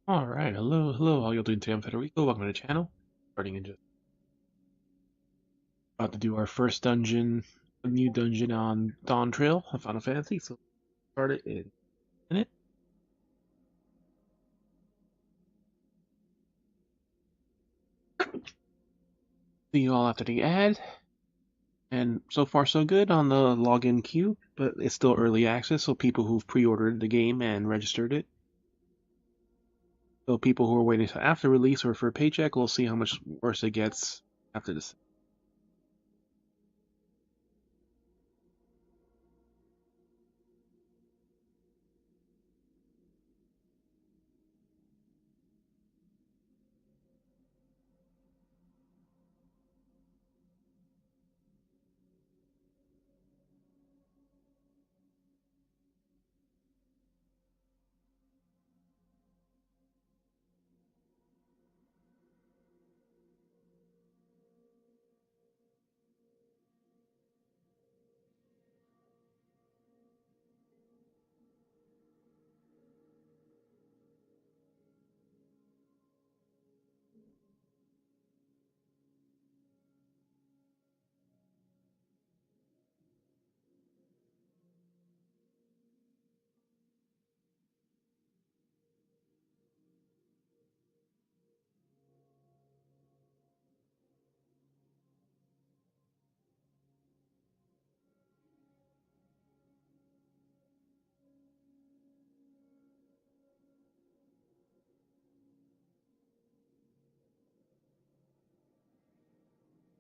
All right, hello, how y'all doing today? I'm Federico. Welcome to the channel. Starting in just about to do our first dungeon, a new dungeon on Dawn Trail of Final Fantasy. So start it in a minute. See you all after the ad. And so far so good on the login queue, but it's still early access, so people who've pre-ordered the game and registered it. So people who are waiting till after release or for a paycheck, we'll see how much worse it gets after this.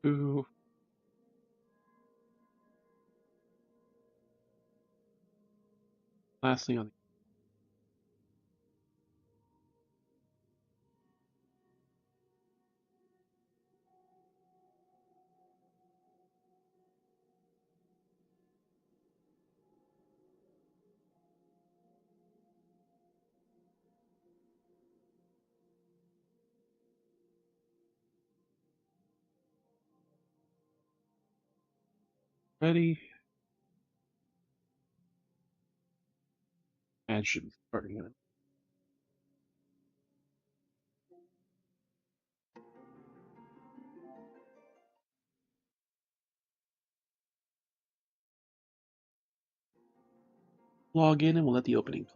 Ooh, lastly on the ready, and should be starting in. Log in and we'll let the opening play.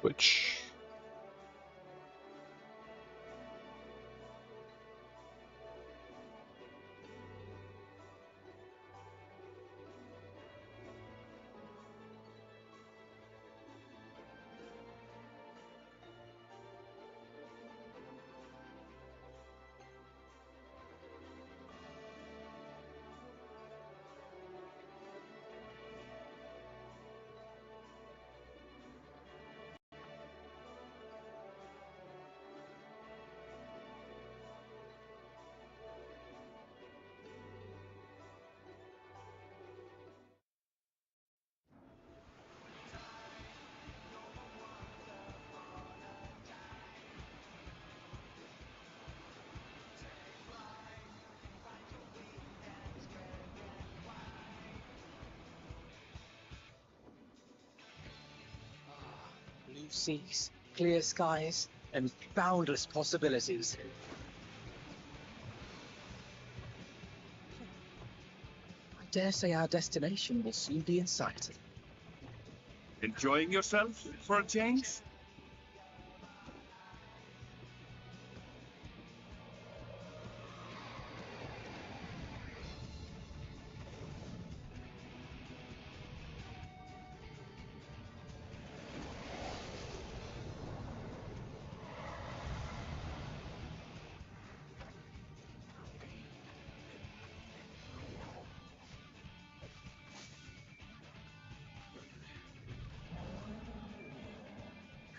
Which Blue seas, clear skies, and boundless possibilities. I dare say our destination will soon be in sight. Enjoying yourself for a change?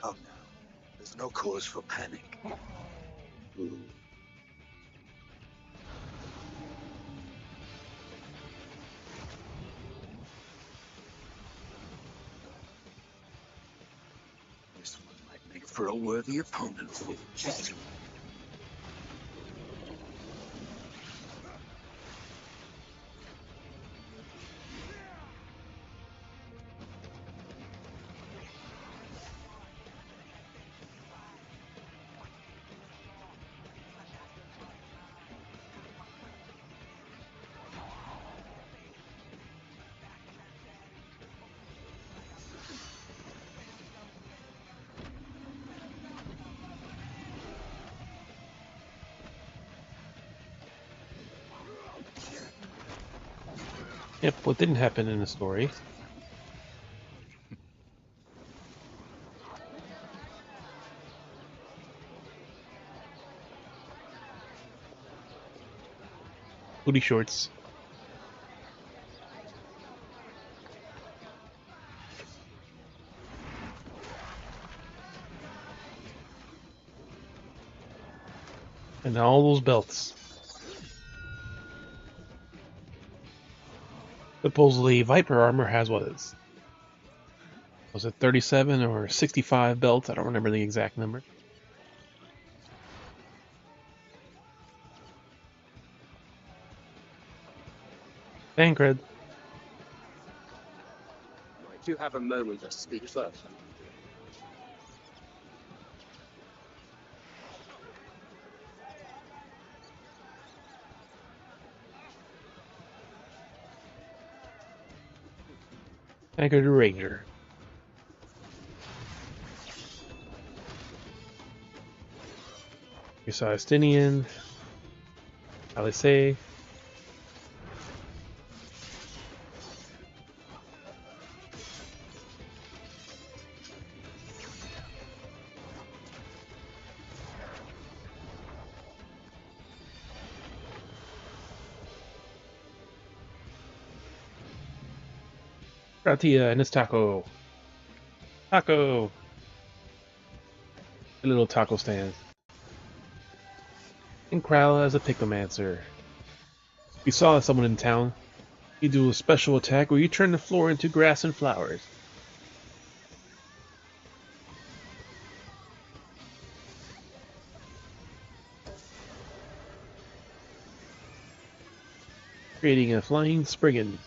Come now. There's no cause for panic. This one might make for a worthy opponent. Yep, what didn't happen in the story. Booty shorts. And all those belts. Supposedly, Viper armor has what is? Was it 37 or 65 belts? I don't remember the exact number. Tancred. If you have a moment to speak first. Tancred Ranger. Chrysostinian. Alisei. Ratia and his taco. Taco! A little taco stand. And Krala as a Pickomancer. You saw someone in town. You do a special attack where you turn the floor into grass and flowers. Creating a flying Spriggan.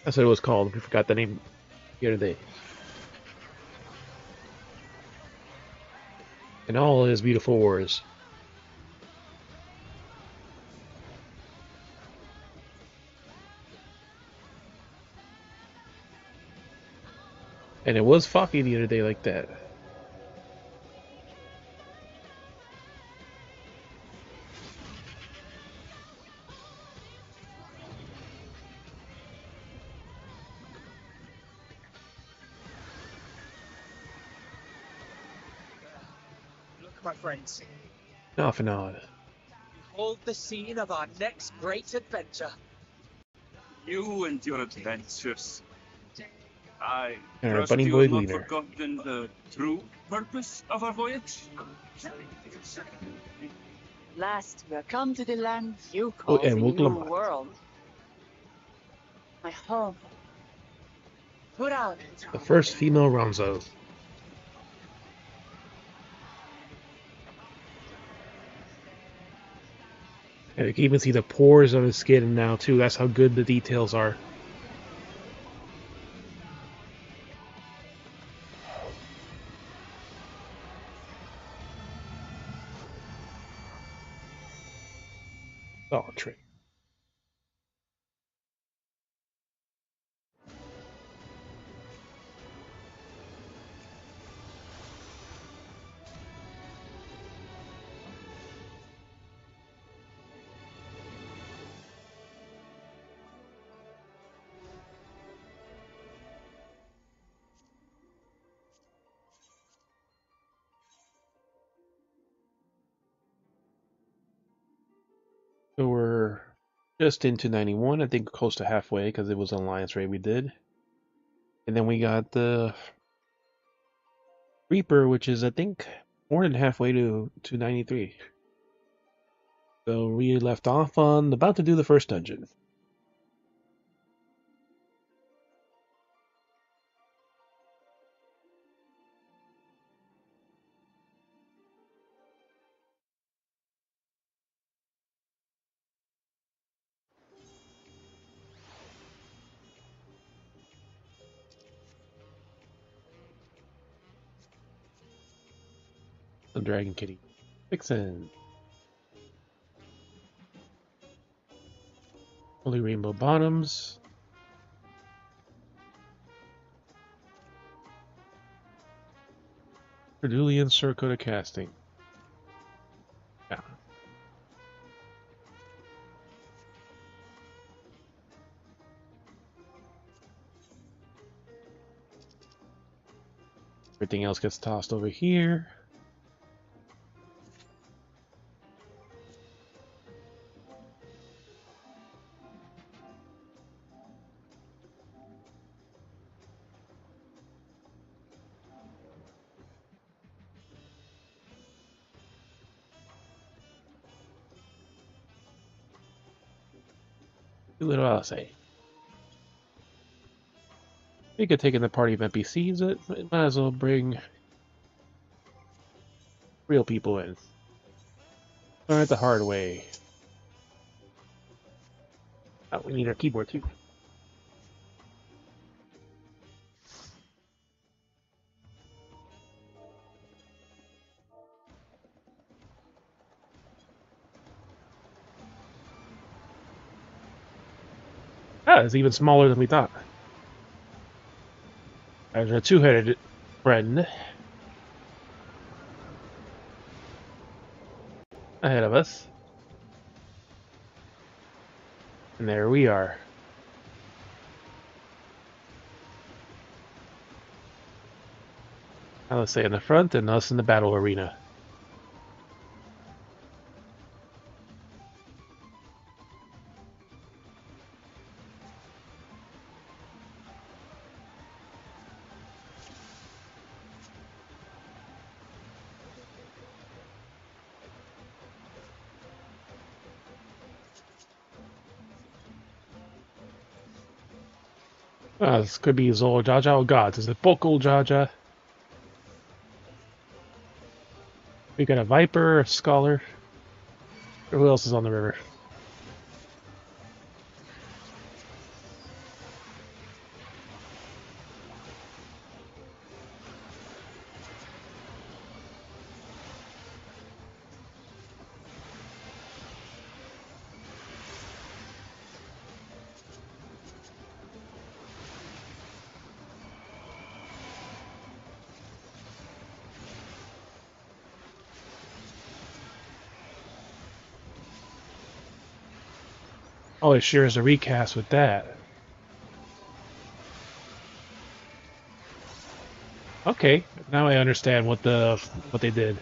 That's what it was called. We forgot the name the other day. And all his beautiful wars. And it was Faki the other day like that. Look, my friends. Off and on. Behold the scene of our next great adventure. You and your adventures. I And our trust bunny you boy have not Gleaner. forgotten the true purpose of our voyage? Last, we are come to the land you Oh, call and the New Wuklamot. World. My home. Put out. The first female Ronzo. And you can even see the pores on his skin now too. That's how good the details are. Oh, trick. just into 91, I think close to halfway because it was an alliance raid we did. And then we got the Reaper, which is I think more than halfway to 93. So we left off on about to do the first dungeon. The Dragon Kitty. Vixen. Holy Rainbow Bottoms. Perdulian Surcoda Casting. Yeah. Everything else gets tossed over here. Too little I'll say. We could take in the party of NPCs, but might as well bring real people in. Learn it the hard way. Oh, we need our keyboard too. Ah, it's even smaller than we thought. There's a two-headed friend ahead of us. And there we are. Now let's say in the front and us in the battle arena. This could be Zol Jaja. Oh god, is it Bokul Jaja? We got a Viper, a Scholar. Who else is on the river? Oh, it sure is a recast with that. Okay, now I understand what they did.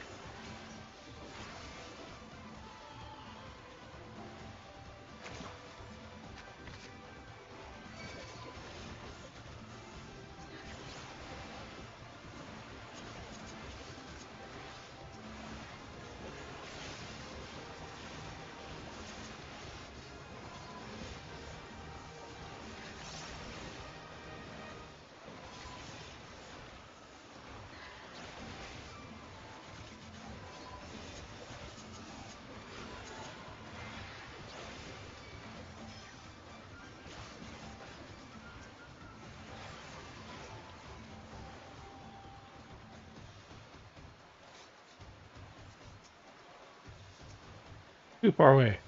Too far away.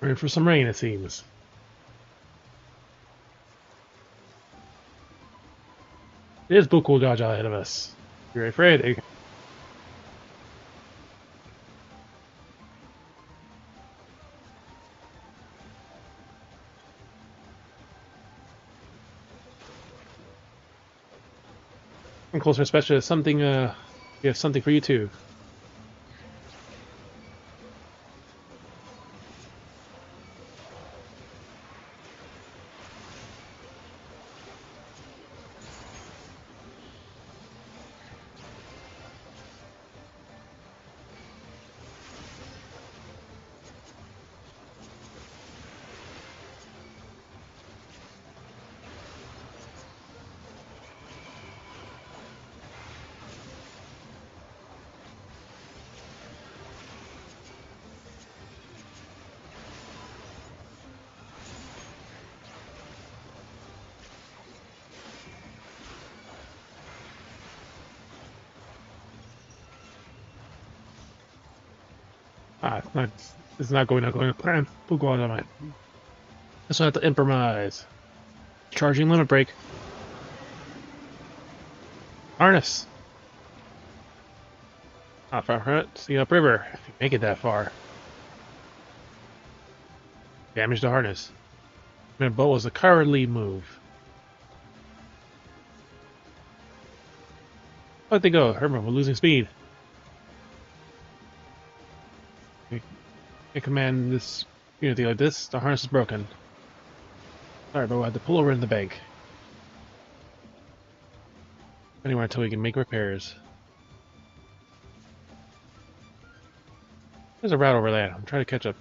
We're in for some rain, it seems. There's Bokul Jaja ahead of us. You're afraid. Come closer, especially something. We have something for you too. Ah, it's not going to plan. We'll go on to mine. That's why I have to improvise. Charging limit break. Harness. Not far from it. See upriver. If you make it that far. Damage the harness. Man, boat was a cowardly move. Where'd they go? Herman, we're losing speed. Can't command this unity like this. The harness is broken. Sorry, but we'll have to pull over in the bank. Anywhere until we can make repairs. There's a route over there. I'm trying to catch up.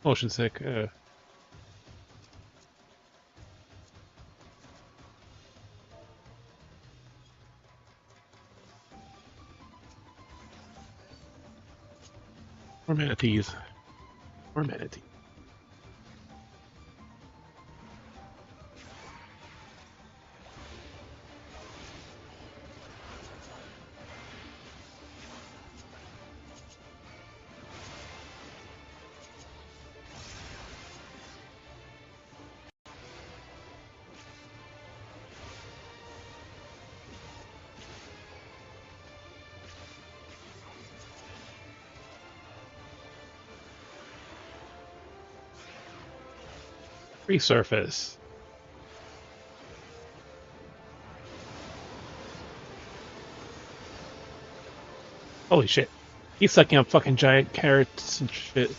Motion sick. More manatees. More manatees. Resurface. Holy shit. He's sucking up fucking giant carrots and shit.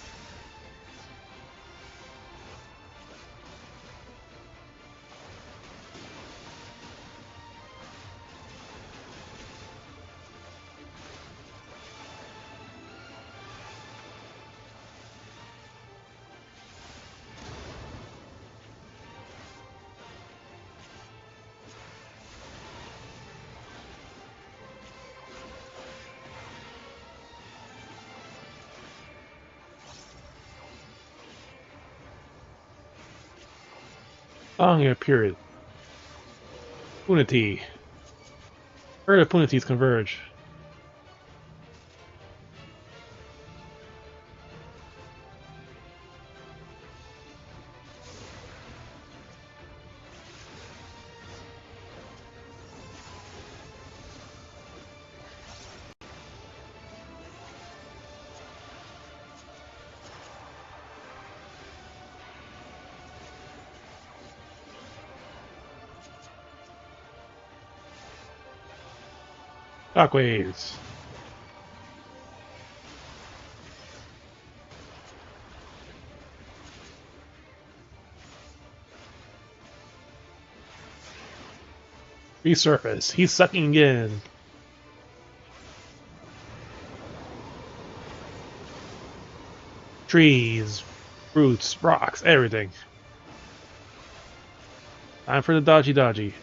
Oh, yeah, period. Punity. Herd of Punities converge. Shockwaves. Resurface. He's sucking in. Trees, fruits, rocks, everything. Time for the dodgy dodgy.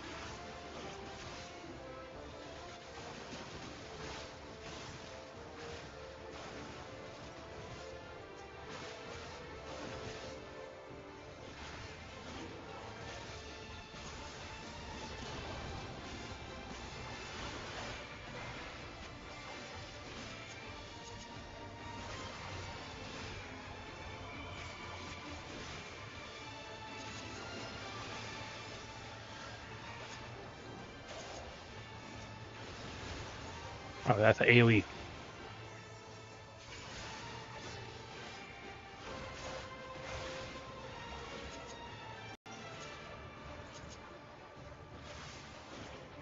Oh, that's an AoE.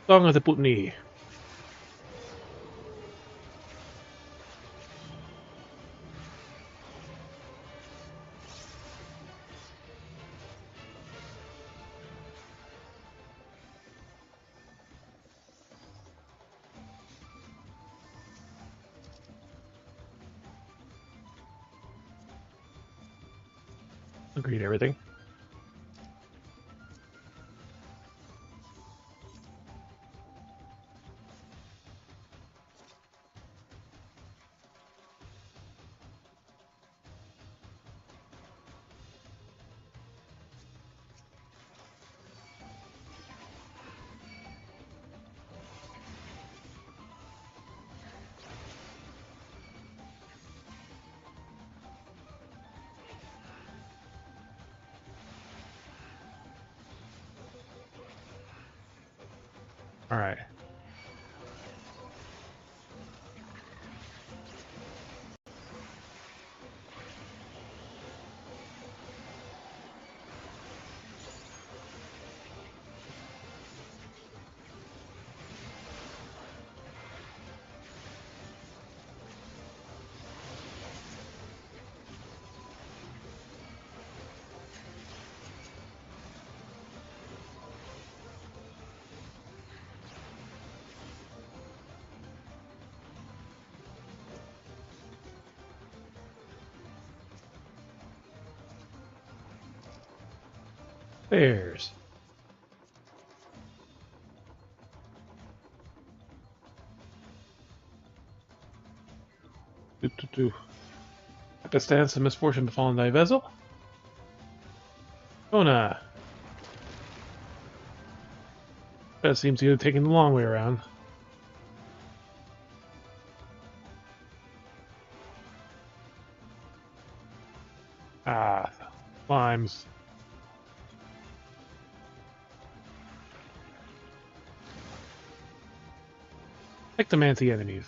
Song of the Putney. Agreed, everything. Alright. There's. Do. Happenstance and misfortune befallen thy vessel. Kona. That seems to be taking the long way around. Ah, slimes. Ectomancy enemies.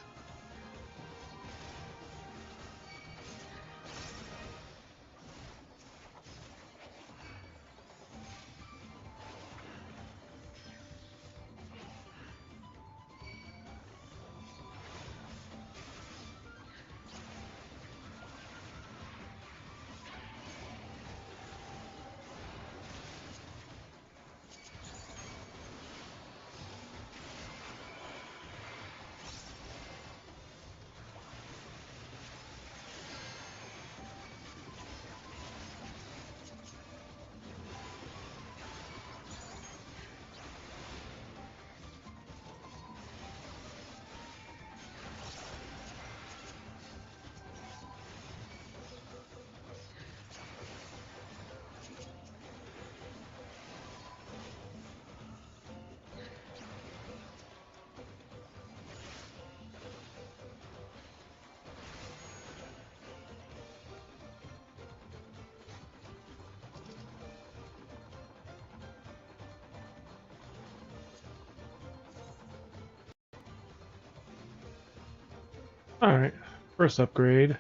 Alright, first upgrade.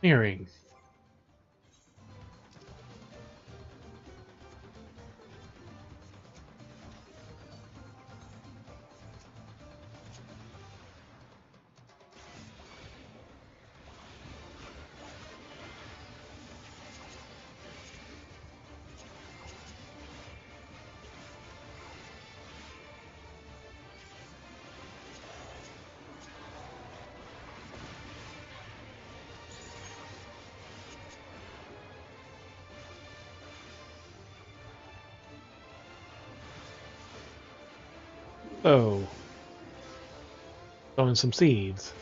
Nearing. So, throwing some seeds.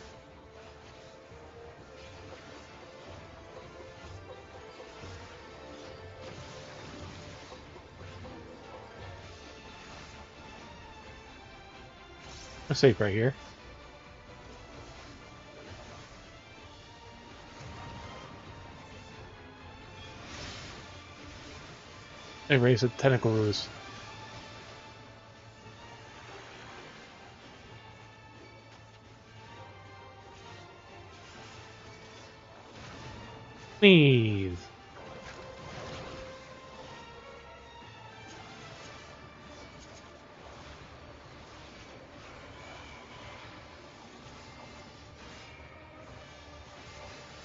We're safe right here. Erase the tentacle roost. Sneeze.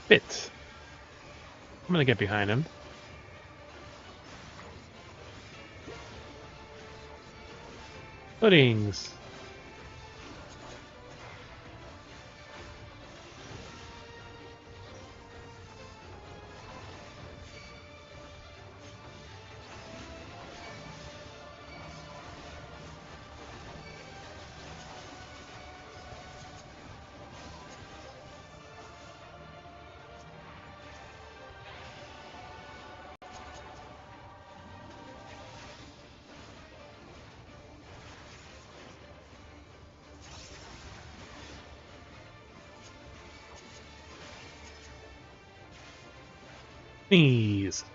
Bit. I'm gonna get behind him. Puddings. Sneeze.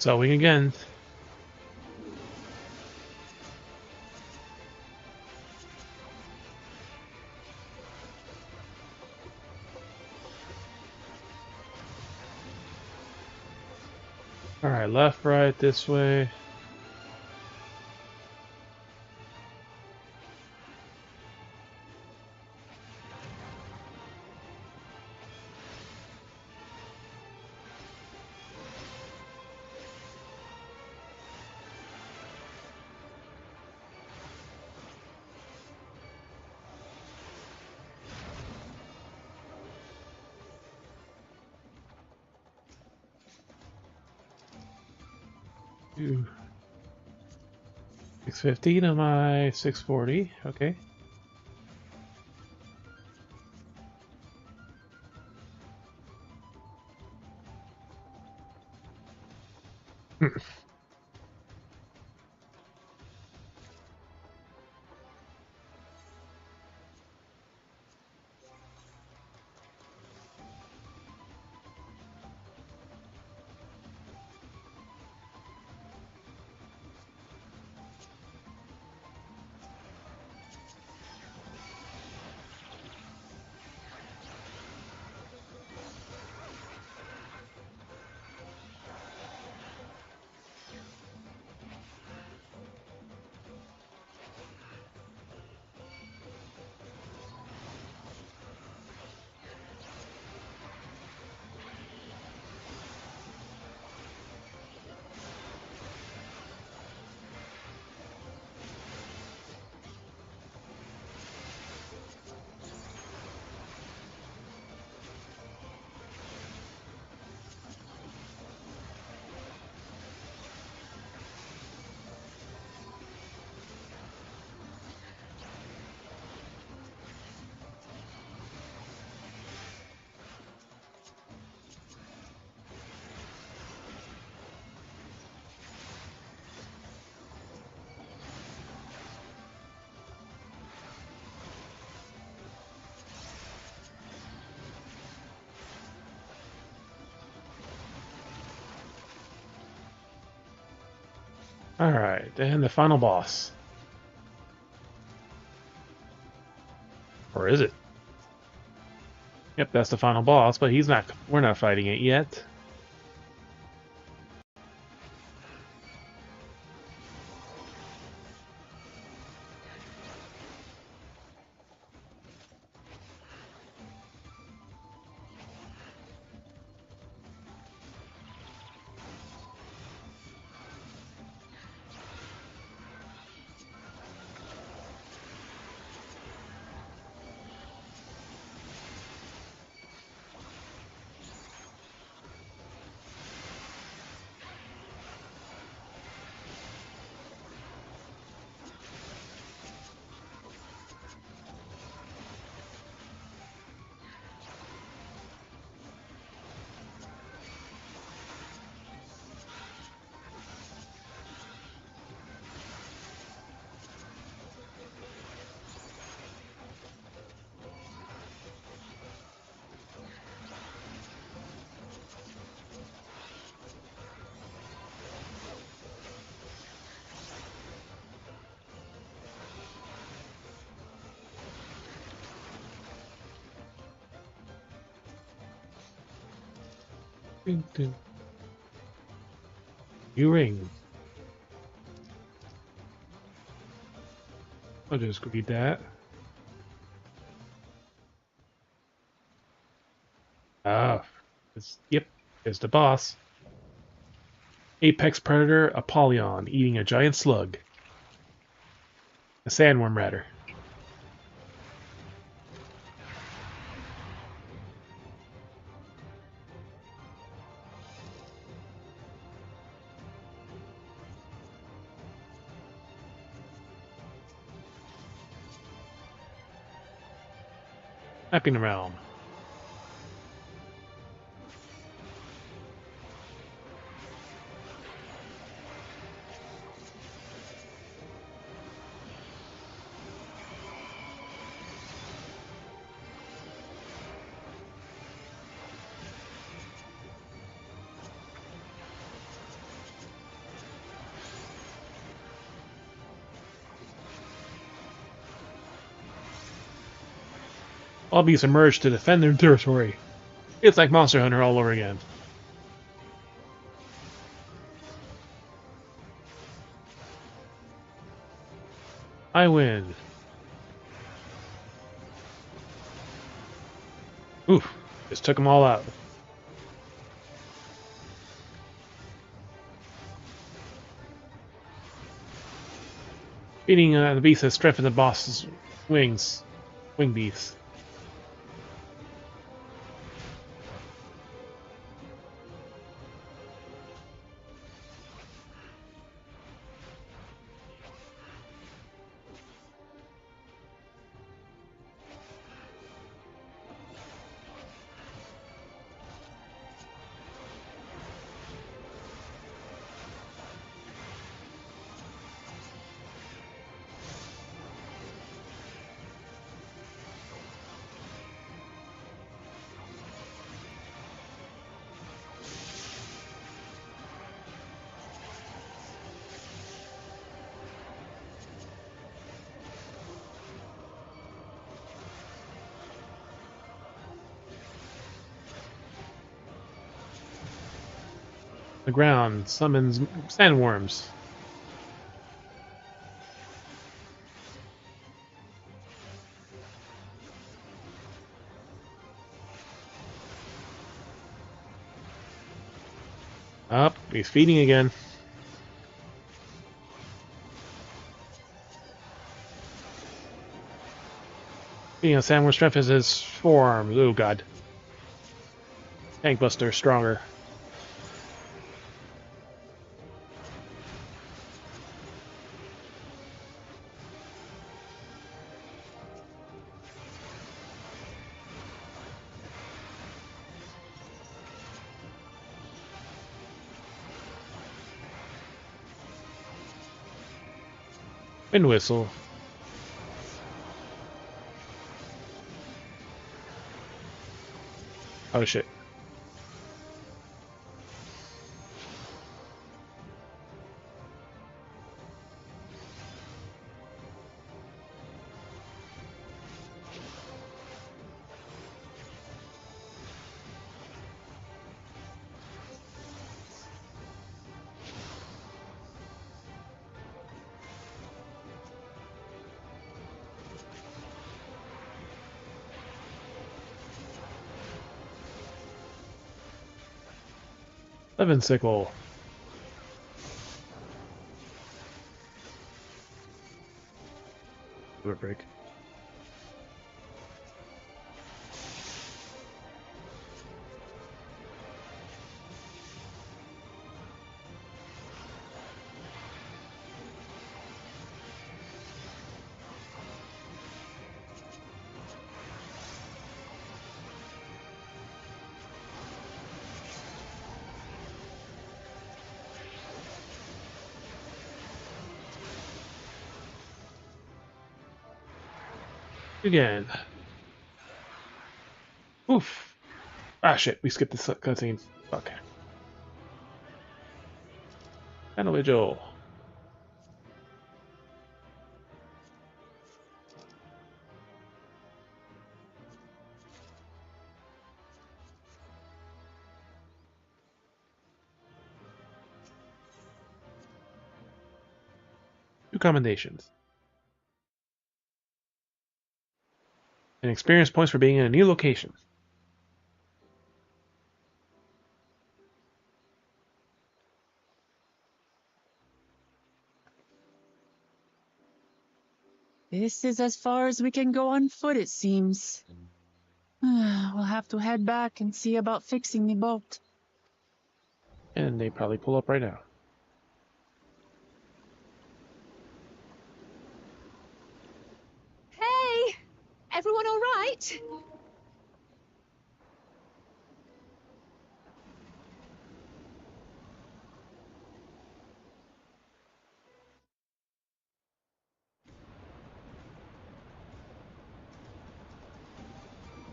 Sewing again. Alright, left, right, this way. Ooh. 650 to my 640. Okay. Alright, and the final boss. Or is it? Yep, that's the final boss, but he's not. We're not fighting it yet. Dun, dun. New ring. I'll just read that. Ah, yep, it's the boss. Apex predator Apollyon eating a giant slug. A sandworm rather. Mapping the realm. All beasts emerge to defend their territory. It's like Monster Hunter all over again. I win. Oof, just took them all out. Beating the beast has strengthened the boss's wings. Wing beasts. The ground summons sandworms. Up, he's feeding again. Feeding a sandworm strengthens his forearms. Oh god. Tank Buster stronger. Wind whistle. Oh shit. Levin sickle. Break. Again. Oof. Ah shit, we skipped this cutscene. Okay. Final vigil. Two commendations. And experience points for being in a new location. This is as far as we can go on foot, it seems. We'll have to head back and see about fixing the boat. And they probably pull up right now. Hey! Everyone all right?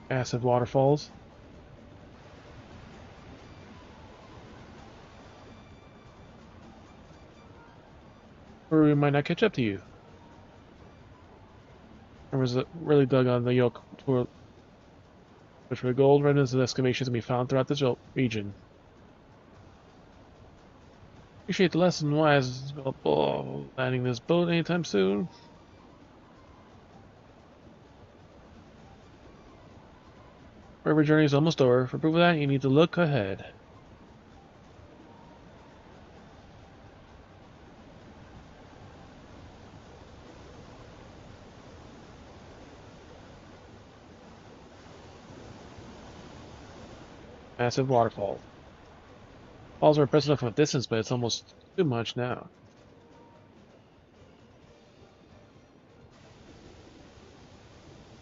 Massive waterfalls. Or we might not catch up to you. Or was it really dug on the yoke Which for gold, remnants and excavations can be found throughout the region. Appreciate the lesson. Why is landing this boat anytime soon? Forever journey is almost over. For proof of that, you need to look ahead. Massive waterfall. Falls are impressive enough from a distance, but it's almost too much now.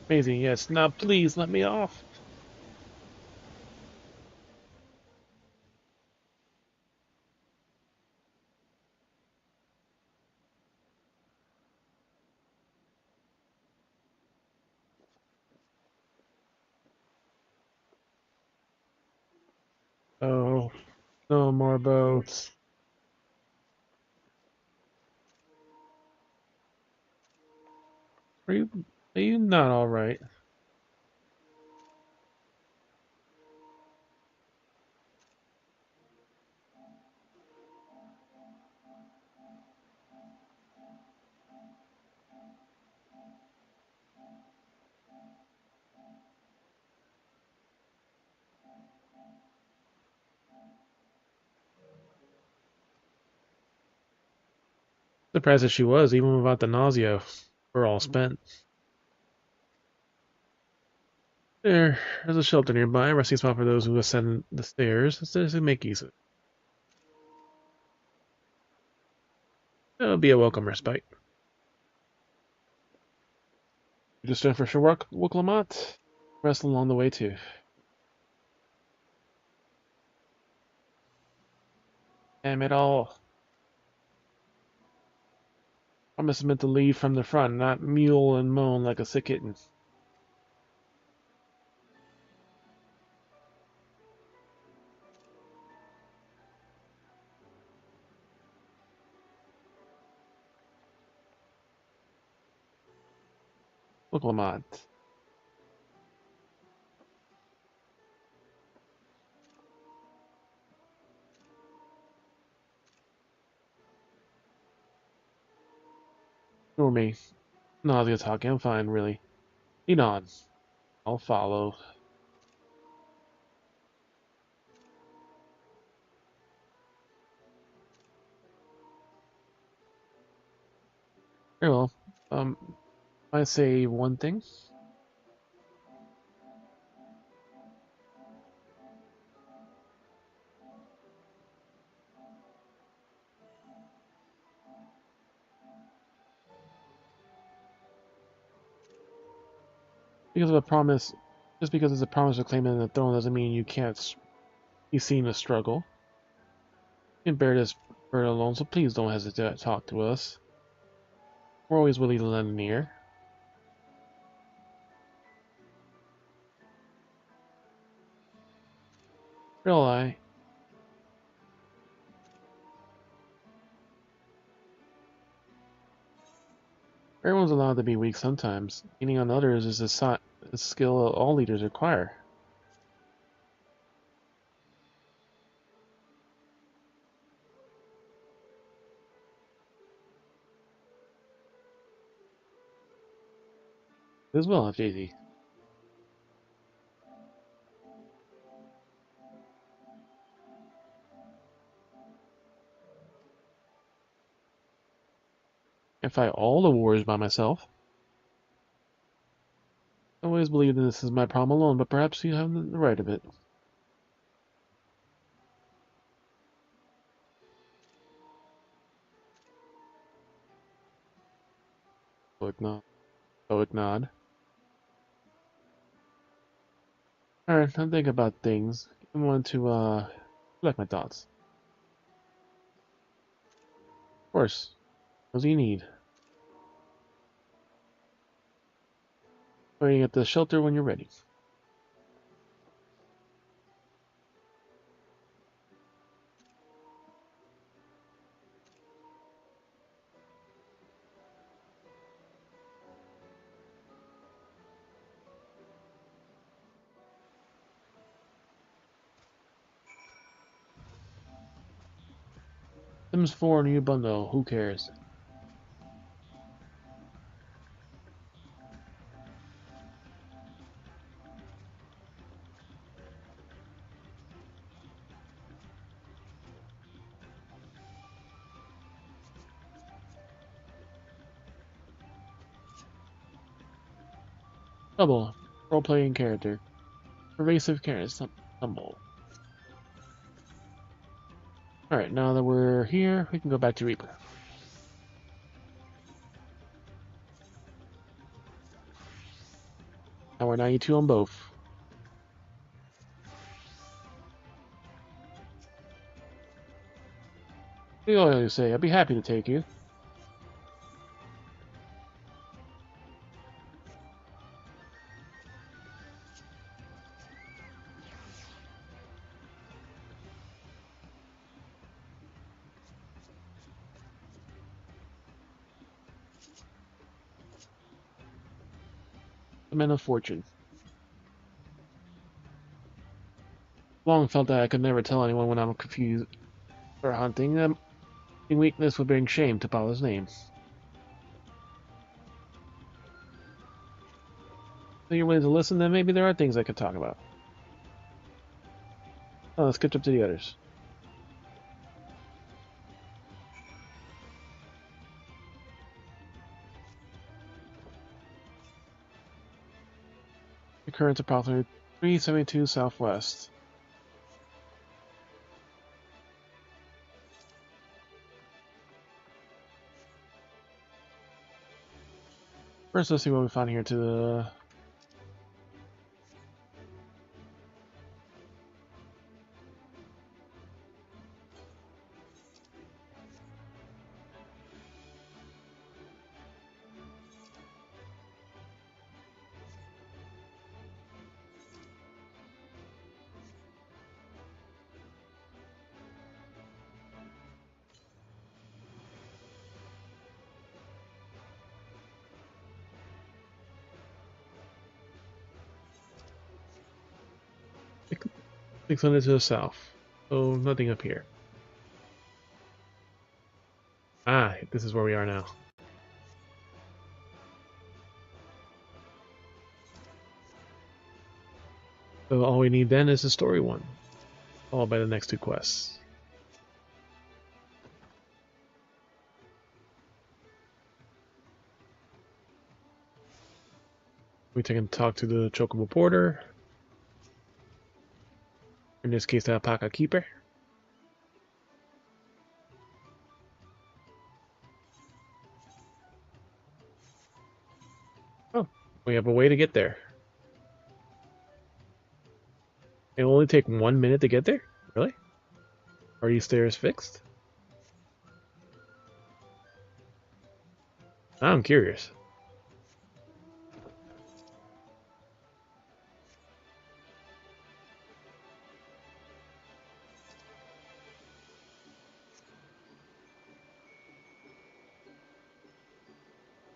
Amazing, yes. Now please let me off. Oh, no more boats. Are you not alright? Surprised that she was, even without the nausea. We're all spent. There's a shelter nearby, a resting spot for those who ascend the stairs. Let's make use of it. It'll be a welcome respite. You just stand for sure, Wooklamat. Rest along the way too. Damn it all. Promise is meant to lead from the front, not mule and moan like a sick kitten. Wooklamat. Ignore me. Nausea talking, I'm fine, really. Lean on. I'll follow. Very well. I say one thing. Because of a promise, just because it's a promise of claiming the throne doesn't mean you can't be seen to struggle. You can bear this burden alone, so please don't hesitate to talk to us. We're always willing to lend an ear. Really, everyone's allowed to be weak sometimes. Leaning on others is a skill all leaders require. As well, JD. I fight all the wars by myself. I always believed this is my problem alone, but perhaps you have the right of it. Stoic nod. Stoic nod. Alright, I'm thinking about things. I want to, collect my thoughts. Of course. What do you need? Waiting at the shelter when you're ready. Sims 4 new bundle. Who cares? Double. Role-playing character. Pervasive character. Stumble. Alright, now that we're here, we can go back to Reaper. Now we're 92 on both. What do you always say? I'd be happy to take you. The Men of Fortune. Long felt that I could never tell anyone when I'm confused or hunting. Weakness would bring shame to Paula's name. So you're willing to listen, then maybe there are things I could talk about. Oh, let's catch up to the others. The current's approximately 372 southwest. First, let's see what we find here to the... Six 600 to the south. So nothing up here. Ah, this is where we are now. So all we need then is the story one, followed by the next two quests. We can talk to the Chocobo Porter. In this case, the Alpaca Keeper. Oh, we have a way to get there. It'll only take 1 minute to get there? Really? Are these stairs fixed? I'm curious.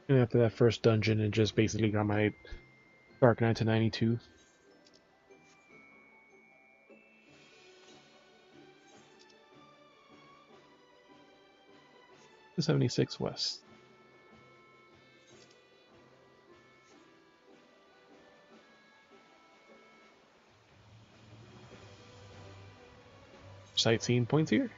And after that first dungeon, it just basically got my Dark Knight to 92. 76 west. Sightseeing points here.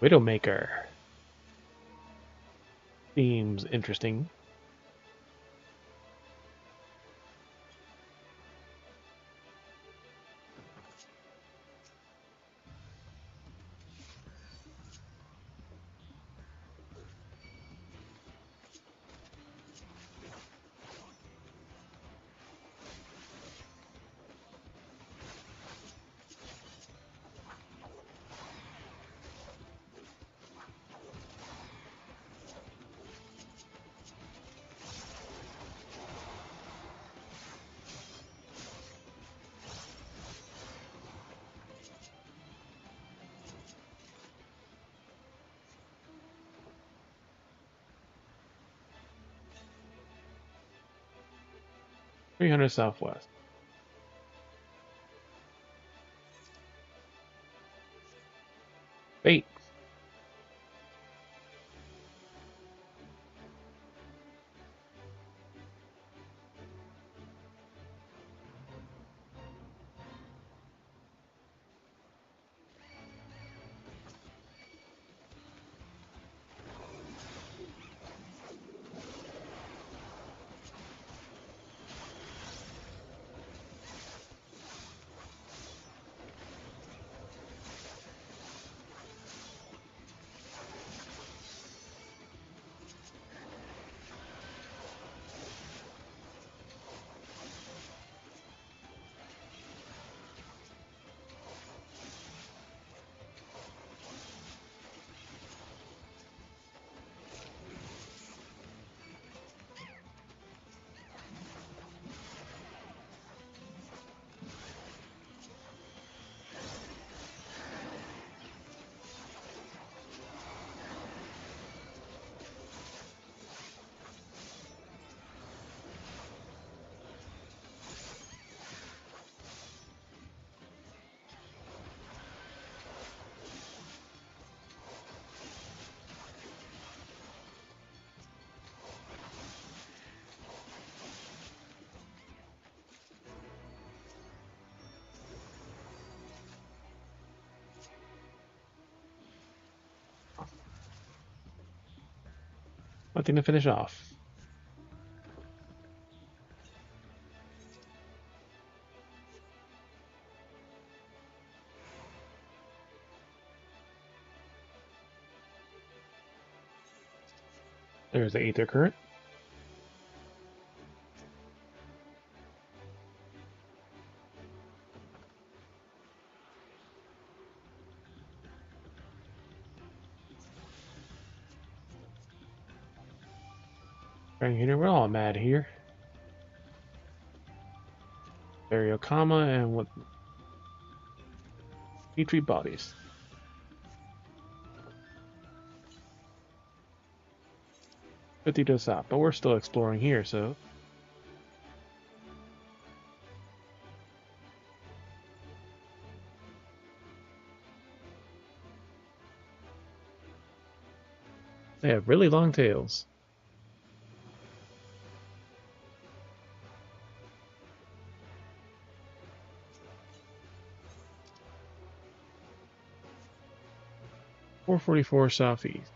Widowmaker. Seems interesting. 300 southwest. Bait. Nothing to finish off. There's the Aether Current. Right here, we're all mad here. Ariokama and what? Petri bodies. $50 to stop, but we're still exploring here, so. They have really long tails. .444 southeast.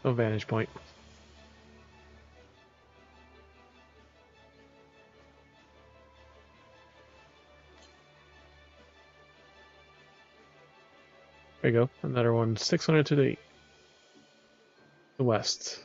No vantage point. There you go. Another one 600 to the west.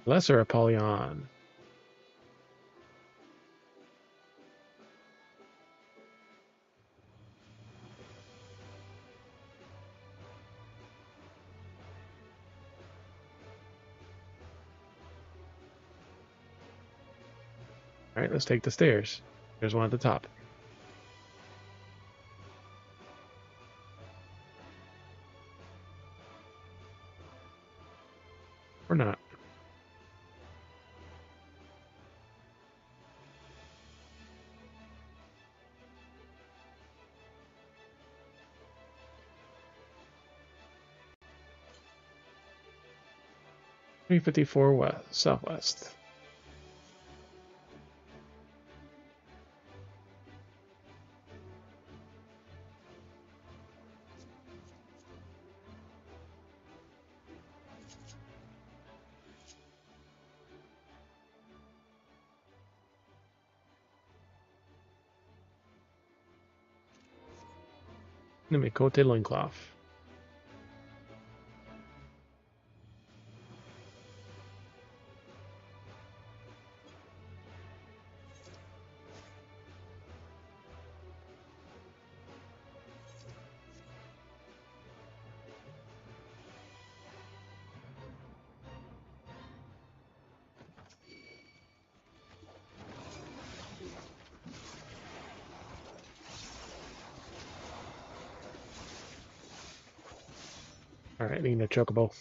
Lesser Apollyon. Alright, let's take the stairs. There's one at the top. Or not. .354 west, southwest. Nimikote loincloth. Alright, need a chocobo.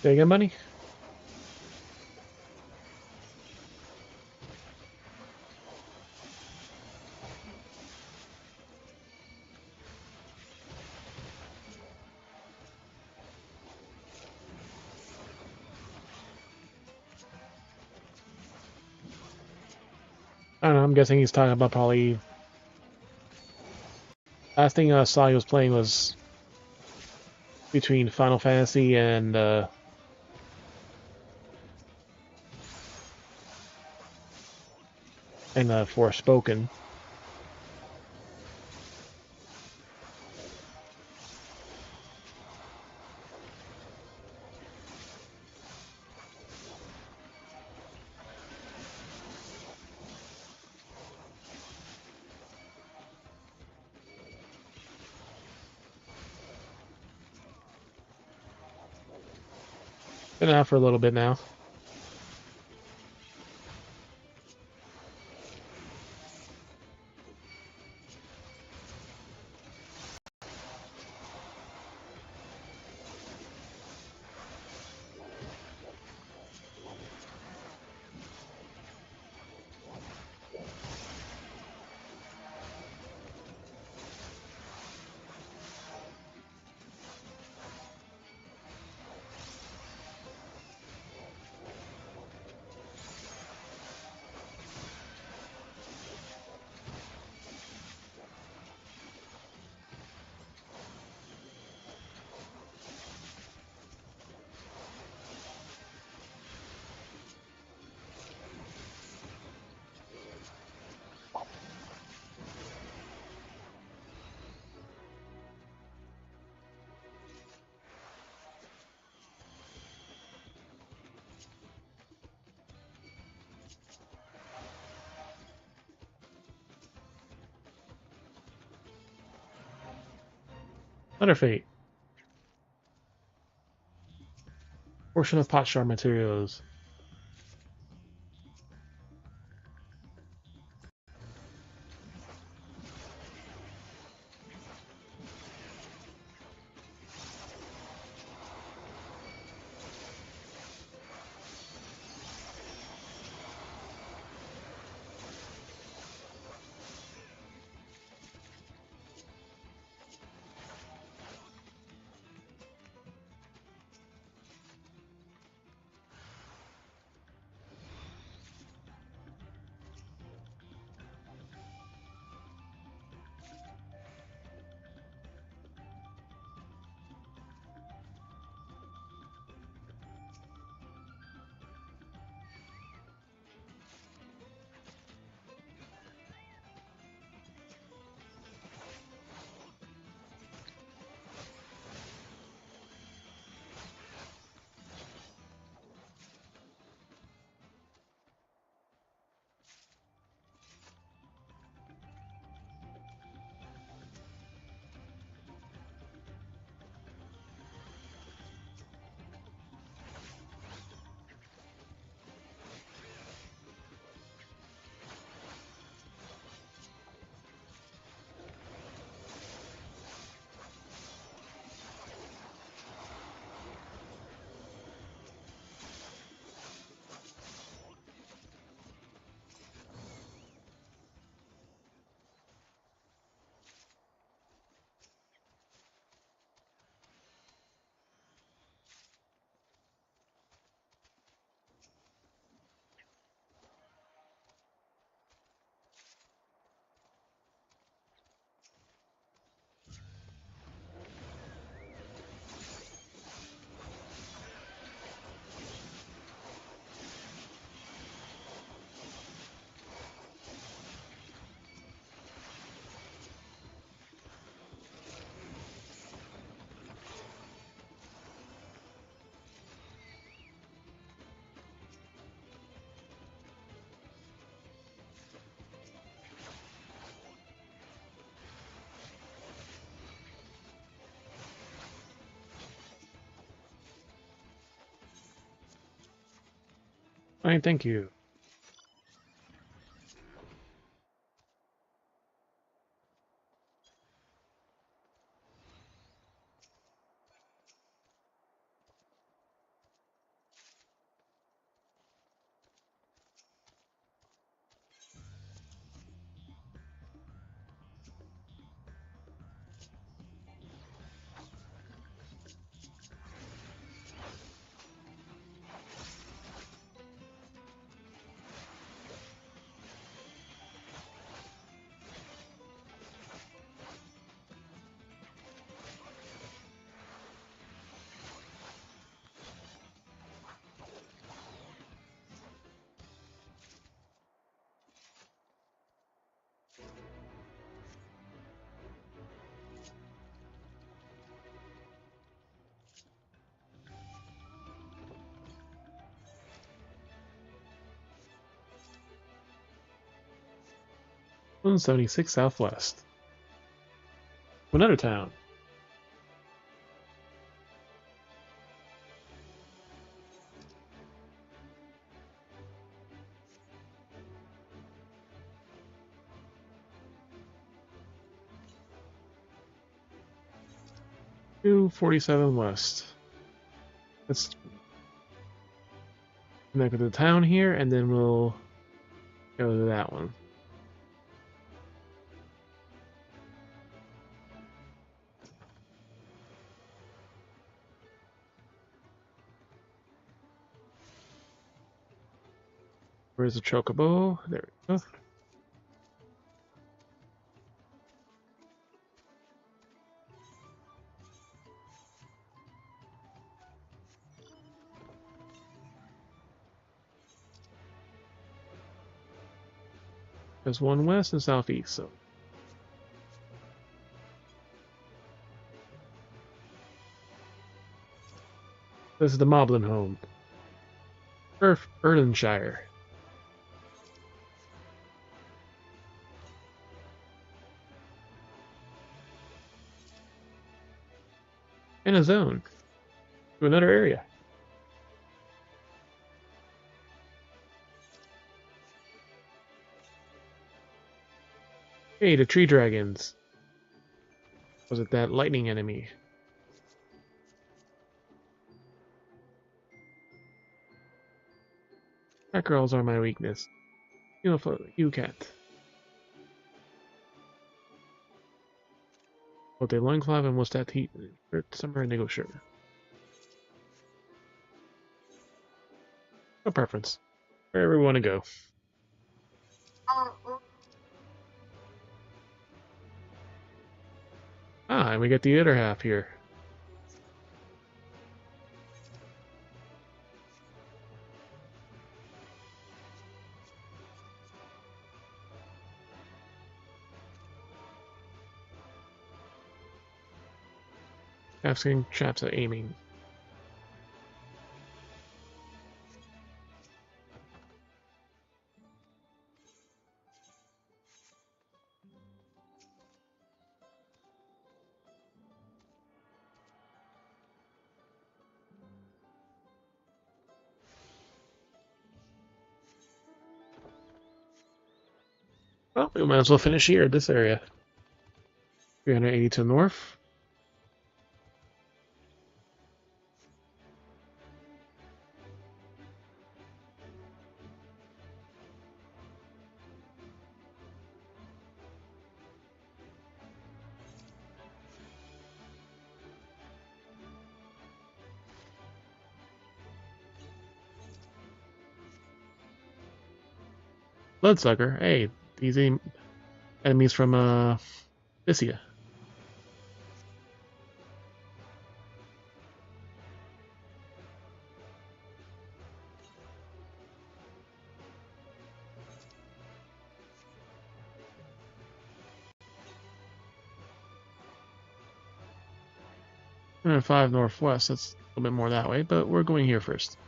Say again, buddy? I don't know, I'm guessing he's talking about probably... Last thing I saw he was playing was between Final Fantasy and Forspoken. Been out for a little bit now. Letter Fate. Portion of pot shard materials. Fine, thank you. One 76 Southwest. Another town. Two 47 West. Let's connect with the town here, and then we'll go to that one. Where's the chocobo? There we go. There's one west and southeast, so. This is the Moblin home. Erdenshire. And a zone. To another area. Hey, the tree dragons. Was it that lightning enemy? Cat girls are my weakness. You cat. Both a loincloth and what's that heat? Summer indigo shirt. No preference. Wherever we want to go. Ah, and we get the other half here. Asking chaps at aiming. Well, we might as well finish here, this area. 380 to the north. Bloodsucker. Hey, these enemies from Lycia. And 5 northwest. That's a little bit more that way, but we're going here first.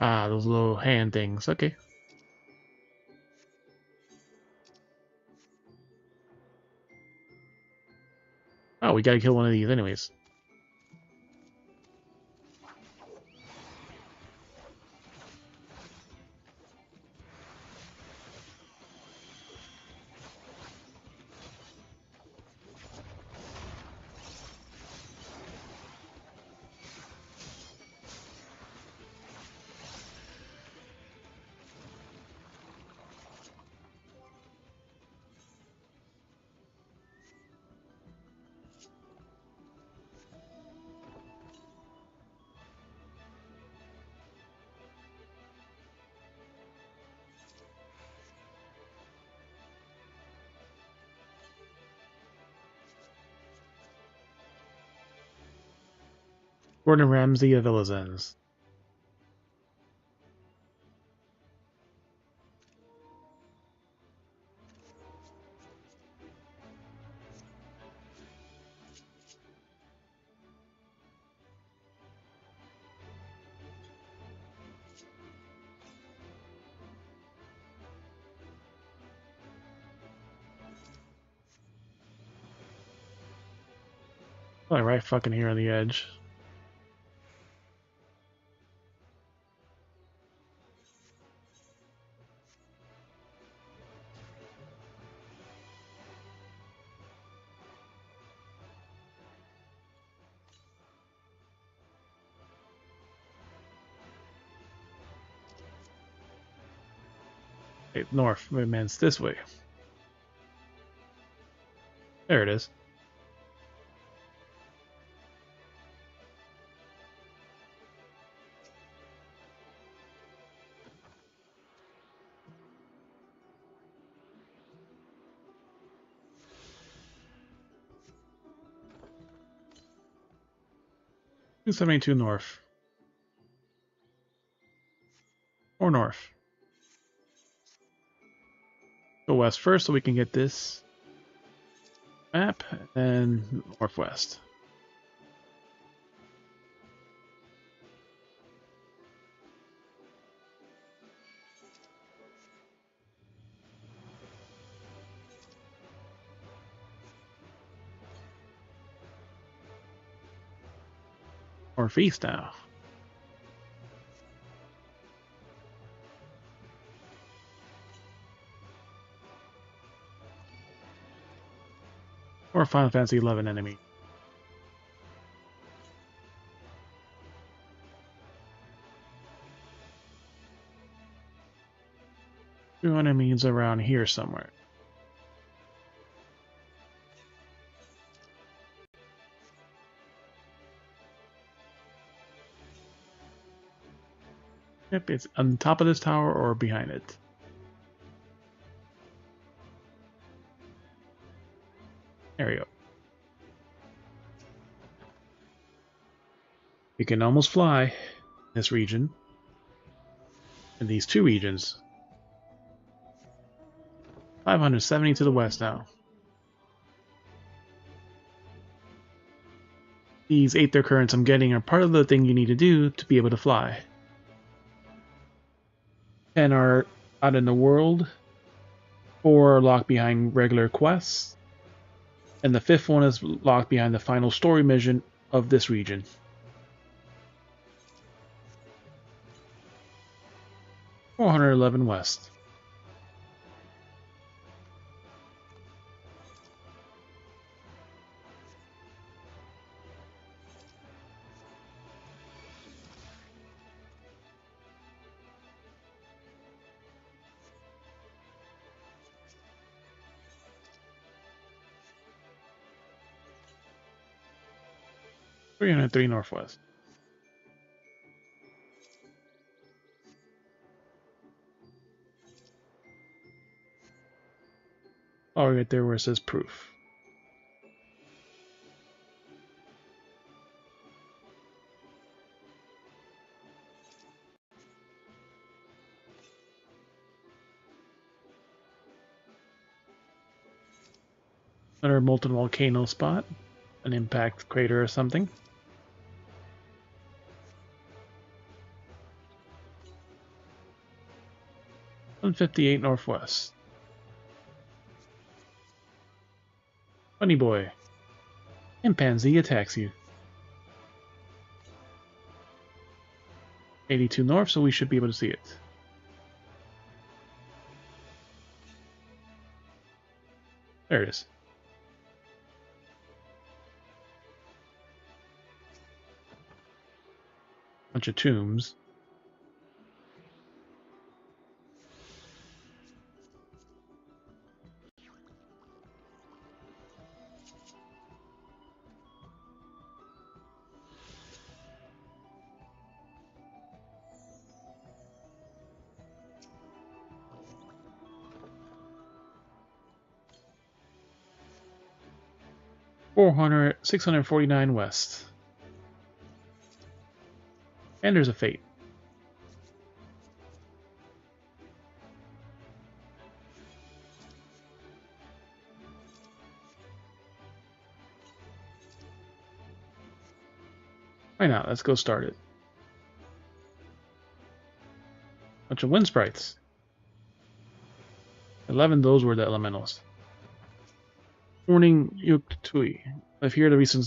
Ah, those little hand things. Okay. Oh, we gotta kill one of these anyways. Gordon Ramsay of Illazens. Probably right fucking here on the edge. Hey, north. Wait, man, it's this way. There it is. $272 north. Or north. Go west first so we can get this map, and then northwest. Northeast now. Or Final Fantasy 11 enemy. Two enemies around here somewhere. Yep, it's on top of this tower or behind it. There we go. You can almost fly in this region. In these two regions. 570 to the west now. These Aether currents I'm getting are part of the thing you need to do to be able to fly. 10 are out in the world. 4 are locked behind regular quests. And the 5th one is locked behind the final story mission of this region. $411 west. $303 northwest. Oh, right there where it says proof. Another molten volcano spot. An impact crater or something. 158 northwest. Funny boy. Chimpanzee attacks you. 82 north, so we should be able to see it. There it is. Bunch of tombs. $400, 649 west. And there's a fate. Why not? Let's go start it. Bunch of wind sprites. 11 those were the elementals. Warning Yuktui. I've heard the recent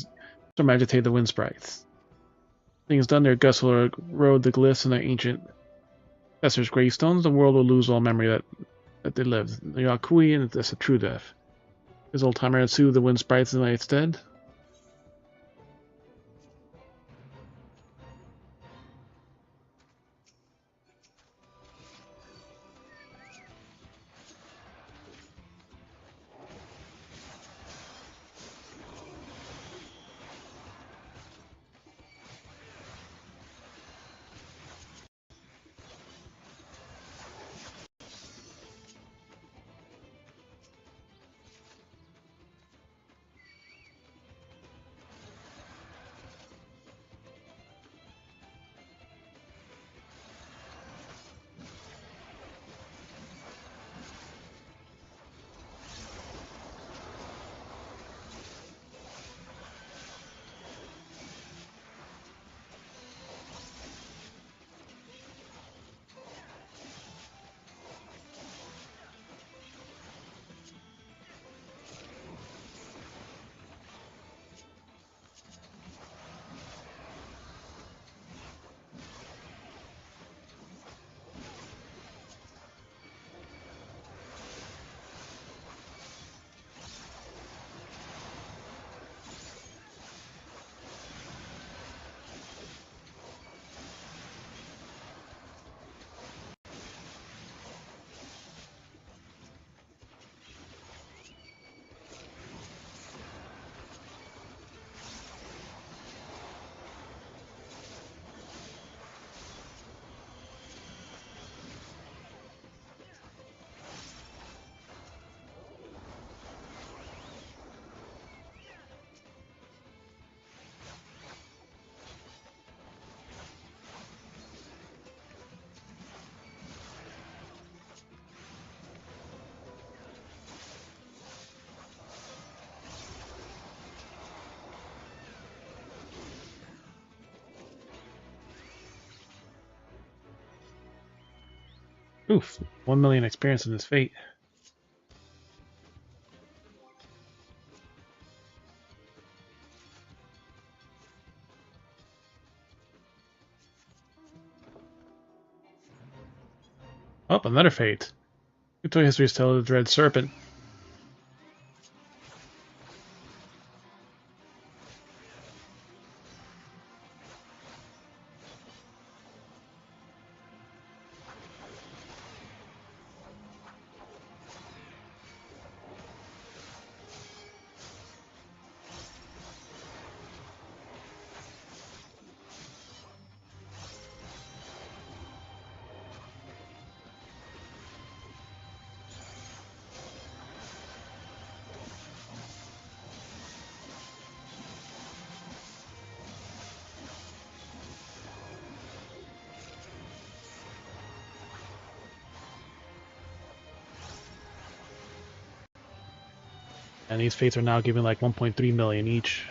storm agitate the wind sprites. Things done, their gusts will erode the glyphs and their ancient ancestors' gravestones. The world will lose all memory that they lived. The Yakui, and that's a true death. His old timer had soothed the wind sprites in the night's dead. Oof, 1 million experience in this fate. Oh, another fate. Toy histories tell of the Dread Serpent. And these fates are now giving like 1.3 million each.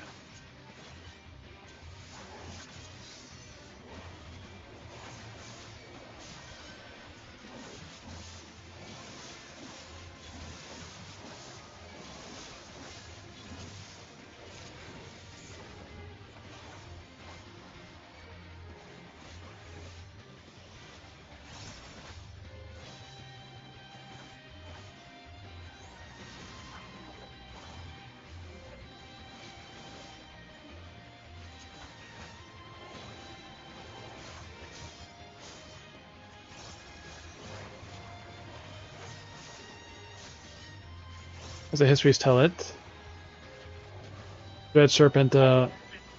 as the histories tell it. Red Serpent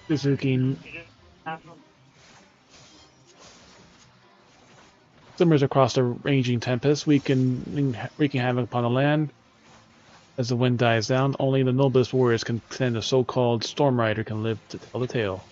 Suzuki simmers across the raging tempest, wreaking havoc upon the land. As the wind dies down, only the noblest warriors can stand the so-called Storm Rider can live to tell the tale.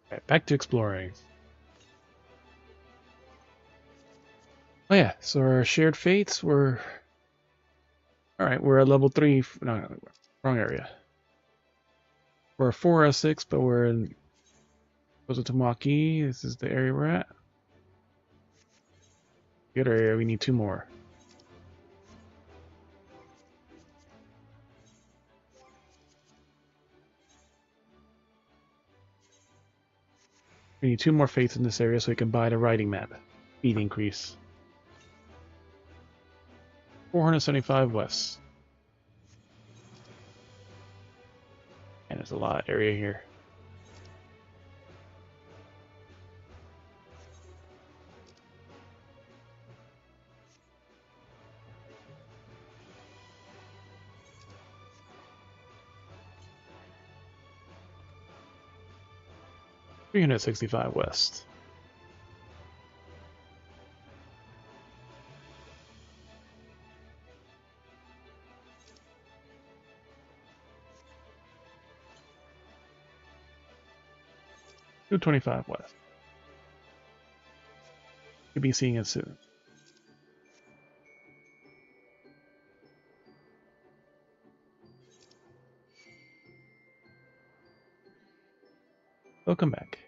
Right, back to exploring. Oh yeah, so our shared fates were... Alright, we're at level 3... No, wrong area. We're 4 out of 6, but we're in Kozo Tamaki. This is the area we're at. The other area, we need 2 more. We need 2 more fates in this area so we can buy the riding map. Speed increase. 475 west. And there's a lot of area here. $365 west. $225 west. You'll be seeing it soon. Welcome back.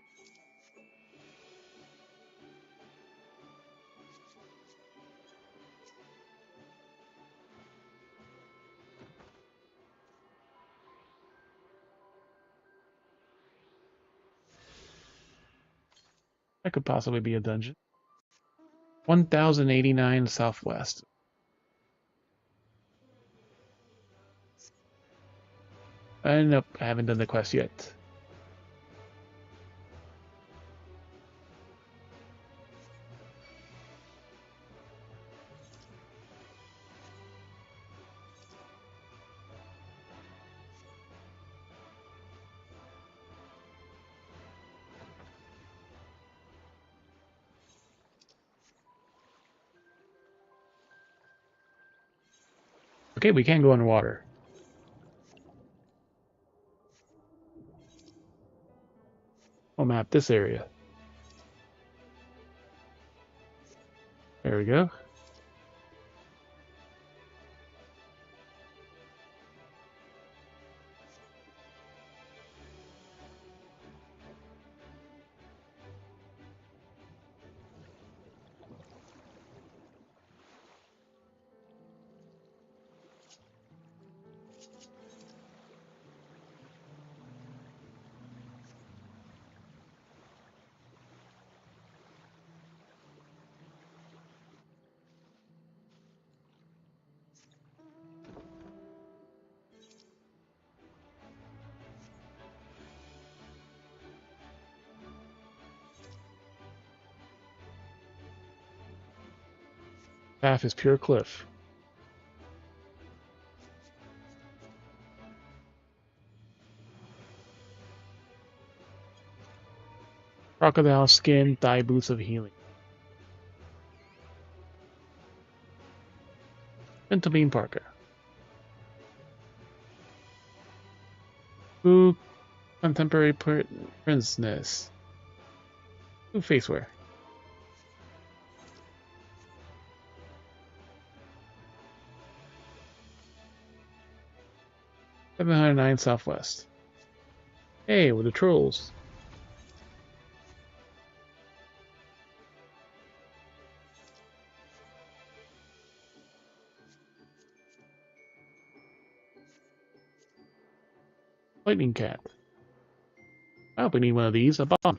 That could possibly be a dungeon. 1089 southwest. Nope, I haven't done the quest yet. Okay, we can go underwater. I'll map this area. There we go. Path is pure cliff. Crocodile skin, thigh boots of healing. Benjamin Parker. Ooh, contemporary princeness. Ooh, facewear. 709 Southwest. Hey, with the trolls. Lightning cat. I hope we need one of these. A bomb.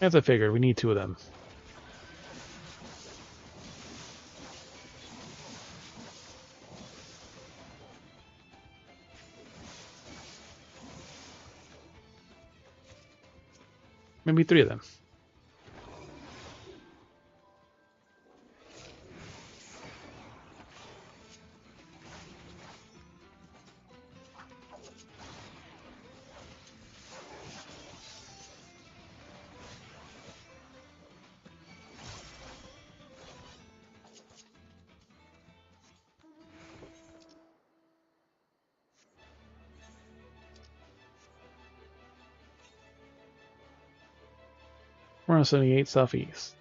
As I figured, we need two of them. Maybe three of them. We're on 78 Southeast.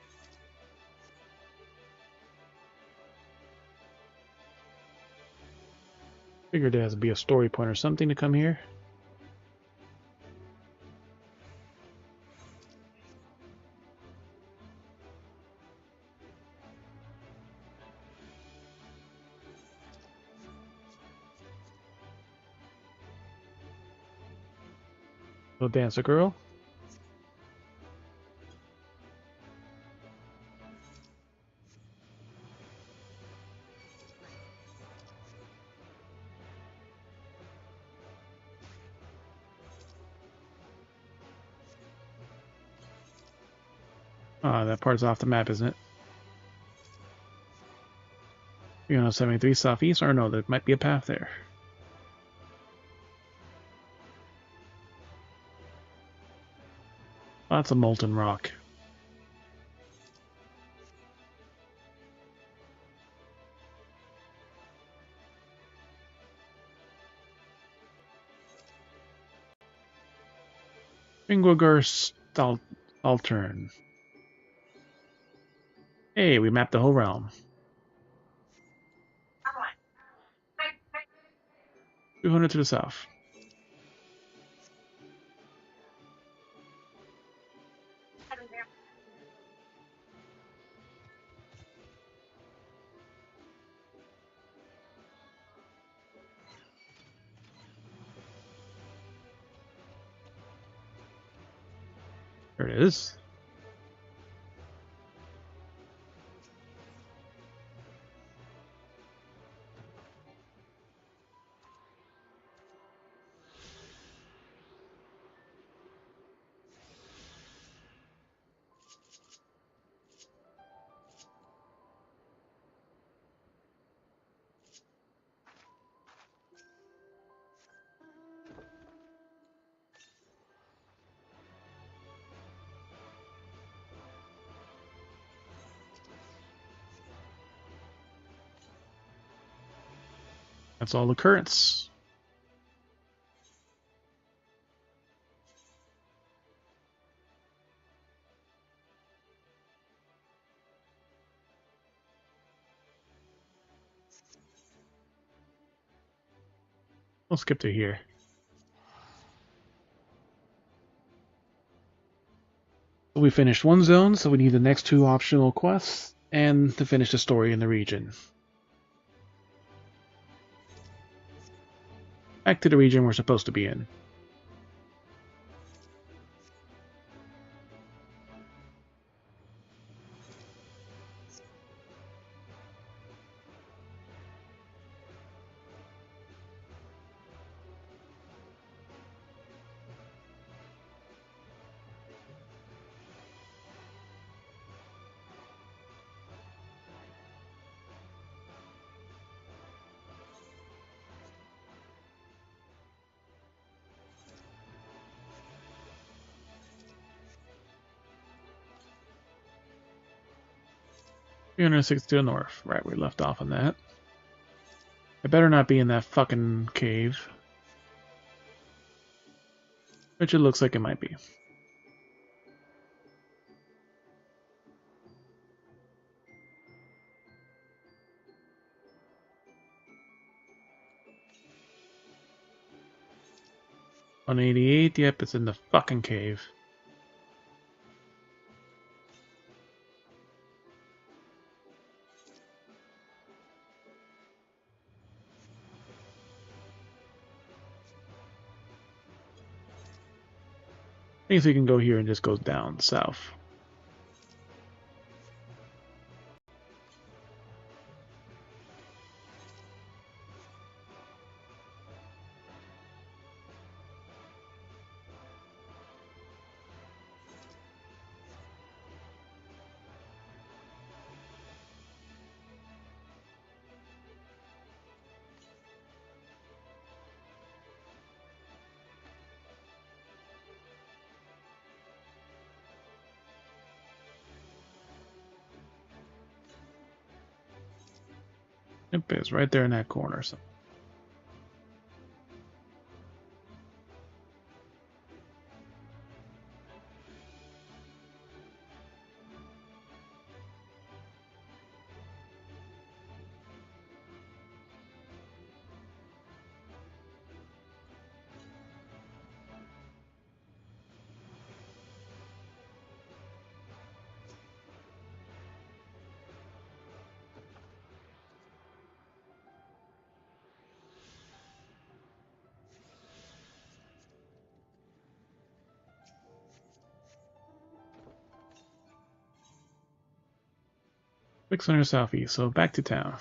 Figured there has to be a story point or something to come here. Little dancer girl. Ah, that part's off the map, isn't it? 373 Southeast, or no, there might be a path there. Lots of molten rock. Ringwigger Staltern. Hey, we mapped the whole realm. 200 to the south. There it is. That's all the currents. We'll skip to here. We finished one zone, so we need the next two optional quests and to finish the story in the region. Back to the region we're supposed to be in. 306 to the north. Right, we left off on that. It better not be in that fucking cave. Which it looks like it might be. On 88, yep, it's in the fucking cave. I think we can go here and just go down south. Yep, it's right there in that corner. So. Fix on southeast, so back to town.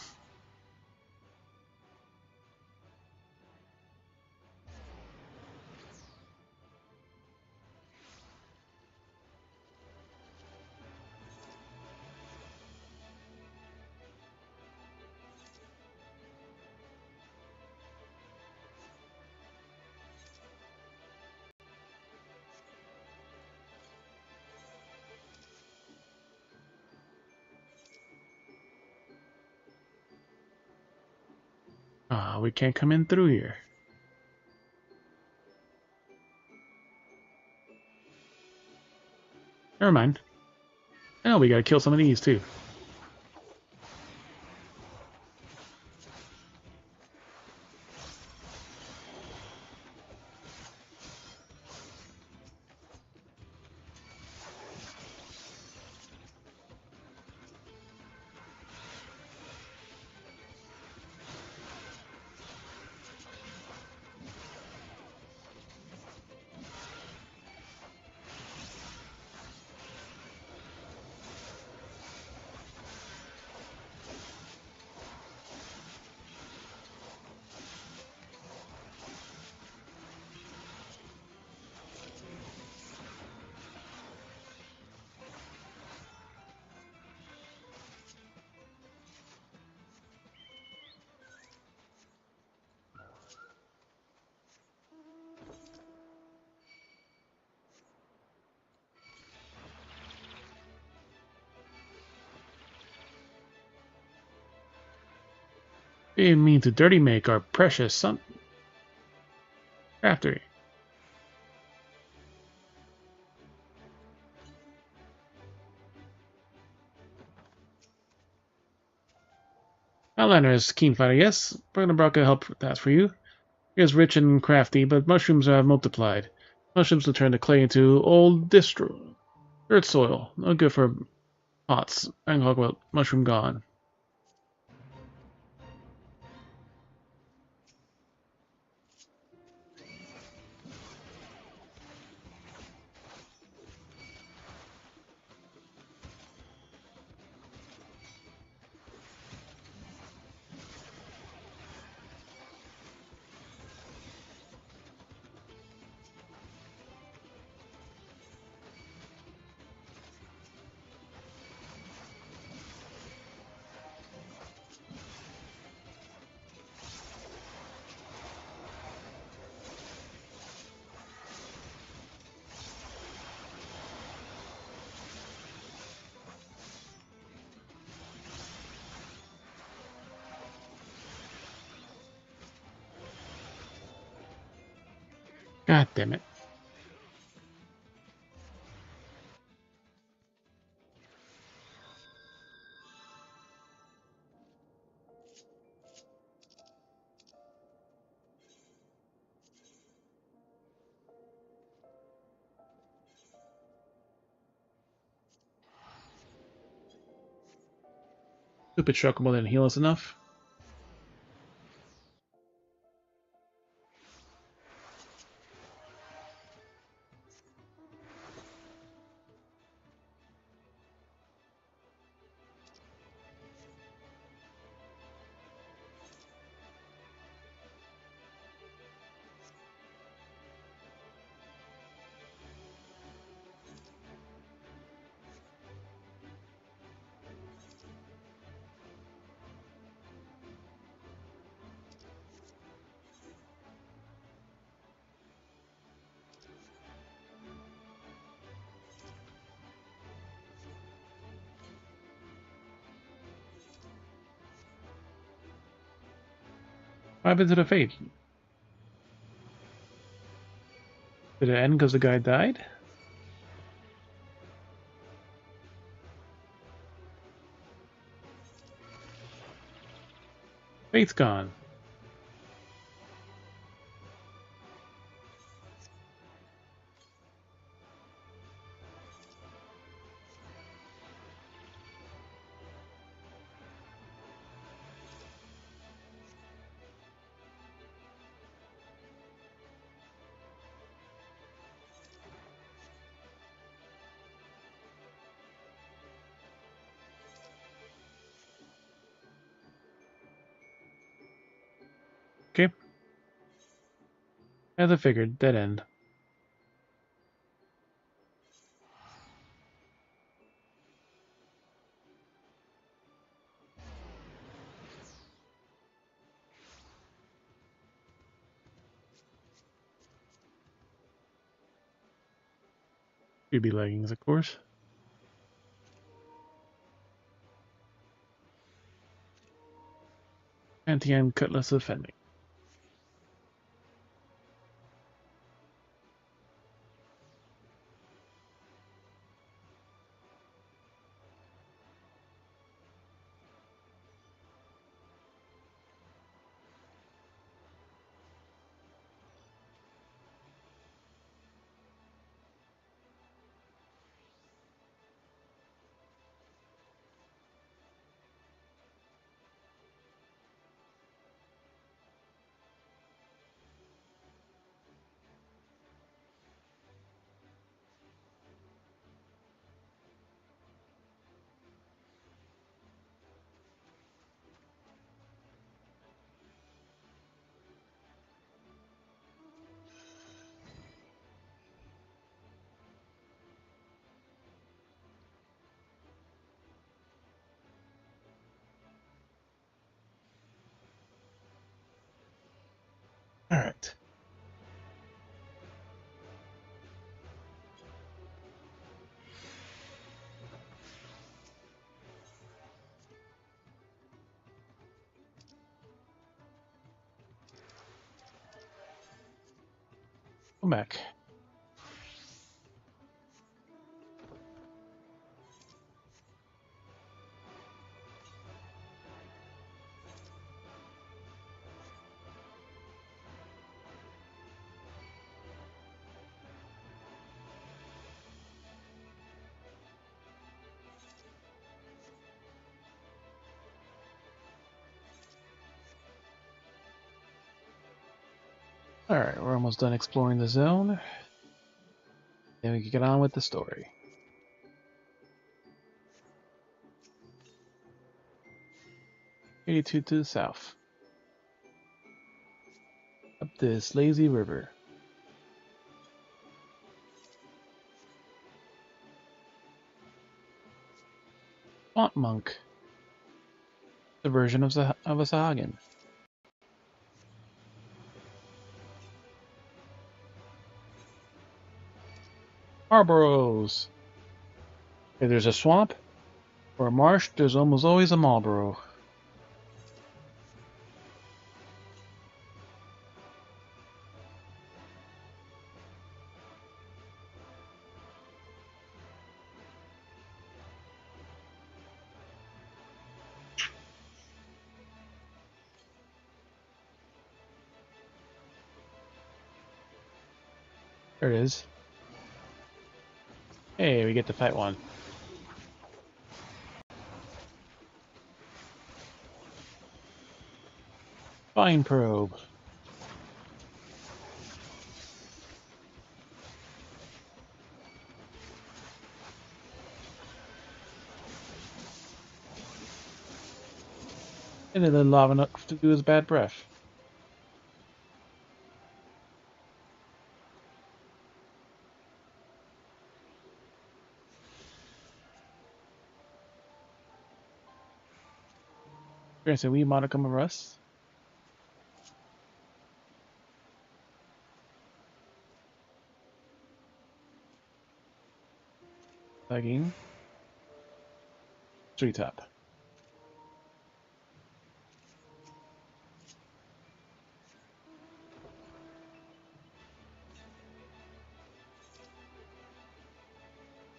Ah, we can't come in through here. Never mind. Oh, we gotta kill some of these too. Didn't mean to dirty make our precious son craftery. Outlander is keen fighter, yes. Bruggenbrock can help with that for you. He is rich and crafty, but mushrooms have multiplied. Mushrooms will turn the clay into old dirt soil. No good for pots. I can talk about mushroom gone. God damn it. Stupid Chocobo didn't heal us enough. What happened to the fate? Did it end because the guy died? Fate's gone. Okay. As I figured, dead end. Should be leggings, of course. Anti-M Cutlass Offending. Alright. Come back. Alright, we're almost done exploring the zone. Then we can get on with the story. 82 to the south. Up this lazy river. Swamp Monk. The version of a Sahagin. Marlboros. If there's a swamp or a marsh, there's almost always a Marlboro. There it is. Hey, we get to fight one. Fine probe. And then lava enough to do his bad breath. Granted, we modicum of rust. Lagging. Treetop.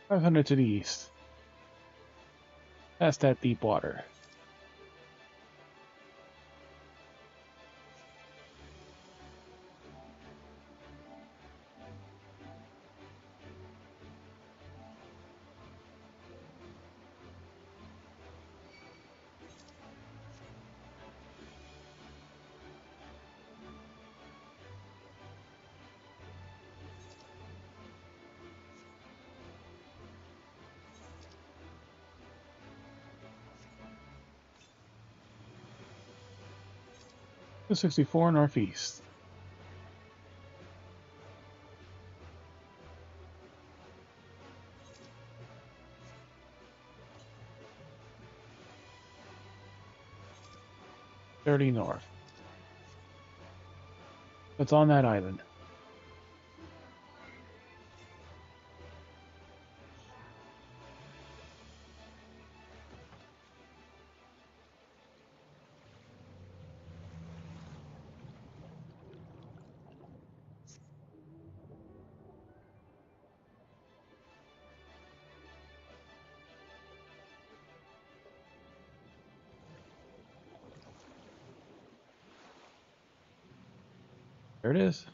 $500 to the east. Past that deep water. To 64 northeast. $30 north. It's on that island. There it is.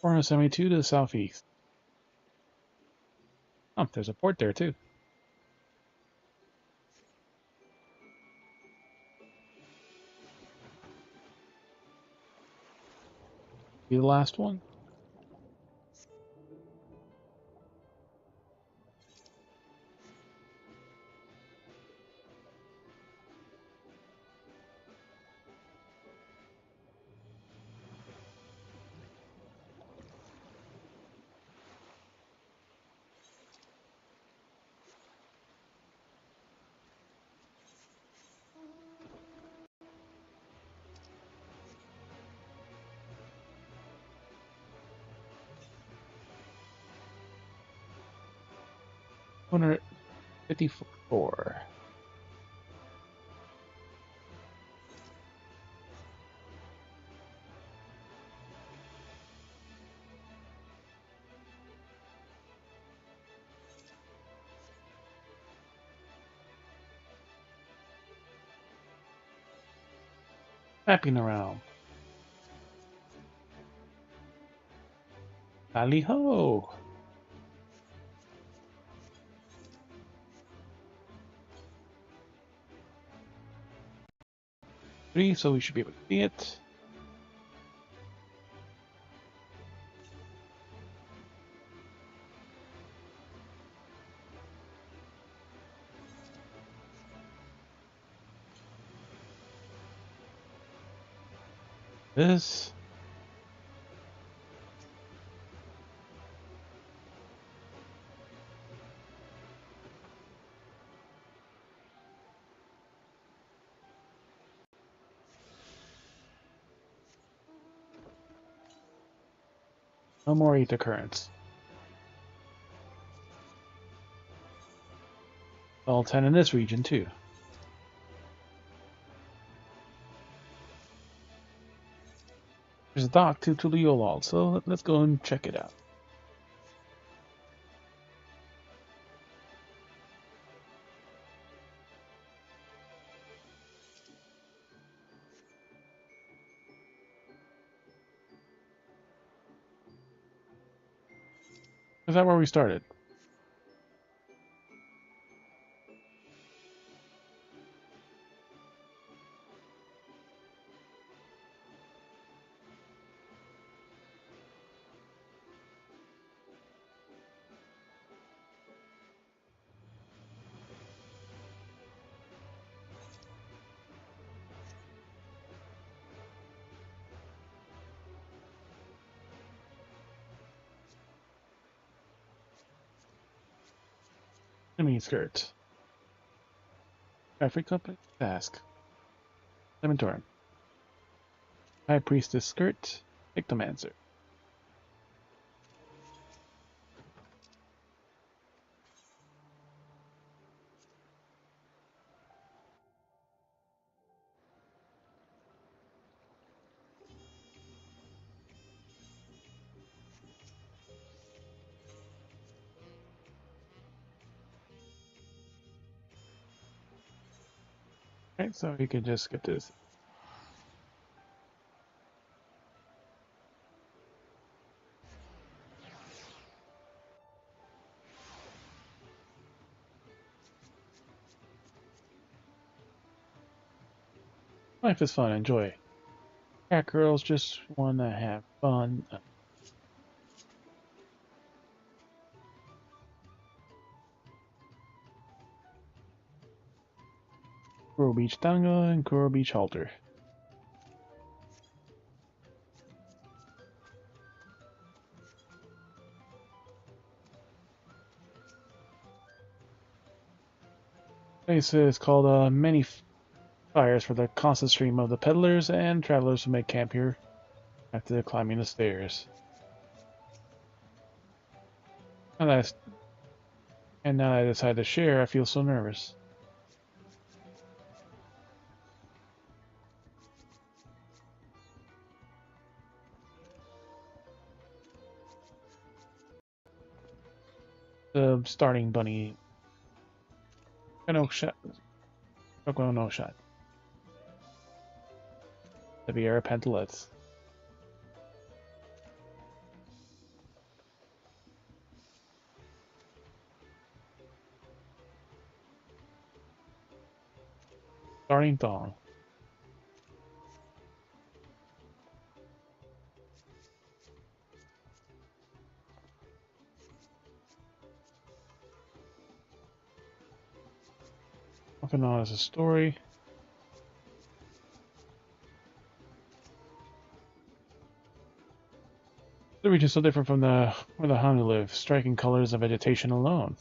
$472 to the southeast. Oh, there's a port there too. Be the last one. $254. Mapping around. Tally ho! Three, so we should be able to see it. This. No more ether currents. All 10 in this region too. There's a dock to Tuliolol, so let's go and check it out. Is that where we started? Mini skirt. Traffic company task. Inventory. High priestess skirt. Victimancer. Alright, so we can just skip this. Life is fun, enjoy. Cat girls just wanna have fun. Coral Beach Tango and Coral Beach Halter. Place is called Many Fires for the constant stream of the peddlers and travelers who make camp here after climbing the stairs. And now that I decided to share, I feel so nervous. The starting bunny. No shot. No shot. The Vieira Pantalettes. Starting thong. Often known as a story. The region is so different from where the Hanu live, striking colors of vegetation alone.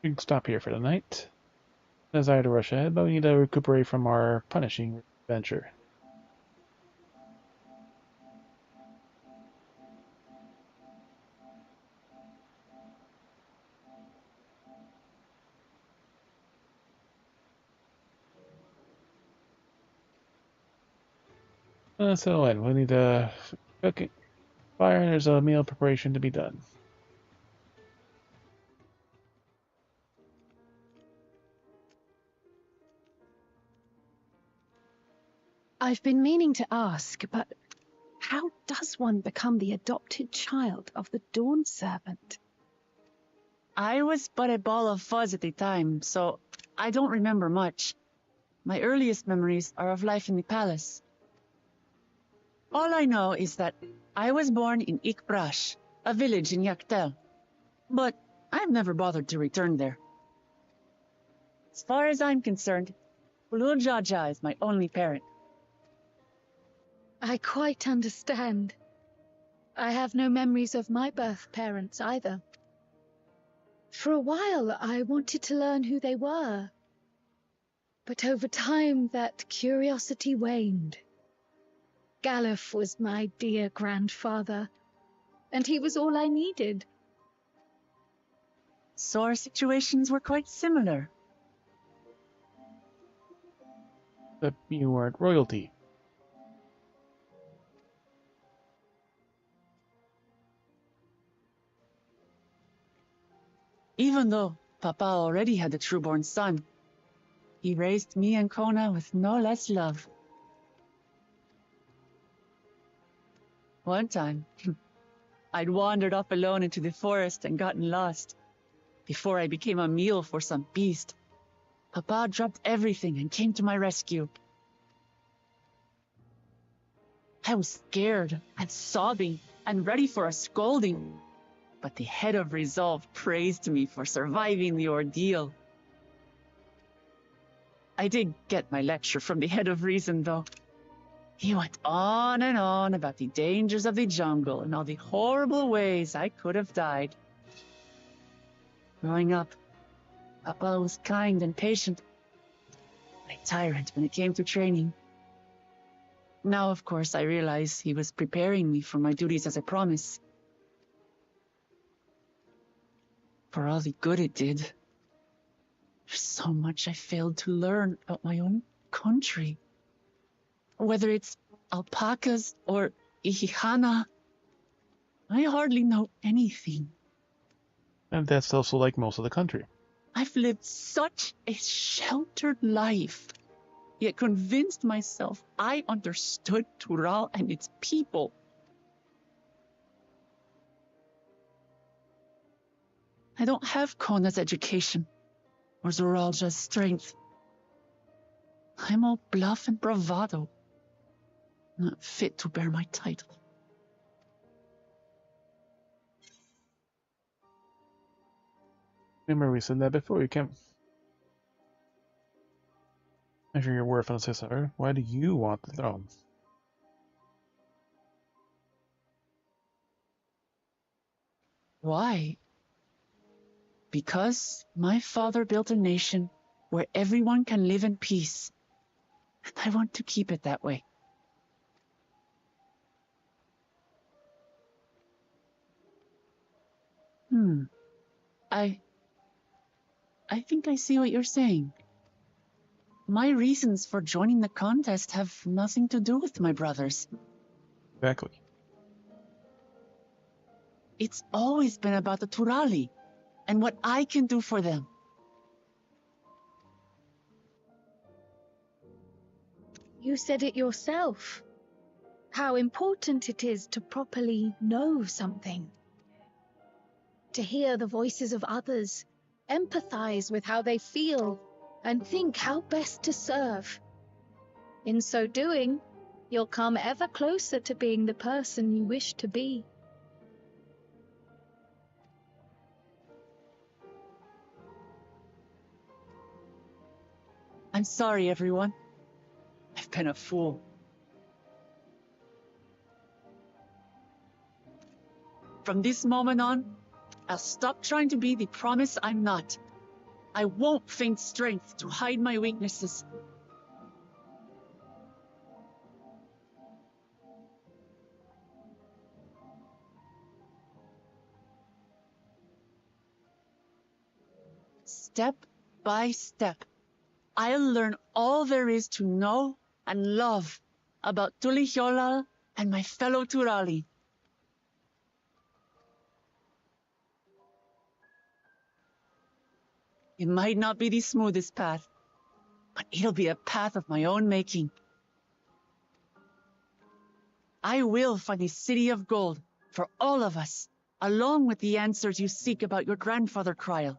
We can stop here for the night. Desire to rush ahead, but we need to recuperate from our punishing adventure. So we need to cook fire, and there's a meal preparation to be done. I've been meaning to ask, but how does one become the adopted child of the Dawn Servant? I was but a ball of fuzz at the time, so I don't remember much. My earliest memories are of life in the palace. All I know is that I was born in Ikbrash, a village in Yaktel. But I've never bothered to return there. As far as I'm concerned, Ulul Jaja is my only parent. I quite understand. I have no memories of my birth parents either. For a while, I wanted to learn who they were. But over time, that curiosity waned. Galuf was my dear grandfather, and he was all I needed. So our situations were quite similar. But you weren't royalty. Even though Papa already had a trueborn son, he raised me and Kona with no less love. One time, I'd wandered off alone into the forest and gotten lost. Before I became a meal for some beast, Papa dropped everything and came to my rescue. I was scared and sobbing and ready for a scolding, but the head of resolve praised me for surviving the ordeal. I did get my lecture from the head of reason, though. He went on and on about the dangers of the jungle and all the horrible ways I could have died. Growing up, Papa was kind and patient, but a tyrant when it came to training. Now, of course, I realize he was preparing me for my duties as a promise. For all the good it did, there's so much I failed to learn about my own country. Whether it's alpacas or Ihihana, I hardly know anything. And that's also like most of the country. I've lived such a sheltered life, yet convinced myself I understood Tural and its people. I don't have Kona's education, or Zoralja's strength. I'm all bluff and bravado, not fit to bear my title. Remember we said that before, you can't measure your worth on a successor. Why do you want the throne? Why? Because my father built a nation where everyone can live in peace, and I want to keep it that way. I think I see what you're saying. My reasons for joining the contest have nothing to do with my brothers. Exactly. It's always been about the Turali and what I can do for them. You said it yourself. How important it is to properly know something. To hear the voices of others, empathize with how they feel, and think how best to serve. In so doing, you'll come ever closer to being the person you wish to be. I'm sorry, everyone. I've been a fool. From this moment on, I'll stop trying to be the promise I'm not. I won't feign strength to hide my weaknesses. Step by step, I'll learn all there is to know and love about Tulihyolal and my fellow Turali. It might not be the smoothest path, but it'll be a path of my own making. I will find the city of gold for all of us, along with the answers you seek about your grandfather, Kryl.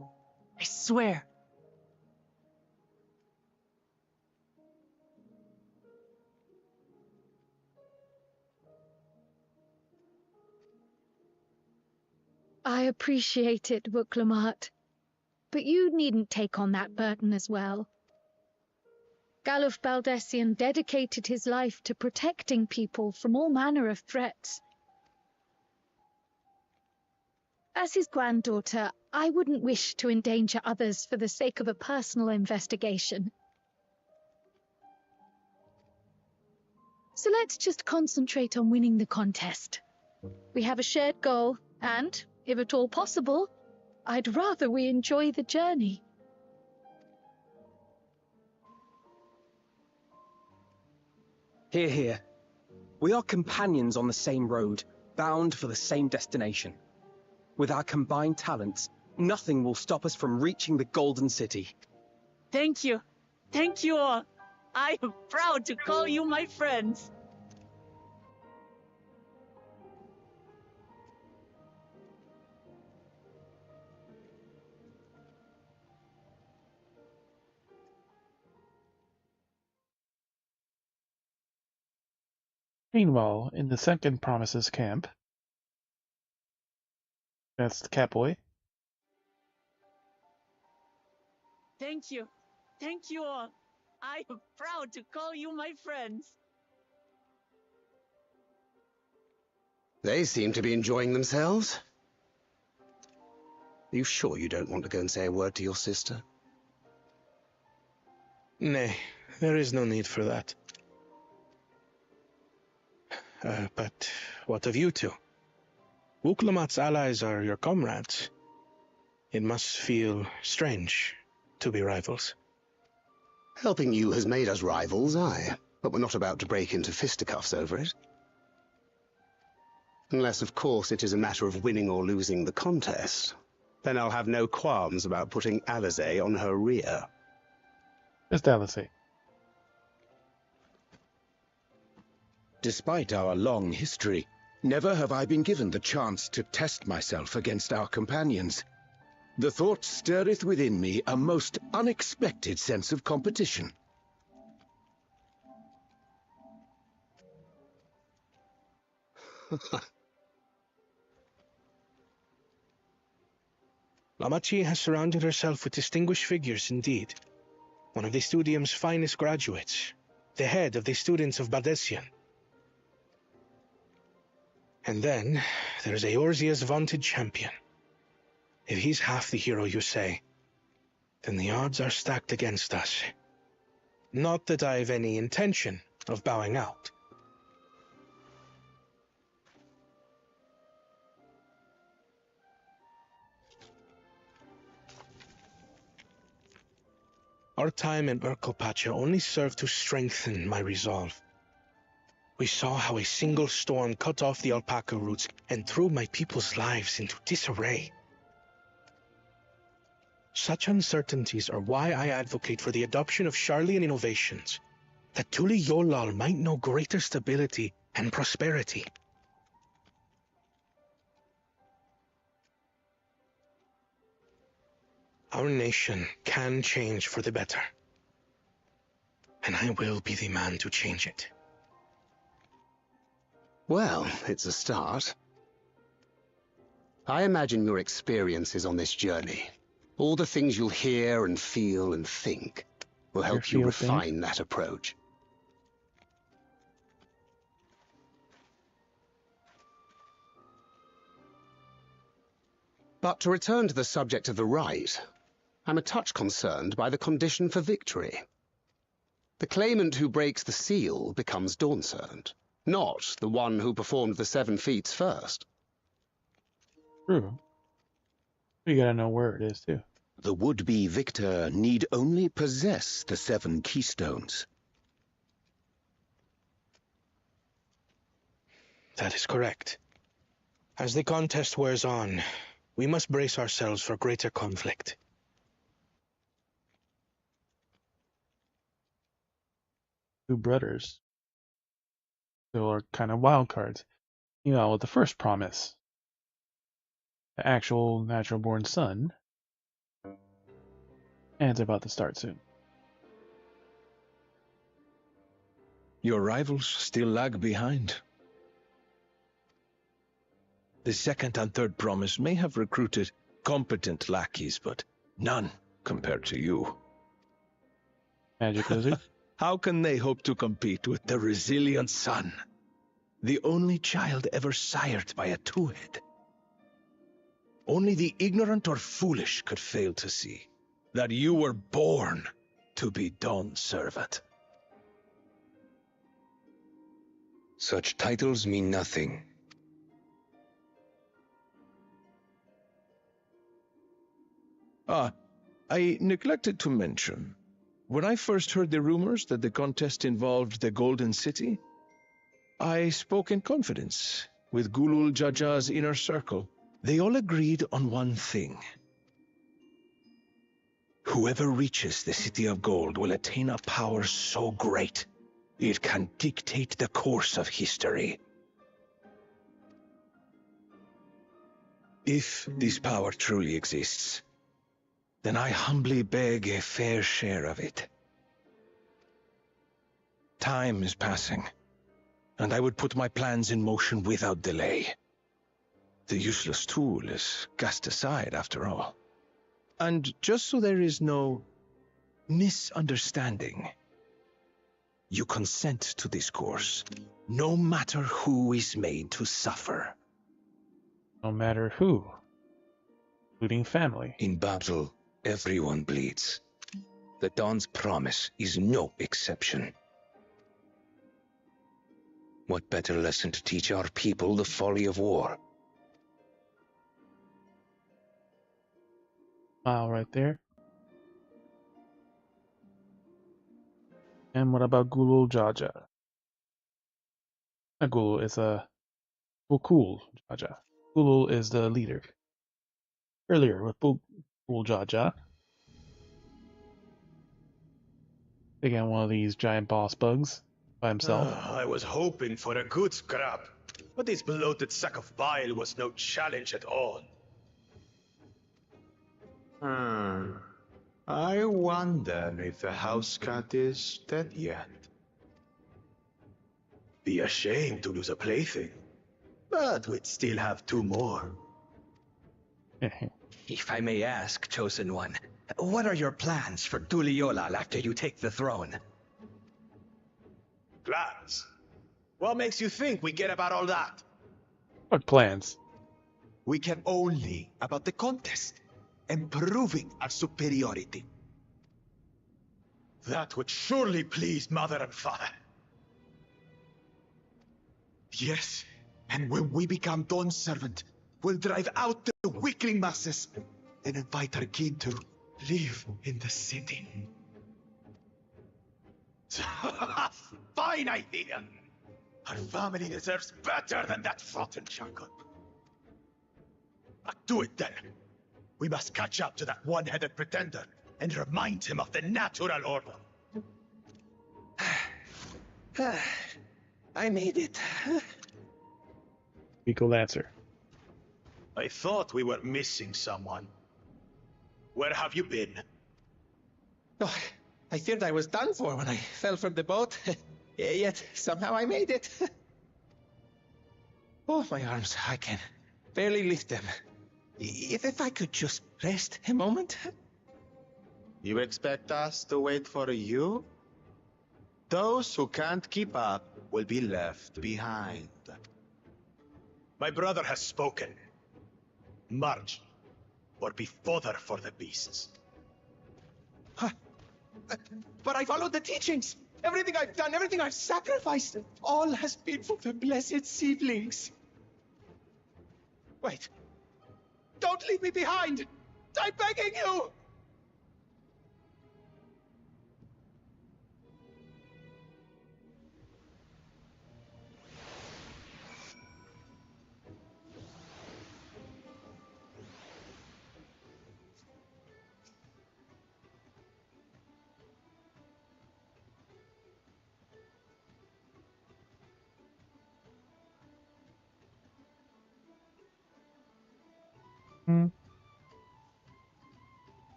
I swear. I appreciate it, Wuklamart, but you needn't take on that burden as well. Galuf Baldessian dedicated his life to protecting people from all manner of threats. As his granddaughter, I wouldn't wish to endanger others for the sake of a personal investigation. So let's just concentrate on winning the contest. We have a shared goal, and, if at all possible, I'd rather we enjoy the journey. Hear, hear. We are companions on the same road, bound for the same destination. With our combined talents, nothing will stop us from reaching the Golden City. Thank you. Thank you all. I am proud to call you my friends. Meanwhile, in the second Promises camp, that's the Catboy. Thank you. Thank you all. I am proud to call you my friends. They seem to be enjoying themselves. Are you sure you don't want to go and say a word to your sister? Nay, there is no need for that. But what of you two? Wuklamat's allies are your comrades. It must feel strange to be rivals. Helping you has made us rivals, aye. But we're not about to break into fisticuffs over it. Unless, of course, it is a matter of winning or losing the contest. Then I'll have no qualms about putting Alizé on her rear. Just Alice. Despite our long history, never have I been given the chance to test myself against our companions. The thought stirreth within me a most unexpected sense of competition. Lamachi has surrounded herself with distinguished figures indeed. One of the Studium's finest graduates, the head of the students of Bardessian. And then, there's Eorzea's vaunted champion. If he's half the hero you say, then the odds are stacked against us. Not that I've any intention of bowing out. Our time in Urkelpacha only served to strengthen my resolve. We saw how a single storm cut off the alpaca roots and threw my people's lives into disarray. Such uncertainties are why I advocate for the adoption of Sharlayan innovations, that Tuli Yolal might know greater stability and prosperity. Our nation can change for the better, and I will be the man to change it. Well, it's a start. I imagine your experiences on this journey, all the things you'll hear and feel and think, will help you refine that approach. But to return to the subject of the rite, I'm a touch concerned by the condition for victory. The claimant who breaks the seal becomes Dawn Servant, not the one who performed the 7 feats first. True. You gotta know where it is, too. The would-be victor need only possess the 7 keystones. That is correct. As the contest wears on, we must brace ourselves for greater conflict. Two brothers. Still are kind of wild cards. You know, with the first promise, the actual natural-born son, and it's about to start soon. Your rivals still lag behind. The second and third promise may have recruited competent lackeys, but none compared to you. Magic Lizard? How can they hope to compete with the resilient son, the only child ever sired by a two-head? Only the ignorant or foolish could fail to see that you were born to be Dawn Servant. Such titles mean nothing. Ah, I neglected to mention. When I first heard the rumors that the contest involved the Golden City, I spoke in confidence with Gulul Jaja's inner circle. They all agreed on one thing. Whoever reaches the City of Gold will attain a power so great, it can dictate the course of history. If this power truly exists, then I humbly beg a fair share of it. Time is passing, and I would put my plans in motion without delay. The useless tool is cast aside after all. And just so there is no misunderstanding, you consent to this course, no matter who is made to suffer. No matter who, including family. In battle, everyone bleeds. The Dawn's promise is no exception. What better lesson to teach our people the folly of war? Smile right there. And what about Gulul Jaja? Not Gulul, it's Bukul Jaja. Gulul is the leader. Earlier with Bukul Jaja. Again, one of these giant boss bugs by himself. I was hoping for a good scrap, but this bloated sack of bile was no challenge at all. I wonder if the house cat is dead yet. Be a shame to lose a plaything, but we'd still have 2 more. If I may ask, Chosen One, what are your plans for Tuliolal after you take the throne? Plans? What makes you think we care about all that? What plans? We care only about the contest, and proving our superiority. That would surely please Mother and Father. Yes, and when we become Dawn's servant, we'll drive out the weakling masses and invite our kin to live in the city. Fine idea! Our family deserves better than that rotten jungle. Do it then. We must catch up to that one-headed pretender and remind him of the natural order. I made it. Equal answer. I thought we were missing someone. Where have you been? Oh, I feared I was done for when I fell from the boat. Yet somehow I made it. Oh, my arms, I can barely lift them. If I could just rest a moment. You expect us to wait for you? Those who can't keep up will be left behind. My brother has spoken. March, or be fodder for the beasts. But I followed the teachings. Everything I've done, everything I've sacrificed, all has been for the blessed seedlings. Wait. Don't leave me behind! I'm begging you!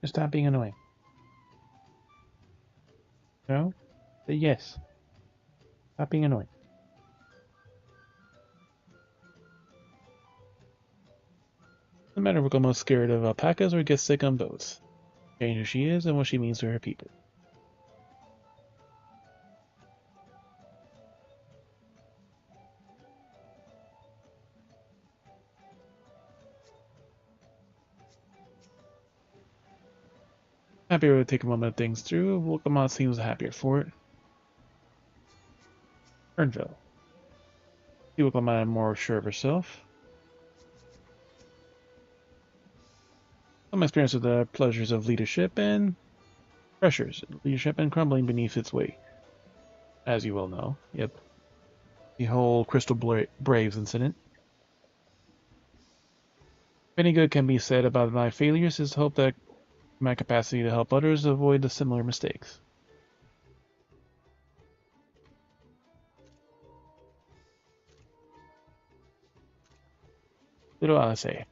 Just stop being annoying. No? Say yes. Stop being annoying. No matter if we're most scared of alpacas or get sick on boats. Change who she is and what she means to her people. Happier to take a moment to think through. Wolkamon seems happier for it. Ernville. She will come out more sure of herself. Some experience with the pleasures of leadership and pressures, leadership and crumbling beneath its weight. As you well know. Yep. The whole Crystal Braves incident. If any good can be said about my failures is hope that my capacity to help others avoid the similar mistakes. What do I say?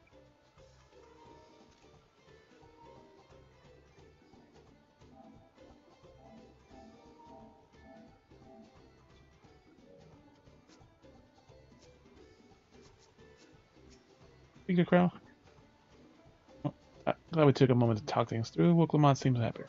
Bigger crowd? Glad we took a moment to talk things through. Wooklamont seems happier.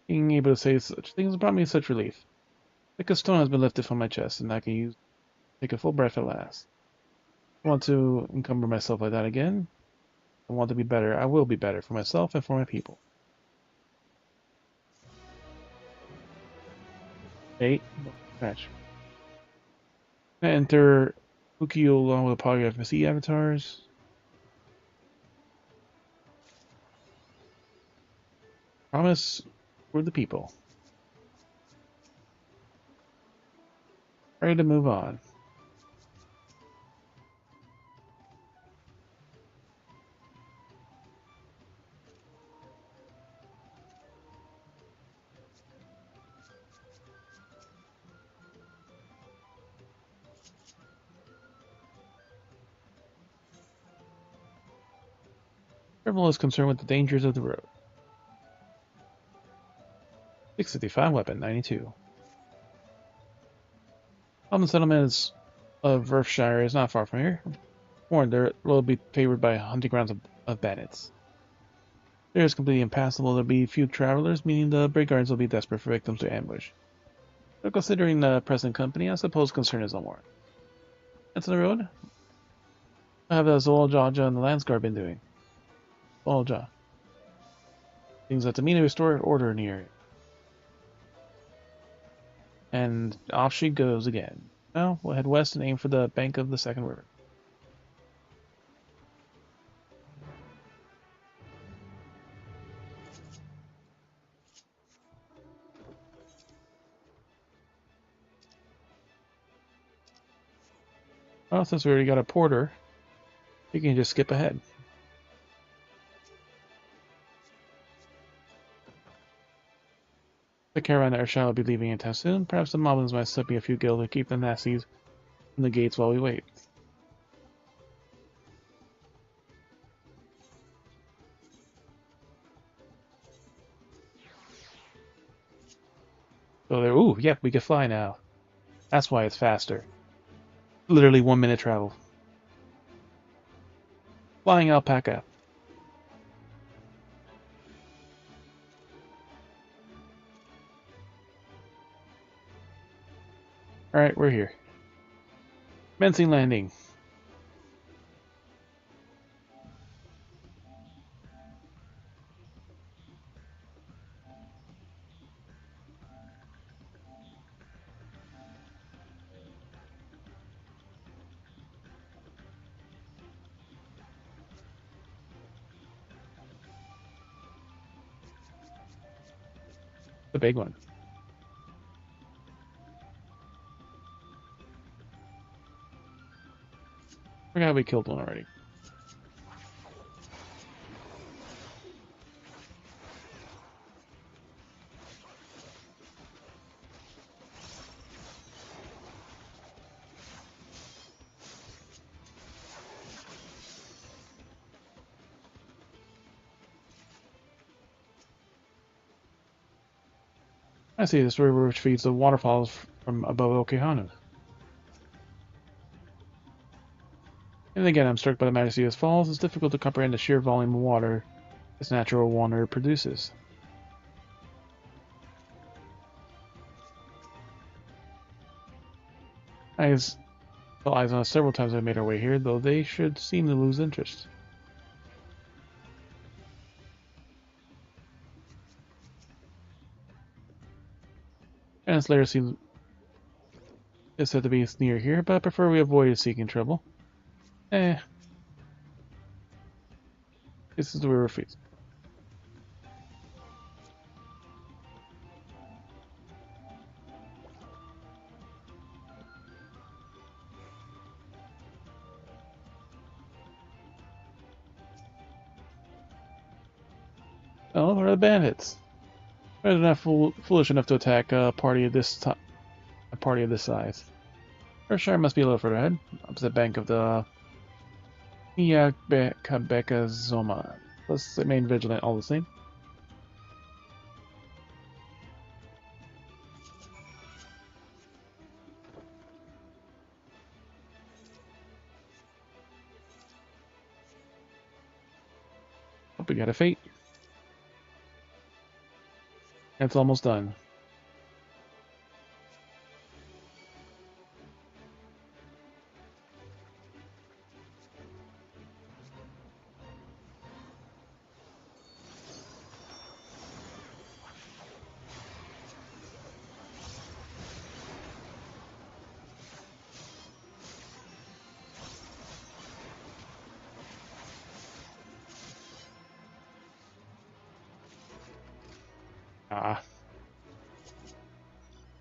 Being able to say such things brought me such relief. Like a stone has been lifted from my chest, and I can take a full breath at last. I want to encumber myself like that again. I want to be better. I will be better for myself and for my people. Hey, match. Enter Ukio along with a polygraph FC avatars. Promise for the people. Ready to move on. Everyone is concerned with the dangers of the road. 655 weapon, 92. The settlements of Verfshire is not far from here. Warned, there will be favored by hunting grounds of bandits. There is completely impassable. There will be few travelers, meaning the Brig Guards will be desperate for victims to ambush. But considering the present company, I suppose concern is no more. That's the road. How have the Zoljaja and the Landsguard been doing? Zolja. Things that to me to restore order in the area. And off she goes again. Now we'll head west and aim for the bank of the second river. Well, since we already got a porter, we can just skip ahead. The caravan air shall be leaving in town soon. Perhaps the moblins might slip me a few gil to keep the nasties in the gates while we wait. So there, ooh, yep, we can fly now. That's why it's faster. Literally 1 minute travel. Flying alpaca. Alright, we're here. Commencing landing. The big one. I forgot we killed one already. I see this river which feeds the waterfalls from above Okehanu. And again, I'm struck by the majesty of its falls. It's difficult to comprehend the sheer volume of water this natural wonder produces. As Fell eyes on us several times as we made our way here, though they should seem to lose interest. Translator seems is said to be near here, but I prefer we avoid seeking trouble. This is the river feast. Oh, where are the bandits? They're not foolish enough to attack a party of this size. Shire must be a little further ahead, opposite bank of the Nyakabeka Zoma. Let's remain vigilant all the same. Hope we got a fate. It's almost done. Ah.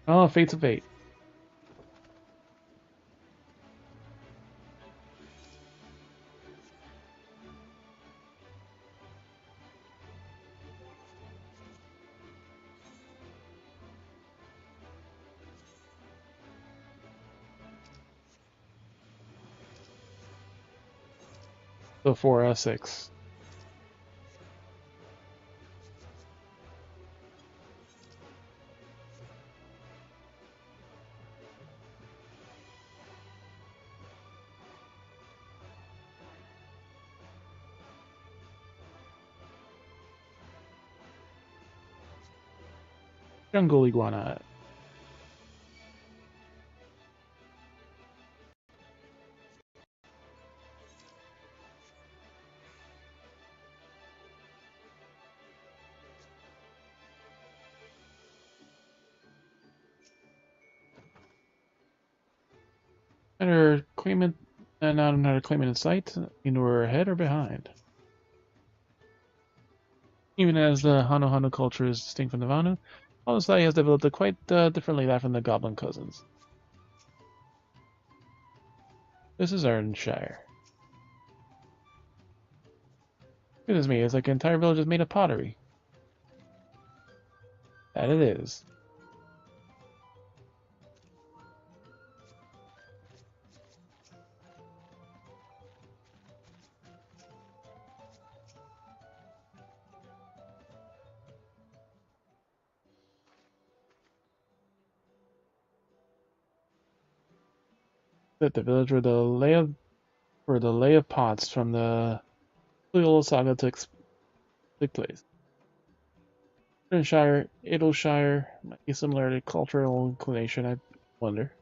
Oh, fate's a fate. So 4 6. Jungle iguana. Another claimant, and not another claimant in sight. Either we're ahead or behind. Even as the Hano culture is distinct from the Vanu, all society has developed quite differently that from the Goblin cousins. This is Ardenshire. Goodness me, it's like an entire village is made of pottery. That it is. That the village where the lay of pots from the Loyola saga took place. Ardenshire, Adelshire might be similar to cultural inclination, I wonder.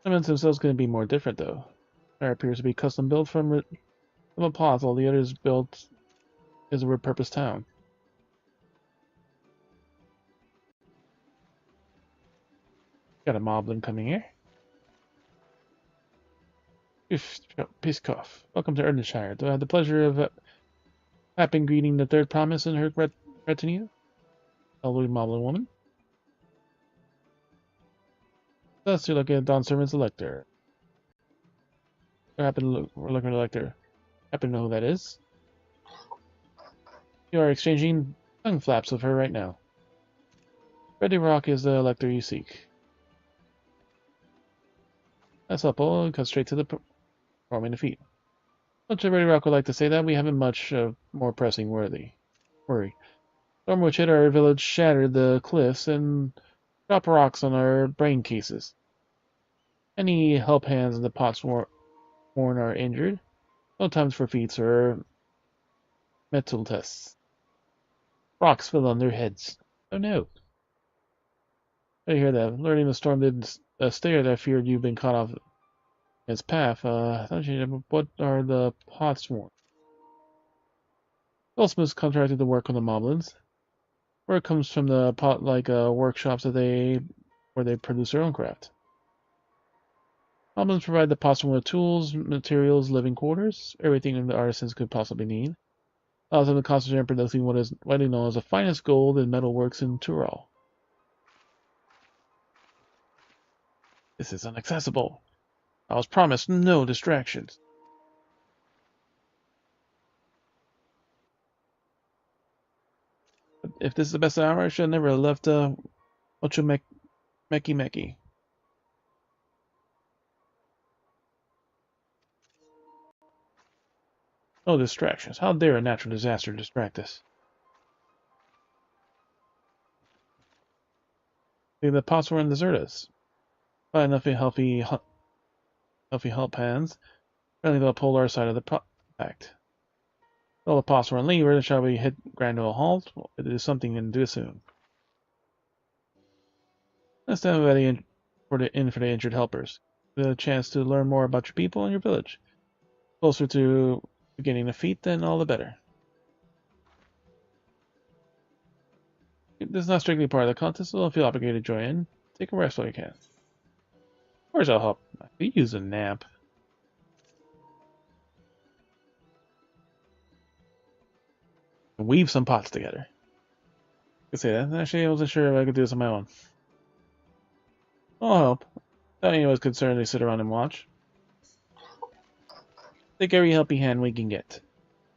Elements themselves going to be more different though. Shire appears to be custom built from a pot, while the others built is a repurposed town. Got a moblin coming here. Piskov. Welcome to Erdenshire. Do I have the pleasure of happy greeting the third promise in her retinue? Elderly moblin woman. Thus, you're looking at Dawn Servant's Elector. We're looking at Elector. Happen to know who that is? You are exchanging tongue flaps with her right now. Ready Rock is the Elector you seek. That's supple and cut straight to the performing defeat. Much of Ready Rock would like to say that we haven't much more pressing worry. Storm which hit our village shattered the cliffs and dropped rocks on our brain cases. Any help hands in the pots worn are injured. No times for feats or metal tests. Rocks fell on their heads. Oh no. I hear that. Learning the storm didn't stared, I feared you've been caught off its path. What are the pots for? Goldsmiths contracted to work on the moblins. Work comes from the pot-like workshops where they produce their own craft. Moblins provide the potsworn with tools, materials, living quarters, everything the artisans could possibly need. Allows them to concentrate on producing what is widely known as the finest gold and metalworks in Tyrol. This is inaccessible. I was promised no distractions. But if this is the best hour, I should have never left Ocho Meki. No distractions. How dare a natural disaster distract us? The pots were in desert us. By enough healthy help hands, friendly they'll pull our side of the pact. All the pots were on leeward, shall we hit grind to a halt? It is something and do it soon. Let's stand ready for the injured helpers. The chance to learn more about your people and your village. Closer to beginning the feat, then all the better. This is not strictly part of the contest, so don't feel obligated to join in. Take a rest while you can. Of course I'll help. I could use a nap. Weave some pots together. I could say that. Actually, I wasn't sure if I could do this on my own. I'll help. Not anyone's concerned they sit around and watch. Take every helping hand we can get.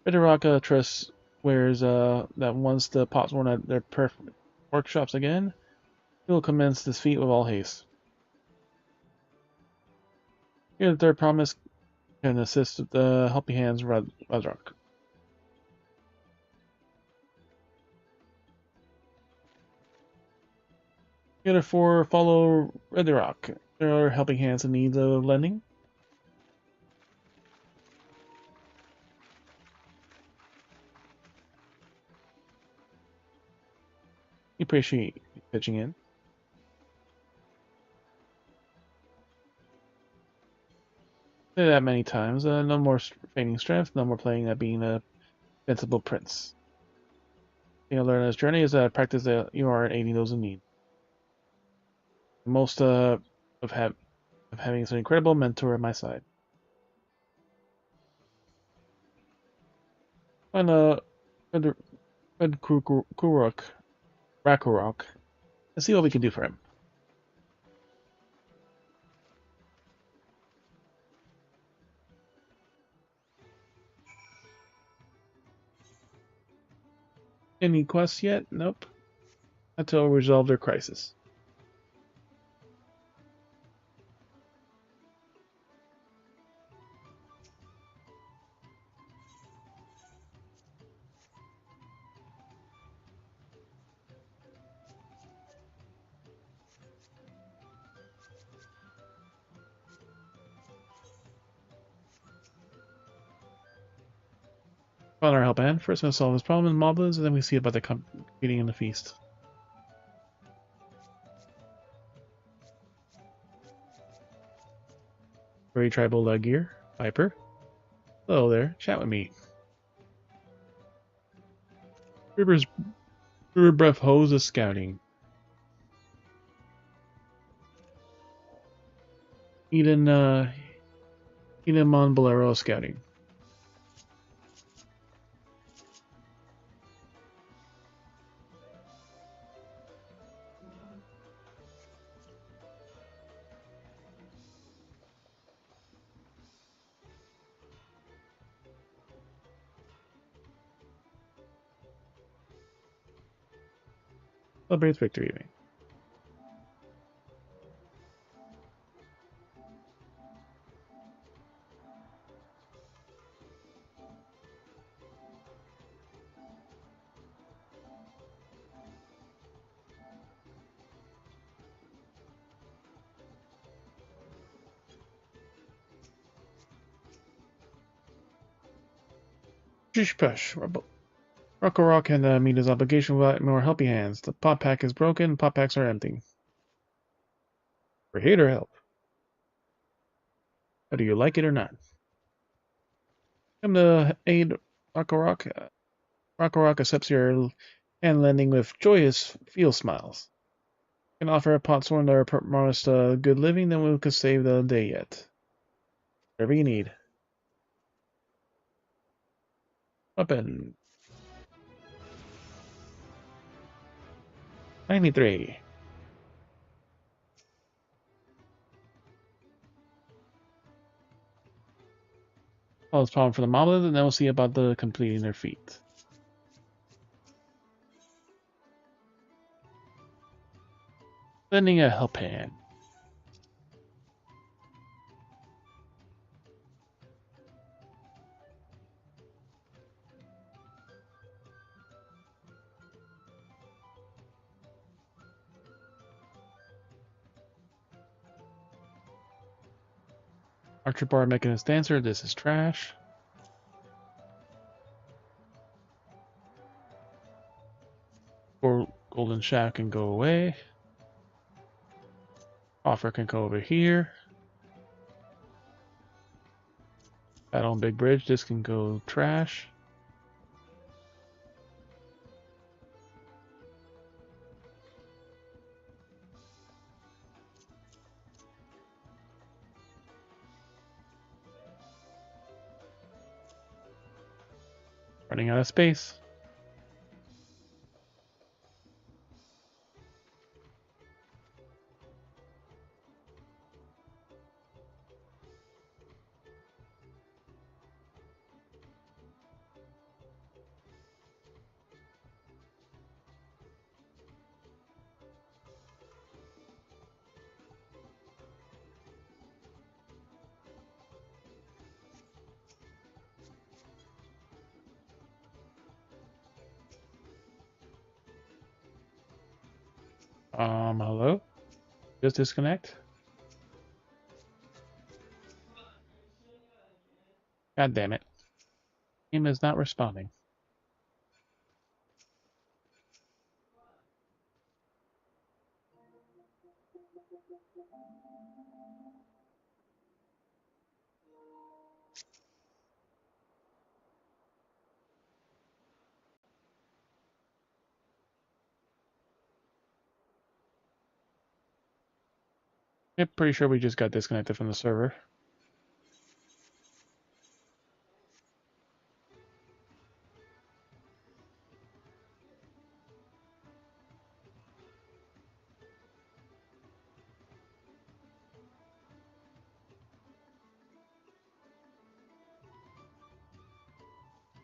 Ridderaka trusts swears that once the pots worn at their perfect workshops again, he will commence this feat with all haste. Here the third promise can assist with the helping hands Radrock. Here the four follow Radrock. There are helping hands in need of lending. We appreciate you pitching in. Say that many times. No more feigning strength, no more playing at being a invincible prince. The thing I learned on this journey is that I practice that you are aiding those in need. Most of having such an incredible mentor at my side. Find Red Rakurok, and see what we can do for him. Any quests yet? Nope. Until we resolve their crisis. Found our help hand. First, we're gonna solve this problem in Moblins, and then we see about the competing in the feast. Very tribal gear. Viper. Hello there. Chat with me. River Breath Hose is scouting. Eden Monbolero scouting. Celebrates victory. Shush push. Rock can meet his obligation without more helping hands. The pot pack is broken, pot packs are empty. We're here to help, whether you like it or not. Come to aid Rock. Rock accepts your hand lending with joyous field smiles. You can offer a potsworn that promised a good living, then we could save the day yet. Whatever you need. Weapon. 93. All this problem for the moblins, and then we'll see about the completing their feat. Lending a help hand. Archer Bar making his dancer, this is trash. Golden Shack can go away. Offer can go over here. Battle on Big Bridge, this can go trash. Running out of space. Hello? Just disconnect? God damn it. Game is not responding. I'm pretty sure we just got disconnected from the server.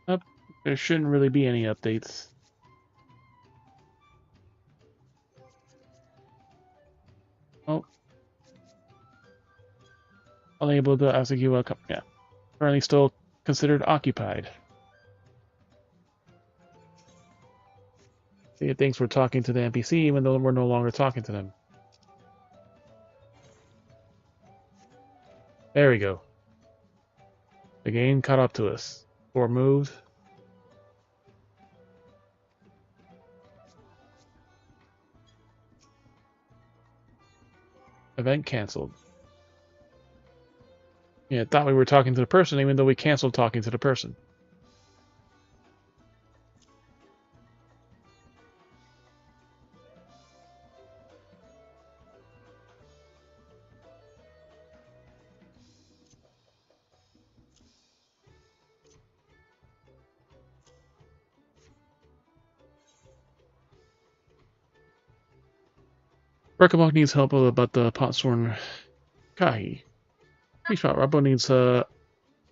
Nope, there shouldn't really be any updates. Oh. Unable to execute a yeah. Currently still considered occupied. It thinks we're talking to the NPC even though we're no longer talking to them. There we go. The game caught up to us. 4 moved. Event canceled. Yeah, thought we were talking to the person even though we canceled talking to the person. Berkamok needs help about the Potsworn Kahi. Rabbo needs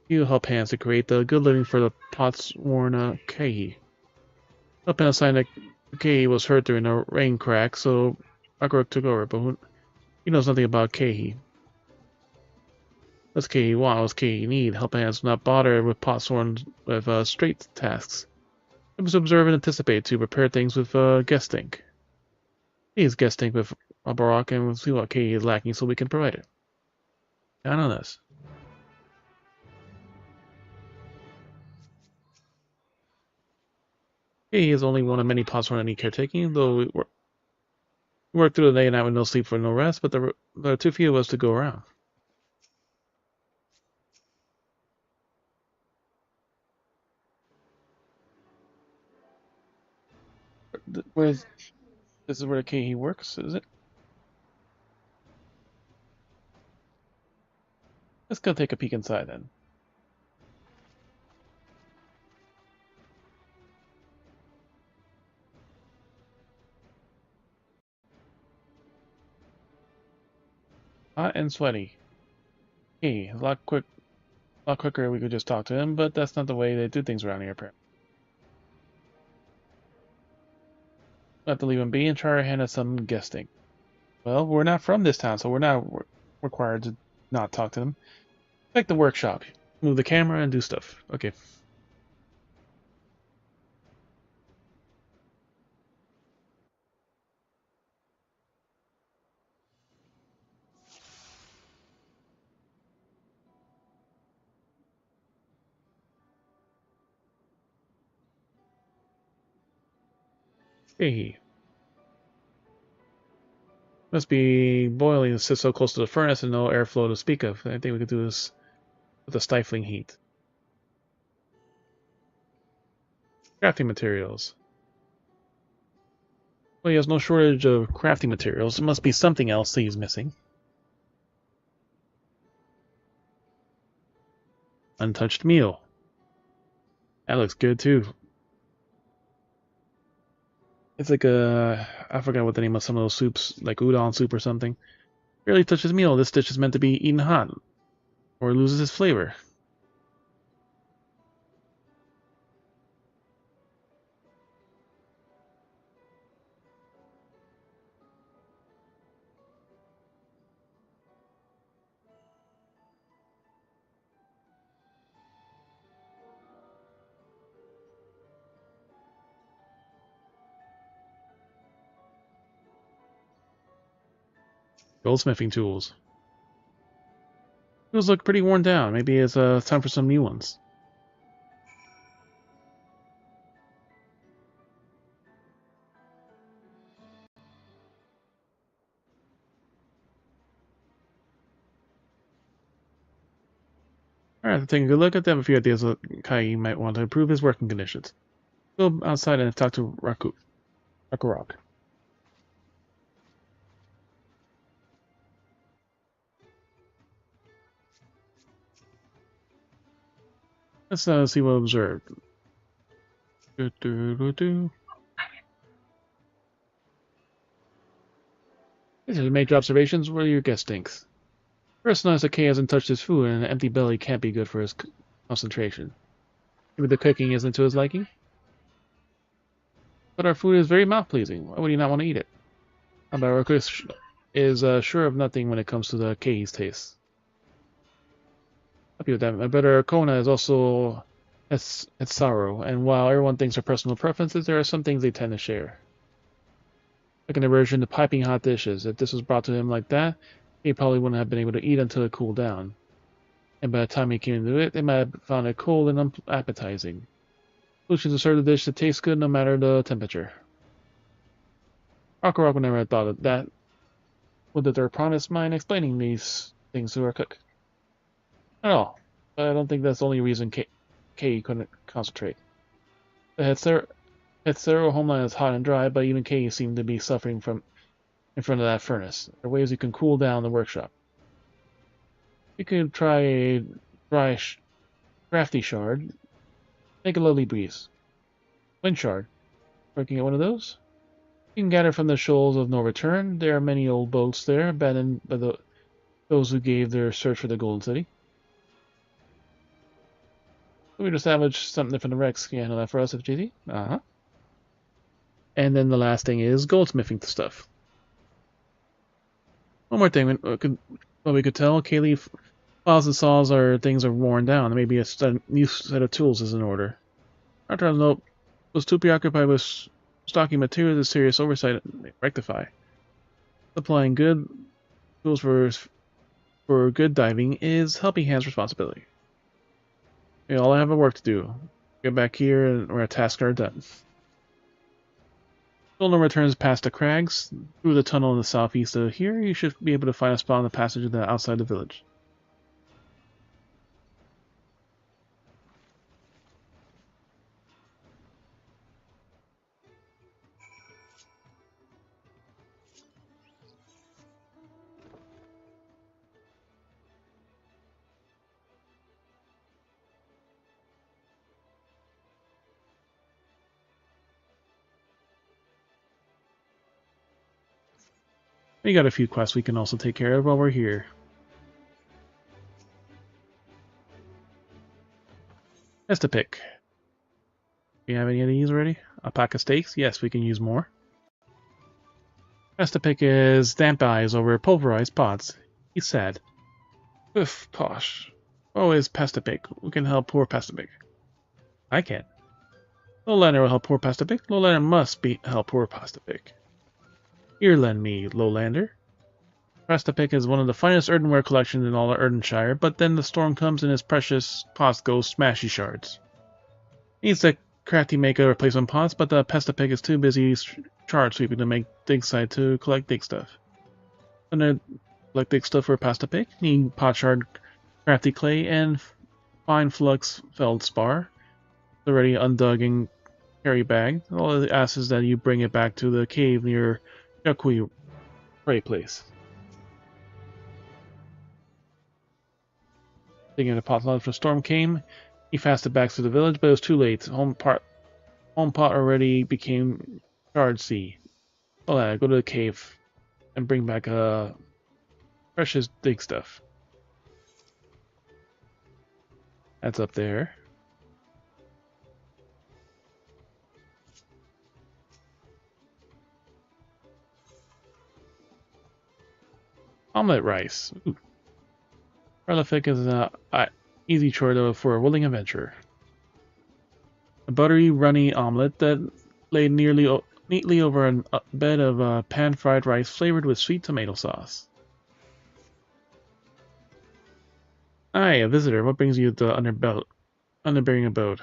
few help hands to create the good living for the Potsworn Kahi. Help hand signed that Kahi was hurt during a rain crack, so Ragnarok took over, but he knows nothing about Kahi. What's Kahi want? What's Kahi need? Help hands will not bother with Potsworn with straight tasks. He must observe and anticipate to prepare things with guesting. He is guesting with Barak and we'll see what Kahi is lacking so we can provide it. Count on us. He is only one of many pots for any caretaking, though We worked through the day and night with no sleep for no rest, but there are too few of us to go around. This is where he works, is it? Let's go take a peek inside then. Hot and sweaty. Hey, a lot quicker we could just talk to him, but that's not the way they do things around here, apparently. We'll have to leave him be and try our hand at some guesting. Well, we're not from this town, so we're not required to not talk to them. Like the workshop. Move the camera and do stuff. Okay. Hey. Must be boiling to sit so close to the furnace and no airflow to speak of. I think we could do this with the stifling heat. Crafting materials. Well, he has no shortage of crafting materials. There must be something else he's missing. Untouched meal. That looks good too. It's like I forgot what the name of some of those soups, like udon soup or something. Barely touches meal. This dish is meant to be eaten hot, or it loses its flavor. Goldsmithing tools. Tools look pretty worn down. Maybe it's time for some new ones. Alright, take a good look at them. A few ideas of Kai might want to improve his working conditions. Go outside and talk to Rakurok. Let's see what observed. These are major observations. What are your guess stinks? First, notice that Kay hasn't touched his food, and an empty belly can't be good for his concentration. Maybe the cooking isn't to his liking? But our food is very mouth-pleasing. Why would he not want to eat it? Our cook is sure of nothing when it comes to the Kay's taste. Happy with that. I bet our Kona is also its sorrow, and while everyone thinks their personal preferences, there are some things they tend to share. Like an aversion to piping hot dishes. If this was brought to him like that, he probably wouldn't have been able to eat until it cooled down. And by the time he came to it, they might have found it cold and unappetizing. Solutions to serve the dish that tastes good no matter the temperature. Rakurok would never have thought of that. Would the third promise mind explaining these things to our cook? Not at all. But I don't think that's the only reason Kay couldn't concentrate. The Hetzero homeland is hot and dry, but even Kay seemed to be suffering from in front of that furnace. There are ways you can cool down the workshop. You could try a dry crafty shard. Make a lovely breeze. Wind shard. Working at one of those? You can gather from the shoals of no return. There are many old boats there, abandoned by those who gave their search for the Golden City. We just salvage something from the wrecks. Can you handle that for us, FGT? Uh-huh. And then the last thing is goldsmithing stuff. One more thing. What we could tell, Kaylee, files and saws things are worn down. Maybe a new set of tools is in order. After note was too preoccupied with stocking materials of serious oversight rectify. Supplying good tools for good diving is Helping Hand's responsibility. We all have a work to do. Get back here and our tasks are done. Golden returns past the crags. Through the tunnel in the southeast of here, you should be able to find a spot on the passage of the outside the village. We got a few quests we can also take care of while we're here. Just a pick. Do you have any of these already? A pack of steaks? Yes, we can use more. Best to pick is damp eyes over pulverized pots. He's sad. Oof, posh. Always Pastapic. We can help poor Pastapic. I can. Lowlander will help poor Pastapic. Lowlander must help poor Pastapic. Here, lend me, Lowlander. Pastapic is one of the finest earthenware collections in all of Erdenshire, but then the storm comes and his precious pots go smashy shards. Needs a crafty make a replacement pots, but the Pastapic is too busy shard sweeping to make dig site to collect dig stuff. Gonna collect dig stuff for Pastapic. Need pot shard, crafty clay, and fine flux feldspar. It's already undug and carry bag. All it asks is that you bring it back to the cave near Yakui prey place. Thinking the pot lunch when storm came, he fasted back to the village, but it was too late. Home pot already became charred sea. Well, go to the cave and bring back precious dig stuff. That's up there. Omelette rice. Ooh. Prolific is an easy chore though for a willing adventurer. A buttery, runny omelette that laid neatly over a bed of pan-fried rice flavored with sweet tomato sauce. Aye, a visitor. What brings you to underbearing abode?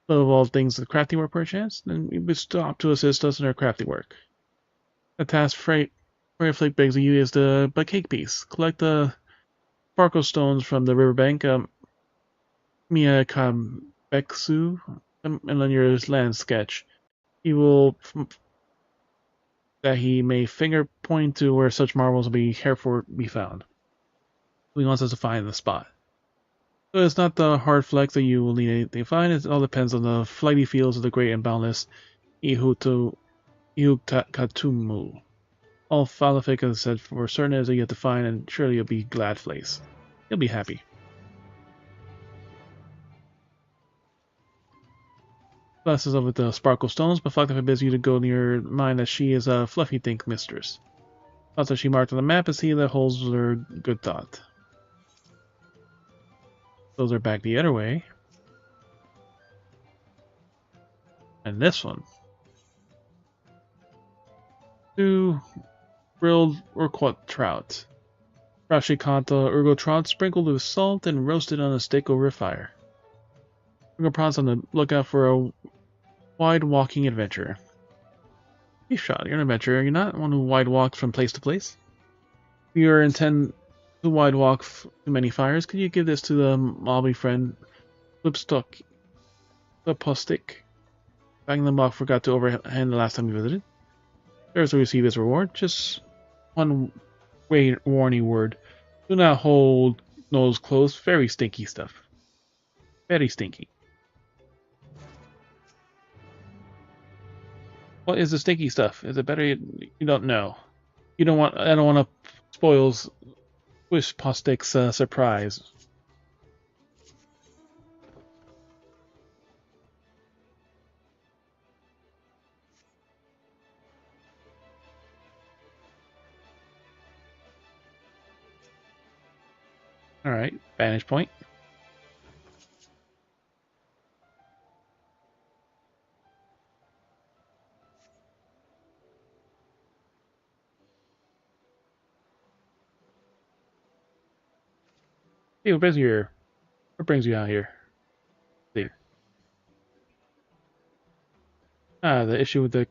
Love of all things the crafty work, perchance? Then you would stop to assist us in our crafty work. The task Firefly begs of you is the cake piece. Collect the sparkle stones from the riverbank, Miyakabeksu, and on your land sketch. He will that he may finger point to where such marvels will be herefore be found. He wants us to find the spot. So it's not the hard flex that you will need to find, it all depends on the flighty fields of the great and boundless Ihukatumu. All Falafik has said for certain is that you have to find, and surely you'll be glad place. You'll be happy. Blesses over the sparkle stones, but Falafik bids you to go near mind that she is a fluffy think mistress. Thoughts that she marked on the map is he that holds her good thought. Those are back the other way. And this one. 2 grilled Urquhart trout. Rashikanta Urgo trout sprinkled with salt and roasted on a stick over a fire. Urgo prawns on the lookout for a wide walking adventure. Hey shot, you're an adventurer, you're not one who wide walks from place to place. If you intend to wide walk too many fires, could you give this to the mobby friend Flipstock the Postic? Banglenbach forgot to overhand the last time you visited. There's to receive his reward. Just one warning word. Do not hold nose close. Very stinky stuff. Very stinky. What is the stinky stuff? Is it better you don't know? You don't want. I don't want to spoil Squish Postic's surprise. Alright, vantage point. Hey, what brings you here? What brings you out here? See. The issue with the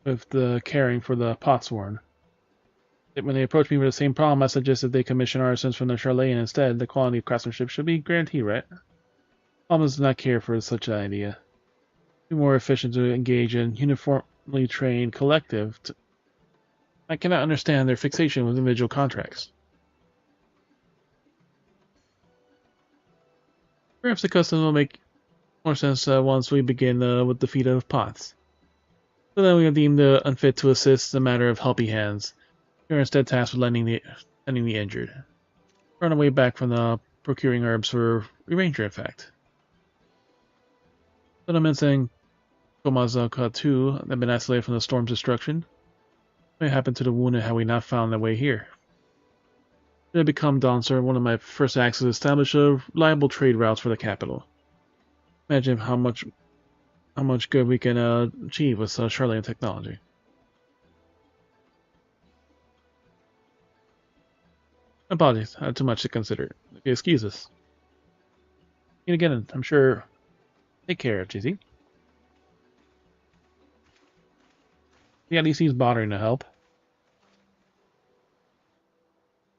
with the caring for the Potsworn. When they approached me with the same problem, I suggested they commission artisans from the Charlatan instead. The quality of craftsmanship should be guaranteed, right? Thomas does not care for such an idea. It would be more efficient to engage in uniformly trained collective. I cannot understand their fixation with individual contracts. Perhaps the custom will make more sense once we begin with the feat of pots. So then we are deemed unfit to assist in the matter of helping hands. We are instead tasked with lending the injured. We're on our way back from the procuring herbs for Ranger, in fact. Settlements in Komazaka too have been isolated from the storm's destruction. What happened to the wounded had we not found their way here? When I become Dancer, one of my first acts is to establish a reliable trade routes for the capital. Imagine how much good we can achieve with Charlatan technology. Apologies, I had too much to consider. Okay, excuse us. And again, I'm sure. Take care, GZ. Yeah, at least he's bothering to help.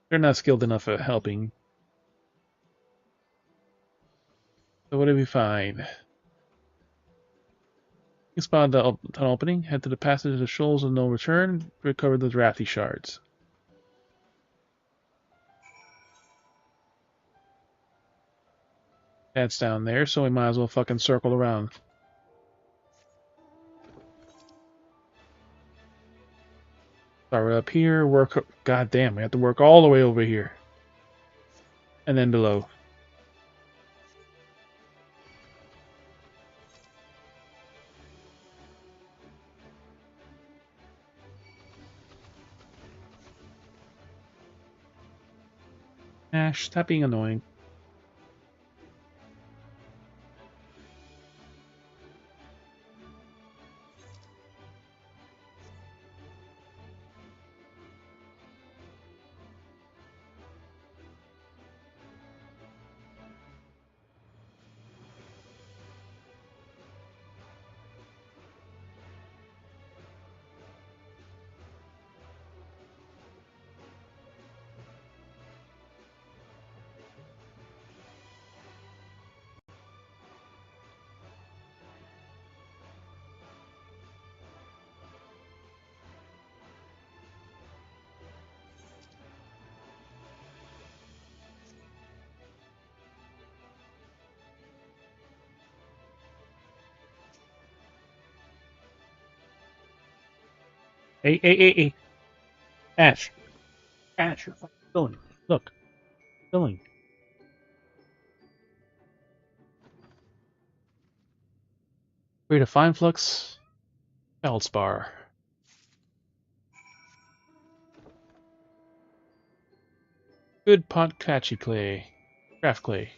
They're not skilled enough at helping. So what did we find? You spotted the tunnel opening, head to the passage of the shoals of no return, recover the drafty shards. That's down there, so we might as well fucking circle around. Start up here, work. God damn, we have to work all the way over here. And then below. Ash, stop being annoying. Hey. Ash. Ash, you're fucking filling. Look. Filling. Create a fine flux. Feldspar. Good pot catchy clay. Craft clay.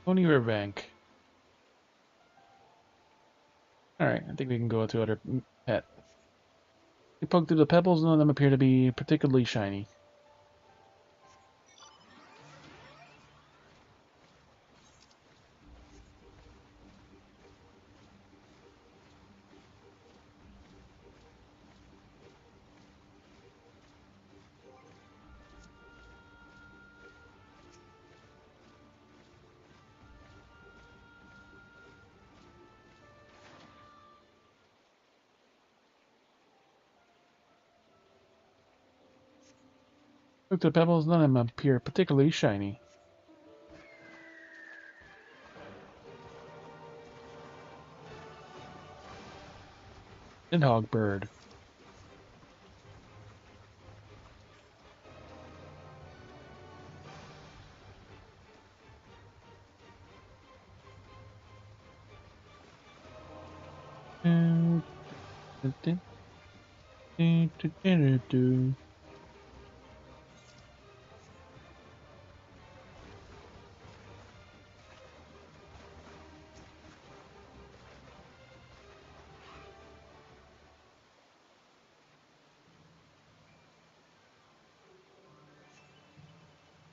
Pony Riverbank. Alright, I think we can go to other pet. We poke through the pebbles, none of them appear to be particularly shiny. Look, the pebbles, none of them appear particularly shiny. Nidhogg bird.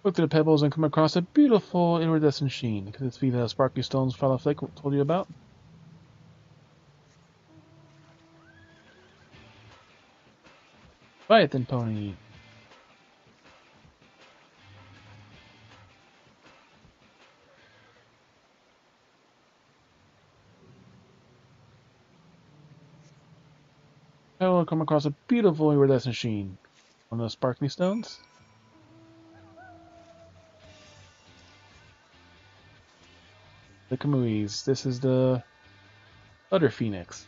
Look to the pebbles and come across a beautiful iridescent sheen. Could this be the sparkly stones Firefly told you about? Right then, pony. I will come across a beautiful iridescent sheen on those sparkly stones. The Kamuis. This is the other phoenix.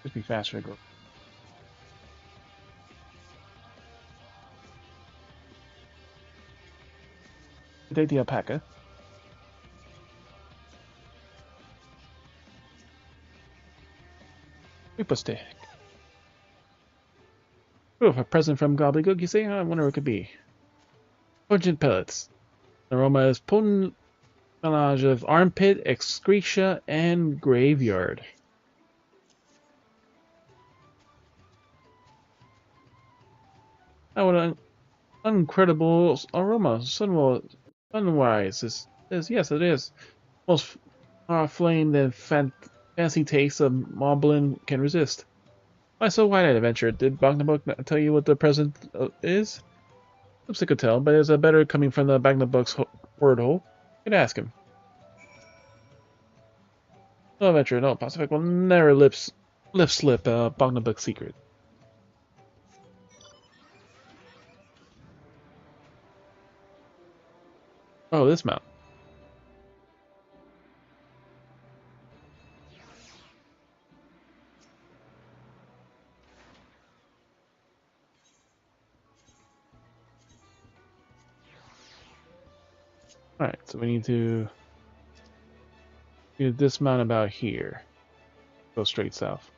Just be faster to go. Take the alpaca. Reaper stick. Ooh, a present from Gobbledygook, you say? I wonder what it could be. Pungent pellets. The aroma is potent melange of armpit, excreta, and graveyard. Oh, what an incredible aroma. Sunrise. Yes, it is. Most flame than fancy taste of Moblin can resist. Why so wide-eyed, adventure? Did Bagnabuk tell you what the present is? Looks like a tell, but it's a better coming from the Bagnabuk's word hole. You could ask him. No adventure, no Pacific will never lip slip Bagnabuk's secret. Oh, this mount. Alright, so we need to dismount about here. Go straight south.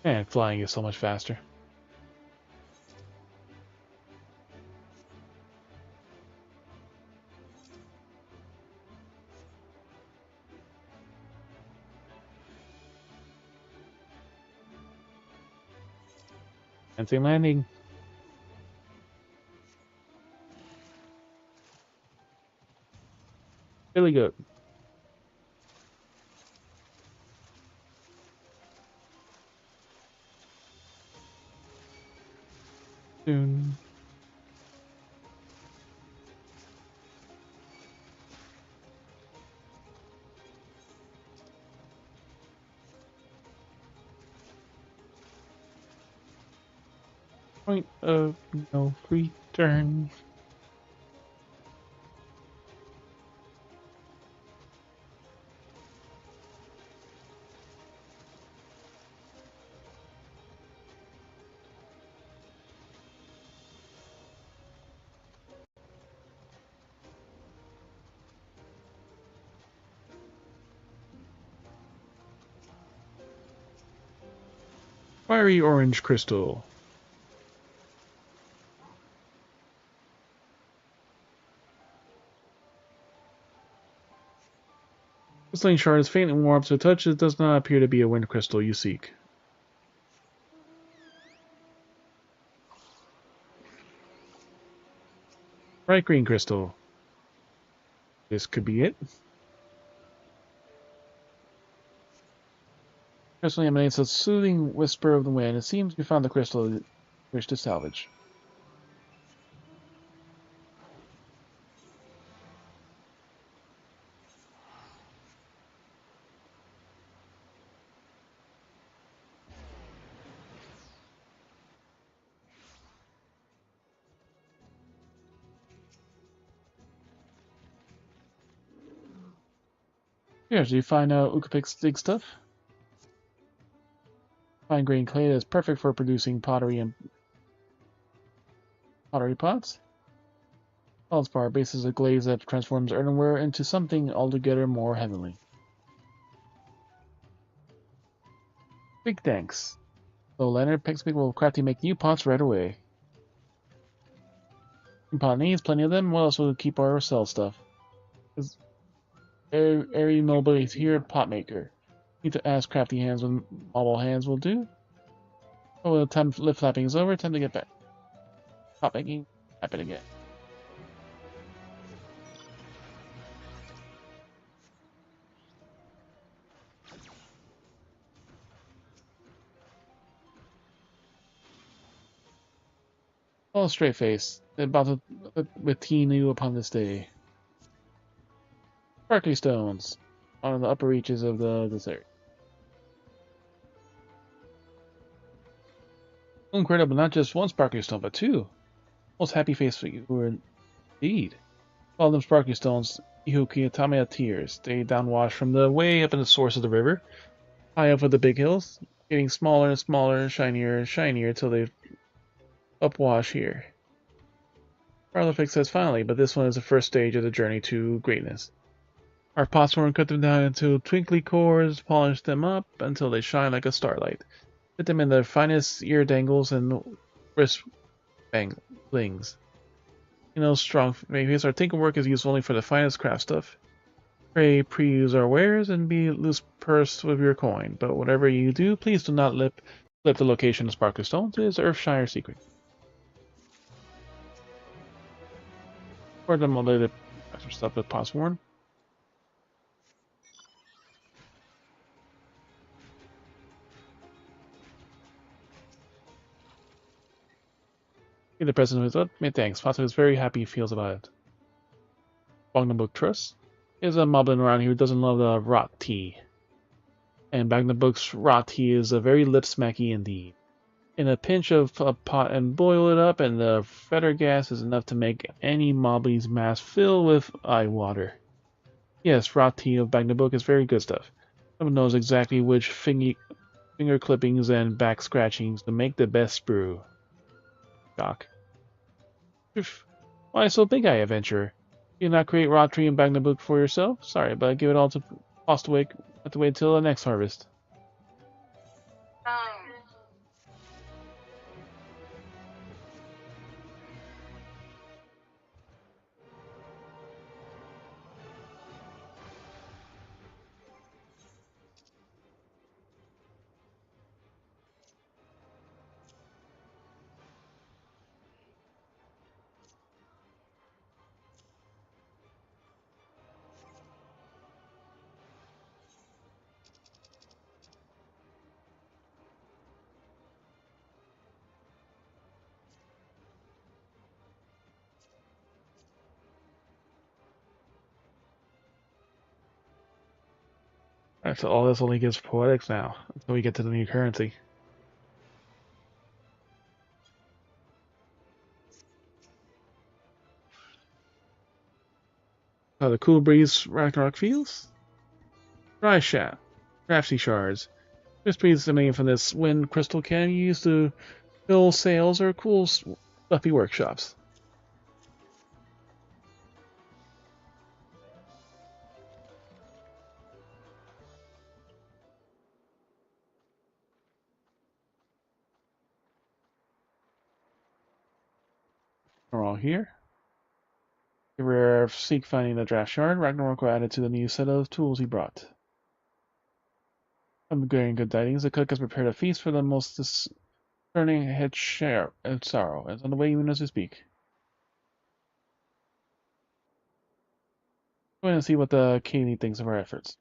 And flying is so much faster. Fancy landing. Really good. Soon. Point of no return. Fiery orange crystal. Crystalline shard is faintly warm to touch. It does not appear to be a wind crystal you seek. Bright green crystal. This could be it. Crystal emanates a soothing whisper of the wind. It seems you found the crystal you wish to salvage. Here, do you find Ukapik's dig stuff? Fine grained clay that is perfect for producing pottery and pottery pots. Feldspar base is a glaze that transforms earthenware into something altogether more heavenly. Big thanks. So Leonard Pixpic will crafty make new pots right away. Pot needs plenty of them. What else will keep our sell stuff? Airy Noble is here, pot maker. Need to ask crafty hands when mobile hands will do. Oh, the time lip flapping is over. Time to get back. Pot making, happen again. Oh, straight face. About to with tea new upon this day. Sparkly stones on the upper reaches of this area. Incredible, not just one sparkly stone, but two. Most happy face for you were indeed. All them sparkly stones, Ihukiyatame tears. They downwash from the way up in the source of the river, high up with the big hills, getting smaller and smaller, shinier and shinier till they upwash here. Arlefix says finally, but this one is the first stage of the journey to greatness. Our potsworn cut them down into twinkly cores, polish them up until they shine like a starlight. Put them in the finest ear dangles and wrist blings. You know, strong because our tinker work is used only for the finest craft stuff. Pray pre-use our wares and be loose purse with your coin, but whatever you do, please do not flip the location of sparkly stones. It is Earthshire secret. Or them all the extra stuff with potsworn. The president was up. Many thanks. Foster is very happy he feels about it. Book Trust is a moblin around here who doesn't love the rot tea. And Book's rot tea is a very lip smacky indeed. In a pinch of a pot and boil it up, and the feather gas is enough to make any mobli's mass fill with eye water. Yes, rot tea of Book is very good stuff. Someone knows exactly which finger clippings and back scratchings to make the best brew. Doc. Why so big, I adventurer? You not create raw tree and Book for yourself? Sorry, but I give it all to Postaway. Have to wait till the next harvest. Alright, so all this only gives poetics now, until we get to the new currency. How the cool breeze Ragnarok feels? Dry shaft, drafty shards. This breeze emanating from this wind crystal can be used to fill sails or cool stuffy workshops. We're all here. Rare seek finding the draft shard, Ragnarok added to the new set of tools he brought. I'm bearing good tidings. The cook has prepared a feast for the most discerning head share and sorrow, and on the way even as we speak. Go ahead and see what the Kaylee thinks of our efforts.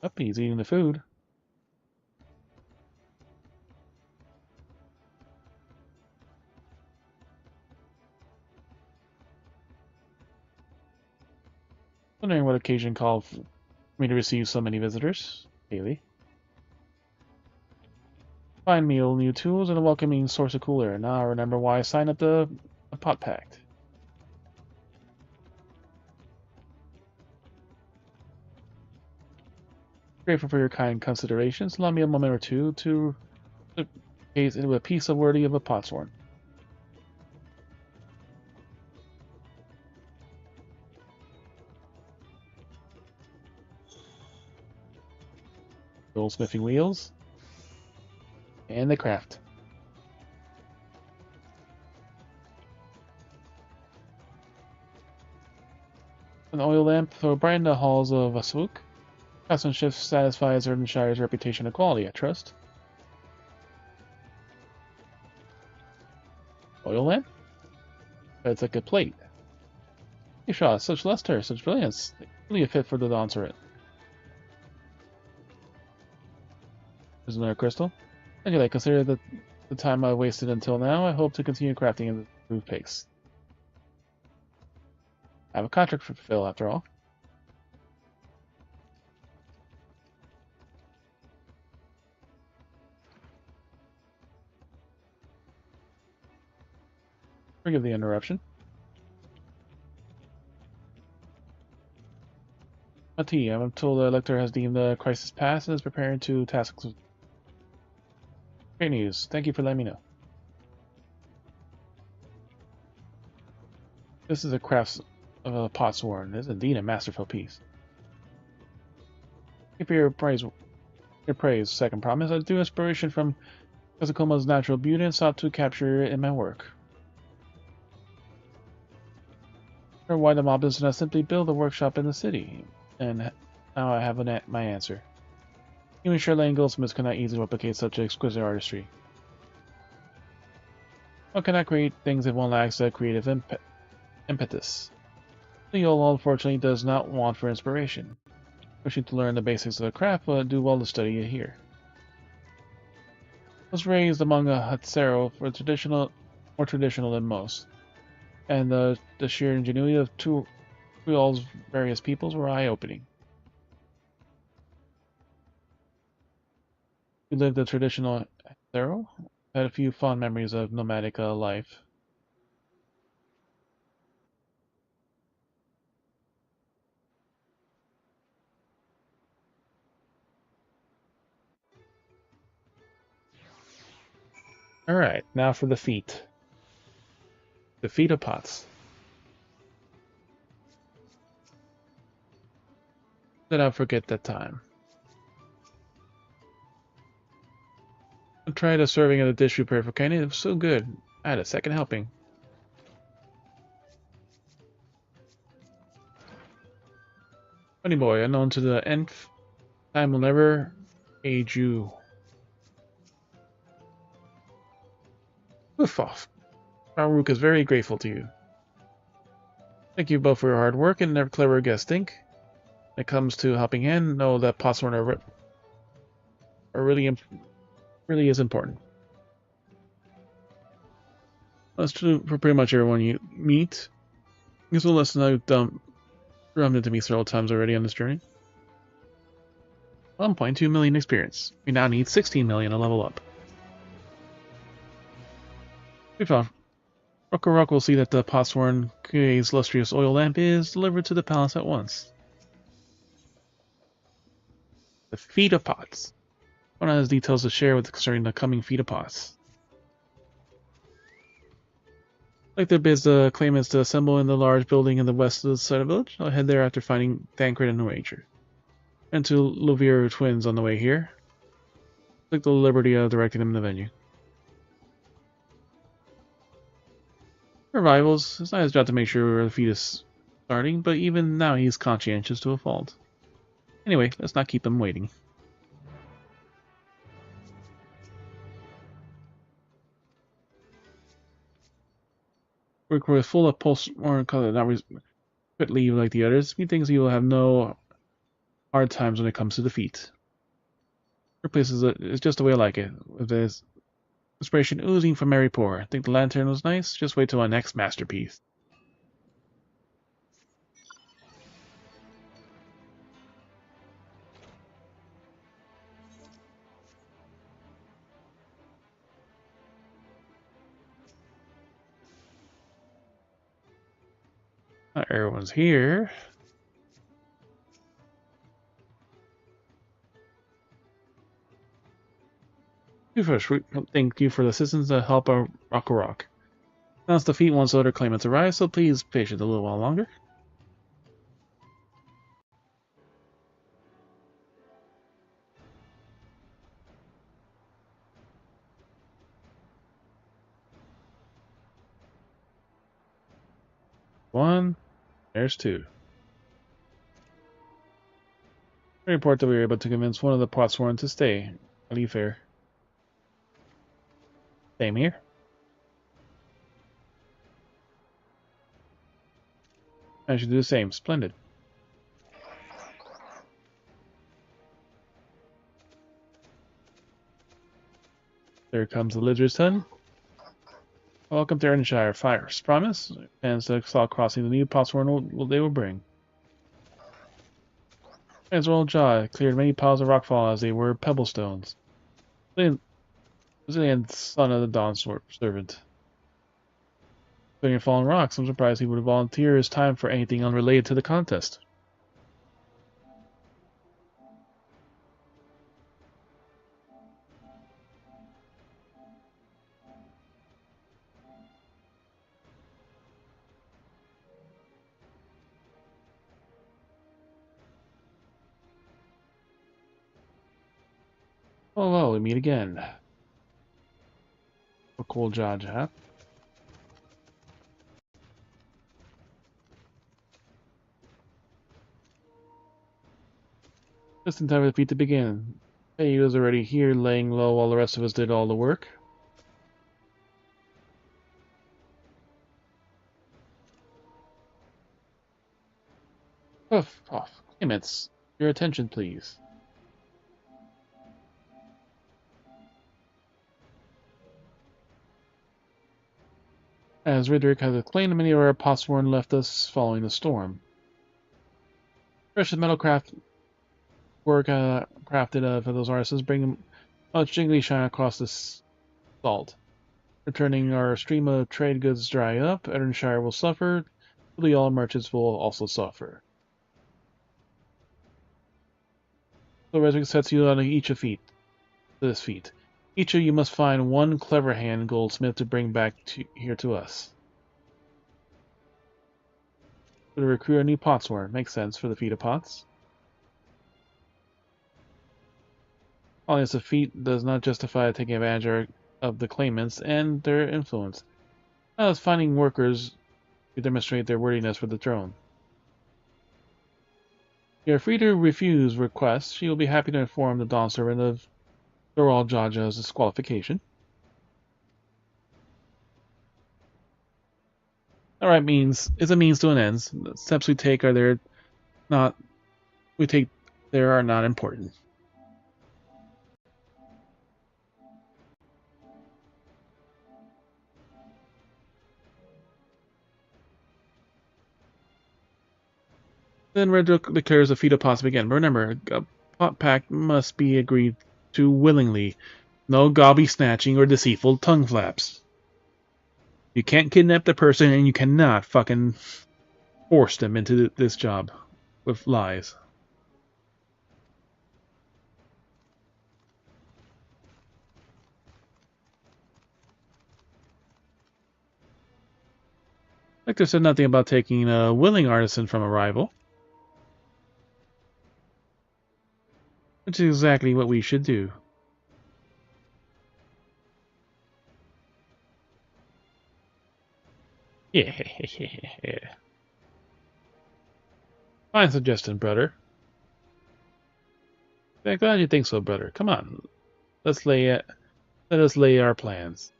Up, he's eating the food. Wondering what occasion called for me to receive so many visitors, Kaylee. Fine meal, new tools, and a welcoming source of cool air. Now I remember why I signed up the pot pact. Grateful for your kind considerations. Allow me a moment or two to gaze into a piece of worthy of a potsworn. Goldsmithing wheels. And the craft. An oil lamp for brighten the halls of Asuk. Craftsmanship satisfies Erdenshire's reputation of quality, I trust. Oil lamp? It's like a plate. Hey, Shaw, such luster, such brilliance. Really a fit for the Donsorit. There's another crystal. Anyway, consider the time I wasted until now. I hope to continue crafting at the improved pace. I have a contract to fulfill, after all. Forgive the interruption. Mati, I'm told the Elector has deemed the crisis past and is preparing to task. Great news. Thank you for letting me know. This is a craft of a potsworn. It is indeed a masterful piece. Thank you for your praise. Second promise, I drew inspiration from Kazukoma's natural beauty and sought to capture it in my work. Or why the mob does not simply build a workshop in the city? And now I have my answer. Even Charlene goldsmiths cannot easily replicate such exquisite artistry. One cannot create things if one lacks a creative impetus. Leo, unfortunately, does not want for inspiration. Wishing to learn the basics of the craft, but do well to study it here. I was raised among a Hatsero more traditional than most, and the sheer ingenuity of Tuol's various peoples were eye-opening. We lived a traditional Hatsero, had a few fond memories of nomadic life. Alright, now for the feat. The feat of pots. Did I forget that time? I tried a serving of the dish prepared for Kenny. It was so good. I had a second helping. Funny boy, unknown to the nth, time will never age you. Woof off. Farouk is very grateful to you. Thank you both for your hard work and never clever guessing. When it comes to helping hand, know that potsworn are really is important. That's true for pretty much everyone you meet. It's a lesson I've drummed into me several times already on this journey. 1.2 million experience. We now need 16 million to level up. We found Rock will see that the potsworn Kuei's lustrous oil lamp is delivered to the palace at once. The feat of pots. One has details to share with concerning the coming feat of pots. Like their bids the claimants to assemble in the large building in the west of the side of the village, I'll head there after finding Thancred and Ranger. And to Lovier twins on the way here. Took the liberty of directing them to the venue. Revivals, it's not his job to make sure the feat is starting, but even now he's conscientious to a fault. Anyway, let's not keep them waiting. We're full of post-mortem color, not quit leave like the others. Methinks you will have no hard times when it comes to defeat. Your place is just the way I like it. With this inspiration oozing from every pore. Think the lantern was nice? Just wait till my next masterpiece. Not everyone's here. Thank you for the assistance to help our Rock. Announce defeat once other claimants arrive, so please patient a little while longer. One, there's two. I report that we were able to convince one of the Potsworn to stay. I leave fair. Same here. I should do the same. Splendid. There comes the lizard's son. Welcome to Erdenshire. Fires. Promise? And so saw crossing the new Potsworn they will bring. As well, jaw cleared many piles of rockfall as they were pebble stones. Resilient son of the Dawn servant. Clearing fallen rocks, I'm surprised he would volunteer his time for anything unrelated to the contest. Oh well, we meet again. A cool job, huh? Just in time for the feat to begin. He was already here, laying low while the rest of us did all the work. Puff, puff. Claimants, your attention, please. As Ridrick has explained, many of our Potsworn left us following the storm. Precious metal work crafted for those artisans bring much jingly shine across this salt. Returning our stream of trade goods dry up, Erdenshire will suffer, really all merchants will also suffer. So Ridrick sets you on this feat. Each of you must find one clever hand goldsmith to bring back here to us. To recruit a new Potsworn. Makes sense for the feat of pots. Only this feat does not justify taking advantage of the claimants and their influence, as finding workers to demonstrate their worthiness for the throne. You are free to refuse requests. She will be happy to inform the Dawn Servant of Doral Jaja's disqualification. Alright, it's a means to an end. The steps we take are not important. Then Redrook declares the feat of pots again. But remember, a pot pact must be agreed to willingly. No gobby snatching or deceitful tongue flaps. You can't kidnap the person, and you cannot fucking force them into this job with lies. Victor said nothing about taking a willing artisan from a rival. Which is exactly what we should do. Yeah. Fine suggestion, brother. I'm glad you think so, brother. Come on. Let us lay our plans.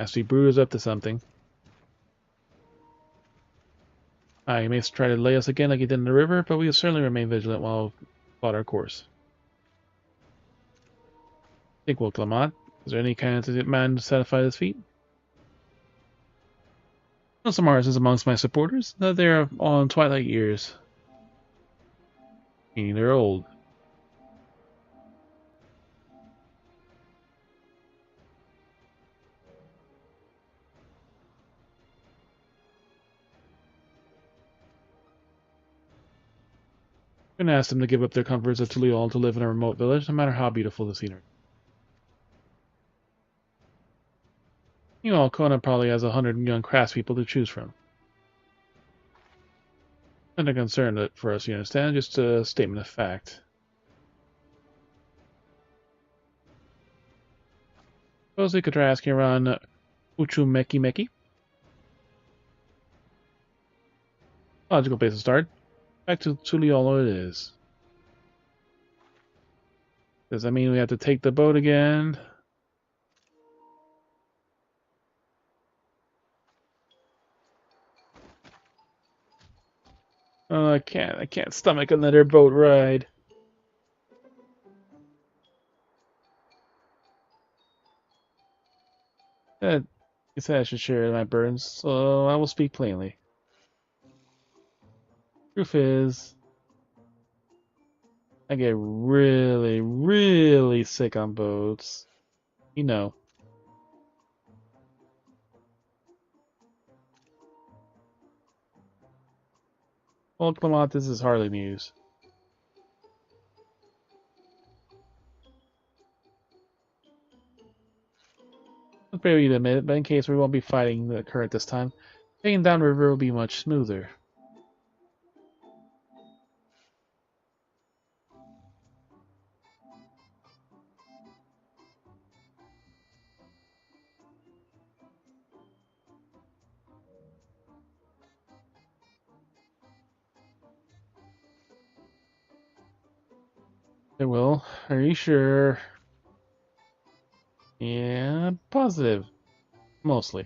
Nasty Brood is up to something. He may try to lay us again like he did in the river, but we will certainly remain vigilant while we plot our course. Think well, Clement. Is there any kind of man to satisfy this feat? Know some artisans amongst my supporters, that they are all in twilight years. Meaning they're old. I'm going to ask them to give up their comforts of Tuliol to live in a remote village, no matter how beautiful the scenery. Meanwhile, Kona probably has 100 young craftspeople to choose from. Not a concern for us, you understand, just a statement of fact. Suppose we could try asking around Uchu Meki Meki? Logical place to start. Back to Tuliolo it is. Does that mean we have to take the boat again? Oh, I can't stomach another boat ride. You said I should share my burdens, so I will speak plainly. Truth is, I get really, really sick on boats. You know. Well, Clement, this is hardly news. I'll bear you to admit it, but in case we won't be fighting the current this time, taking down river will be much smoother. It will. Are you sure? Yeah, positive. Mostly.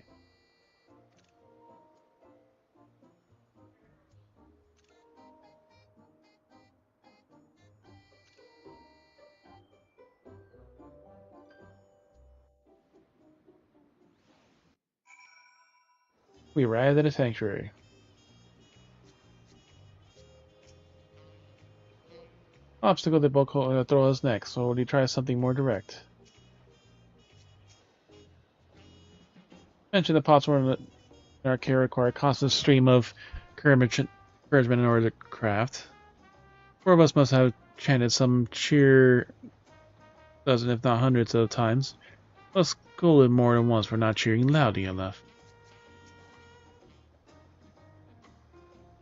We arrived at a sanctuary. Obstacle that will throw us next, so will you try something more direct? Mention the pots were in our care require a constant stream of encouragement in order to craft. 4 of us must have chanted some cheer dozen, if not hundreds of times. Let's scolded more than once for not cheering loudly enough.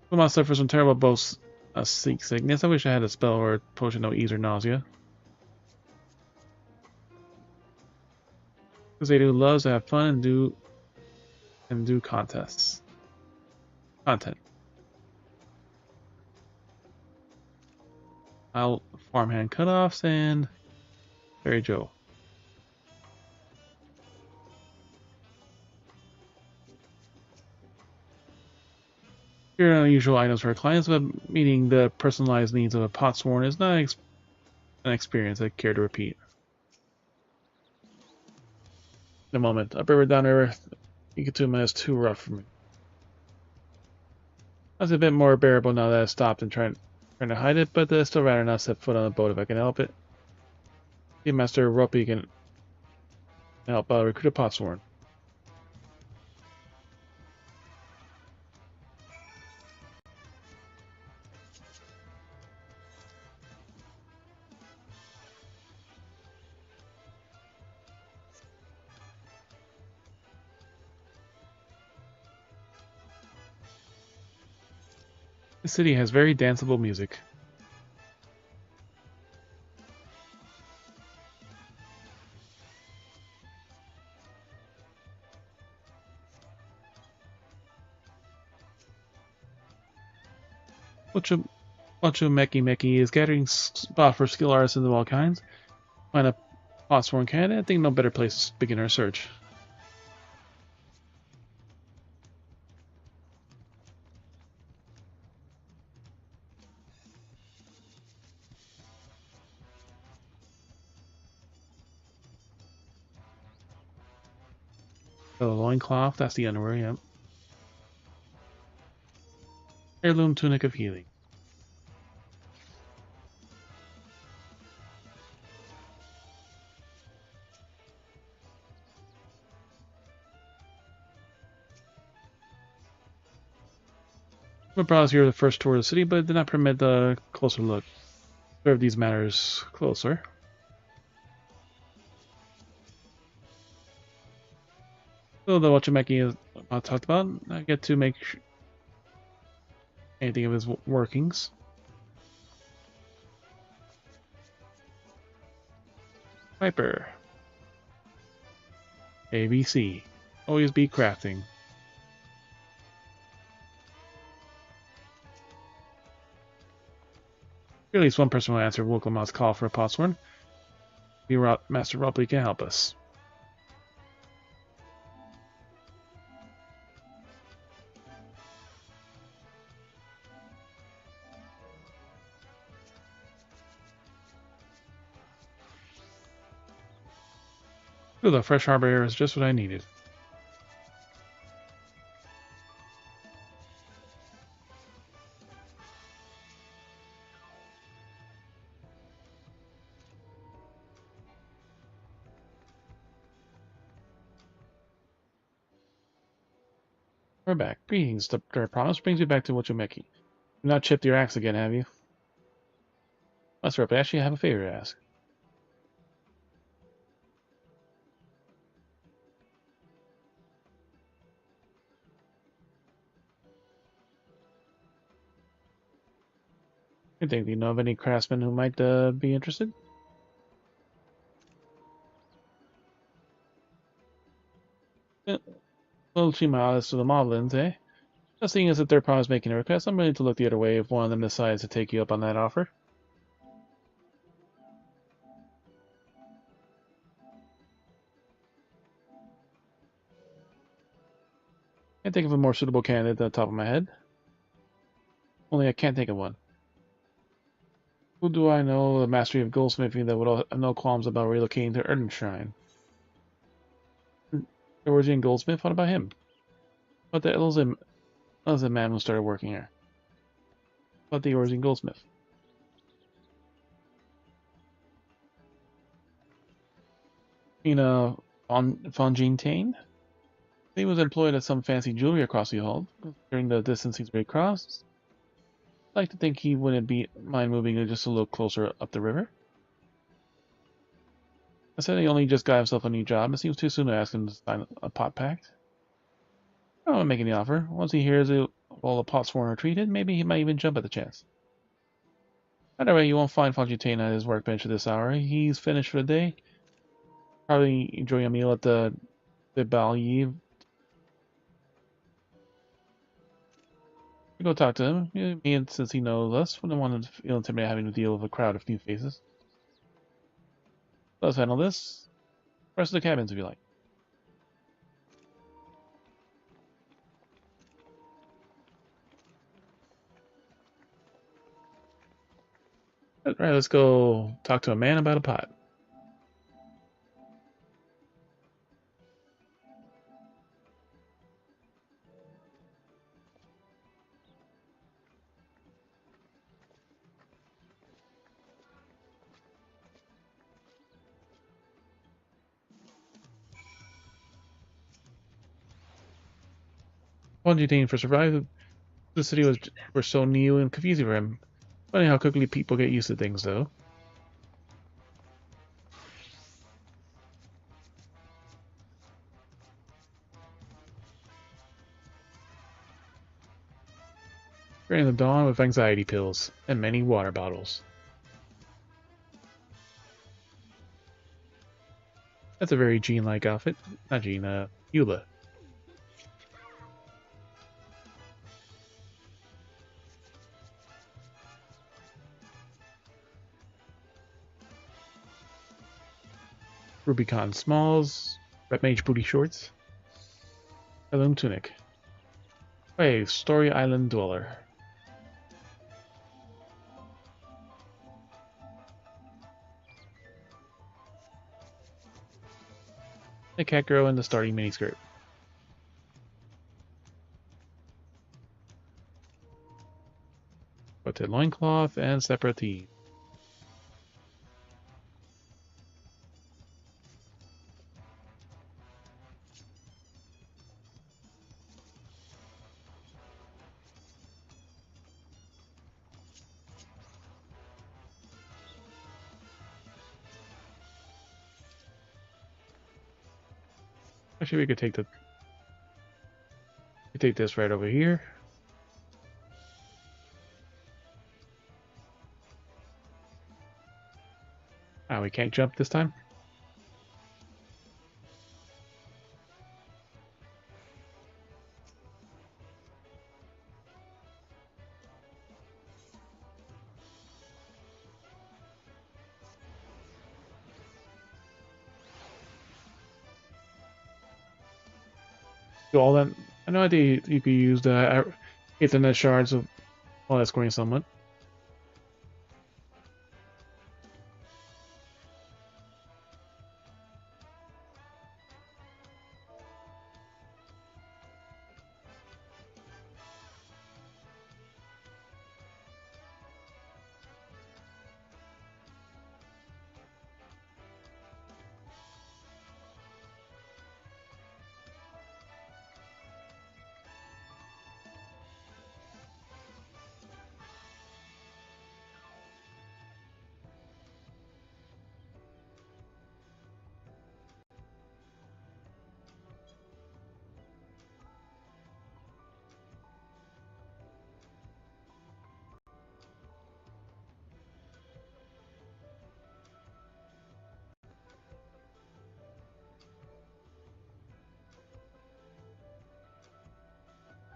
We must suffer some terrible both sickness. I wish I had a spell or a potion of ease or nausea. Because they do loves to have fun and do contests. Content. I'll farmhand cutoffs and Fairy Joe. Here are unusual items for our clients, but meeting the personalized needs of a potsworn is not an experience I care to repeat. In a moment, upriver, downriver, Ikatuma is too rough for me. That's a bit more bearable now that I've stopped and trying to hide it, but I'd still rather not set foot on the boat if I can help it. See, Master Ropi can help recruit a potsworn. The city has very danceable music. Wachu Meki Meki is gathering spot for skill artists of all kinds. Find a potsworn candidate. I think no better place to begin our search. The loincloth, that's the underwear, yep. Heirloom tunic of healing. We brought us here the first tour of the city, but it did not permit a closer look. Observe these matters closer. So the Wachimeki is talked about. I get to make anything of his workings. Viper. ABC. Always be crafting. At least one person will answer Woklamat's call for a potsworn. Master Robley can help us. Ooh, the fresh harbor air is just what I needed. We're back. Greetings. The promise brings you back to Wachimeki. You've not chipped your axe again, have you? That's right, but actually I have a favor to ask. Do you know of any craftsmen who might be interested? Well, she my eyes to the Moblins, eh? Just seeing as if their promise making a request, I'm ready to look the other way if one of them decides to take you up on that offer. Can't think of a more suitable candidate at the top of my head. Only I can't think of one. Who do I know the mastery of goldsmithing that would have no qualms about relocating to Erdenshrine? The origin goldsmith, what about him? But that was the man who started working here. But the origin goldsmith. Von Tain? He was employed at some fancy jewelry across the hall. During the distance he's very crossed. I'd like to think he wouldn't mind moving just a little closer up the river. I said he only just got himself a new job. It seems too soon to ask him to sign a pot pact. I don't want to make any offer. Once he hears all the pots sworn are treated, maybe he might even jump at the chance. Either way, you won't find Fontaine at his workbench at this hour. He's finished for the day. Probably enjoying a meal at the Ballier. Go talk to him. And since he knows us, wouldn't want to feel intimidated having to deal with a crowd of new faces. Let's handle this. Rest of the cabins, if you like. Alright, let's go talk to a man about a pot. Fontaine for survival. The city were so new and confusing for him. Funny how quickly people get used to things, though. During the dawn with anxiety pills and many water bottles. That's a very Jean-like outfit. Not Jean, Eula. Rubicon Smalls, Red Mage Booty Shorts, Heirloom Tunic. Wave, Story Island Dweller. The cat girl in the starting miniskirt. coveted loincloth and separate teeth. Actually, we could take this right over here. Ah, we can't jump this time. Do all that. I had no idea you could use the Ethernet shards while escorting someone.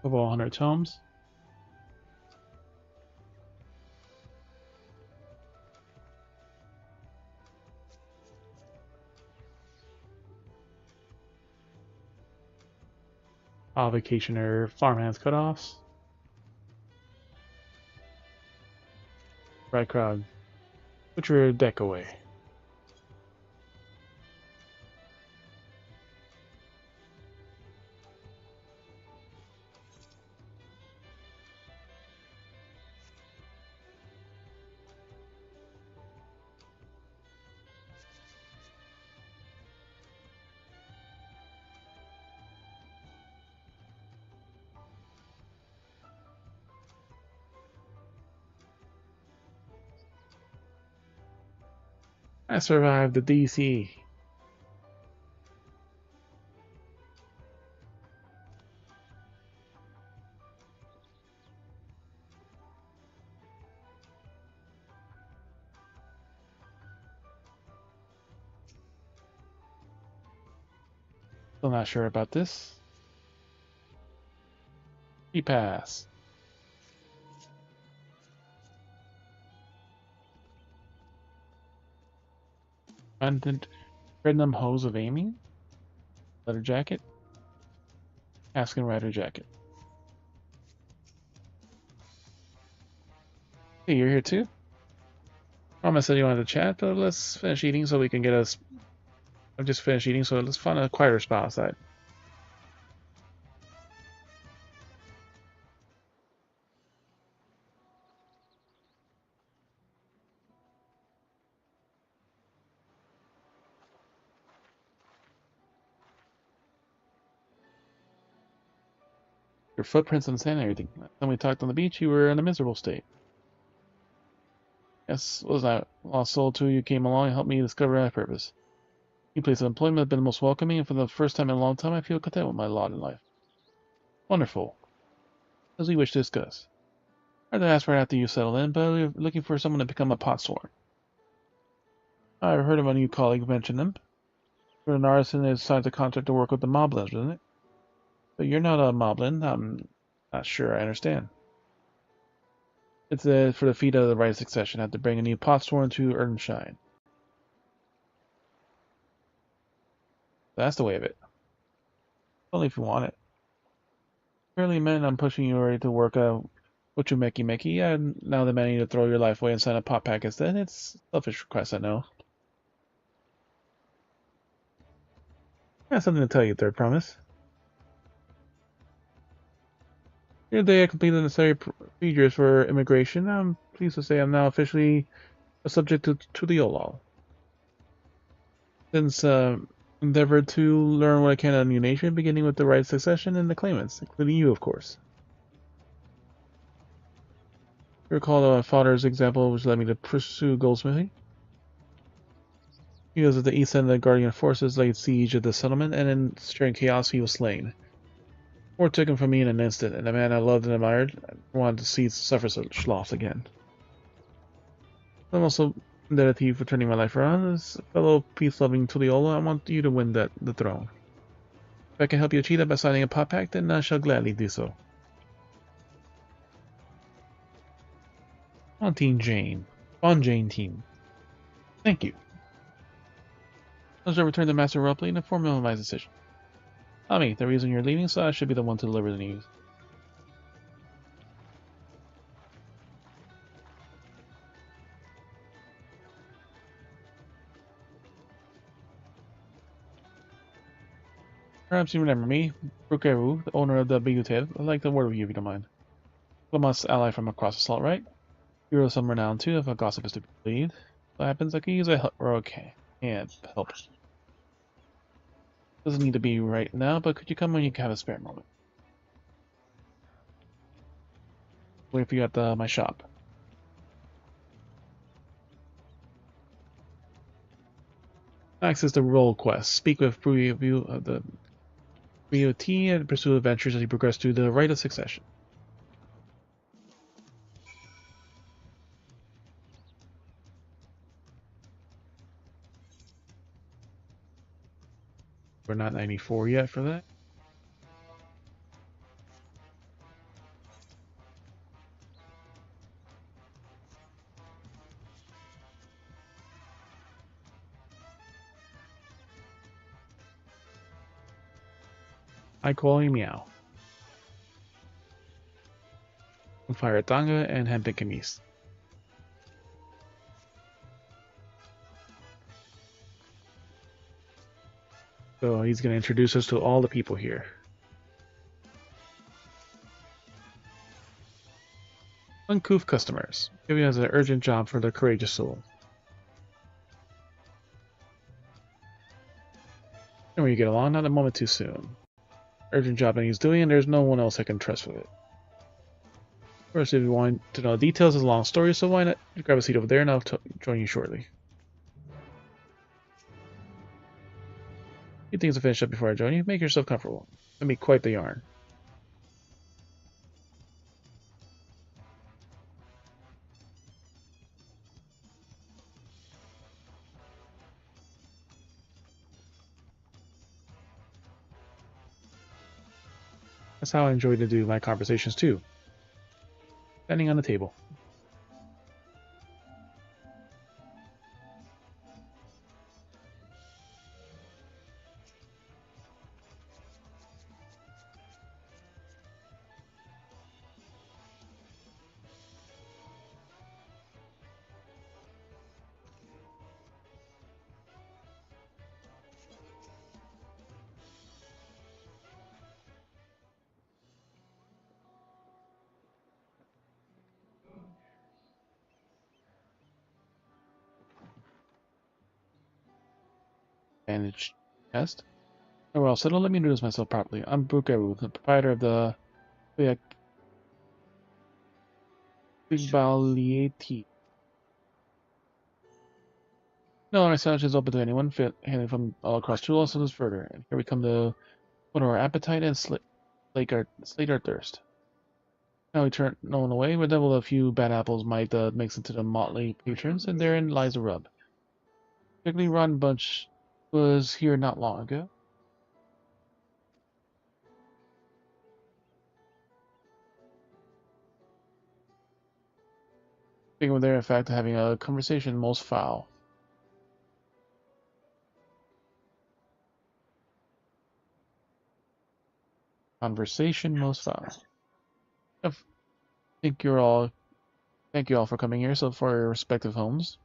Of all 100 tomes. All vacationer farmhands cutoffs. Right crowd. Put your deck away. I survived the DC. Still not sure about this. E-Pass. Abandoned Random Hose of Aiming. Leather jacket. Asking Rider jacket. Hey, you're here too? Mama said you wanted to chat, but let's finish eating so we can get us. I've just finished eating, so let's find a quieter spot outside. Your footprints in the sand and everything. Last time we talked on the beach, you were in a miserable state. Yes, was that lost soul too? You came along and helped me discover my purpose. Your place of employment has been the most welcoming, and for the first time in a long time, I feel content with my lot in life. Wonderful. As we wish to discuss. I'd ask right after you settle in, but we're looking for someone to become a pot sworn. I've heard of a new colleague mention them. You're an artisan and signed a contract to work with the Moblins, isn't it? But you're not a Moblin. I'm not sure I understand. It's for the feat of the right succession. I have to bring a new pot sworn to Earnshine. That's the way of it. Only if you want it. Apparently, man, I'm pushing you already to work what you makey, and now demanding you to throw your life away and sign a pot pack instead. It's a selfish request, I know. I have something to tell you, Third Promise. Today I completed the necessary procedures for immigration. I'm pleased to say I'm now officially a subject to the OLAW. Since endeavored to learn what I can on the new nation, beginning with the right of succession and the claimants, including you, of course. You recall my father's example, which led me to pursue goldsmithing. He was at the east end of the Guardian forces, laid siege of the settlement, and in stirring chaos, he was slain. War took him from me in an instant, and the man I loved and admired, I wanted to see suffer such loss again. I'm also indebted to you for turning my life around. As a fellow peace-loving Tuliolo, I want you to win the throne. If I can help you achieve that by signing a pot pact, then I shall gladly do so. On Team Jane. On Jane team. Thank you. I shall return to Master abruptly and inform him of my decision. Tell me, the reason you're leaving, so I should be the one to deliver the news. Perhaps you remember me, Brukeru, the owner of the Biguted. I'd like to word with you if you don't mind. Lamont's ally from across the salt, right? Hero of some renown too, if a gossip is to be believed. What happens, I could use a help. Okay. Can't help. Doesn't need to be right now, but could you come when you have a spare moment? Wait for you at my shop. Access the role quest. Speak with Ryu of the Rio T and pursue adventures as you progress through the rite of succession. We're not 94 yet for that. High quality meow. Fire Tanga and Hempen Kamis. So he's going to introduce us to all the people here. Uncouth customers. Giving us an urgent job for the courageous soul. And when you get along, not a moment too soon. Urgent job that he's doing, and there's no one else I can trust with it. Of course, if you want to know details, it's a long story, so why not grab a seat over there and I'll join you shortly. Few things to finish up before I join you. Make yourself comfortable. It'll be quite the yarn. That's how I enjoy to do my conversations too. Standing on the table. Bandage test. Oh, well, so don't let me introduce myself properly. I'm Bukeru, the proprietor of the Bigbalieti. No, our sandwich is open to anyone, handling from all across two also is further. And here we come to put our appetite and slate our thirst. Now we turn no one away, but devil a few bad apples might mix into the motley patrons, and therein lies a rub. Particularly rotten bunch was here not long ago. Speaking of there, in fact, having a conversation most foul. Conversation most foul. I think you're all. Thank you all for coming here. So for your respective homes.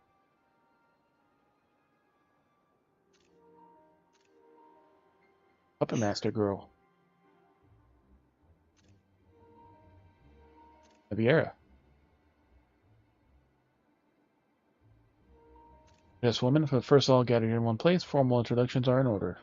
Puppet Master Girl. Viera. Yes, women, for the first all gathered here in one place, formal introductions are in order.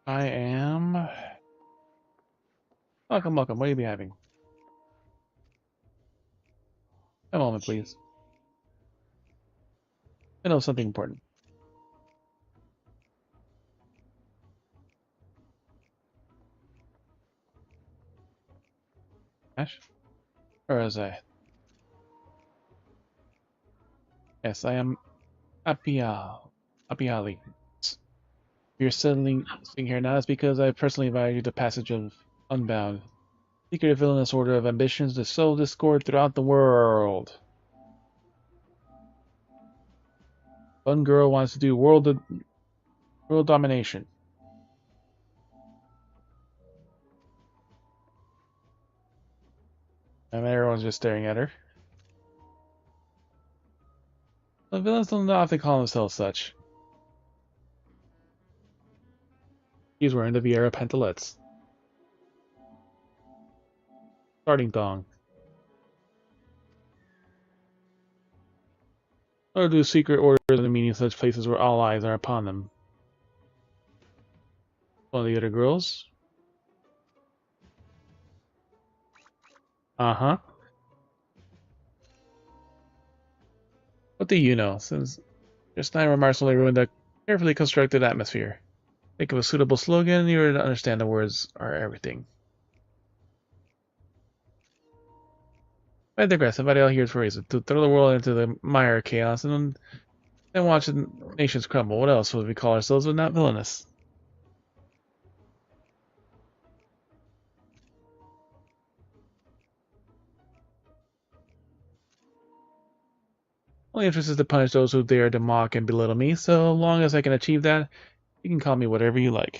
I am... Welcome, welcome. What do you be having? A moment, please. I know something important. Ash? Where is I? Yes, I am Apiali. If you're sitting here now, it's because I personally invited you to the passage of Unbound. Secret villainous order of ambitions to sow discord throughout the world. One girl wants to do world domination. And everyone's just staring at her. The villains don't often call themselves such. He's wearing the Viera pantalettes. Starting thong. Or do secret orders and meaning such places where all eyes are upon them. One of the other girls. Uh-huh. What do you know, since just 9 remarks only ruined a carefully constructed atmosphere? Think of a suitable slogan and you'll understand the words are everything. I digress. Everybody out here is for a reason. To throw the world into the mire of chaos and then watch the nations crumble. What else would we call ourselves if not villainous? Only interest is to punish those who dare to mock and belittle me. So long as I can achieve that, you can call me whatever you like.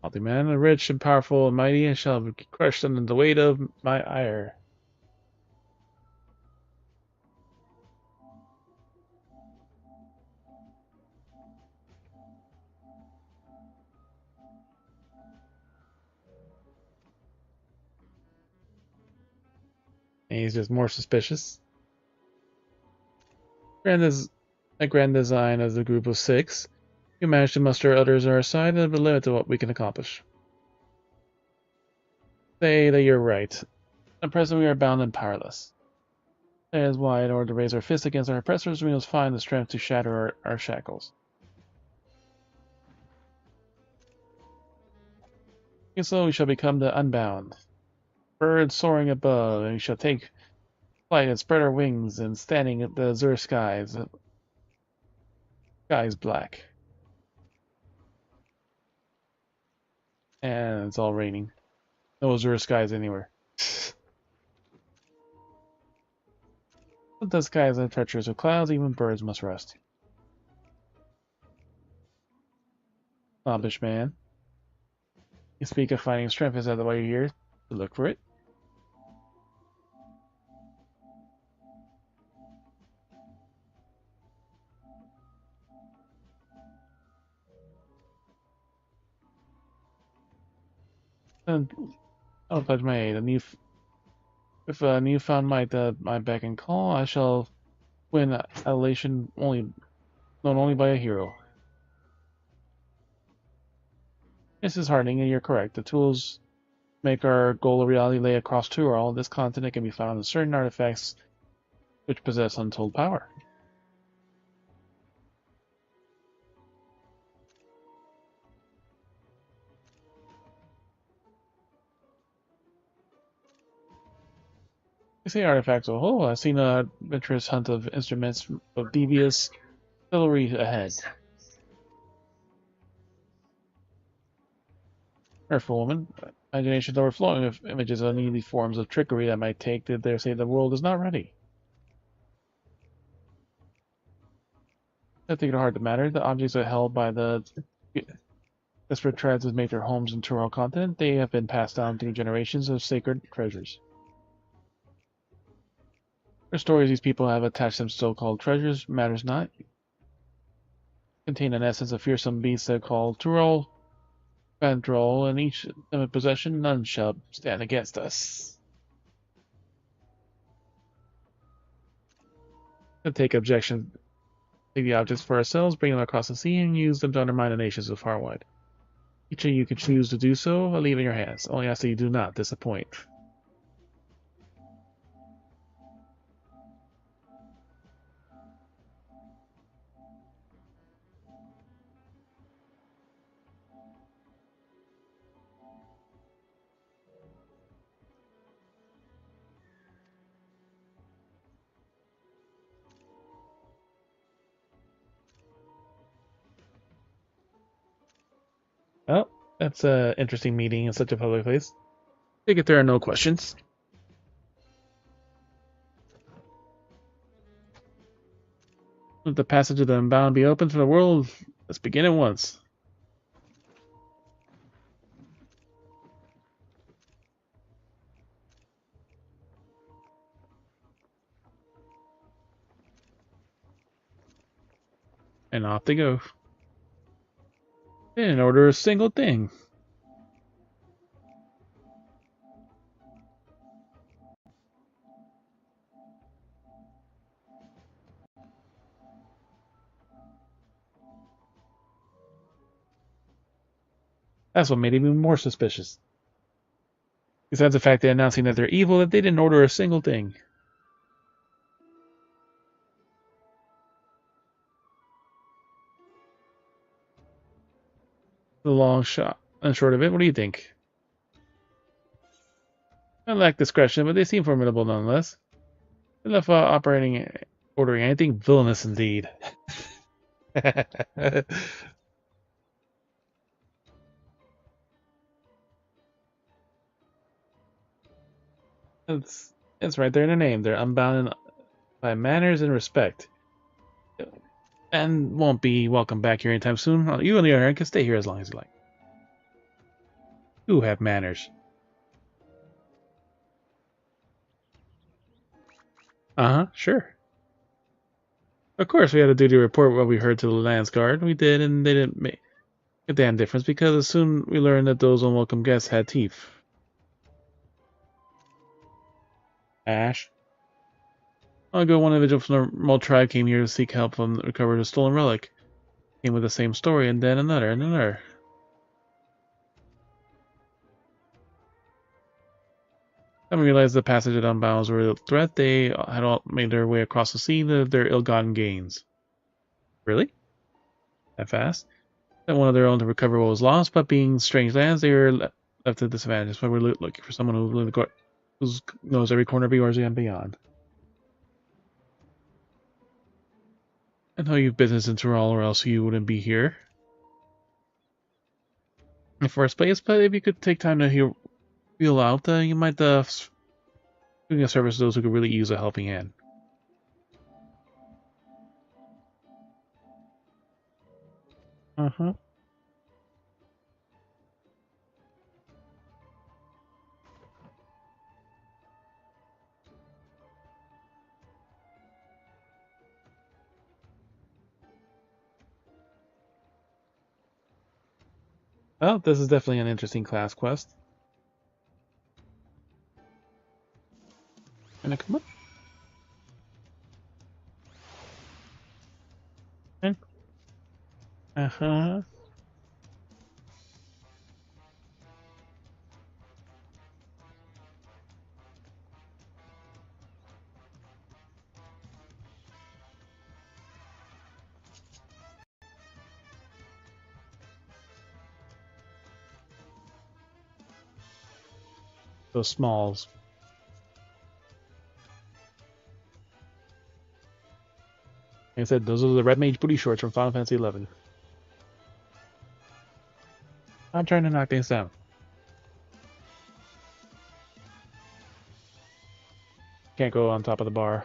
I'll demand the rich and powerful and mighty and shall be crushed under the weight of my ire. And he's just more suspicious. A grand design of the group of 6. You manage to muster others on our side and have a limit to what we can accomplish. Say that you're right. At present we are bound and powerless. That is why, in order to raise our fists against our oppressors, we must find the strength to shatter our shackles. And so we shall become the unbound. Birds soaring above, and we shall take flight and spread our wings, and standing at the azure skies black. And it's all raining. No azure skies anywhere. The skies are treacherous with clouds, even birds must rest. Snobbish man. You speak of finding strength, is that why you're here? To look for it? And I'll pledge my aid. If a newfound might my beck and call, I shall win adulation known only by a hero. This is heartening, and you're correct. The tools make our goal a reality lay across Tural. This continent can be found in certain artifacts which possess untold power. You say artifacts, oh, I've seen a adventurous hunt of instruments of devious chivalry ahead. Careful, woman. Imagination's overflowing with images of uneasy forms of trickery that might take that dare say the world is not ready. I think it hard to matter. The objects are held by the desperate tribes that make their homes in Tural continent. They have been passed down through generations of sacred treasures. The stories these people have attached them to so-called treasures matters not. Contain an essence of fearsome beasts that are called Tural, Bandrol, and each of them in possession, none shall stand against us. To take objection, take the objects for ourselves, bring them across the sea, and use them to undermine the nations of far wide. Each of you can choose to do so. I'll leave it in your hands. Only ask that you do not disappoint. Oh, that's an interesting meeting in such a public place. Take it there are no questions. Let the passage of the unbound be open for the world. Let's begin at once. And off they go. They didn't order a single thing. That's what made it even more suspicious. Besides the fact they're announcing that they're evil, that they didn't order a single thing. The long shot and short of it, what do you think? I lack discretion, but they seem formidable nonetheless. They left ordering anything villainous indeed. It's right there in their name. They're unbound by manners and respect. And won't be welcome back here anytime soon. You and the other hand can stay here as long as you like. You have manners. Sure. Of course, we had a duty to report what we heard to the Lance Guard. We did, and they didn't make a damn difference because soon we learned that those unwelcome guests had teeth. Ash. Long ago, one individual from the remote tribe came here to seek help from the recovery of a stolen relic. Came with the same story, and then another, and another. Having realized the passage of Unbounds were a threat, they had all made their way across the sea to their ill-gotten gains. Really? That fast? Sent one of their own to recover what was lost, but being strange lands, they were left at a disadvantage. So we're looking for someone who knows every corner of Eorzea and beyond. I know you've business in Tural, or else you wouldn't be here. In the first place, but if you could take time to feel out, you might doing a service to those who could really use a helping hand. Well, this is definitely an interesting class quest. Can I come up? Uh-huh. Those smalls. Like I said, those are the Red Mage booty shorts from Final Fantasy XI. I'm trying to knock things down. can't go on top of the bar.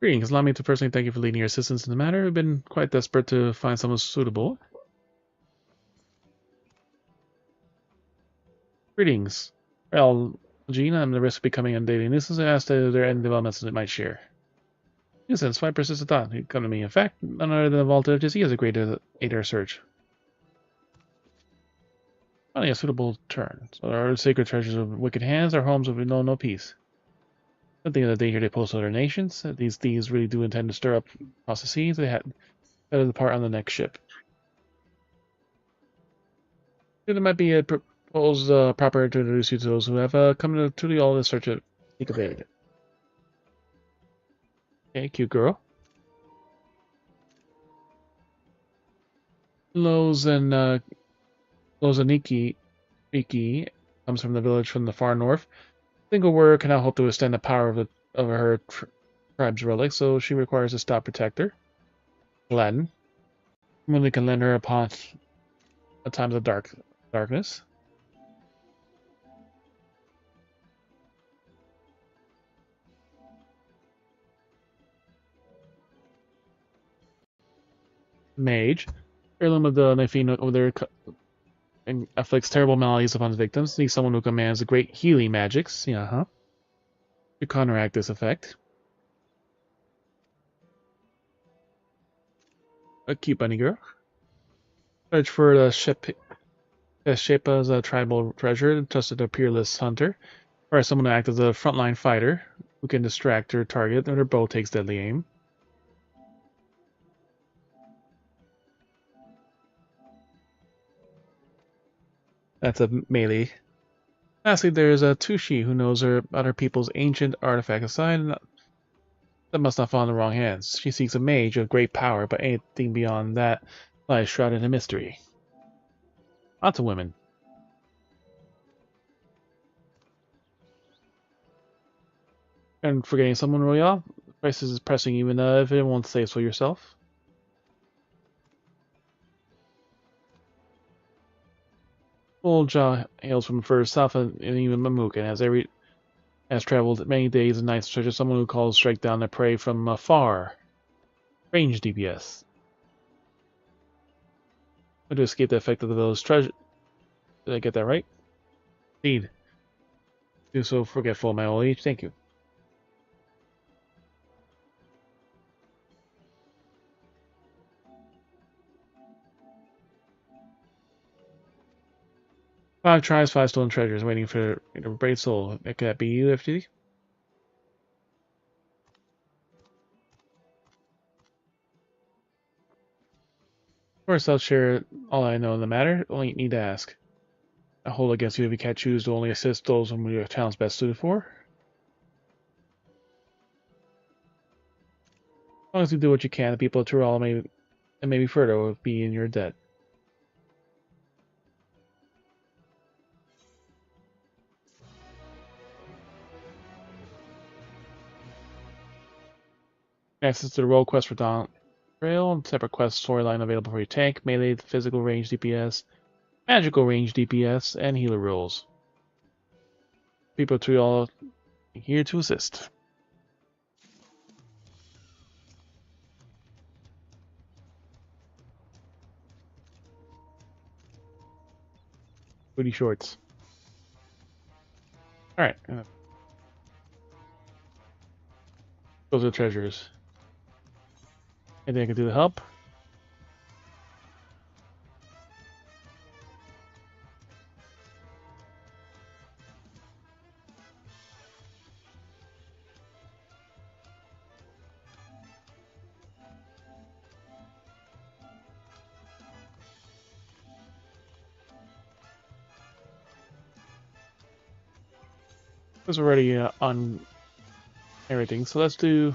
Greetings. Allow me to personally thank you for leading your assistance in the matter. I've been quite desperate to find someone suitable. Greetings. Well, Gina, I'm at the risk of becoming a daily nuisance. I asked if there are any developments that it might share. Nuisance, why persistent thought? He'd come to me. In fact, none other than the Vault of he has a great aid our search. Finding a suitable turn. So our sacred treasures of wicked hands, our homes will know no peace. Something of the danger they pose to other nations. These thieves really do intend to stir up across the seas. They had better depart on the next ship. It might be a proposed proper to introduce you to those who have come to truly all in search of seek of aid. Okay, cute girl. Lozaniki comes from the village from the far north. Single word cannot hope to withstand the power of her tribe's relic, so she requires a stout protector. Latin. Only can lend her upon at times of darkness. Mage. Heirloom of the Nefino over there and afflicts terrible maladies upon his victims. Needs someone who commands the great healing magics. To counteract this effect. A cute bunny girl. Search for the Shepa's tribal treasure, trusted a peerless hunter. Or someone to act as a frontline fighter who can distract her target when her bow takes deadly aim. That's a melee. Lastly, there is a Tushi who knows about her people's ancient artifact aside. That must not fall in the wrong hands. She seeks a mage of great power, but anything beyond that lies shrouded in mystery. Lots of women. And forgetting someone, Royale? The crisis is pressing even if it won't say so yourself. Old Jaw hails from further south and even Mamook, and has traveled many days and nights to search for someone who calls strike down their prey from afar. Range DPS. To escape the effect of the village treasure. Did I get that right? Indeed. Do so forgetful of my old age. Thank you. Five tries, 5 stolen treasures, waiting for a brave soul. Could that be you, FTD? Of course, I'll share all I know in the matter. Only need to ask. I hold against you if you can't choose to only assist those whom your talent's best suited for. As long as you do what you can, the people of Tyrell and maybe further will be in your debt. Access to the role quest for Dawn Rail, separate quest storyline available for your tank, melee, physical range DPS, magical range DPS, and healer roles. People of Tyrell here to assist. Booty shorts. Alright. Those are the treasures. Anything I can do to help? Because we're already on everything, so let's do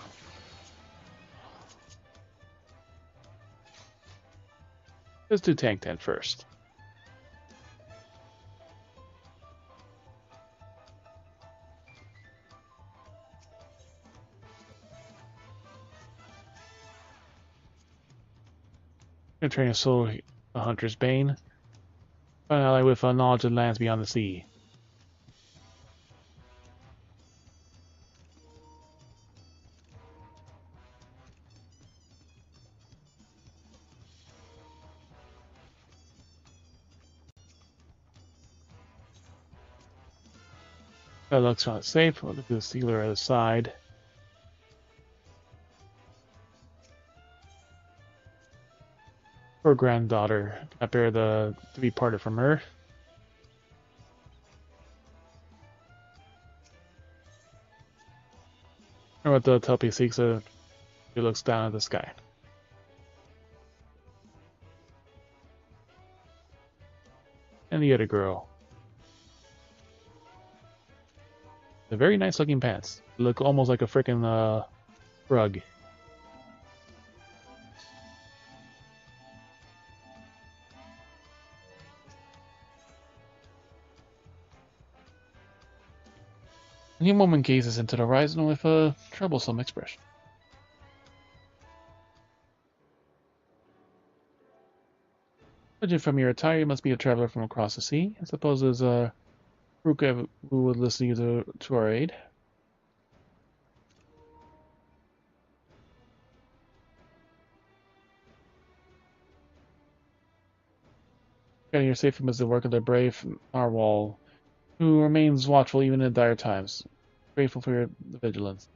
tank tent first. Your training soul a hunter's bane. Find an ally with a knowledge of lands beyond the sea. That looks not safe. Look at the sealer at the side. Her granddaughter. I bear to be parted from her. Or what the Tuppy seeks, he looks down at the sky. And the other girl. The very nice looking pants. Look almost like a freaking rug. The new woman gazes into the horizon with a troublesome expression. Judging from your attire, you must be a traveler from across the sea. I suppose there's a Ruka who would listen you to our aid. Getting your safe is the work of the brave Narwhal, who remains watchful even in dire times. Grateful for your vigilance.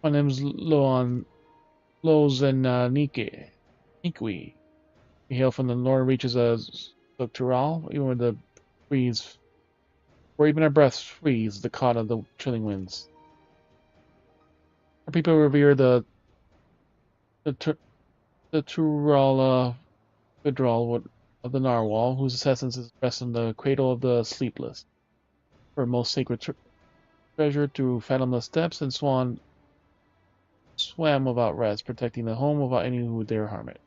My name's Loan Nike. Nikwi. We hail from the northern reaches of Tural, even when the freeze, or even our breaths freeze the caught of the chilling winds. Our people revere the Tural Vidral of the Narwhal, whose essence is rest in the cradle of the sleepless. For most sacred treasure through fathomless depths, and swam without rest, protecting the home without any who would dare harm it.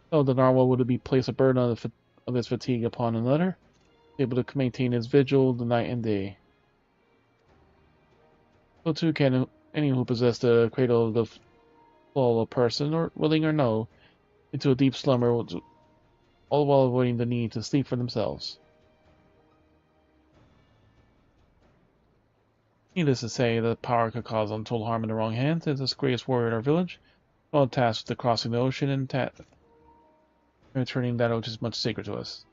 So the Narwhal would be placed a burden of his fatigue upon another, able to maintain his vigil the night and day. So too can any who possess the cradle of the lull a person, or willing or no, into a deep slumber, all while avoiding the need to sleep for themselves. Needless to say, the power could cause untold harm in the wrong hands. As the greatest warrior in our village, well tasked with crossing the ocean and returning that which is much sacred to us.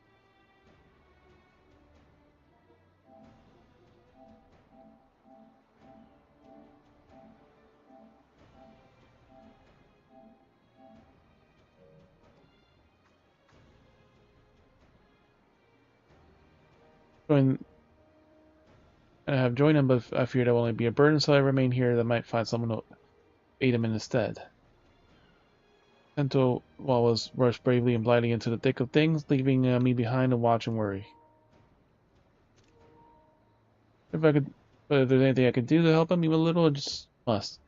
I have joined him, but I feared I will only be a burden, so I remain here that might find someone to aid him in his stead. Sento was rushed bravely and blindly into the thick of things, leaving me behind to watch and worry. But if there's anything I can do to help him even a little, I just must.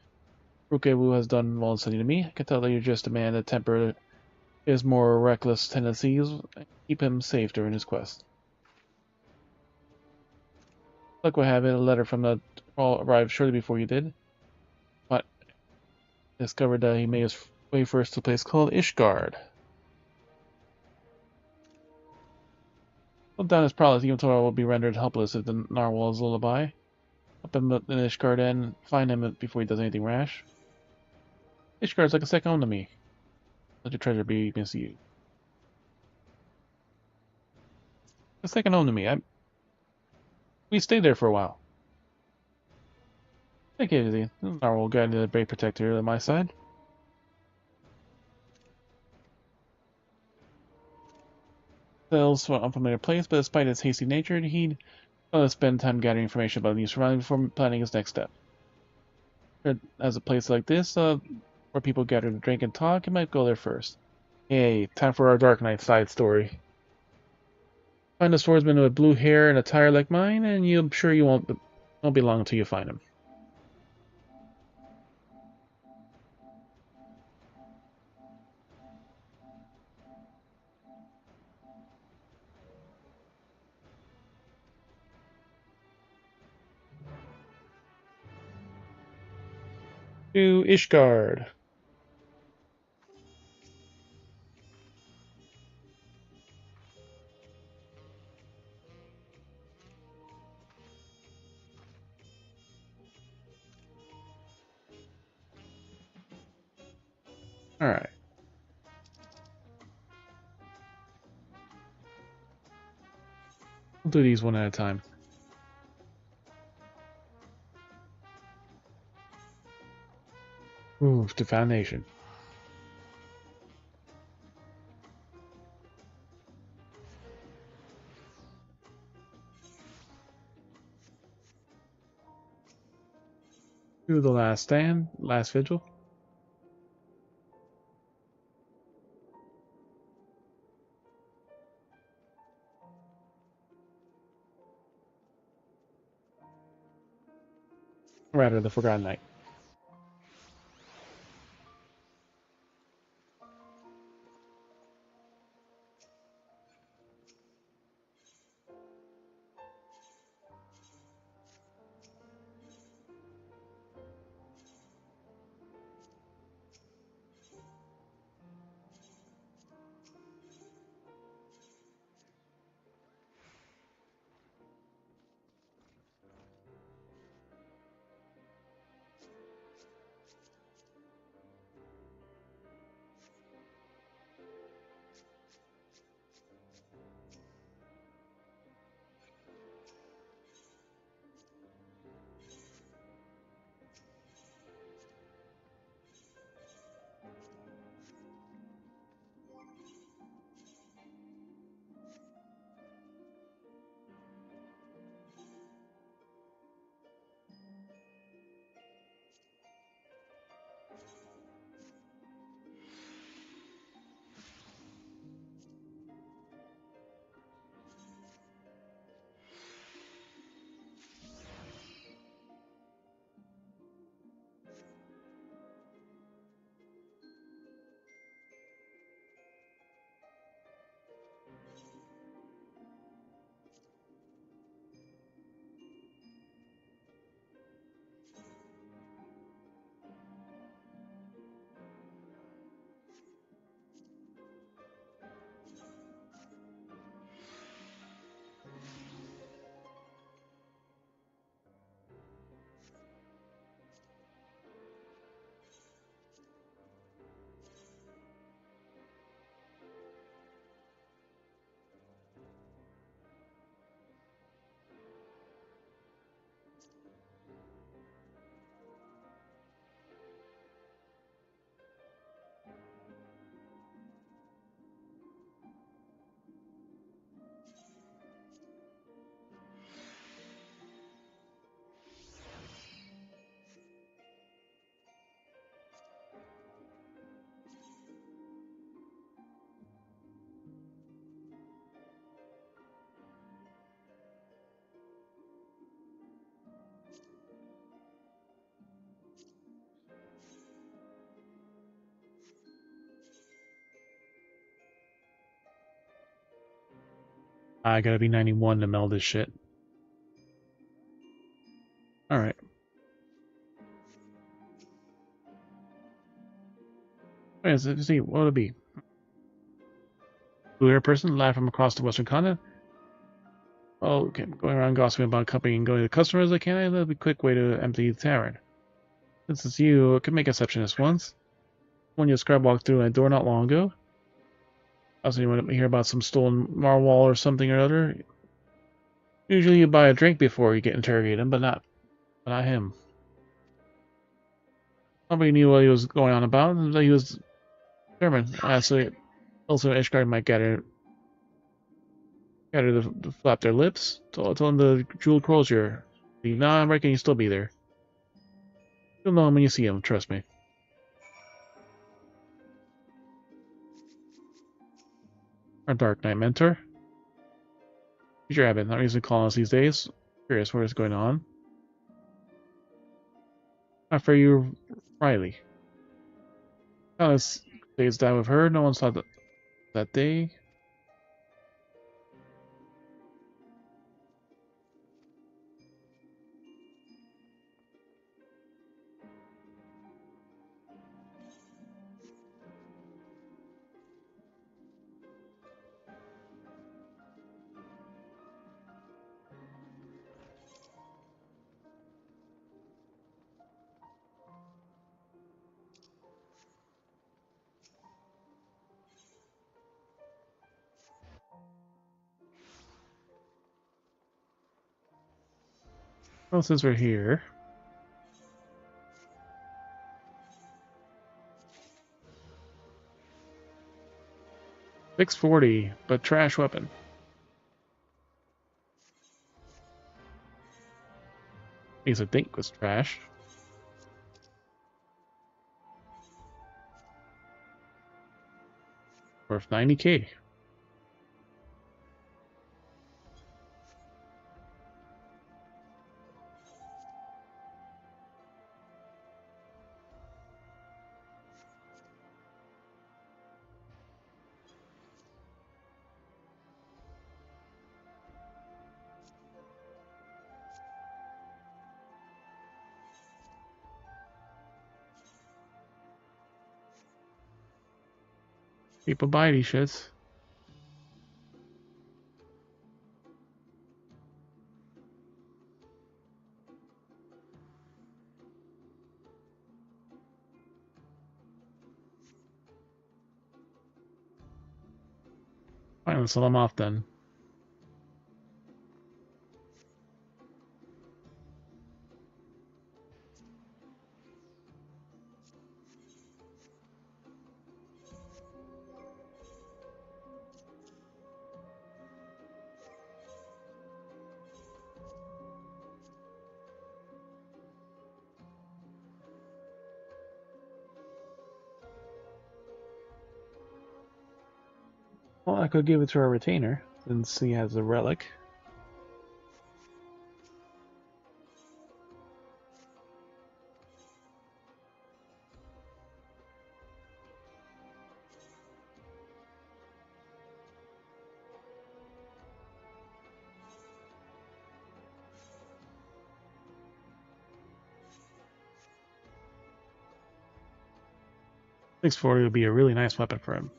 Rukewu has done well in studying to me. I can tell that you're just a man that temper his more reckless tendencies and keep him safe during his quest. Luck would have it, a letter from the Troll arrived shortly before you did. But discovered that he made his way first to a place called Ishgard. Well, down his prowess, even Tora will be rendered helpless if the Narwhal's lullaby. Up in Ishgard and find him before he does anything rash. Ishgard's like a second home to me. Let your treasure be misused. A second home to me. We stayed there for a while. Take it easy. Narwhal guide the brave protector at my side. Sails from an unfamiliar place, but despite its hasty nature, he'd spend time gathering information about the new surroundings before planning his next step. As a place like this, where people gather to drink and talk, he might go there first. Hey, time for our Dark Knight side story. Find a swordsman with blue hair and attire like mine, and I'm sure you won't be long until you find him. To Ishgard. Alright. We'll do these one at a time. Ooh, the foundation. Do the last stand, last vigil. Rather, the Forgotten Night. I gotta be 91 to meld this shit. Alright. Let's see, what would it be? Blue-haired person live from across the western continent? Oh, okay. Going around gossiping about a company and going to customers like can I? That'd be a quick way to empty the tavern. Since it's you, I could make exception this once. When your scribe walked through my door not long ago. Also, you want to hear about some stolen narwhal or something or other? Usually you buy a drink before you get interrogated, but not him. Nobody knew what he was going on about, and that he was German. Also, Ishgard might gather to flap their lips. Told him the jewel crozier. Nah, I reckon he'll still be there. You'll know him when you see him, trust me. Our Dark Knight mentor. He's your habit, not reason to call us these days. Curious what is going on. Not for you, Riley. Alice stays down with her. No one saw that day. Well, since we're here, $640, but trash weapon. At least I think was trash. Worth 90K. People buy these shits. Fine, let's sell them off then. Well, I could give it to our retainer, since he has a relic. $640 would be a really nice weapon for him.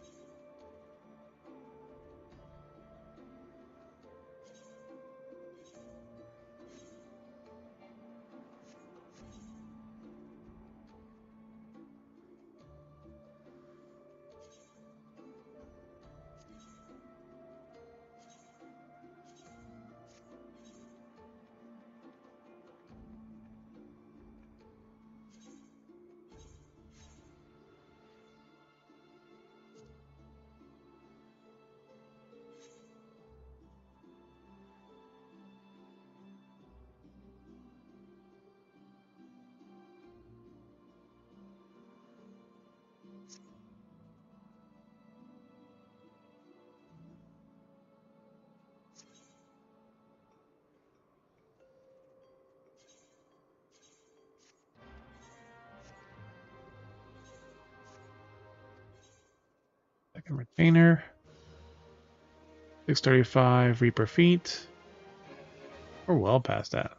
Second retainer. 635 Reaper feet. We're well past that.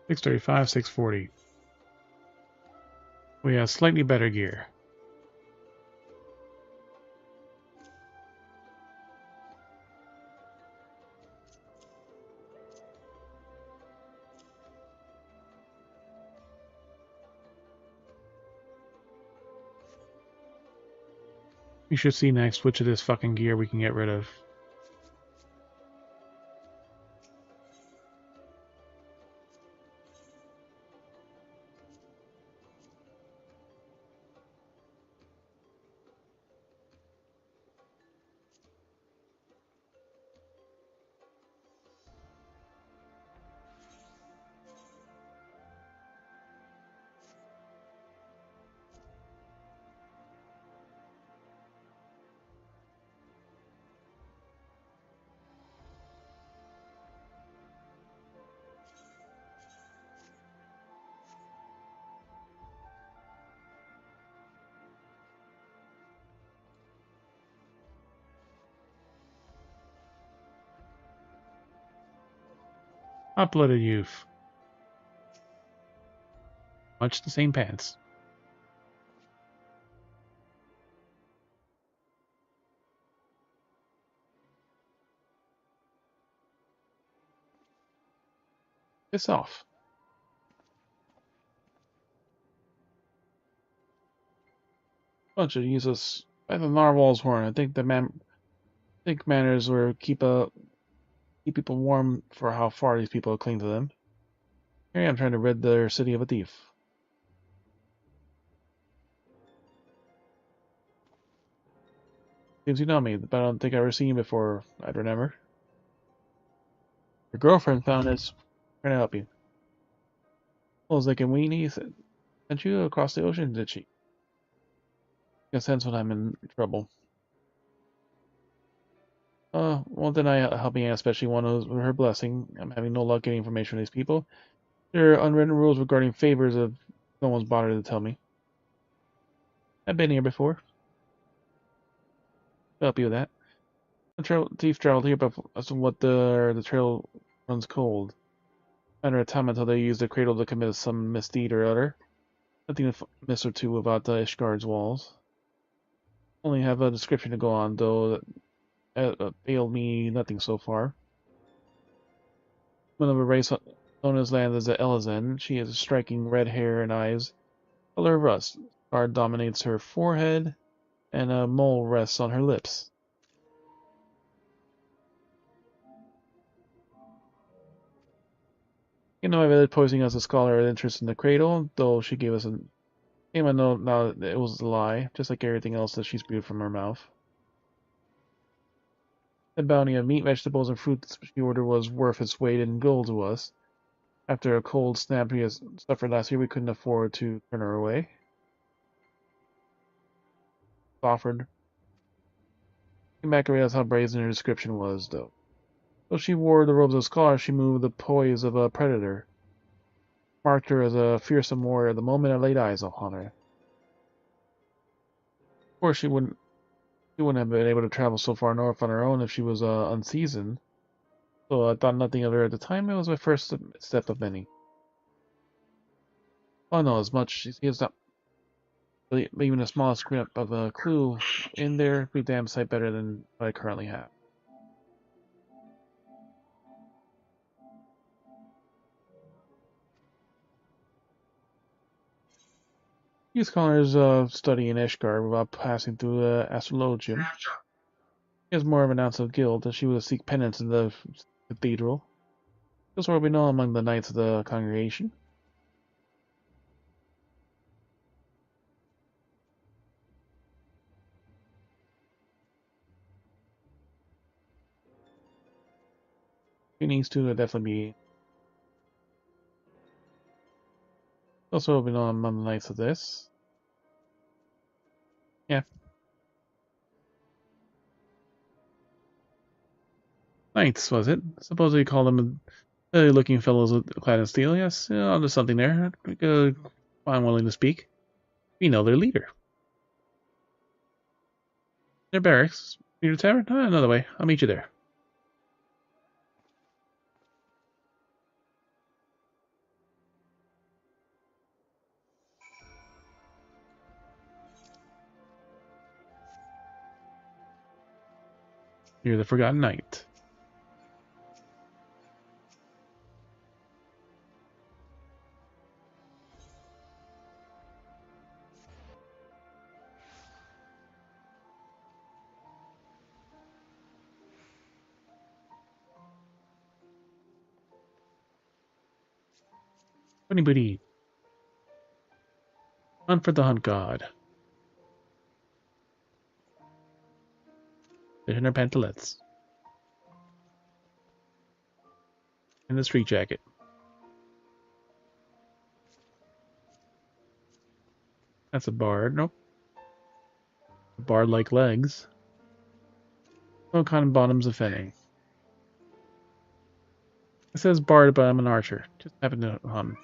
$635, $640. We have slightly better gear. We should see next which of this fucking gear we can get rid of. Hot-blooded youth. Much the same pants. Piss off. Bunch of useless. By the narwhal's horn. I think manners were keep people warm for how far these people cling to them. Here I am trying to rid their city of a thief. Seems you know me, but I don't think I've ever seen you before. I'd remember. Your girlfriend found this. Trying to help you. Well, it's like a weenie sent you across the ocean, did she? I sense when I'm in trouble. Won't deny helping out, especially one of her blessing. I'm having no luck getting information from these people. There are unwritten rules regarding favors if no one's bothered to tell me. I've been here before. I'll help you with that. The thief traveled here, but as to what the trail runs cold. Matter of time until they use the cradle to commit some misdeed or other. Nothing a miss or two about the Ishgard's walls. Only have a description to go on, though that failed me nothing so far. One of a race known as land as the Elezen. She has striking red hair and eyes, color of rust. Scar dominates her forehead, and a mole rests on her lips. You know, I read posing as a scholar had interest in the cradle, though she gave us a note now that it was a lie, just like everything else that she spewed from her mouth. The bounty of meat, vegetables, and fruits she ordered was worth its weight in gold to us. After a cold snap we has suffered last year, we couldn't afford to turn her away. Offered. Came back and realized how brazen her description was, though. Though she wore the robes of a scholar, she moved with the poise of a predator. Marked her as a fearsome warrior the moment I laid eyes upon her. Of course, she wouldn't have been able to travel so far north on her own if she was unseasoned. So I thought nothing of her at the time. It was my first step of many. Oh no, as much she gives not even the smallest scrap of a clue in there be damn sight better than what I currently have. These scholars study in Ishgard without passing through the astrologium. He has more of an ounce of guilt, and she will seek penance in the cathedral. This will be known among the knights of the congregation. She needs to definitely be. Also will be known among the knights of this. Yeah. Knights, was it? Suppose we call them looking fellows clad in steel. Yes, there's something there. I'm willing to speak. We know their leader. Their barracks. Peter Tavern? Another way. I'll meet you there. You're the Forgotten Knight. Anybody? Hunt for the Hunt God. Fish in her pantalettes. And the street jacket. That's a bard. Nope. Bard-like legs. No cotton bottoms, if any. It says bard, but I'm an archer. Just happen to hum.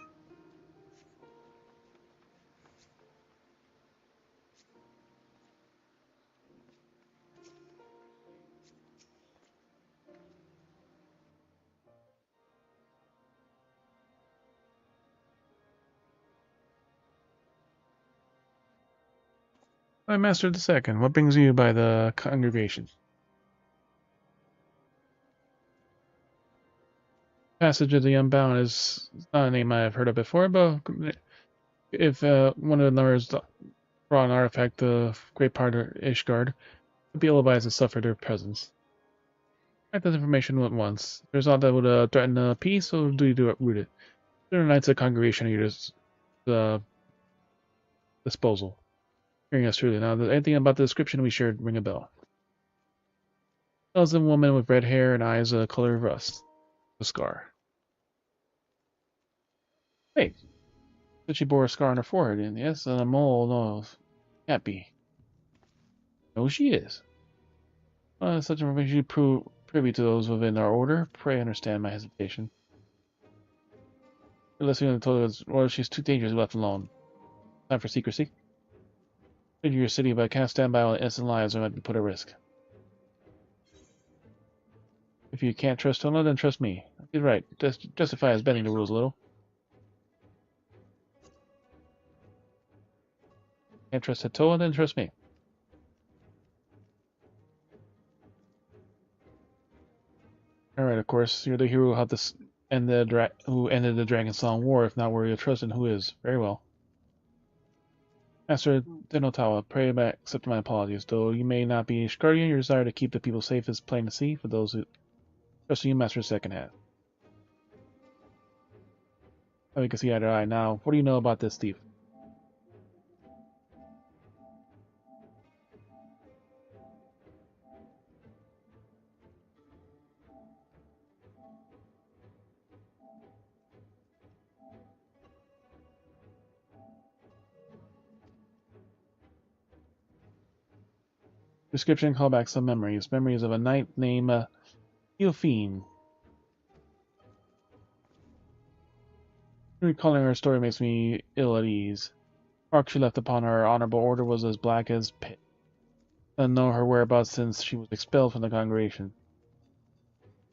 I mastered the second. What brings you by the congregation? Passage of the Unbound is not a name I have heard of before, but if one of the numbers brought an artifact, the great part of Ishgard, would be able to suffer their presence. Write this information at once. There's all that would threaten peace, so do you do it root it. The Knights of the congregation at your disposal. Hearing us truly. Now, anything about the description we shared ring a bell. Tells a woman with red hair and eyes the color of rust. A scar. Wait. But she bore a scar on her forehead, and yes, and a mole, no, can't be. No, she is. Such information you prove privy to those within our order. Pray understand my hesitation. Listening to the well, she's too dangerous left alone. Time for secrecy. Into your city, but I can't stand by while innocent lives are meant to be put at risk. If you can't trust Tona, then trust me. He's right. Justify as bending the rules a little. Can't trust Hatoa, then trust me. Alright, of course, you're the hero who helped us who ended the Dragon Song War. If not worthy of trust, then who is? Very well. Master Denotawa, pray accept my apologies. Though you may not be Ishgardian, your desire to keep the people safe is plain to see for those who trust you, Master Second Hand. We can see eye to eye. Now, what do you know about this thief? Description call back some memories. Memories of a knight named Theophene. Recalling her story makes me ill at ease. The mark she left upon her honorable order was as black as pit. I didn't know her whereabouts since she was expelled from the congregation.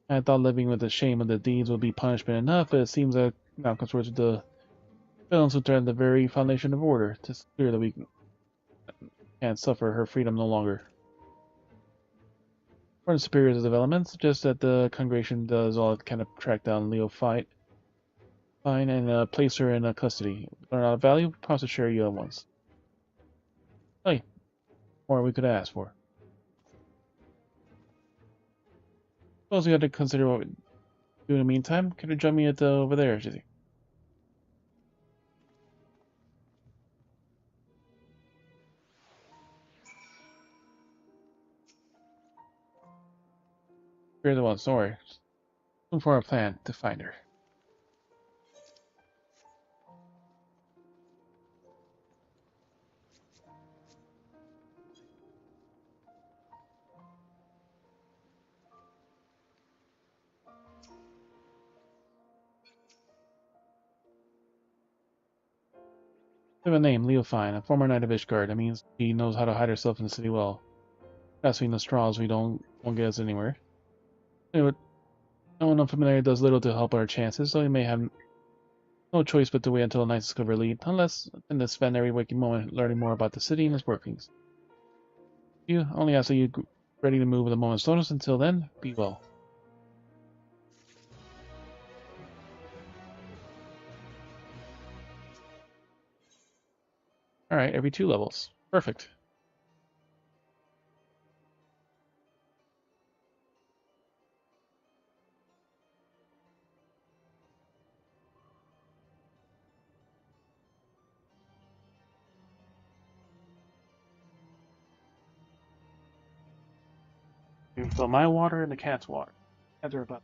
I thought living with the shame of the deeds would be punishment enough, but it seems that now comes towards the villains who threaten the very foundation of order. It's clear that we can't suffer her freedom no longer. One of the superiors of development suggests that the congregation does all it can to track down Leo Fine and place her in custody. Learn out of value, promise to share you at once. Hey, more we could ask for. Suppose we had to consider what we do in the meantime. Can you join me at over there, Jizzy? You're the one, sorry. Look for a plan to find her. We have a name, Leo Fine, a former knight of Ishgard. That means she knows how to hide herself in the city well. Grasping the straws, we won't get us anywhere. Anyway, no one unfamiliar does little to help our chances, so we may have no choice but to wait until the knights discover lead, unless and to spend every waking moment learning more about the city and its workings. You only ask that you ready to move with a moment's notice. Until then, be well. Alright, every 2 levels. Perfect. You fill my water and the cat's water. Cats are about.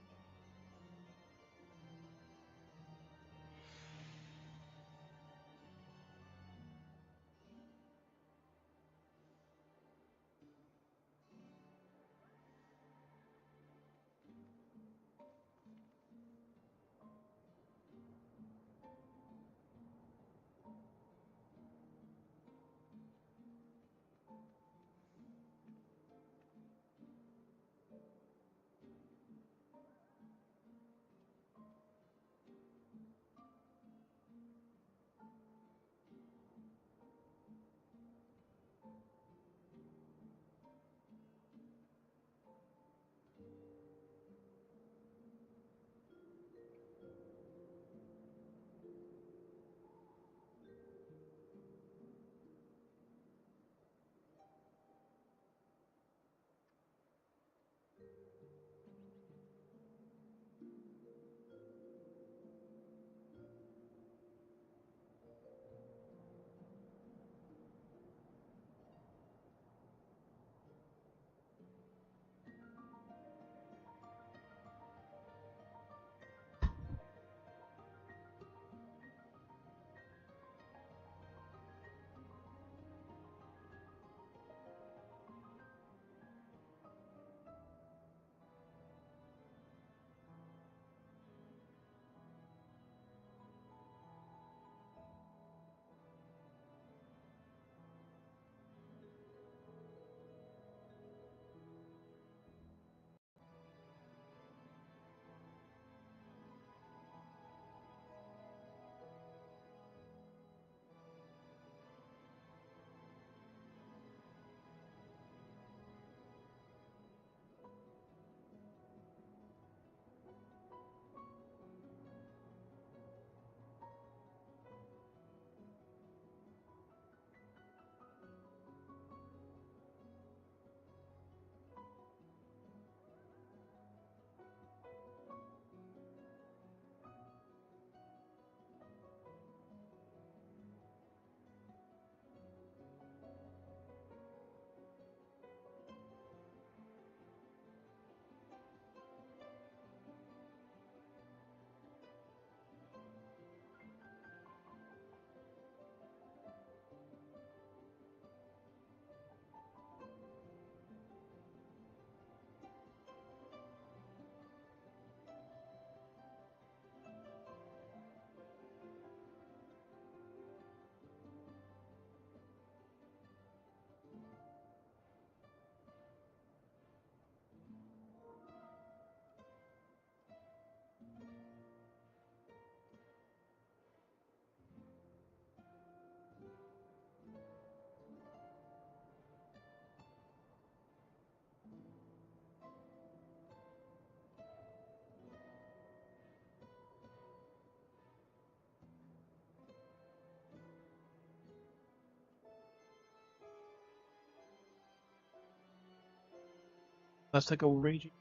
Let's take a raging.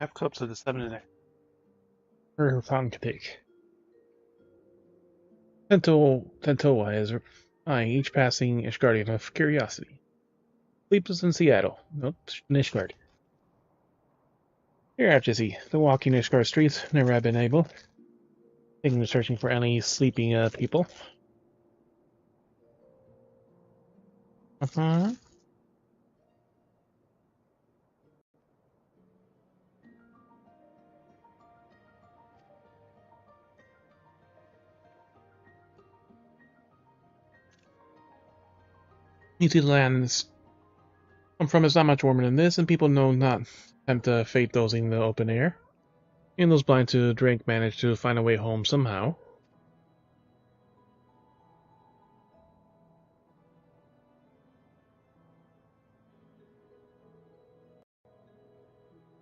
Half cups of the 7.5. Or fountain can take. Tentoa is eyeing each passing Ishgardian of curiosity. Sleepless in Seattle. Nope, Nishgard. Here at Jesse, the walking Ishgard streets never have been able. Taking to searching for any sleeping people. Uh-huh. New Zealand's come from is not much warmer than this, and people know not tempt fate dozing in the open air. And those blind to drink manage to find a way home somehow.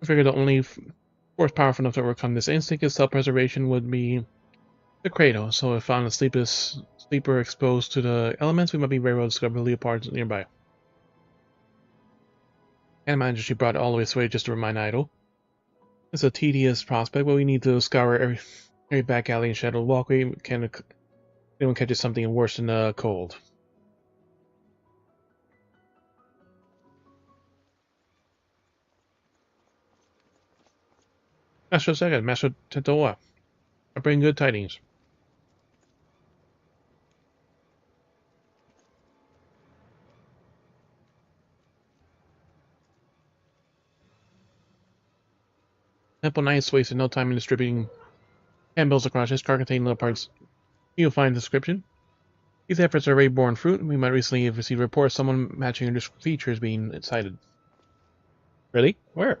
I figure the only force powerful enough to overcome this instinct is self-preservation would be the cradle. So if found a sleeper exposed to the elements, we might be very well discover leopards nearby. Can't imagine she brought it all the way this way just to remind Idle. It's a tedious prospect, but we need to scour every back alley and shadowed walkway. Anyone catches something worse than a cold. Master Second, Master Tentoa. I bring good tidings. Temple Knights wasted no time in distributing handbills across his car containing leopards. You'll find the description. These efforts are already borne fruit. We might recently have received reports of someone matching your features being sighted. Really? Where?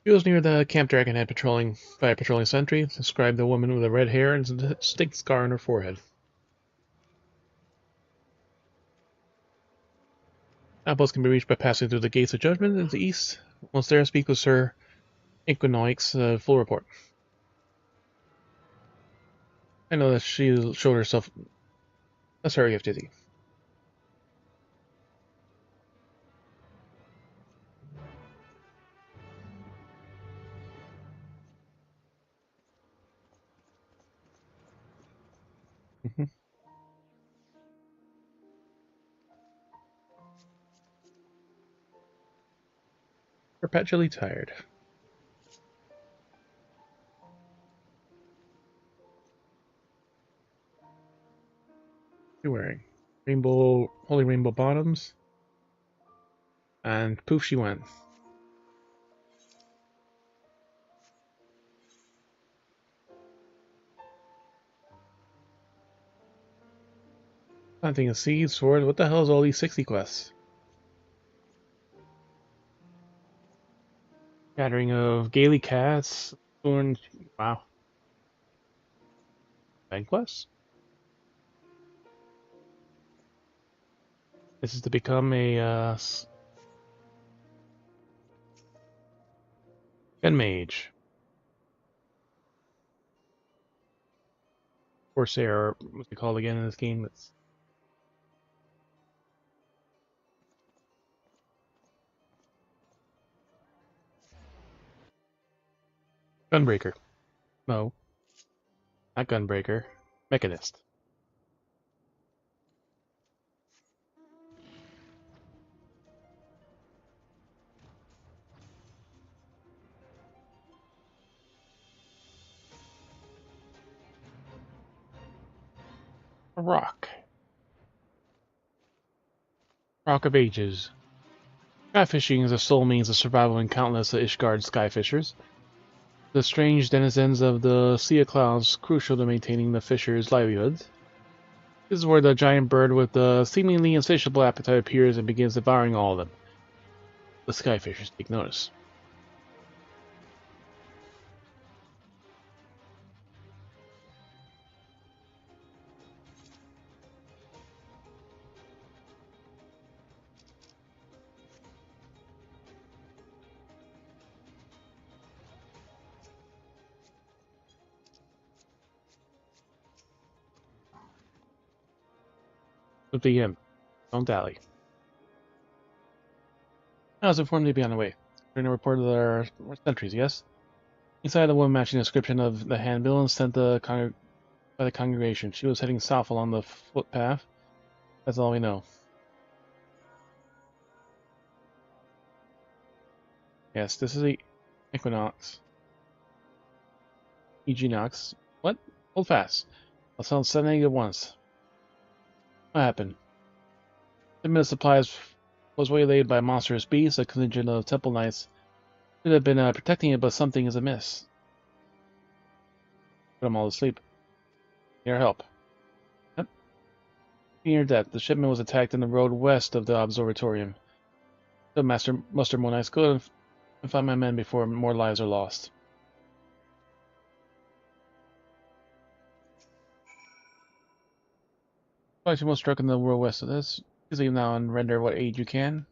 He was near the Camp Dragonhead by a patrolling sentry, described the woman with the red hair and a distinct scar on her forehead. Outpost can be reached by passing through the Gates of Judgment in the east. Once there, speak with Sir Inquinoix, full report. I know that she showed herself Let's hurry up, Dizzy. Perpetually tired. You're wearing holy rainbow bottoms, and poof, she went. Planting a seed, sword. What the hell is all these 60 quests? Gathering of Gaily cats. Thorn. Wow. Bank quests? This is to become a gun mage. Corsair, what's it called again in this game? It's Gunbreaker. No, not Gunbreaker. Mechanist. A rock. Rock of Ages. Skyfishing is a sole means of survival in countless of Ishgard's skyfishers. The strange denizens of the Sea of Clouds, crucial to maintaining the fishers' livelihoods. This is where the giant bird with the seemingly insatiable appetite appears and begins devouring all of them. The skyfishers take notice. Up to him. Don't dally. I was informed to be on the way. During a report of their sentries, yes? Inside the woman matching the description of the handbill and sent by the congregation. She was heading south along the footpath. That's all we know. Yes, this is the Equinox. Equinox. What? Hold fast. I'll sound 7 at once. What happened? The minute supplies was waylaid by a monstrous beast. A contingent of temple knights should have been protecting it, but something is amiss. Put them all to sleep. Need our help. Yep. Near death, the shipment was attacked in the road west of the observatorium. So muster more knights. Go and find my men before more lives are lost. Fight you most struck in the world west of this. Please leave now and render what aid you can.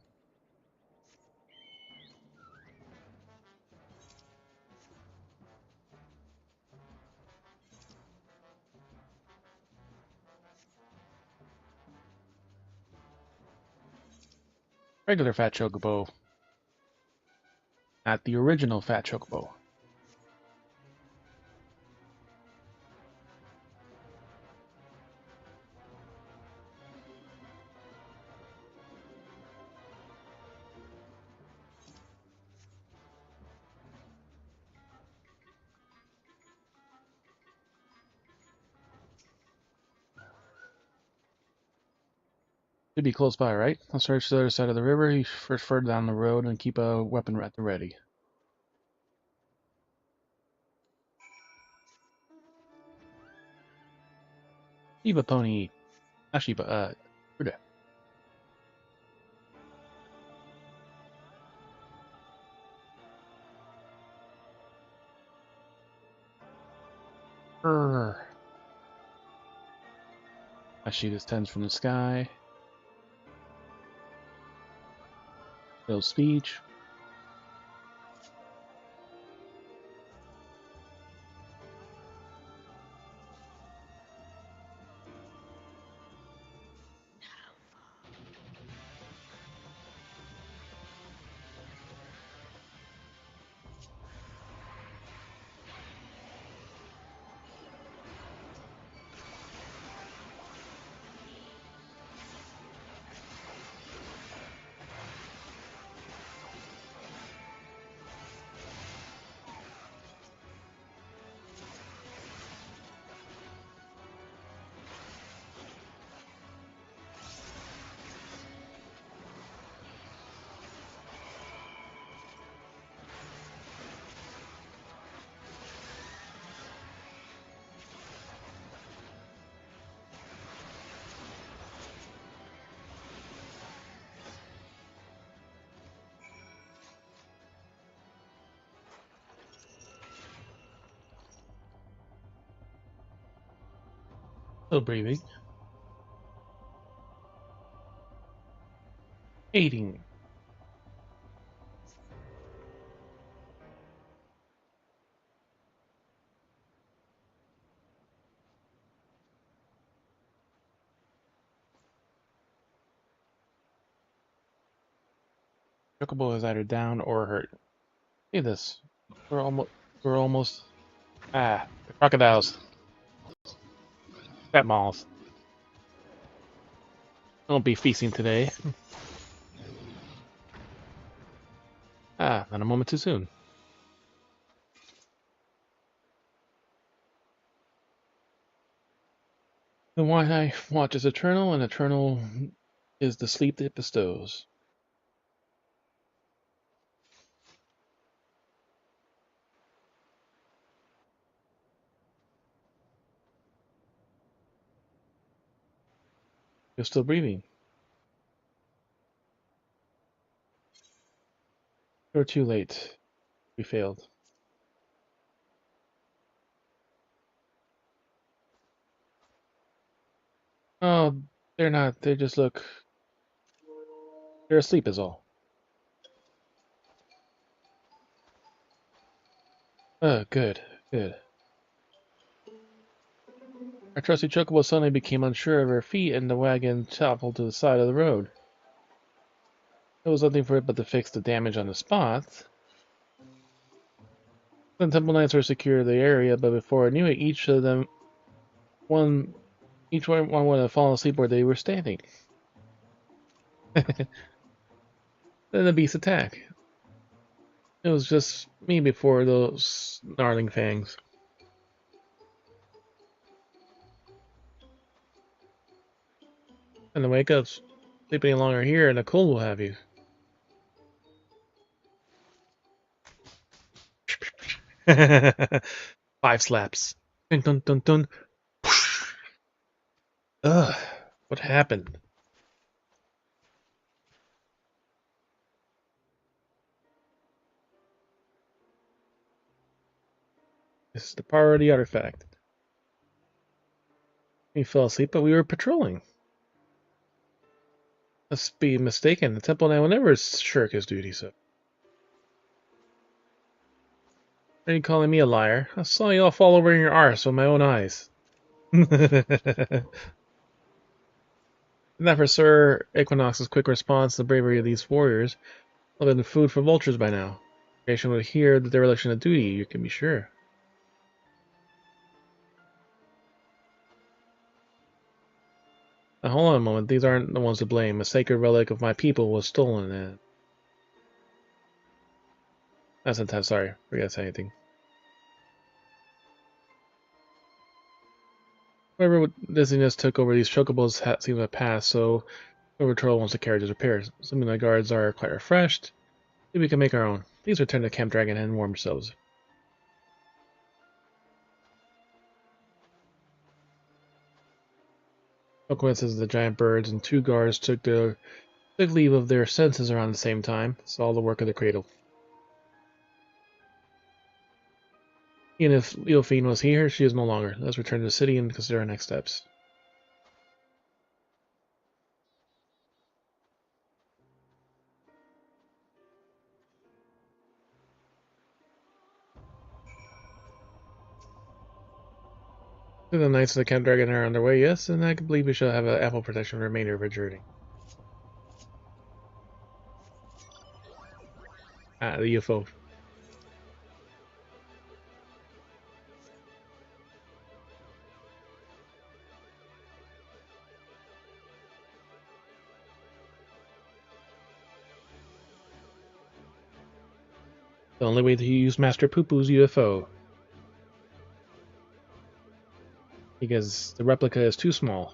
Regular fat chocobo. Not the original fat chocobo. Should be close by, right? I'll search the other side of the river, you first further down the road, and keep a weapon at the ready. Shiba pony. Not Shiba, Ruda. Brrr. I shoot his tens from the sky. No speech. Still breathing. Eating. Chocobo is either down or hurt. See this. We're almost the crocodiles. Fat malls. Don't be feasting today. Not a moment too soon. The one I watch is eternal, and eternal is the sleep it bestows. You're still breathing. You're too late. We failed. Oh, they're not. They just look. They're asleep, is all. Good. Good. Our trusty Chocobo suddenly became unsure of her feet, and the wagon toppled to the side of the road. There was nothing for it but to fix the damage on the spot. The Temple Knights were secure the area, but before I knew it, each one would have fallen asleep where they were standing. Then the beast attacked. It was just me before those snarling fangs. And the wake up, sleep any longer here, and the cold will have you. Five slaps. Dun dun dun dun. Ugh, what happened? This is the power of the artifact. We fell asleep, but we were patrolling. Must be mistaken. The Temple Knight will never shirk his duty, so. Are you calling me a liar? I saw you all fall over in your arse with my own eyes. And that for Sir Equinox's quick response to the bravery of these warriors would have been food for vultures by now. Creation would hear the dereliction of duty, you can be sure. Now hold on a moment, these aren't the ones to blame. A sacred relic of my people was stolen and... That's intense, sorry. Forget to say anything. Whoever with dizziness took over these chocobos seems to have passed, so whoever patrol wants the carriages repaired. Assuming the guards are quite refreshed, maybe we can make our own. Please return to Camp Dragon and warm yourselves. No coincidence, the giant birds and two guards took leave of their senses around the same time. It's all the work of the cradle. Even if Leofine was here, she is no longer. Let's return to the city and consider our next steps. The Knights of the Camp Dragon are on their way, yes, and I believe we shall have ample protection for the remainder of our journey. The UFO. The only way to use Master Poo-Poo's UFO. Because the replica is too small.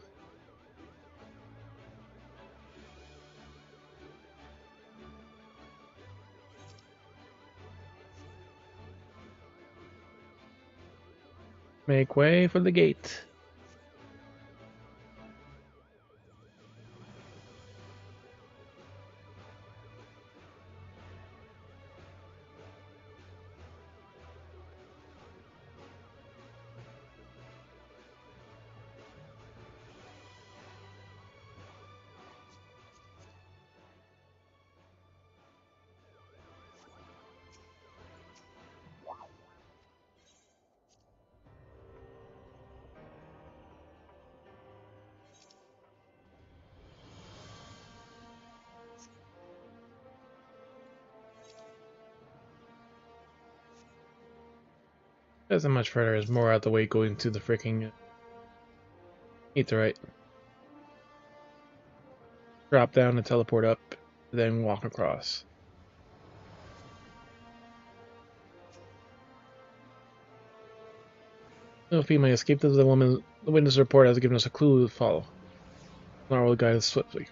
Make way for the gate. Doesn't much further. Is more out the way going to the freaking meteorite. Drop down and teleport up, then walk across. No female escaped as the witness report has given us a clue to follow. Narwhal will guide us swiftly.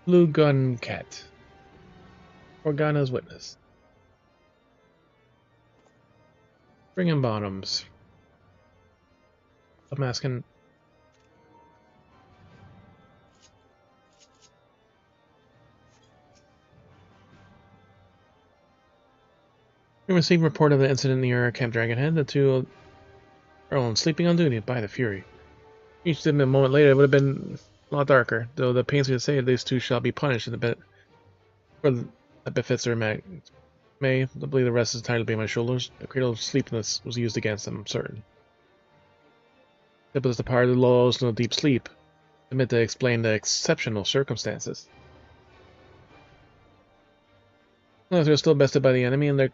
Blue Gun Cat. Organa's witness. Bringing bottoms. I'm asking. We received a report of the incident near Camp Dragonhead. The two are alone sleeping on duty by the Fury. Reached them a moment later, it would have been a lot darker, though the pains me to say these two shall be punished in the bit for that befits their may. I believe the rest is entirely by my shoulders. The cradle of sleepiness was used against them, I'm certain. It was the part of the lows no deep sleep, meant to explain the exceptional circumstances. Unless they were still bested by the enemy and their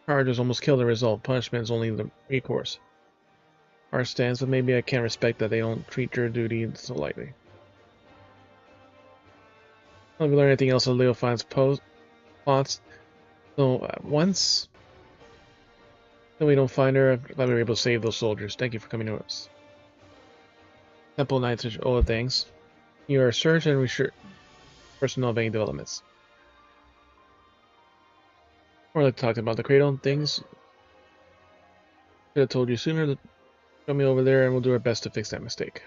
charges almost killed the result, punishment is only the recourse. Our stance, but maybe I can't respect that they don't treat their duty so lightly. If we learn anything else of Leo finds plots, so once then we don't find her, I'm glad we were able to save those soldiers. Thank you for coming to us. Temple Knights, oh thanks. You are search and research personnel of any developments. Or like talking about the cradle and things. Should have told you sooner. Show me over there and we'll do our best to fix that mistake.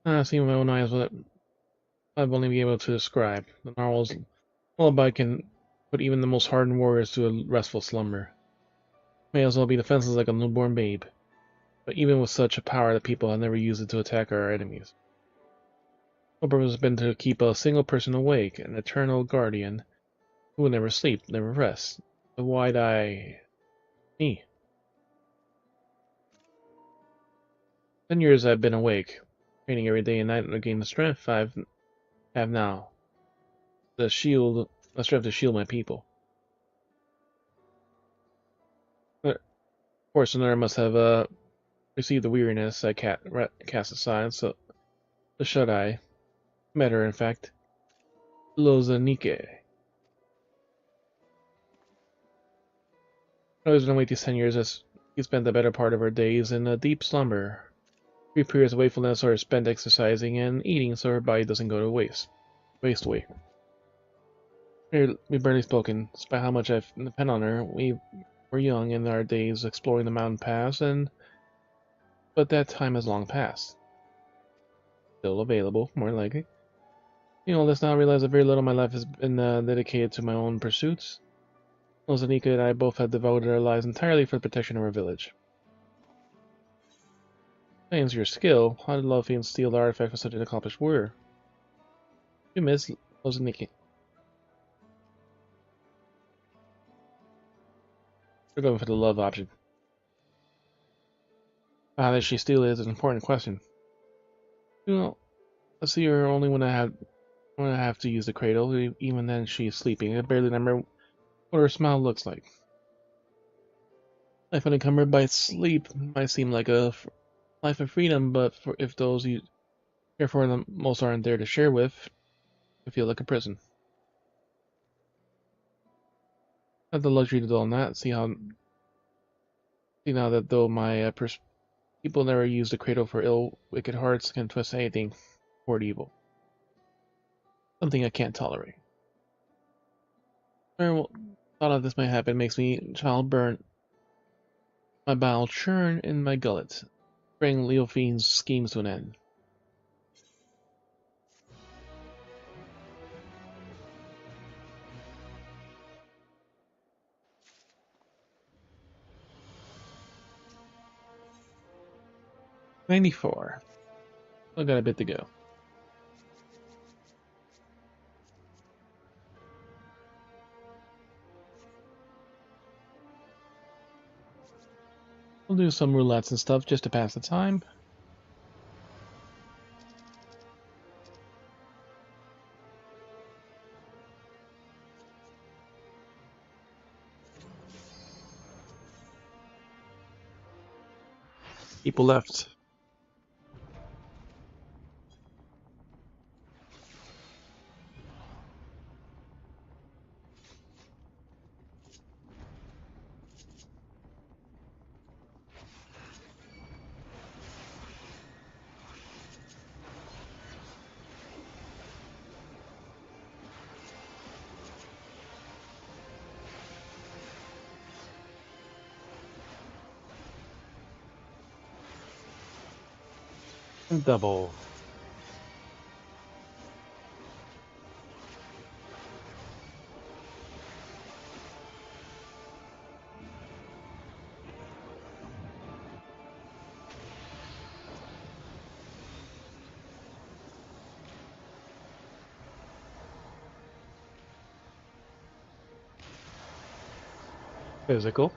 I've seen with my own eyes what I've only been able to describe. The narwhal's lullaby can put even the most hardened warriors to a restful slumber. May as well be defenseless like a newborn babe. But even with such a power, the people have never used it to attack our enemies. Our purpose has been to keep a single person awake, an eternal guardian who will never sleep, never rest. The wide-eye me. 10 years I've been awake, training every day and night to gain the strength I have now. The strength to shield my people. Of course, another must have received the weariness I cast aside, so the shut-eye met her, in fact, Lozanike. I was going to wait these 10 years as he spent the better part of her days in a deep slumber. 3 periods of wakefulness are spent exercising and eating so her body doesn't go to waste away. We barely spoken, despite how much I've depended on her. We were young in our days exploring the mountain paths, but that time has long passed. Still available, more likely. You know, let's now realize that very little of my life has been dedicated to my own pursuits. Ozanika and I both have devoted our lives entirely for the protection of our village. Thanks to your skill, how did Lofian steal the artifact for such an accomplished warrior? You miss Ozanika. We're going for the love option. How did she steal it is an important question. You know, I see her only when I have to use the cradle. Even then, she's sleeping. I barely remember what her smile looks like. Life unencumbered by sleep might seem like a life of freedom, but if those you care for the most aren't there to share with, it feel like a prison. I have the luxury to dwell on that. See now that though my people never use the cradle for ill, wicked hearts can twist anything toward evil. Something I can't tolerate. Thought of this might happen makes me child burn. My bile churn in my gullet, bring Leofine's schemes to an end. '94. I got a bit to go. We'll do some roulettes and stuff just to pass the time. People left. And double. Physical.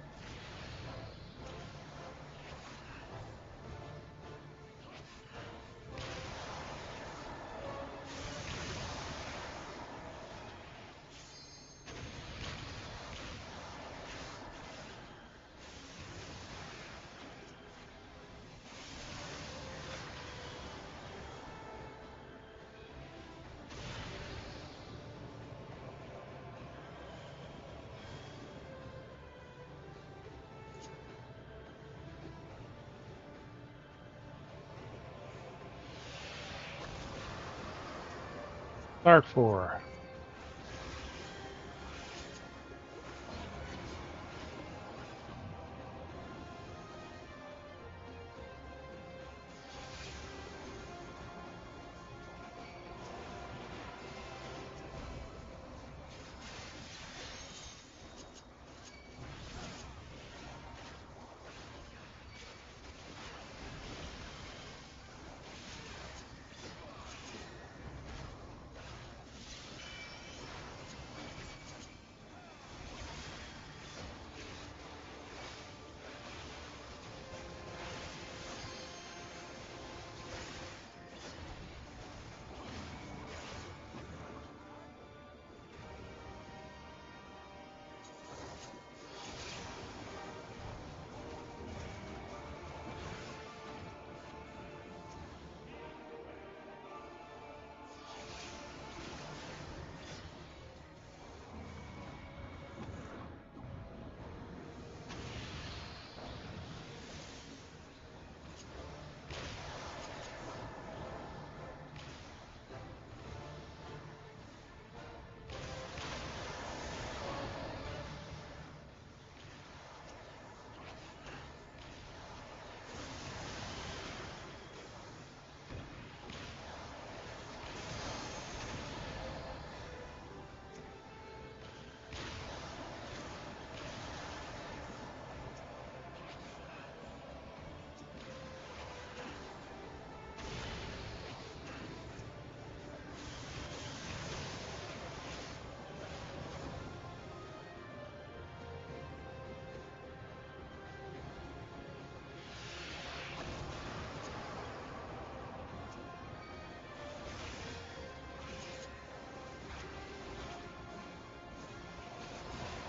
Dark 4.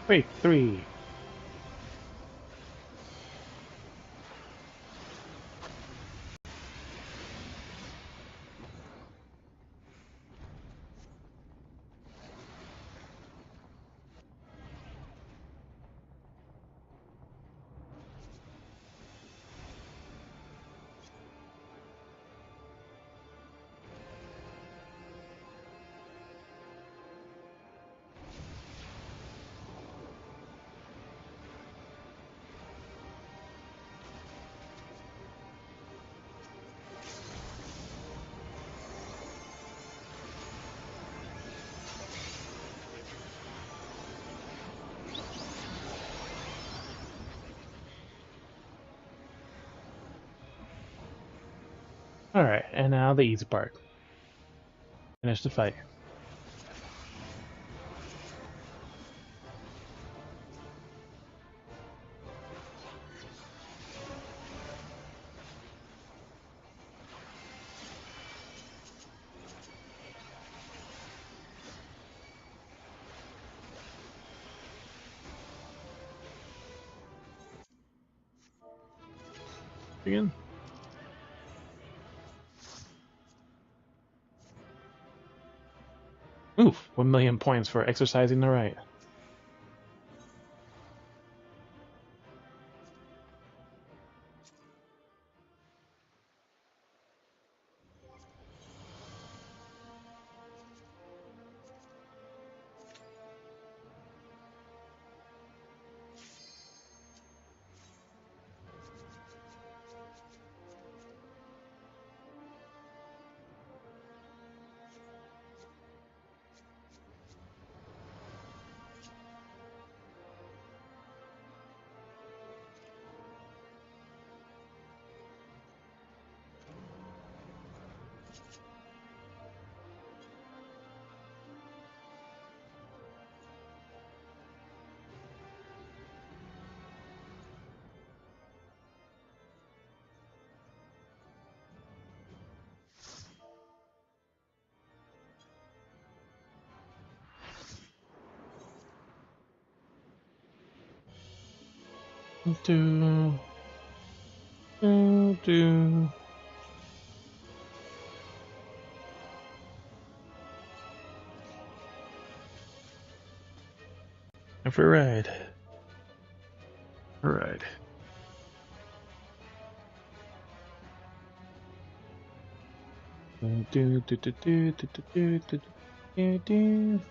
Wait, 3. Alright, and now the easy part. Finish the fight. Again. Oof, 1 million points for exercising the right. Do, do. And for a ride. Alright. Do, do, do, do, do, do, do, do, do.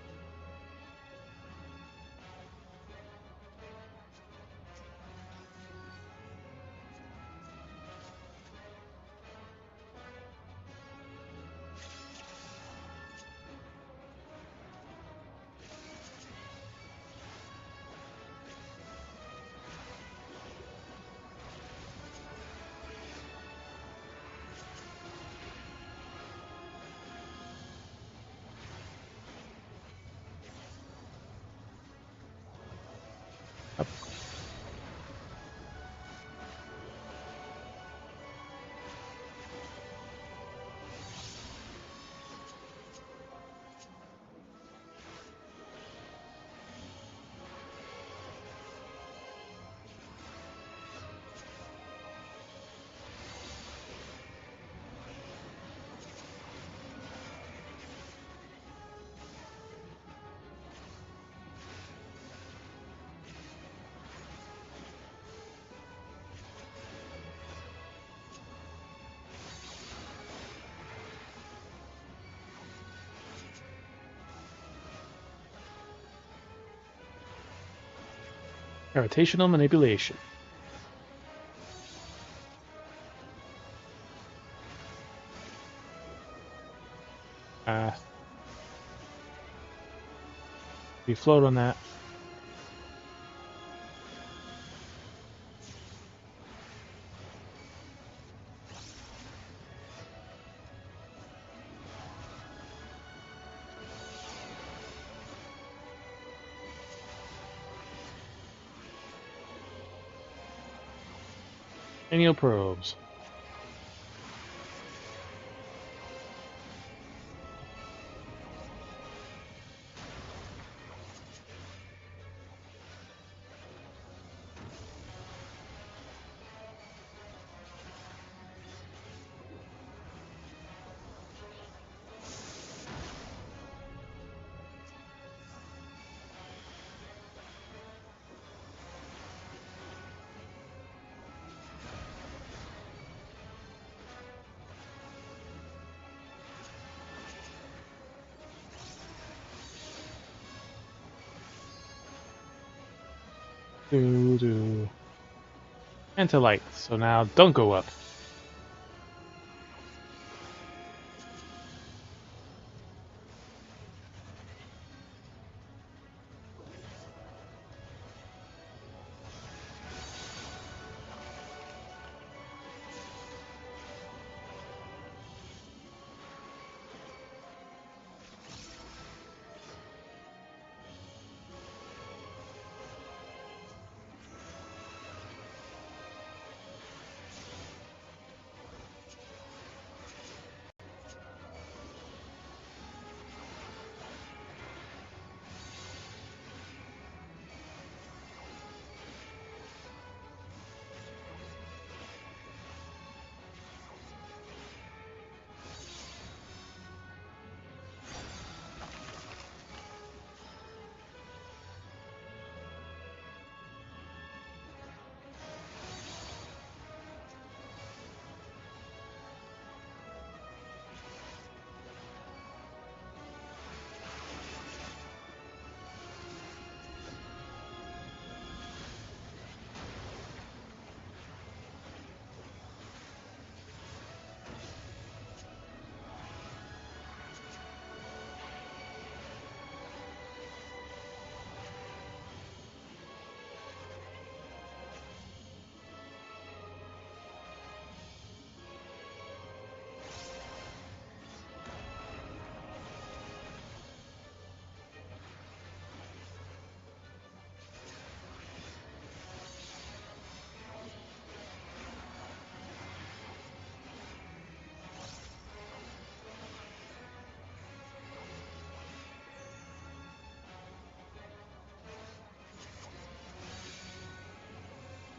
Up. Gravitational manipulation. We float on that. Cranial probes. Do. And to light. So now don't go up.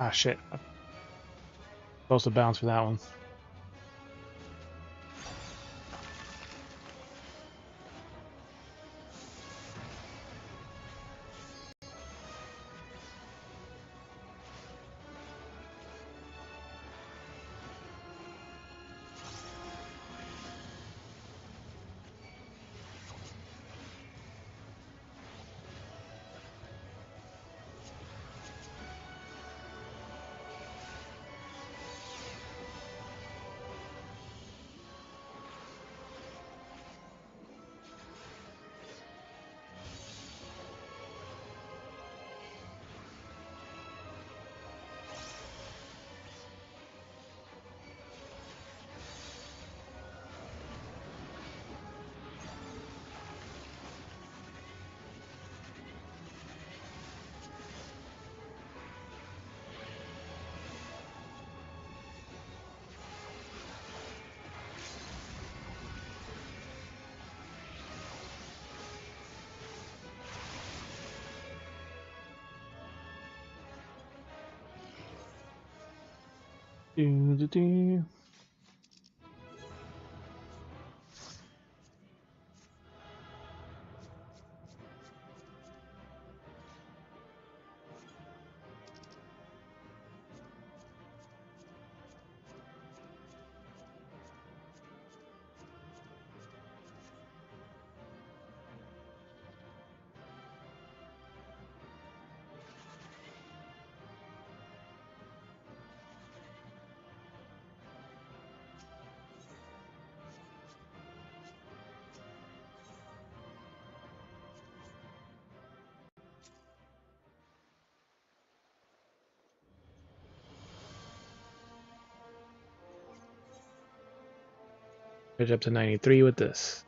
Ah, shit. Supposed to bounce for that one. Do, do, do. Bridge up to 93 with this.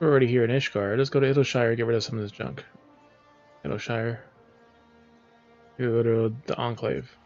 We're already here in Ishgard. Let's go to Idleshire and get rid of some of this junk. Idleshire. Go to the Enclave.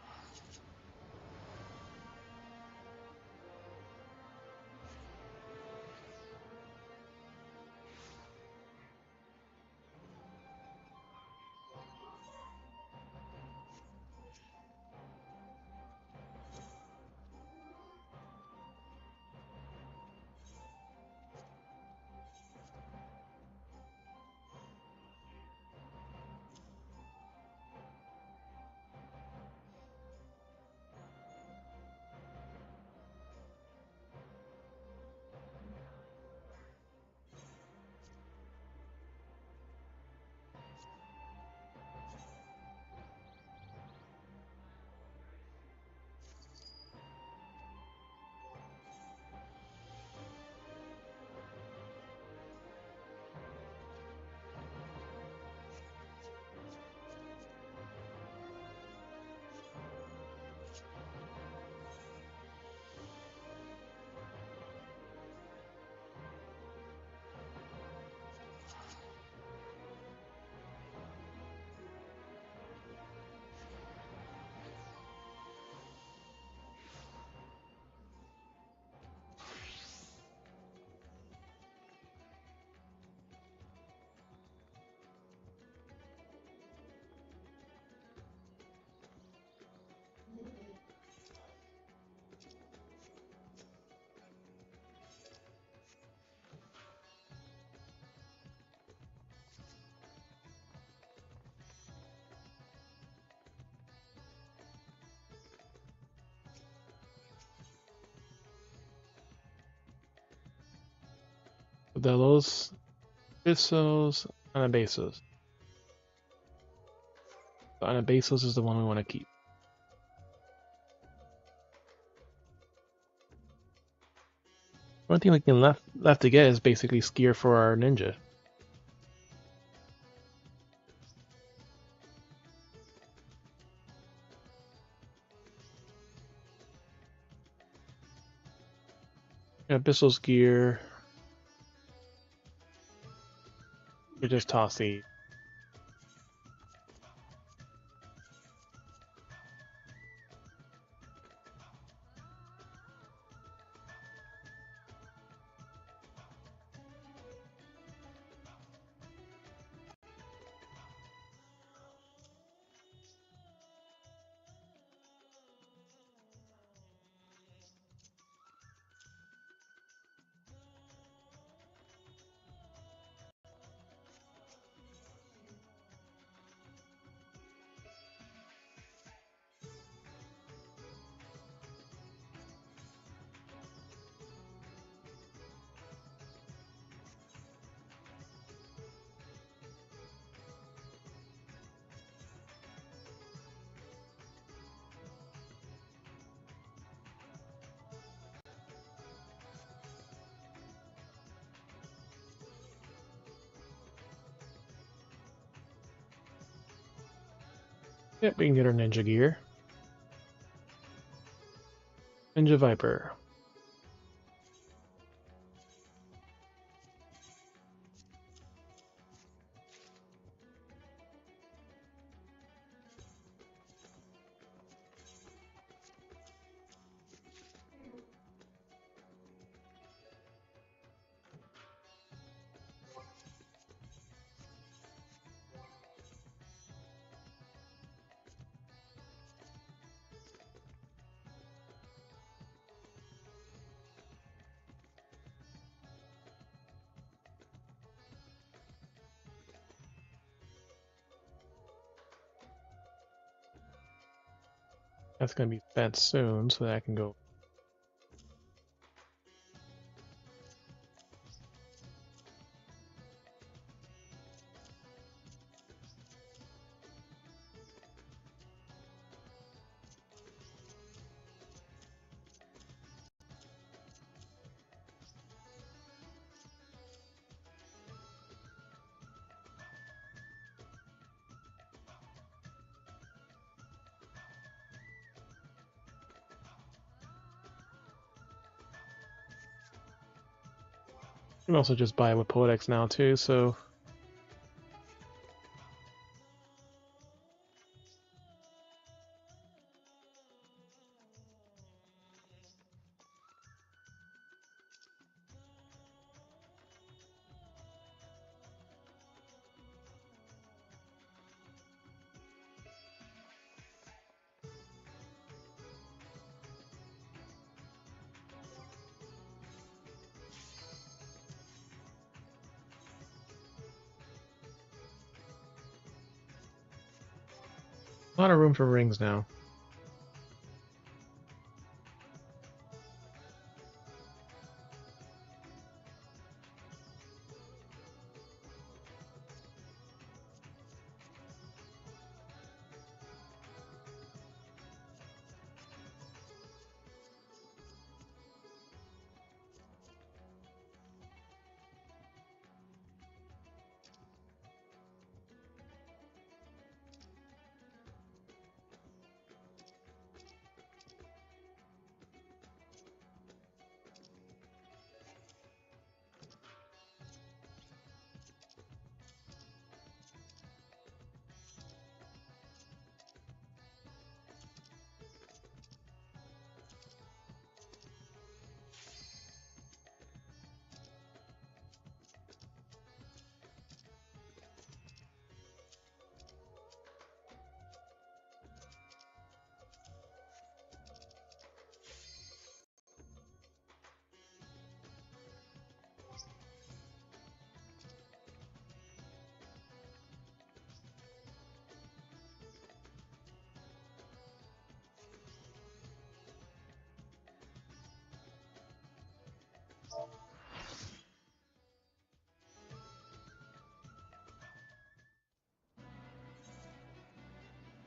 Delos, Abyssos, Anabasos. So Anabasos is the one we want to keep. One thing we can left to get is basically Skier for our ninja. Abyssal Skier. You just toss the. Yep, we can get our ninja gear. Ninja Viper. That's going to be spent soon, so that I can go. You can also just buy it with Poetex now too, so a lot of room for rings now.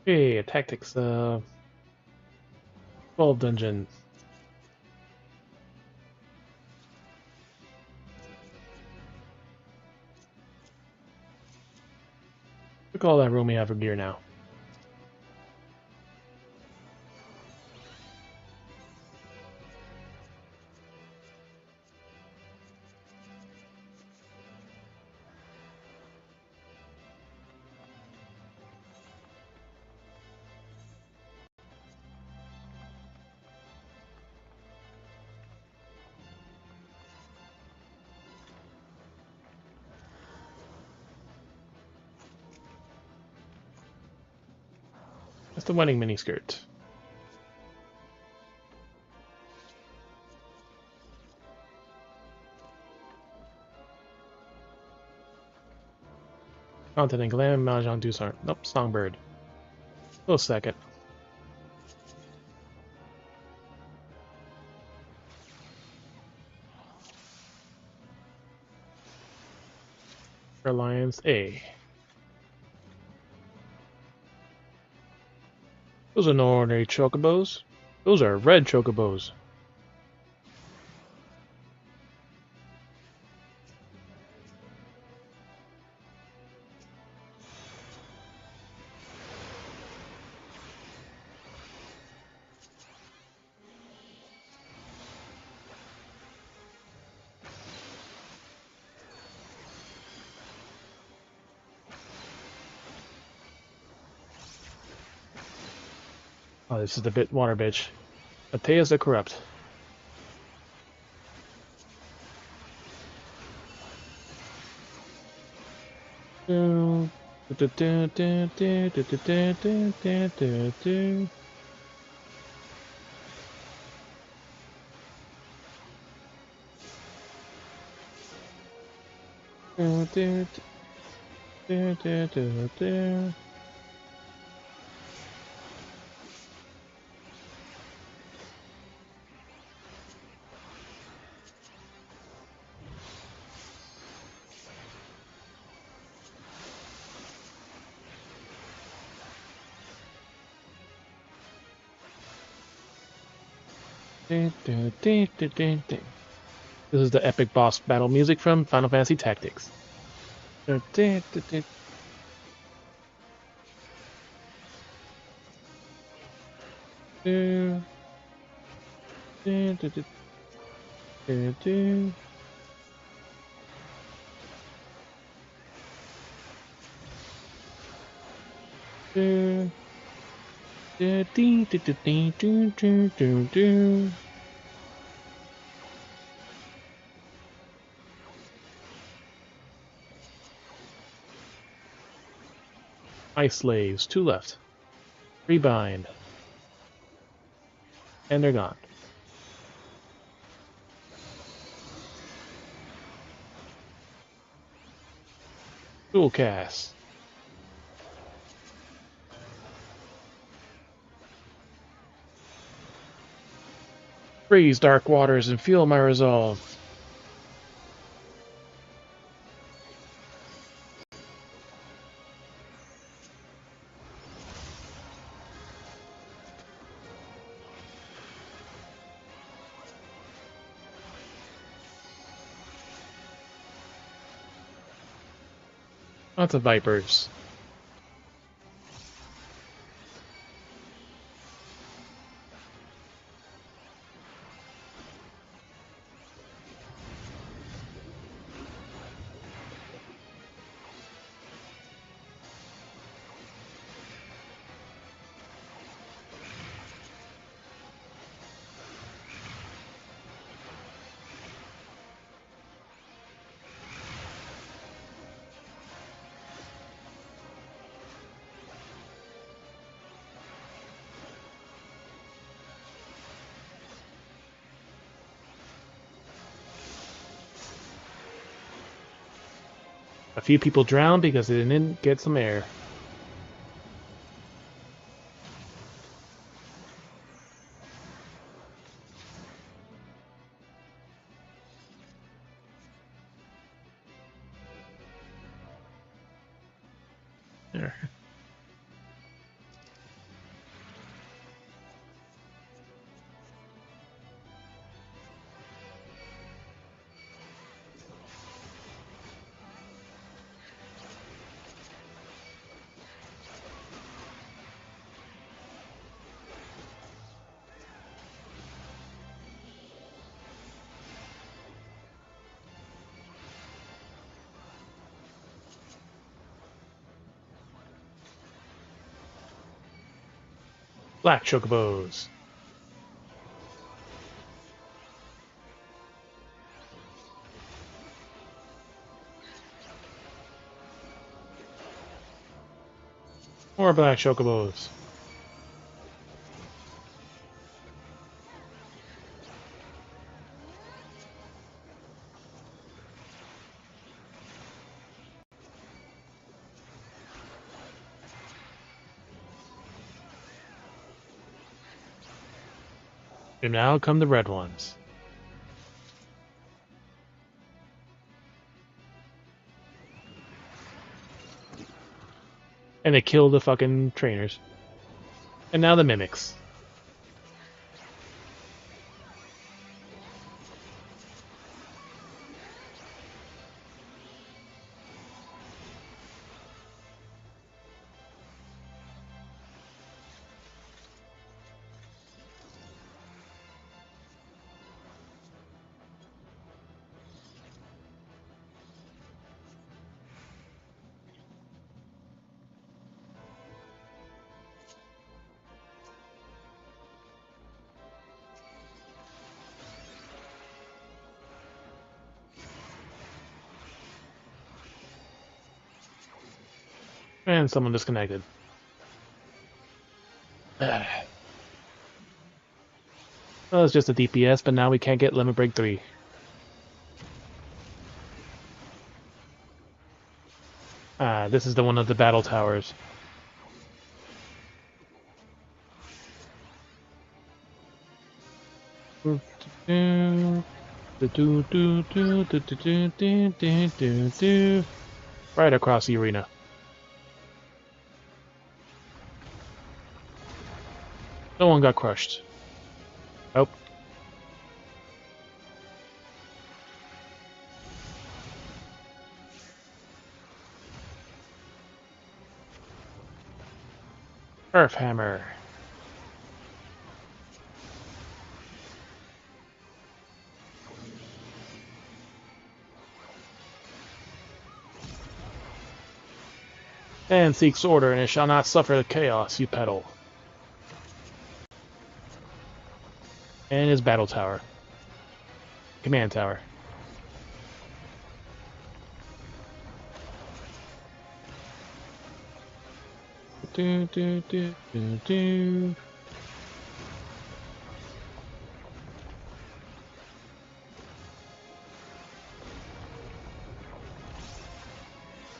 Hey, tactics, 12 dungeon. Look at all that room we have for gear now. That's the wedding miniskirt. Continent Glam, Mahjong Dusar. Nope, Songbird. Close second. Alliance A. Those are no ordinary chocobos. Those are red chocobos. Oh, this is the bit water bitch. Mateus the Corrupt. This is the epic boss battle music from Final Fantasy Tactics. Ice slaves, 2 left. Rebind. And they're gone. Dual cast. Freeze dark waters and feel my resolve. Lots of vipers. A few people drowned because they didn't get some air. There. Black chocobos. More black chocobos. And now come the red ones. And they kill the fucking trainers. And now the mimics. And someone disconnected. Well, it's just a DPS, but now we can't get Limit Break 3. This is the one of the battle towers. Right across the arena. No one got crushed. Nope. Earth Hammer. And seeks order, and it shall not suffer the chaos you peddle. And his battle tower. Command tower. Do, do, do, do, do.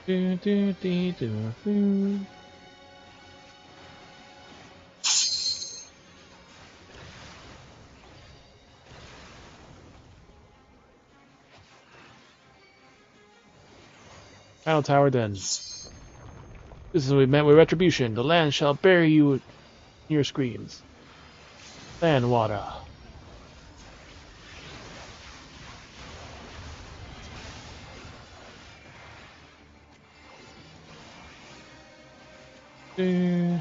Do, do, do, do, do. Battle tower done. This is what we meant with retribution. The land shall bury you in your screams. Land water. Do,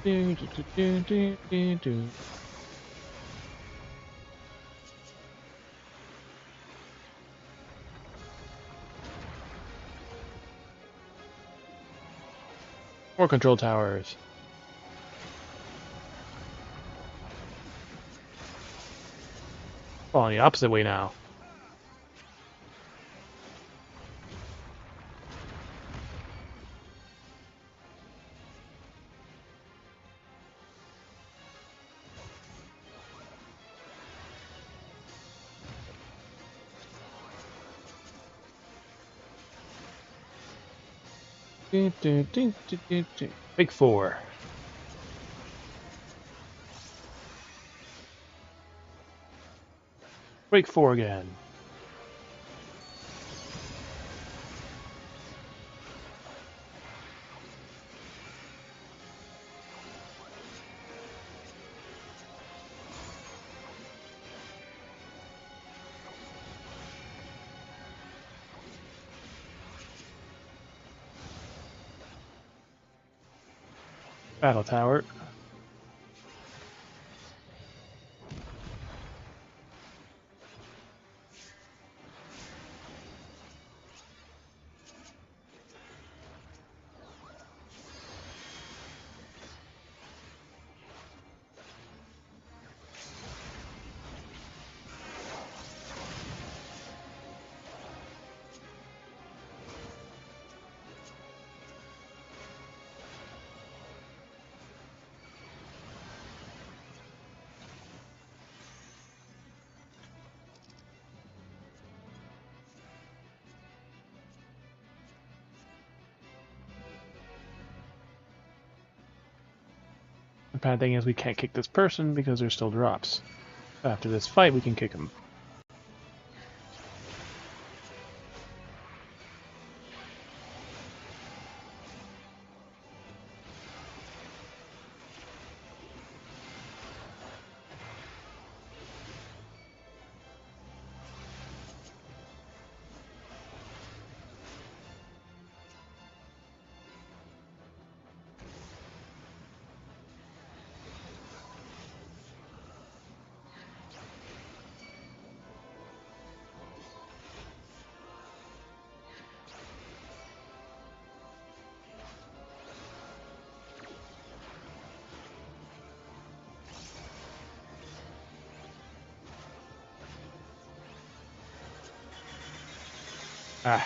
do, do, do, do, do, do. More control towers. Falling the opposite way now. Do, do, do, do, do, do. Big four. Break four again. Battle tower. The bad thing is we can't kick this person because there's still drops. After this fight, we can kick him. Ah.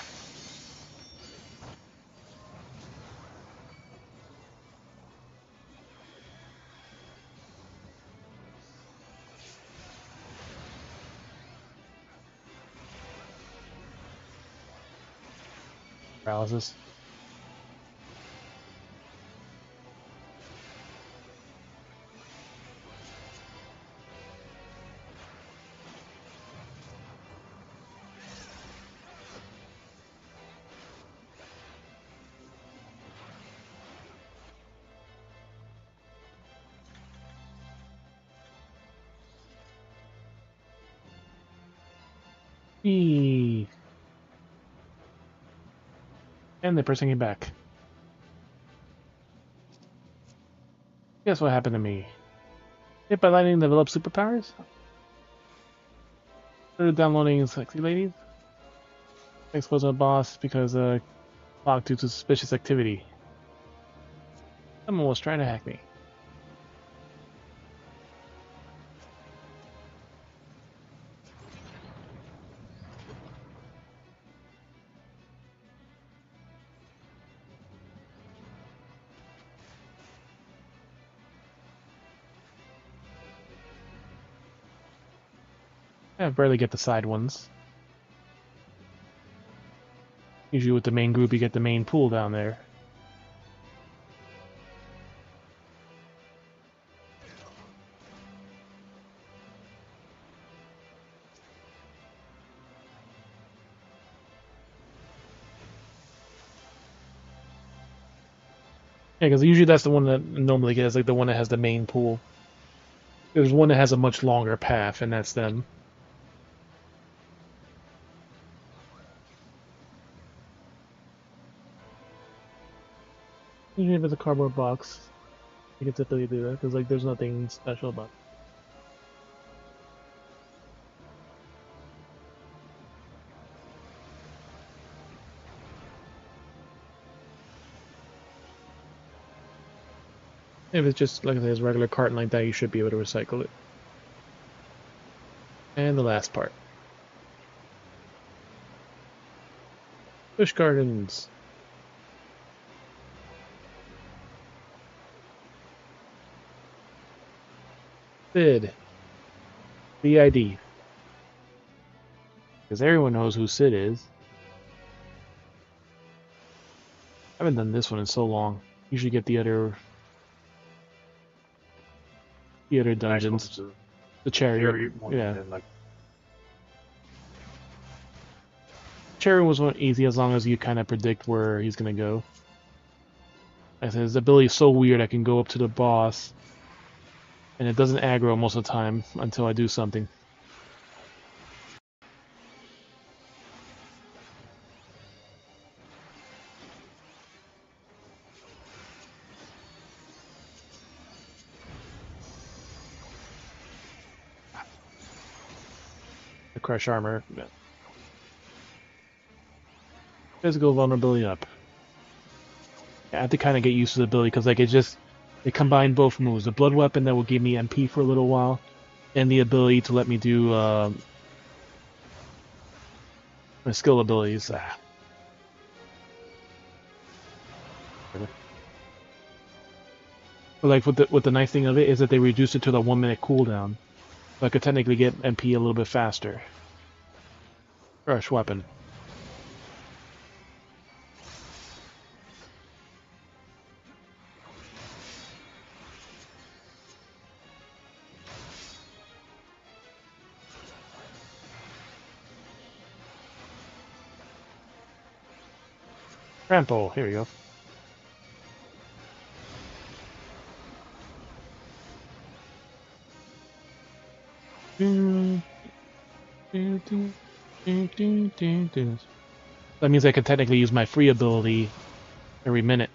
Paralysis. Eee. And they're pressing it back. Guess what happened to me? Hit by lightning developed superpowers? Started downloading sexy ladies? Exposed a boss because locked due to suspicious activity. Someone was trying to hack me. I barely get the side ones. Usually with the main group you get the main pool down there. Yeah, because usually that's the one that normally gets, like the one that has the main pool. There's one that has a much longer path, and that's them. Usually if it's a cardboard box, you can typically do that, because like there's nothing special about it. If it's just, like I said, it's a regular carton like that, you should be able to recycle it. And the last part. Bush Gardens. Sid. BID. Because everyone knows who Sid is. I haven't done this one in so long. Usually get the other dungeons. The chariot. Yeah. Chariot was one easy as long as you kind of predict where he's gonna go. Like I said, his ability is so weird I can go up to the boss and it doesn't aggro most of the time until I do something. The crush armor. Physical vulnerability up. I have to kind of get used to the ability because like it combined both moves. The blood weapon that will give me MP for a little while, and the ability to let me do my skill abilities. But like what the nice thing of it is that they reduced it to the 1 minute cooldown, so I could technically get MP a little bit faster. Crush weapon. Trample, here we go. That means I can technically use my free ability every minute.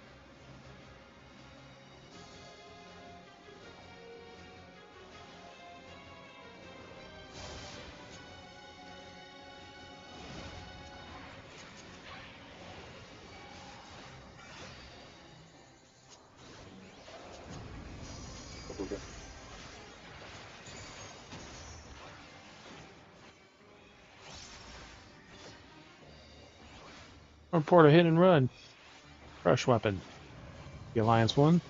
Report a hit and run. Crush weapon. The Alliance one.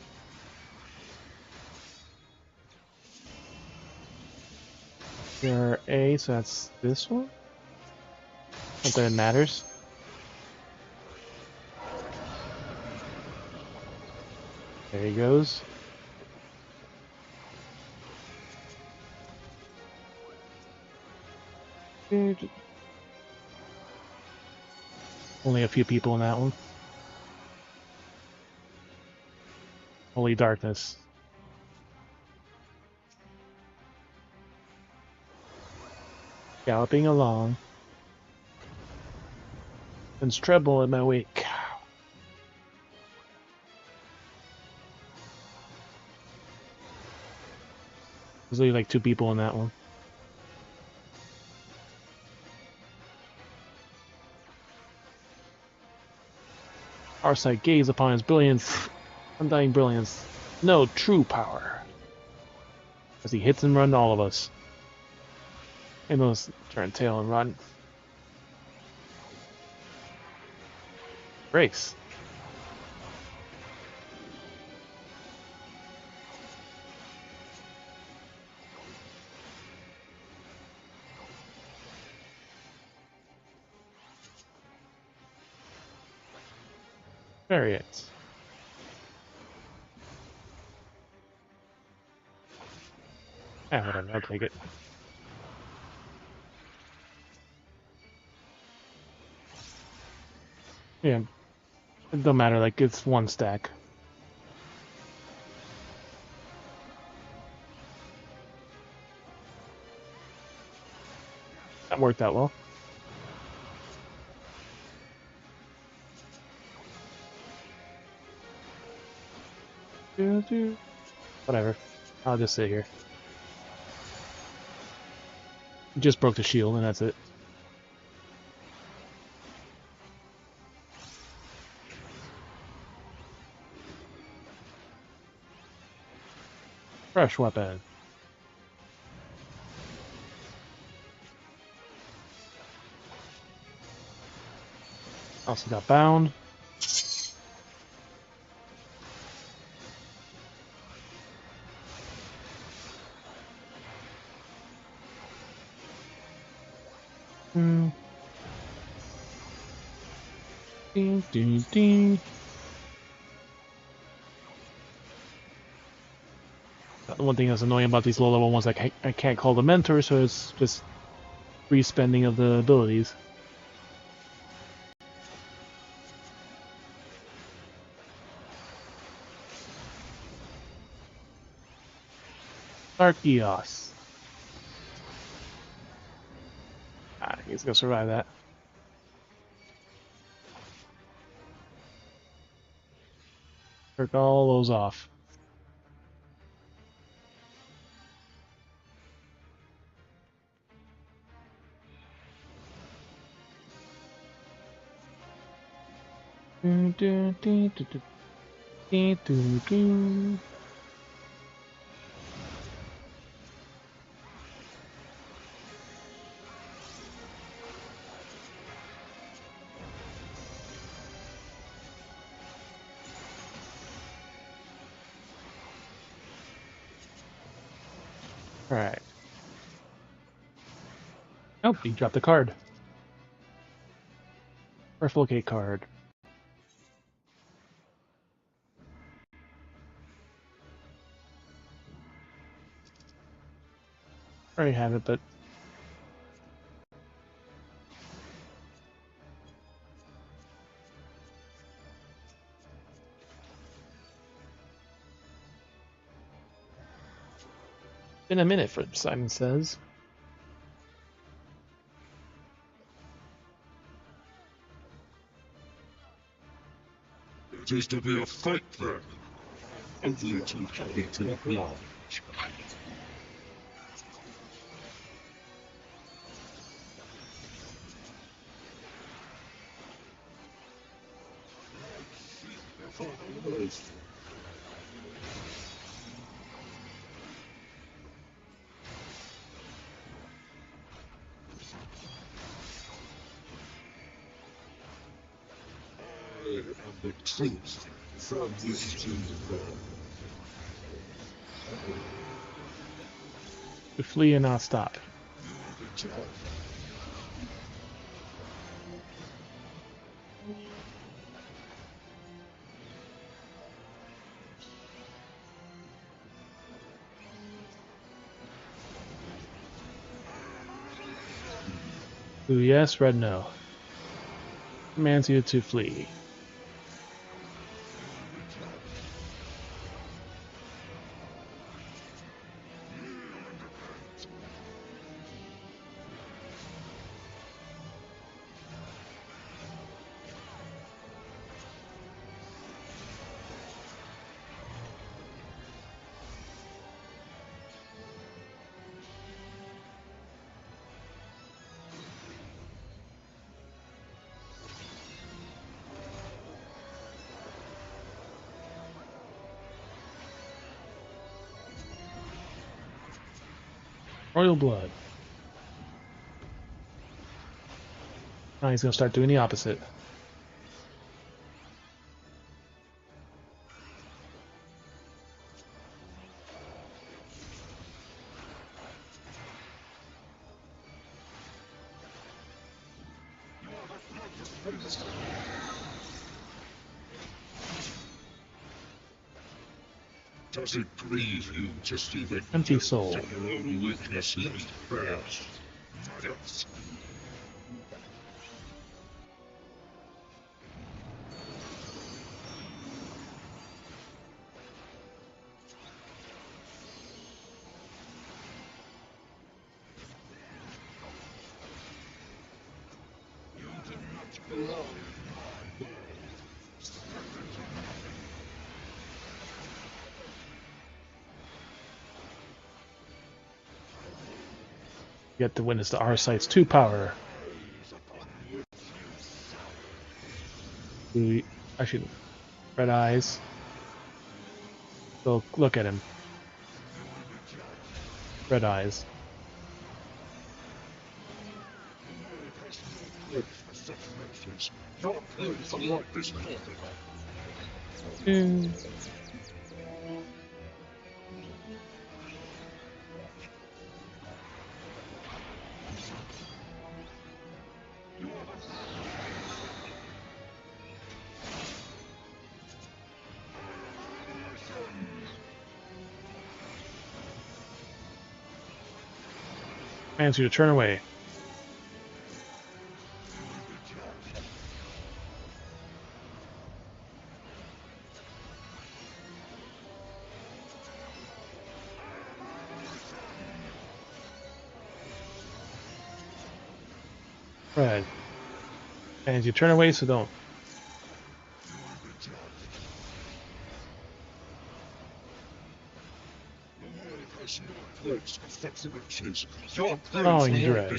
Your A, so that's this one. Not that it matters. There he goes. Only a few people in that one. Holy darkness. Galloping along. There's treble in my wake. There's only like 2 people in that one. Our sight gaze upon his brilliance, undying brilliance. No true power. As he hits and runs all of us. And those turn tail and run. Race. Chariots. Ah, whatever, I'll take it. Yeah, it don't matter, like, it's 1 stack. That worked out well. Whatever. I'll just sit here. Just broke the shield and that's it. Fresh weapon. Also got bound. Ding, ding, ding. The one thing that's annoying about these low-level ones, like I can't call them mentors, so it's just free spending of the abilities. Arceus. Ah, he's gonna survive that. Jerk all those off. Do, do, do, do, do, do, do, do. Alright. Oh, he dropped the card. Replicate card. I already have it, but been a minute, for Simon says. It is to be a fight then, and you to carry to acknowledge. The truth from this to To flee and not stop. Blue yes, red no. Commands you to flee. Royal blood. Now he's gonna start doing the opposite. Does it grieve you to see that Empty soul. your own weakness laid bare? Yes. You do not belong in my world. You get to witness the Arcite's 2 power. Blue, actually, red eyes. So look at him. Red eyes. Your place of life is nothing. Commands you to turn away. Red. And you turn away, so don't. Oh, you red.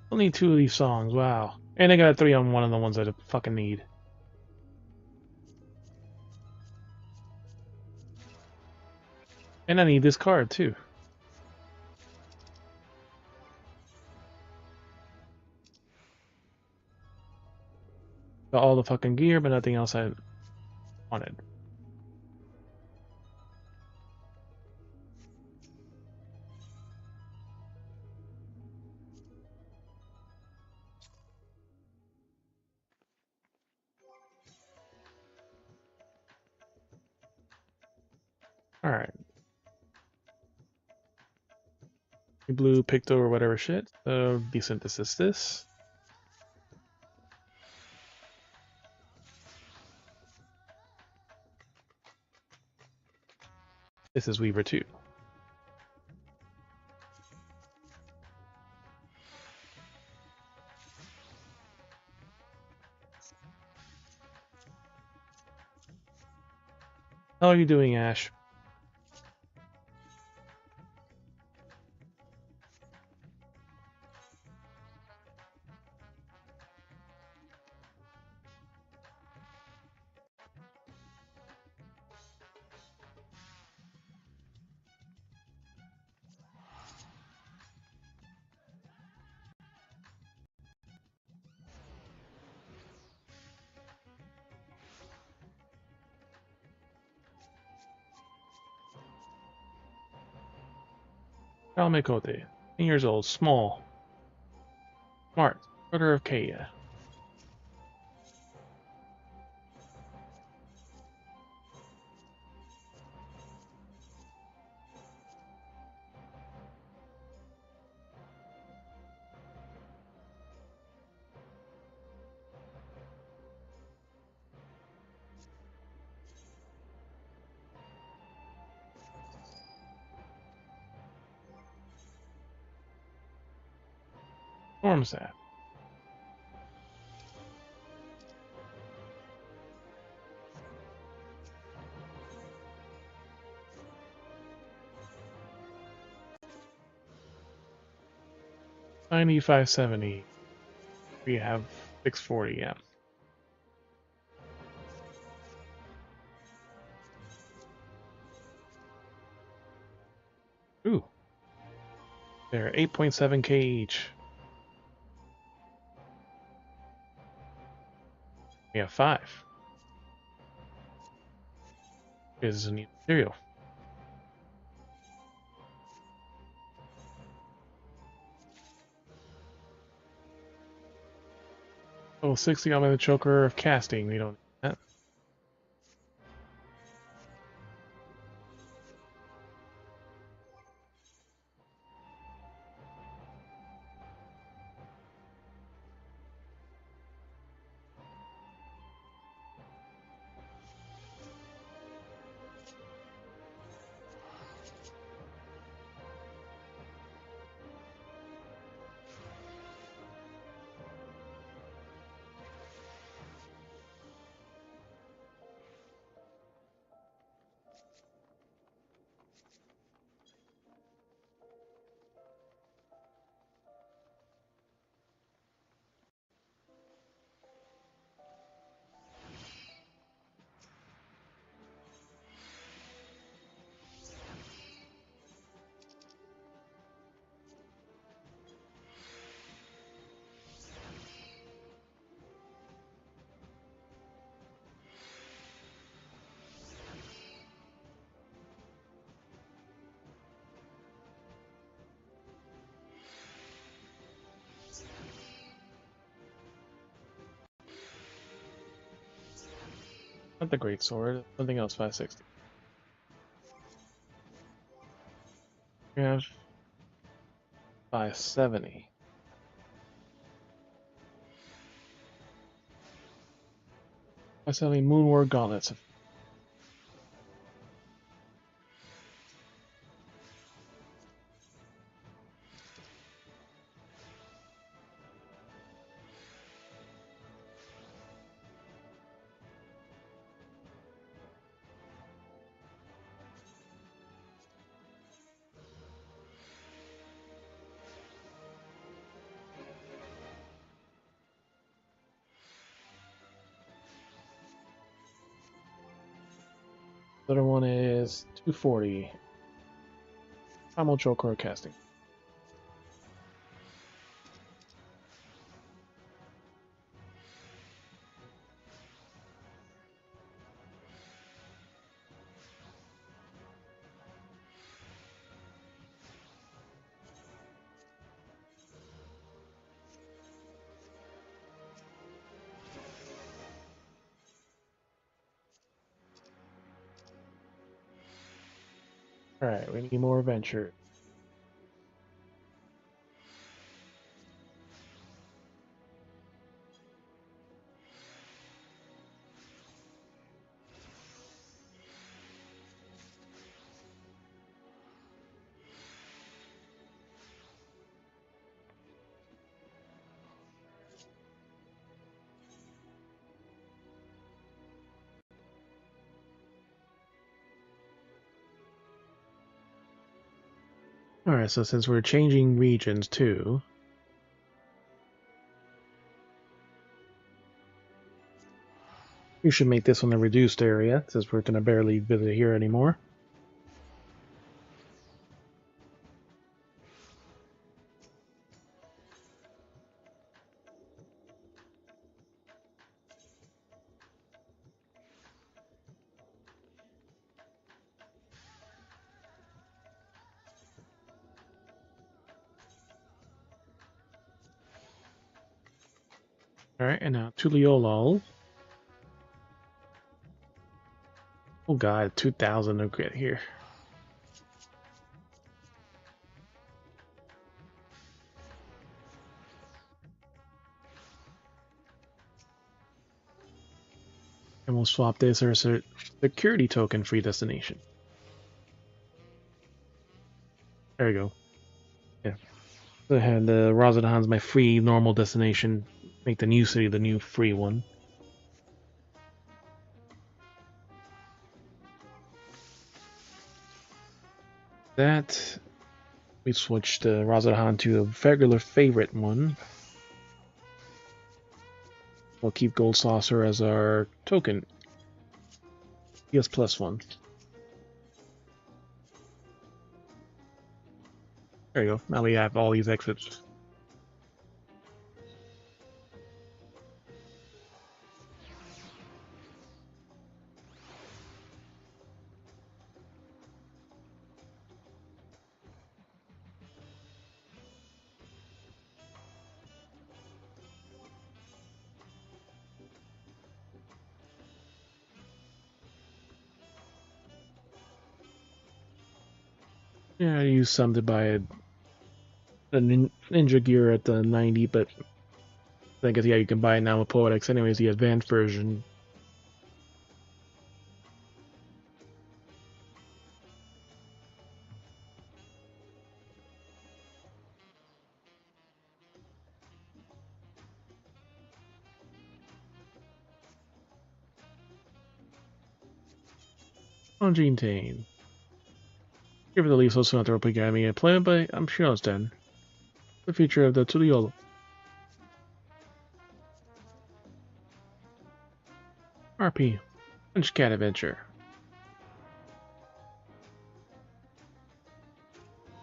Only 2 of these songs, wow. And I got a 3 on one of the ones that I fucking need. And I need this card too. Got all the fucking gear, but nothing else I wanted. Alright. Blue Picto or whatever shit. So decent assist this. This is Weaver 2. How are you doing, Ash? Kalmekote, 10 years old, small, smart, brother of Kaya. Storm Sap. Tiny 570. We have 640, yeah. Ooh. They're 8.7k each. We have 5. Is a new material. Oh, 60 on the choker of casting. We don't need that. Not the great sword. Something else 560. We have 570. I'm selling Moonward gauntlets. The other one is 240. Primal choker casting. Alright, we need more adventure. Alright, so since we're changing regions too, we should make this one a reduced area, since we're gonna barely visit here anymore. Alright, and now Tuliolol. Oh god, 2,000 to get here. And we'll swap this as a security token free destination. There we go. Yeah. Go ahead, Razadahan's my free normal destination. Make the new city the new free one. That we switched Razadahan to a regular favorite one. We'll keep Gold Saucer as our token. PS plus one. There you go. Now we have all these exits. Yeah, I used some to buy a ninja gear at the 90, but I guess yeah, you can buy it now with Poetics anyways, the advanced version. On Gene Tane. Here for the leaves also not the Rope Academy I play, but I'm sure it's done. The future of the Tuliolo. RP. French Cat Adventure.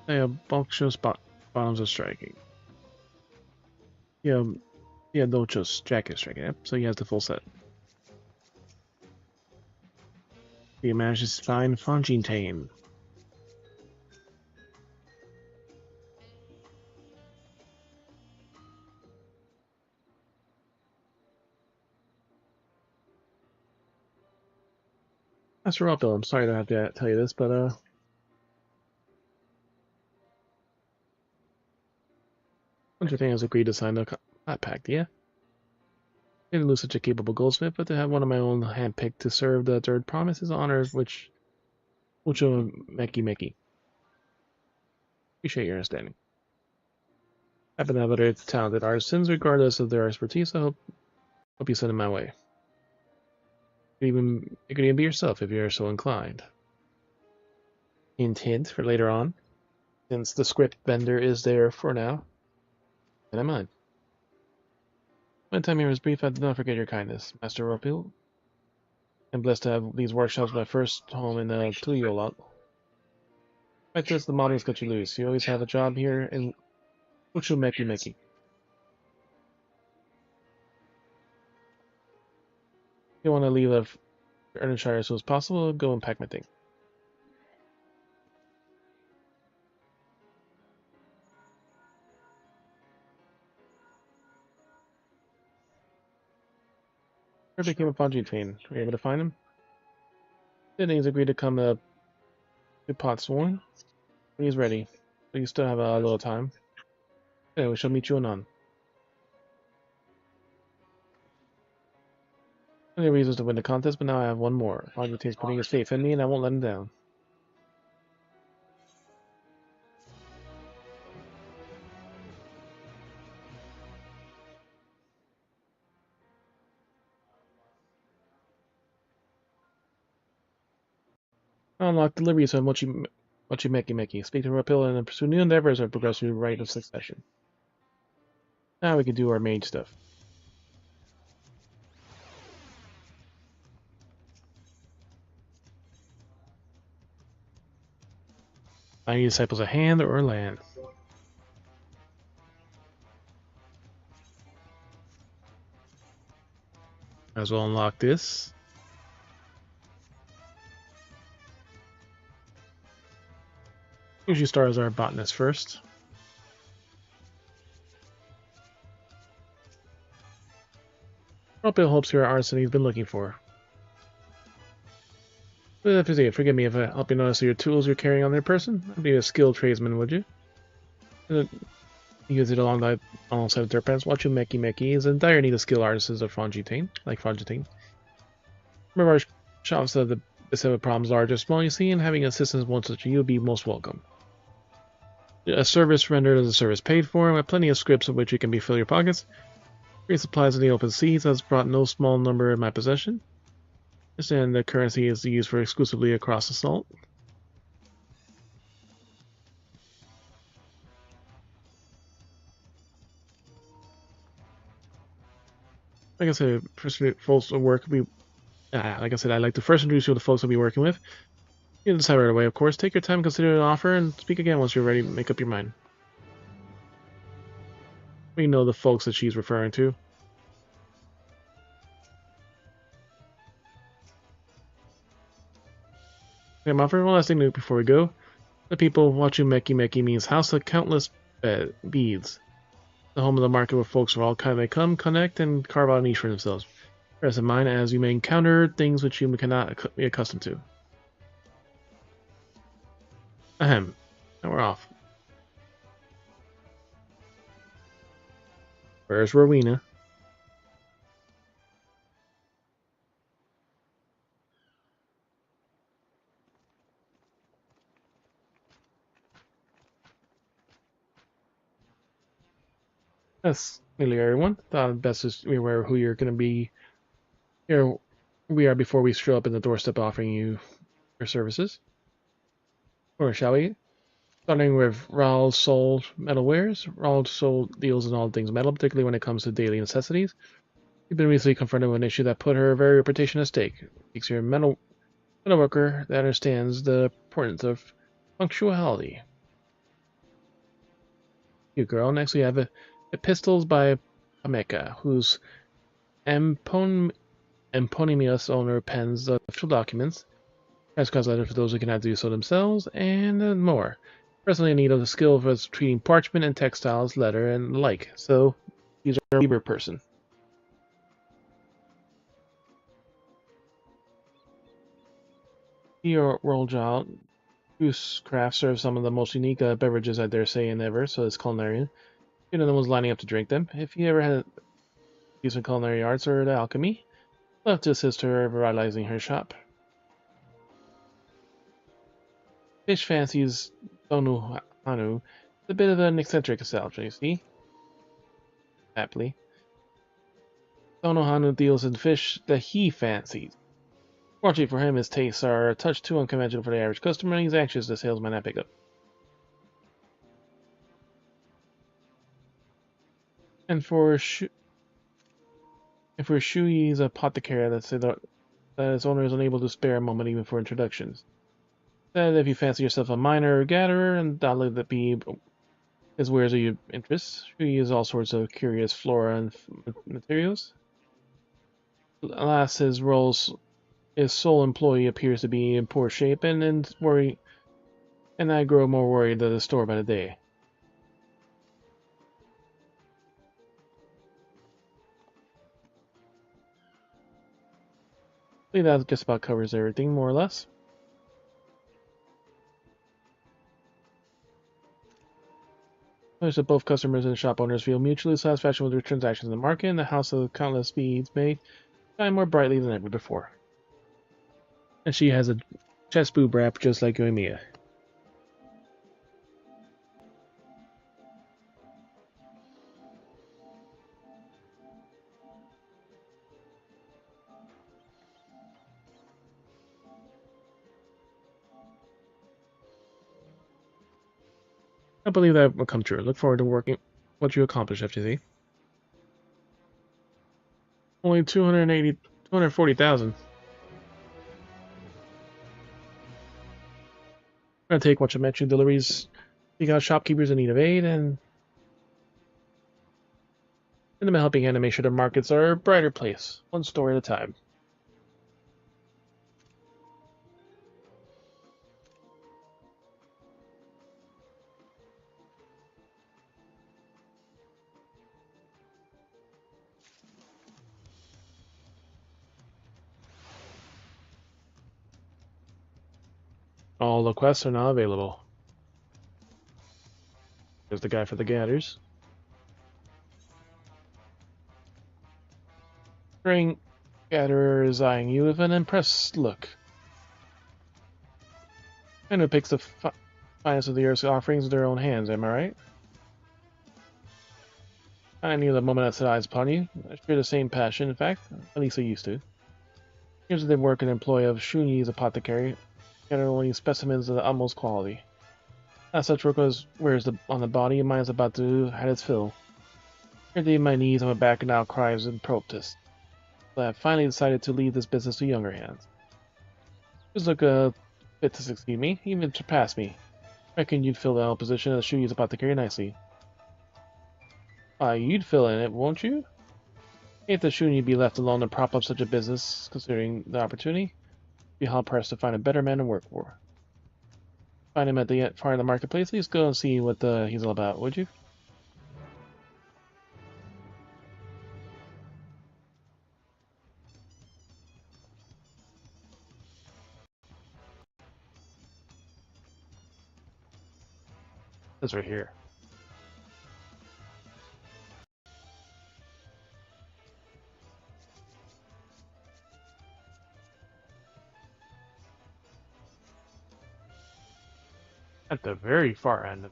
They have bulk show bottoms of striking. Yeah, no just jacket striking. Yep, so he has the full set. He manages to find Fontaine. That's Rob, though. I'm sorry to have to tell you this, but Fontaine has agreed to sign the pact, yeah? Didn't lose such a capable goldsmith, but to have one of my own handpicked to serve the third promise is an honor which mucho meki. Appreciate your understanding. I happen to have other talented artisans, regardless of their expertise. I hope you send them my way. You could even be yourself if you're so inclined. Hint, hint, for later on. Since the script vendor is there for now. And I'm on. My time here was brief. I did not forget your kindness, Master Ropil. I'm blessed to have these workshops my first home in Tuyolot. Like this, the models cut you loose. You always have a job here in Uchumeki. If you want to leave Ernshire as soon as possible, go and pack my thing. Where became of Fontaine? Were you able to find him? He's agreed to come to Potsworn when he's ready. But you still have a little time. Anyway, we shall meet you anon. Many reasons to win the contest, but now I have one more. Fontaine's putting his faith in me, and I won't let him down. Unlock delivery, so mochi What you Meki. Speak to Rapil and pursue new endeavors or progress through the rite of succession. Now we can do our mage stuff. I need disciples a hand or land. Might as well unlock this. Usually start as our botanist first. Rapil hopes you're an artisan he's been looking for. Forgive me if I help you notice your tools you're carrying on their person. I'd be a skilled tradesman, would you? Use it alongside their pants. Watch you Meki is in dire need of skilled artisans of Frangitane, like Frangitane. Remember our shops have the set of problems large or small, you see, and having assistance one such as you would be most welcome. A service rendered as a service paid for, and with plenty of scripts of which you can fill your pockets. Free supplies in the open seas has brought no small number in my possession. And the currency is used for exclusively across the salt. Like I said, folks will work. Like I said, I'd like to first introduce you to the folks I'll be working with. You can decide right away, of course. Take your time, consider an offer, and speak again once you're ready to make up your mind. We know the folks that she's referring to. Okay, Moffer, one last thing before we go. The people watching Meki means house of countless beads. The home of the market where folks of all kinds may come, connect, and carve out a niche for themselves. Bear in mind, as you may encounter things which you cannot be accustomed to. Ahem. Now we're off. Where's Rowena? That's nearly everyone. Thought best is be aware of who you're going to be. Here we are before we show up in the doorstep offering you your services. Or shall we? Starting with Raul's Soul Metalwares. Raul's Soul deals in all things metal, particularly when it comes to daily necessities. You've been recently confronted with an issue that put her very reputation at stake. Seeks your metalworker that understands the importance of punctuality. You girl. Next we have Epistles by Pameka, whose eponymous owner pens the official documents, transcribes letters for those who cannot do so themselves, and more. Personally in need of the skill for treating parchment and textiles, letter, and the like, so he's a Weaver person. Your World Child, whose craft serves some of the most unique beverages I dare say in ever, so it's culinarian. You know, no one's lining up to drink them. If you ever had use in culinary arts or the alchemy, love to assist her revitalizing her shop. Fish fancies Donu Hanu. It's a bit of an eccentric establishment, you see. Happily. Donu Hanu deals in fish that he fancies. Fortunately for him, his tastes are a touch too unconventional for the average customer, and he's anxious the sales might not pick up. And for Shui's apothecary, let's say that his owner is unable to spare a moment even for introductions. That if you fancy yourself a miner or gatherer, and doubtless that be his wares of your interest, Shui uses all sorts of curious flora and materials. Alas, his sole employee appears to be in poor shape, and I grow more worried at the store by the day. I think that just about covers everything, more or less. Notice that both customers and shop owners feel mutually satisfaction with their transactions in the market, and the house of countless beads may shine more brightly than ever before. And she has a chest boob wrap just like Yoimiya. I believe that will come true. Look forward to working what you accomplish, FTZ. Only 240,000. I'm gonna take what you mentioned deliveries. You got shopkeepers in need of aid, and I'm helping hand to make sure the markets are a brighter place, one store at a time. All the quests are now available. There's the guy for the gathers. Ring gatherer is eyeing you with an impressed look. And who picks the finest of the earth's offerings with their own hands, am I right? I knew the moment I set eyes upon you. I share the same passion, in fact. At least I used to. Here's the work and employ of Shuni's apothecary, gathering specimens of the utmost quality. As such work wears on the body, mine is about to had its fill. Here my knees on my back and now cries and protest. But I have finally decided to leave this business to younger hands. Just look fit to succeed me, even surpass me. I reckon you'd fill the position of Shuni's apothecary nicely. You'd fill in it, won't you? Ain't the Shuni be left alone to prop up such a business, considering the opportunity? Be hard pressed to find a better man to work for. Find him at the far end of the marketplace. Let's go and see what he's all about, would you? That's right here. At the very far end.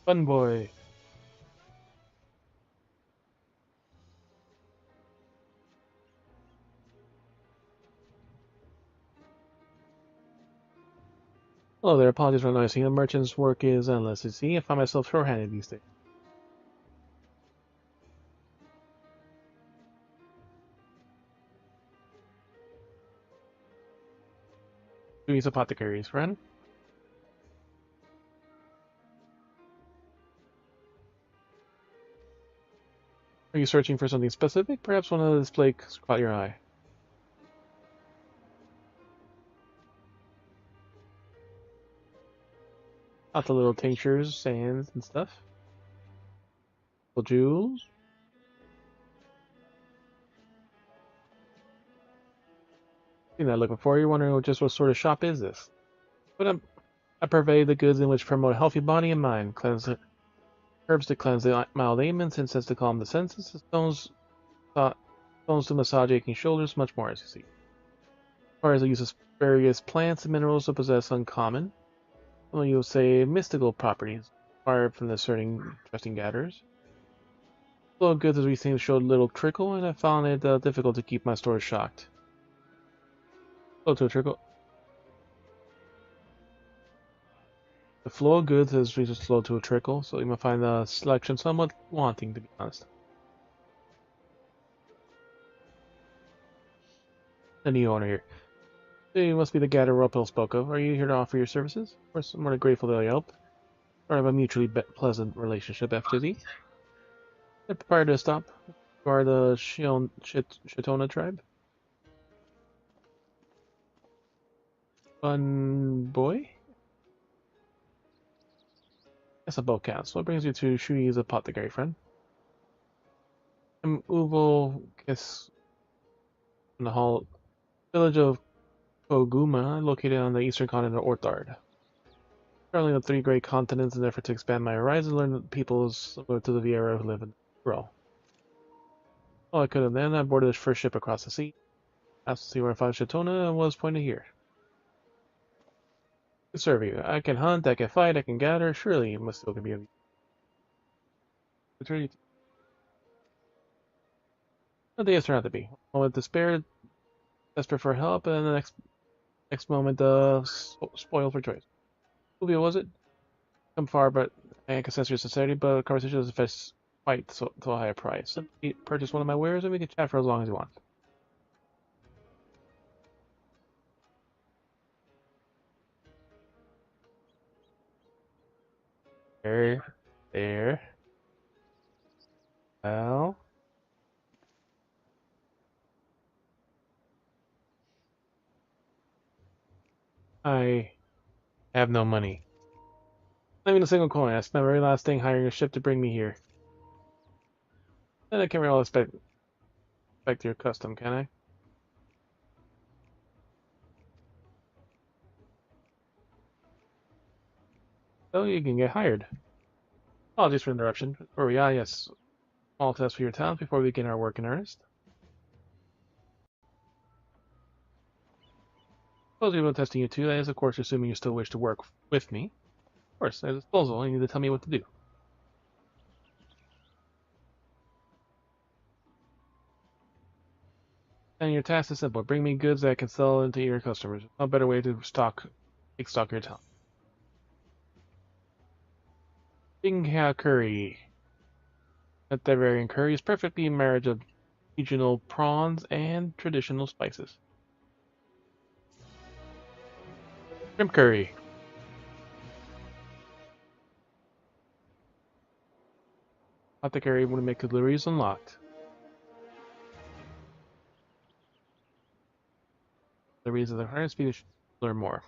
Fun boy. Hello there, apologies for the noise. The merchant's work is endless. You see, I find myself short-handed these days. These apothecaries, friend. Are you searching for something specific? Perhaps one of the displays caught your eye. Lots of little tinctures, sands, and stuff. Little jewels. Seen that look before. You're wondering just what sort of shop is this? But I purvey the goods in which promote a healthy body and mind, herbs to cleanse the mild ailments, incense to calm the senses, stones to massage aching shoulders, much more, as you see. As far as the use of various plants and minerals that possess uncommon, well, you'll say mystical properties acquired from the certain interesting gatherers. The flow of goods as we seen showed little trickle, and I found it difficult to keep my stores shocked. Flow to a trickle. The flow of goods has reached a slow to a trickle, so you might find the selection somewhat wanting, to be honest. The new owner here. So you must be the gatherer Uphill spoke of. Are you here to offer your services? We're somewhat grateful to your help. Or have a mutually pleasant relationship, FTZ. They're prepared to stop. You are the Shitona tribe? Fun boy? Yes, a bow counts. What brings you to Shui's apothecary, friend? I'm Uvo Kiss in the village of Koguma, located on the eastern continent of Orthard. Traveling the three great continents in an effort to expand my horizons and learn the peoples similar to the Viera who live in Bro. Well, I could have then. I boarded the first ship across the sea. Asked to see where I found Shatona and was pointed here. To serve you. I can hunt, I can fight, I can gather. Surely you must still be of use. The days turn out to be. One with despair, desperate for help, and the next Next moment, spoil for choice. Movie was it? Come far, but I can sense your sincerity, but the conversation doesn't fetch quite so high a price. Simply purchase one of my wares and we can chat for as long as you want. There. Well, I have no money. Not even a single coin. I spent my very last thing hiring a ship to bring me here. Then I can't really expect your custom, can I? So you can get hired. Apologies for the interruption. Where we are, yes. Small test for your talent before we begin our work in earnest. Suppose we will testing you too. That is, of course, assuming you still wish to work with me. Of course, at your disposal. You need to tell me what to do. And your task is simple. Bring me goods that I can sell into your customers. No better way to take stock of your talent. Bingha curry. That Bavarian curry is perfectly a marriage of regional prawns and traditional spices. Shrimp curry. Apothecary would make deliveries unlocked. The reason the higher speed should learn more.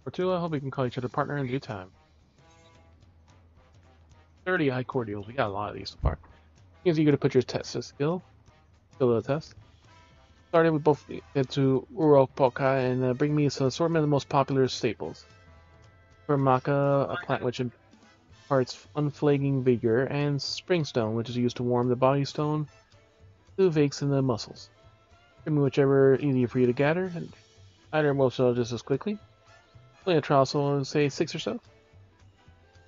Fortula, I hope we can call each other partner in due time. 30 high cordials. We got a lot of these so far. Means you're going to put your test skill of the test. Started, we both head to Uropoka and bring me some assortment of the most popular staples. For maca, a plant which imparts unflagging vigor, and springstone, which is used to warm the body stone, to vakes in the muscles. Bring me whichever is easier for you to gather, and either will sell just as quickly. Only a trial, so I'll say 6 or so.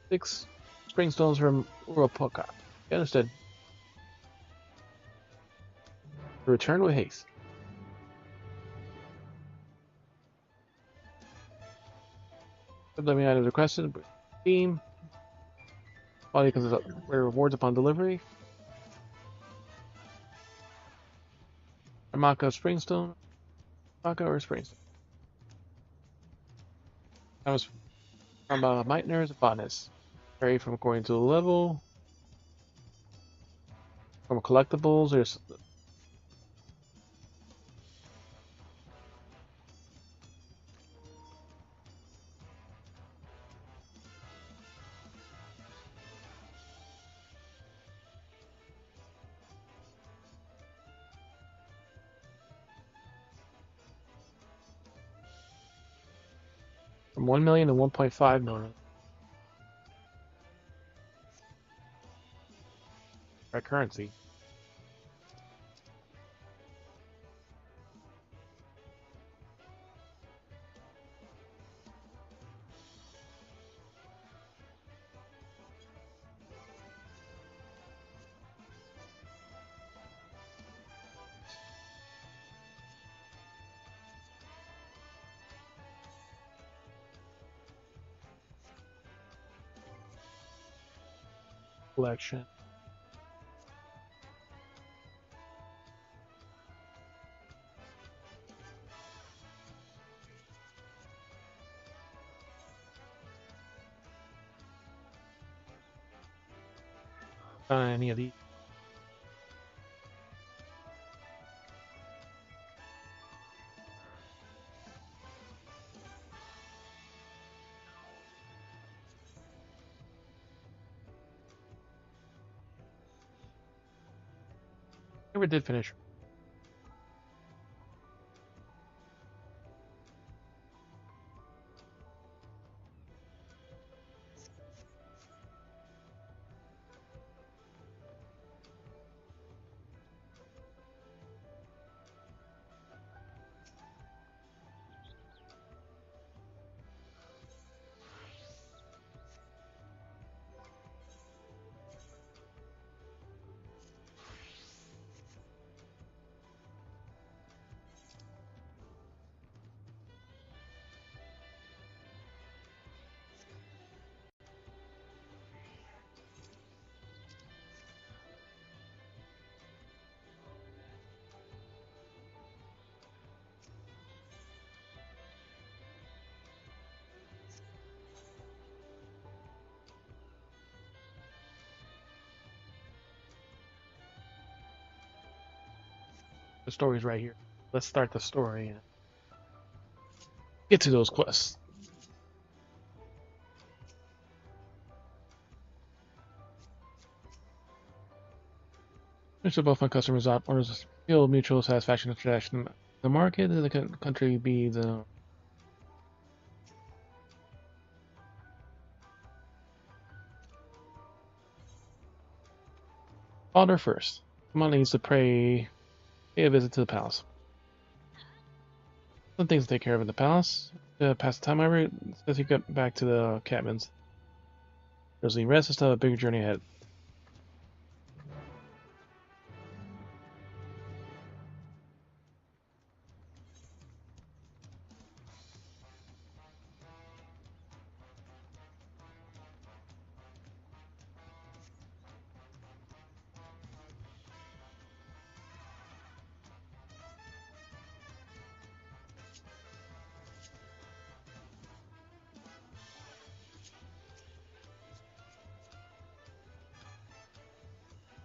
6 springstones from Uropoka. You understood? Return with haste. Supplementary items requested. Theme. Body consists of rewards upon delivery. Amaka Springstone. Amaka or Springstone. That was from Meitner's Botanist. Vary from according to the level. From collectibles, there's from 1 million to 1.5 million. Right currency. Collection. Not any of these. Never did finish. The story's right here. Let's start the story and get to those quests. Which of both my customers' orders feel mutual satisfaction and transaction. The market and the country be the order first. Someone needs to pay a visit to the palace. Some things to take care of in the palace. Pass the time, however, as you get back to the cabins. There's the rest, still have a bigger journey ahead.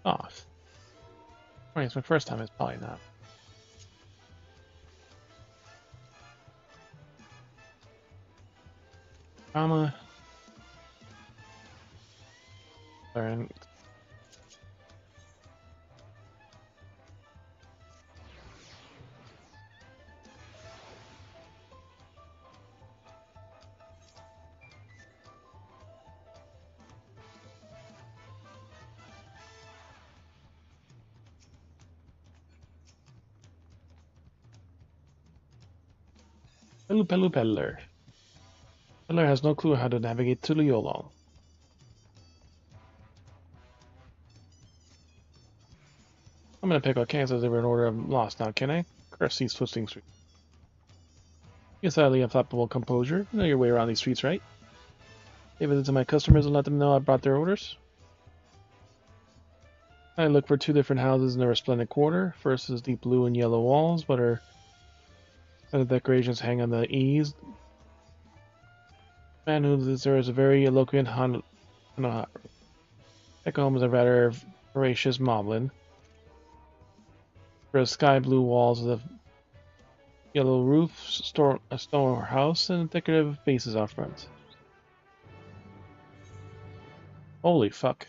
Off. I mean, it's my first time, it's probably not. Drama. Learn. Peddler. Peddler has no clue how to navigate to Liolong. I'm gonna pick up Kansas over an order I'm lost now, can I? Curse these twisting streets. You sadly unflappable composure. You know your way around these streets, right? Pay visit to my customers and let them know I brought their orders. I look for two different houses in the resplendent quarter. First is deep blue and yellow walls, but her decorations hang on the eaves. The man who lives there is a very eloquent Second home is a rather voracious moblin. There are sky blue walls with a yellow roof, a stone house, and decorative vases out front. Holy fuck.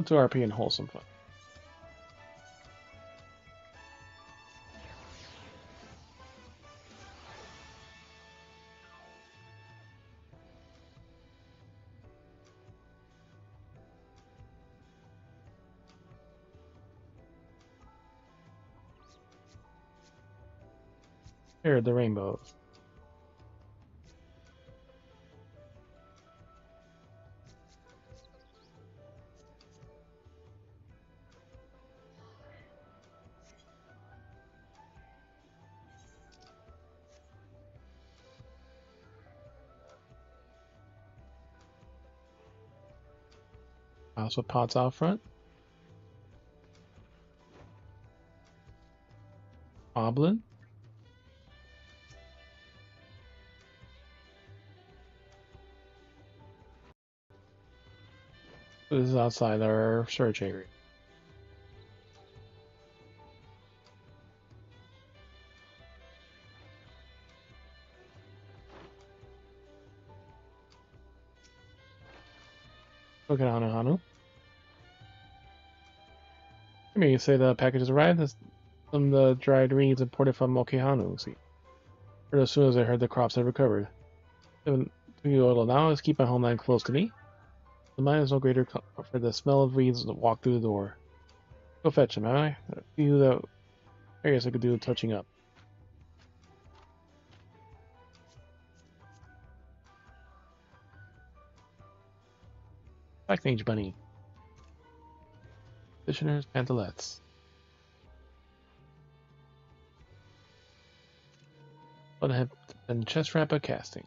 To RP and wholesome fun. Here are the rainbows. House with pots out front. Oblin. This is outside our search area. Look at Hanu. I mean, you say the package has arrived. That's some of the dried reeds imported from Okehanu. See, or as soon as I heard the crops had recovered. To be oil now is keep my homeland close to me. The mine is no greater for the smell of reeds to walk through the door. Go fetch him, have I? A few that areas I could do touching up. Backmage Bunny. Petitioners, pantalettes. But I have been chest wrapper casting.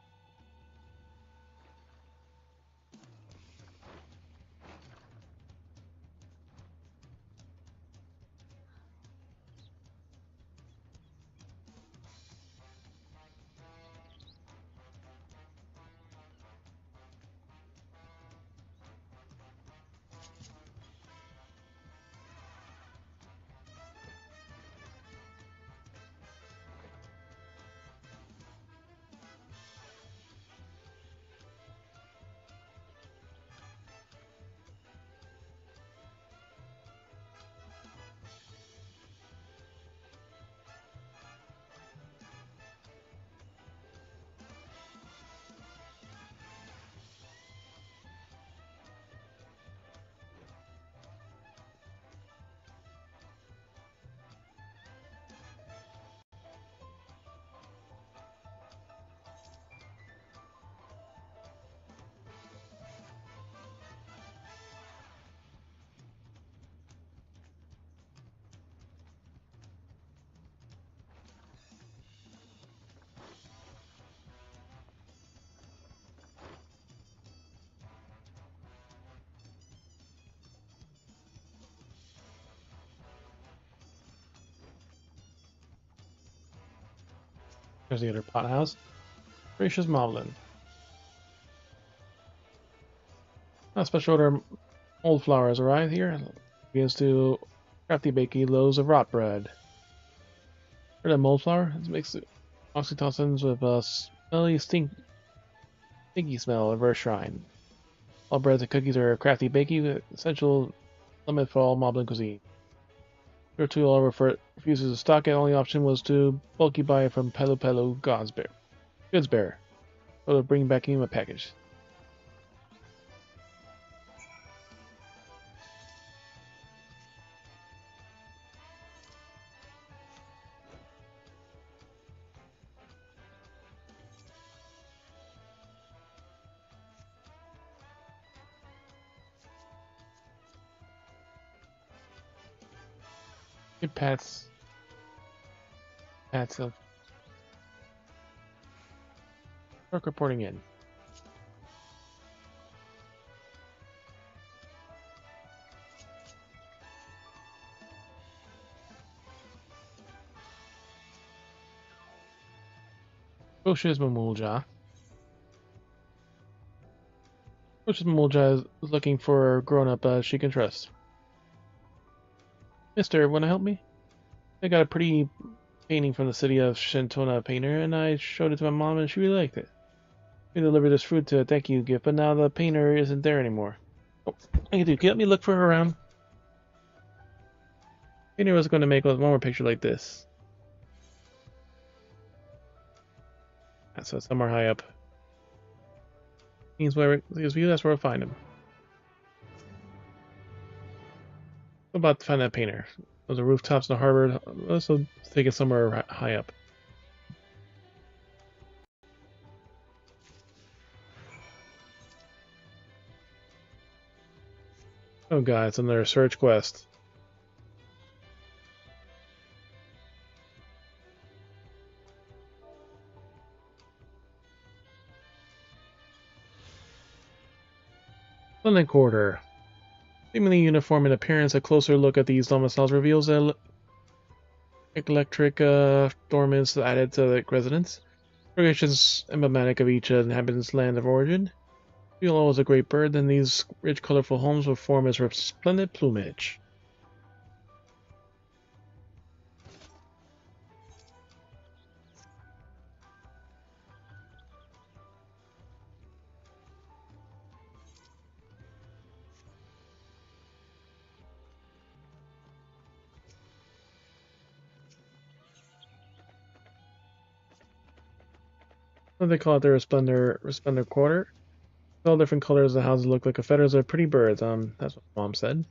There's the other pot house. Gracious Moblin. A special order of old flowers arrived here. Begins to crafty bakey loaves of rot bread. Heard of mold flour? This makes oxytocins with a smelly stinky smell of our shrine. All breads and cookies are crafty bakey with essential limit for all Moblin cuisine. Your two all refuses to stock it. Only option was to bulky buy it from Pelu Pelu Goods Bear. So to bring back in a package. Good pats of work reporting in. Kosh's Mamulja. Kosh's Mamulja is looking for a grown-up she can trust. Mister, wanna help me? I got a pretty painting from the city of Shintona painter, and I showed it to my mom and she really liked it. We delivered this fruit to a thank you gift, but now the painter isn't there anymore. Oh, hey dude, can you help me look for her around? Painter was going to make one more picture like this. So somewhere high up. Means where his view, that's where we'll find him. What about to find that painter? Those are rooftops in the harbor. Let's take it somewhere high up. Oh god, it's another search quest. London Quarter. Seemingly uniform in appearance, a closer look at these domiciles reveals electric ornaments added to the residence. Decorations emblematic of each inhabitant's land of origin. Below is a great bird, and these rich, colorful homes will form its resplendent plumage. What they call it the resplendent quarter. All different colors, the houses look like a feathers of pretty birds. That's what Mom said.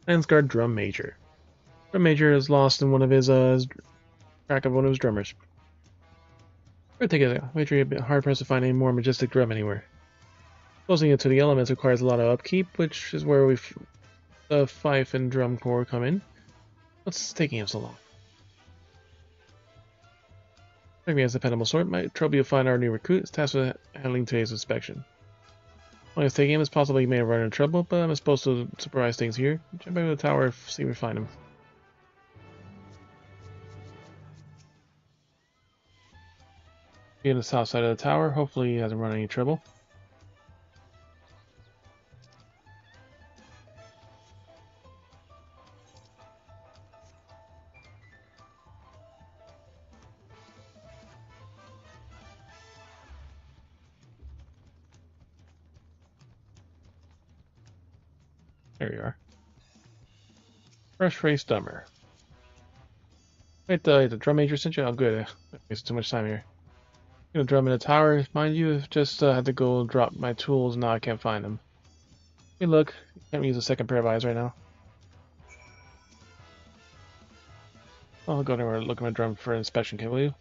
Lansguard Drum Major. Drum Major is lost in one of his track of one of his drummers. We're taking Major a bit hard pressed to find any more majestic drum anywhere. Closing it to the elements requires a lot of upkeep, which is where the fife and drum corps come in. What's taking him so long? Strike me as a dependable sort. My trophy of find our new recruit is tasked with handling today's inspection. When I take him, it's possible he may run into trouble, but I'm supposed to supervise things here. Jump back to the tower, see if we find him. Be on the south side of the tower. Hopefully he hasn't run any trouble. There you are. Fresh-faced dumber. Wait, the drum major sent you? Oh, good. I wasted too much time here. You know, drum in the tower, mind you, just had to go drop my tools, and now I can't find them. Hey, look, can't use a second pair of eyes right now. I'll go anywhere look at my drum for inspection, can will you?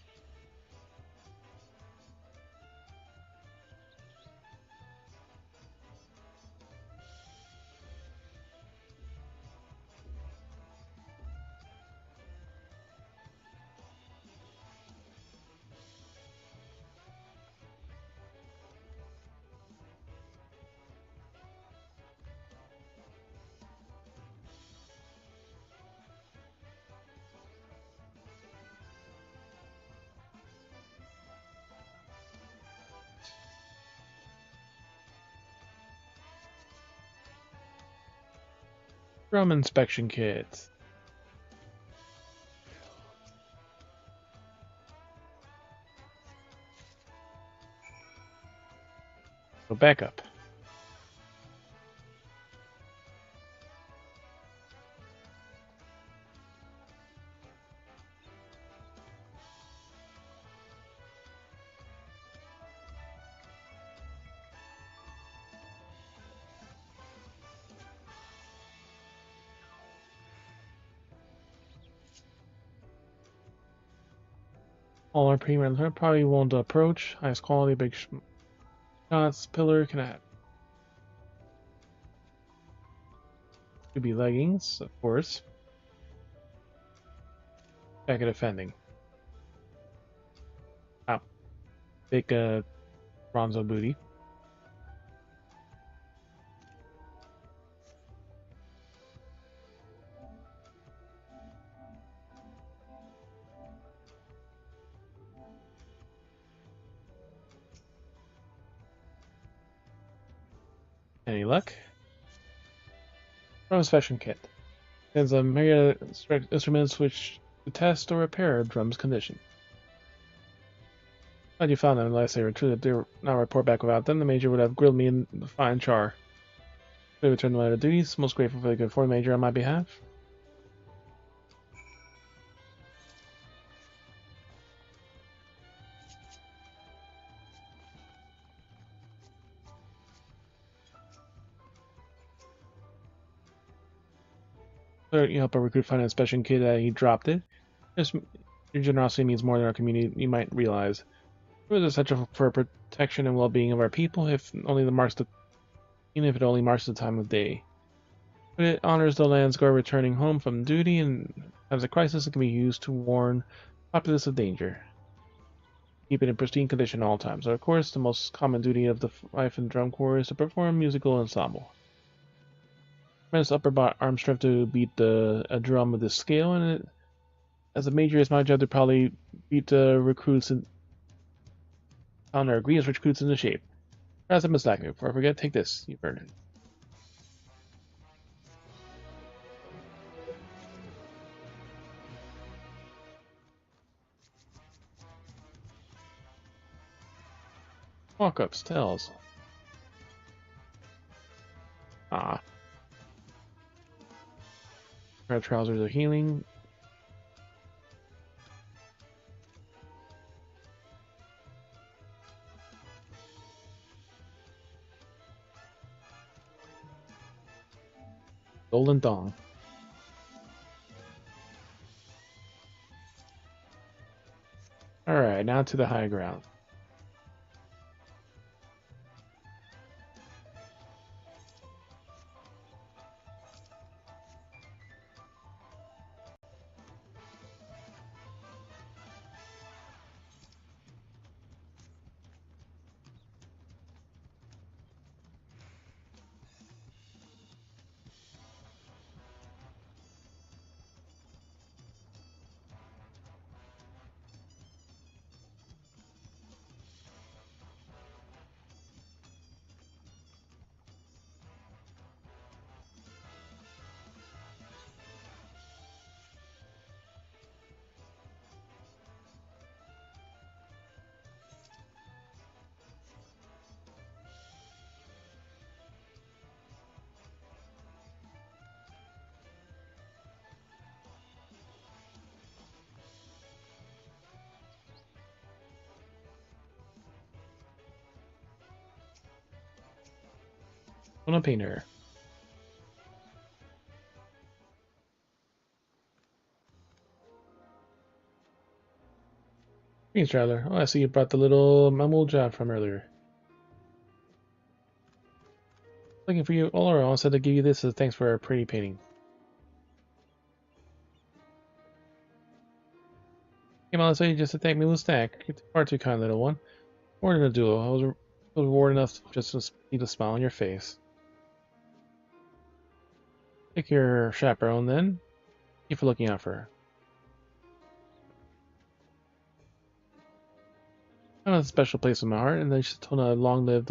Drum inspection kit. Go back up. All our premium probably won't approach. Highest quality, big shots, pillar, can add. Could be leggings, of course. Jacket defending. Ah, big bronzo booty. Any luck? Drum inspection kit. There's a myriad of instruments which to test or repair a drum's condition. Glad you found them. Unless they were true that they were now report back without them, the major would have grilled me in the fine char. They returned to my other duties. Most grateful for the good fortune, Major, on my behalf. You help a recruit find an inspection kit that he dropped it. Your generosity means more than our community you might realize. It was essential for protection and well-being of our people, if it only marks the time of day. But it honors the land's guard returning home from duty, and as a crisis, it can be used to warn populace of danger. Keep it in pristine condition at all times. So, of course, the most common duty of the life in drum corps is to perform musical ensemble. Tremendous upper arm strength to beat a drum of this scale, and it, as a major, it's my job to probably beat the recruits on our greatest recruits into shape. Perhaps I've been slacking. Before I forget, take this. You've earned it. Walk-ups, tells. Ah. Our trousers are healing. Golden Dong. Alright, now to the high ground. On a painter. Greetings, traveler. Oh, I see you brought the little mumble job from earlier. Looking for you all around, said to give you this as thanks for a pretty painting. Came out say just to thank me with a snack. You're far too kind, little one. More than a duel. I was reward enough just to see the smile on your face. Take your chaperone then. Thank you for looking out for her. I have a special place in my heart, and I just told her long-lived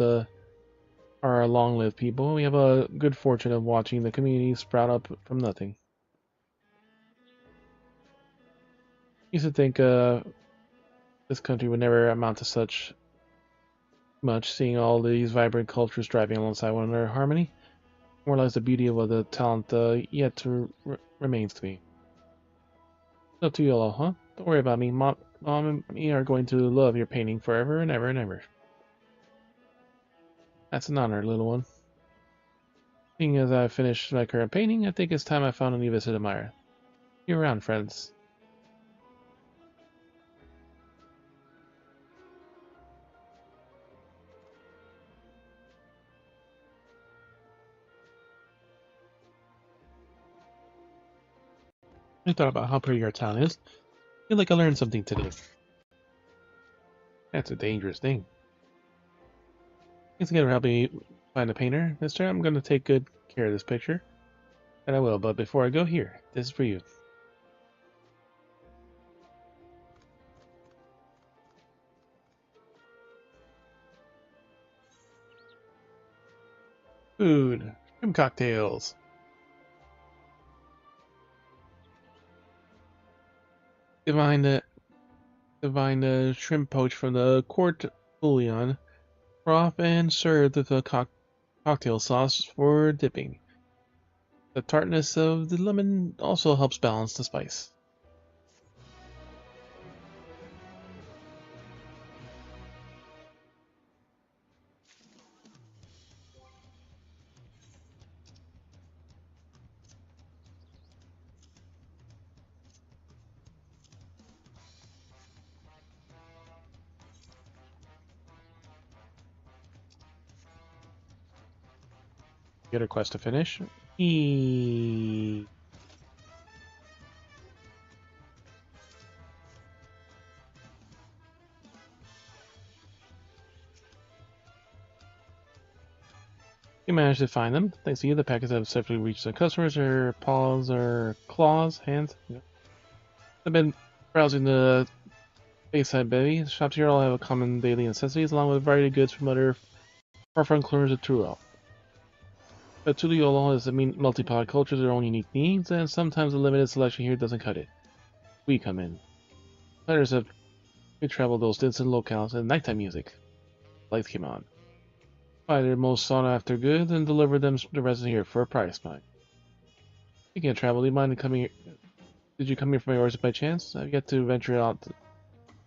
people. We have a good fortune of watching the community sprout up from nothing. Used to think this country would never amount to such much, seeing all these vibrant cultures driving alongside one another in harmony. More lies the beauty of what the talent yet to remains to me. It's up to you all, huh? Don't worry about me. Mom and me are going to love your painting forever and ever and ever. That's an honor, little one. Seeing as I've finished my current painting, I think it's time I found a new visit to admire. See you around, friends. I thought about how pretty our town is. I feel like I learned something today. That's a dangerous thing. Thanks again for helping me find a painter, mister. I'm going to take good care of this picture. And I will, but before I go, here, this is for you. Food. Shrimp cocktails. Divine shrimp poach from the court bouillon. Broth and served with a cocktail sauce for dipping. The tartness of the lemon also helps balance the spice. Get a quest to finish. You managed to find them. Thanks to you, the packets have successfully reached the customers. Their paws or claws, hands. I've been browsing the Bayside Bevy. The shops here all have a common daily necessities, along with a variety of goods from other far-flung corners of Truel. But Tuliolo has multi-pod cultures, their own unique needs, and sometimes a limited selection here doesn't cut it. We come in. Players have traveled those distant locales and nighttime music. Lights came on. Buy their most sought-after goods and deliver them to the residents here for a price, mind. Speaking of travel, do you mind coming here? Did you come here for my orders by chance? I've yet to venture out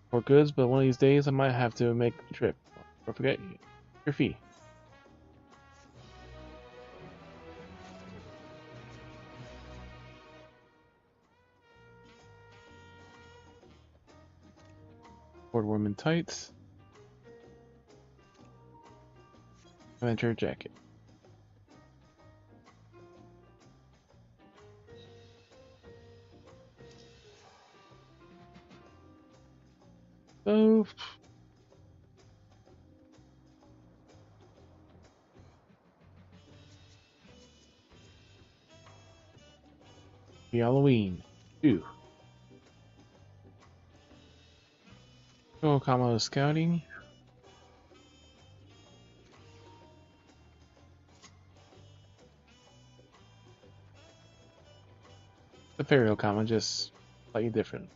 for goods, but one of these days I might have to make the trip. Don't forget your fee. Woman tights. Adventure jacket. So Halloween 2. Comma scouting. The Fairy comma, just slightly different.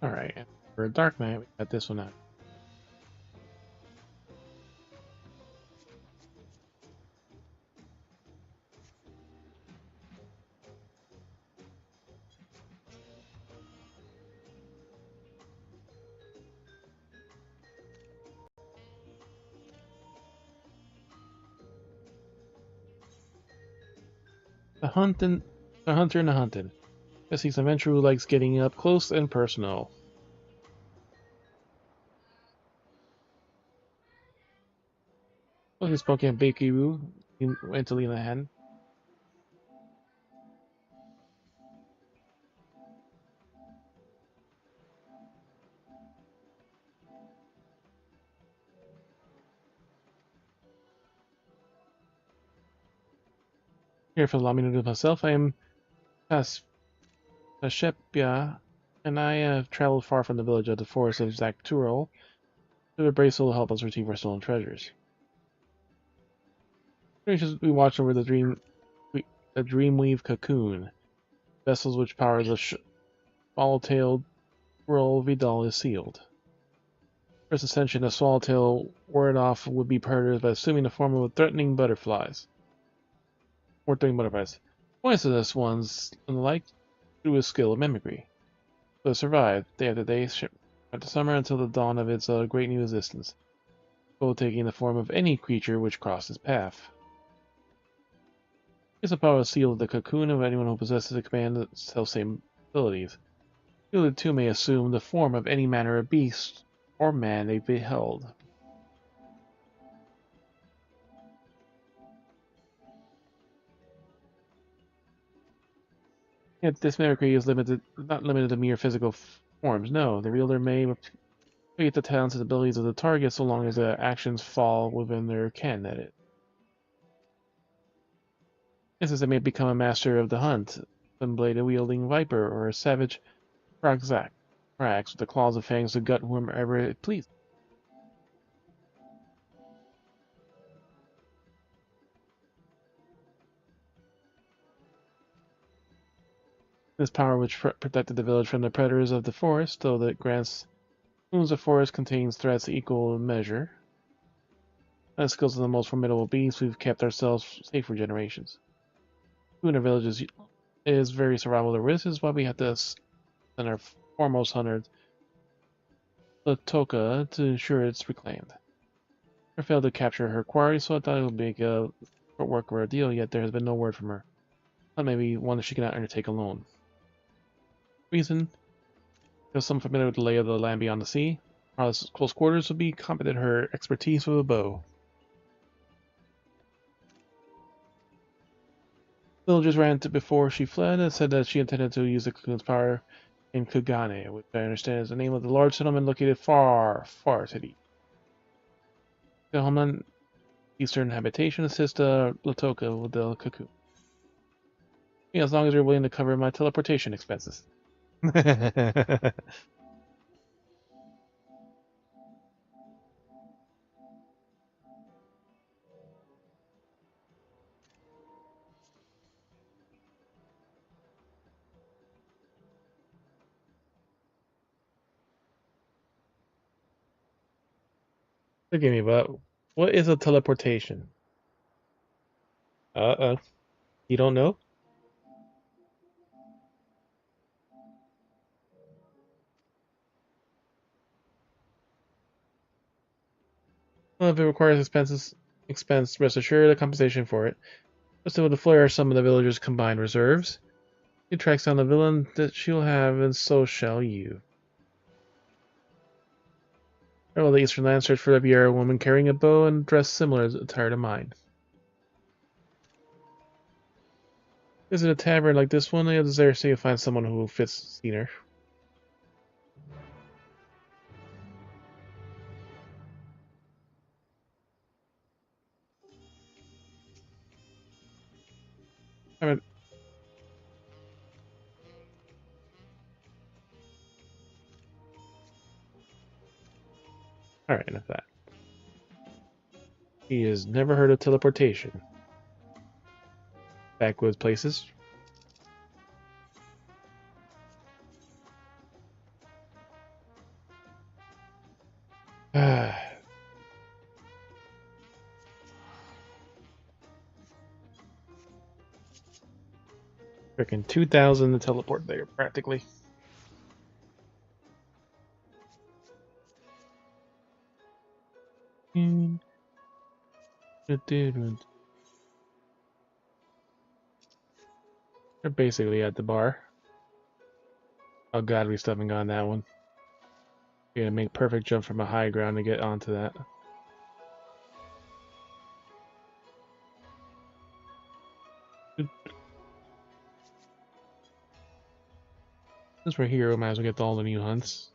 Alright, and for a Dark Knight, we got this one out. The Hunter and the Hunted. This is an adventurer who likes getting up close and personal. Well, he's spoken Bakiru into Lena Hand. Here, for allow me to introduce myself, I am Tashepia, and I have traveled far from the village of the forest of Zakturol to the Bracelet to help us retrieve our stolen treasures. We watch over the Dreamweave cocoon. Vessels which power the swallowtail roll Vidal is sealed. First ascension, the swallowtail ward off would be predators by assuming the form of threatening butterflies. Poisonous ones and the like through his skill of mimicry. So it survived day after day, after summer until the dawn of its great new existence, both taking the form of any creature which crossed his path. It's a power seal of the cocoon of anyone who possesses the command of self-same abilities. Wielded too may assume the form of any manner of beast or man they beheld. Yet this mimicry is not limited to mere physical forms. No, the wielder may create the talents and abilities of the target so long as their actions fall within their ken at it. This is, they may become a master of the hunt, a blade wielding viper, or a savage Rags with the claws and fangs to gut whomever it pleases. This power which protected the village from the predators of the forest, though that grants whom the forest contains threats equal in measure. As skills of the most formidable beasts, we've kept ourselves safe for generations. Who in our villages is very survival to risk, is why we have to send our foremost hunter, Latoka, to ensure it's reclaimed. I failed to capture her quarry, so I thought it would make a short work of our deal, yet there has been no word from her. Not maybe one that she cannot undertake alone. Reason? Because some familiar with the lay of the land beyond the sea. Our close quarters would be competent her expertise with a bow. Villagers ran to before she fled and said that she intended to use the cocoon's power in Kugane, which I understand is the name of the large settlement located far, far to the east. The homeland eastern habitation assists Latoka with the cocoon. Yeah, as long as you're willing to cover my teleportation expenses. Forgive me, but what is a teleportation? You don't know? Well, if it requires expense, rest assured a compensation for it. Listed with the flare are some of the villagers' combined reserves. He tracks down the villain that she'll have, and so shall you. Travel the eastern land, search for a Viera woman carrying a bow and dressed similar attire to mine. Visit a tavern like this one, you'll desire to find someone who fits scener. Alright, enough of that. He has never heard of teleportation. Backwoods places. Freaking 2,000 to teleport there, practically. They're basically at the bar. Oh god, we still haven't gotten that one. We're gonna make perfect jump from a high ground to get onto that. Since we're here, we might as well get all the new hunts.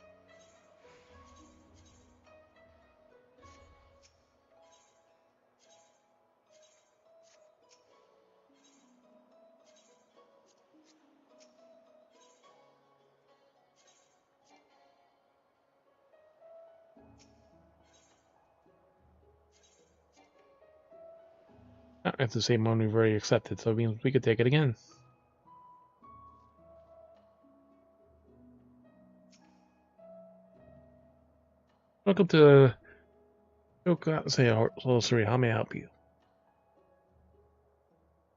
Oh, it's the same one we've already accepted, so it means we could take it again. Welcome to Sorry, how may I help you?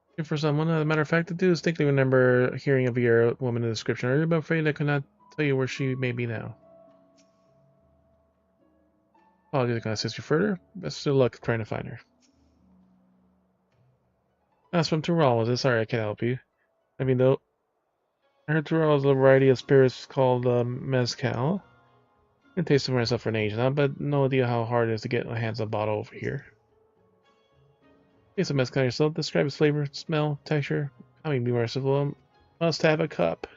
Looking for someone, as a matter of fact, I do distinctly remember hearing of your woman in the description earlier, but I'm afraid I cannot tell you where she may be now. Apologies, can I assist you further? Best of luck trying to find her. That's from Tural, is it? Sorry, I can't help you. I mean, though, I heard Tural is a variety of spirits called mezcal. I taste it for myself for an age now, but no idea how hard it is to get my hands on a bottle over here. Taste the mezcal yourself. Describe its flavor, smell, texture. I mean, be merciful. Must have a cup.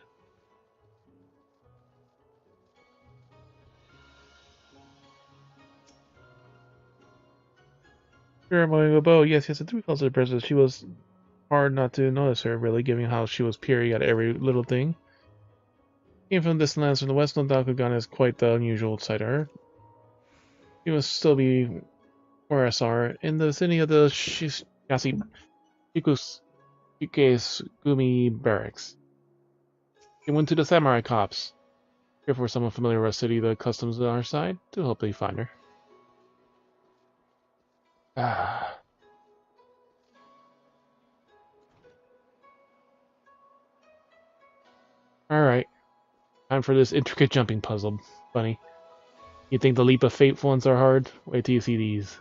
Sure, my bow. Yes, I do recall the princess. She was hard not to notice her, really, given how she was peering at every little thing. Came from distant lands from the west, no doubt Kugan is quite the unusual sight to her. She must still be where I saw her, in the vicinity of the Shike's Gumi barracks. She went to the samurai cops. Here for someone familiar with our city, the customs on our side, to hopefully find her. Ah. Alright. Time for this intricate jumping puzzle, Bunny. You think the leap of fate ones are hard? Wait till you see these.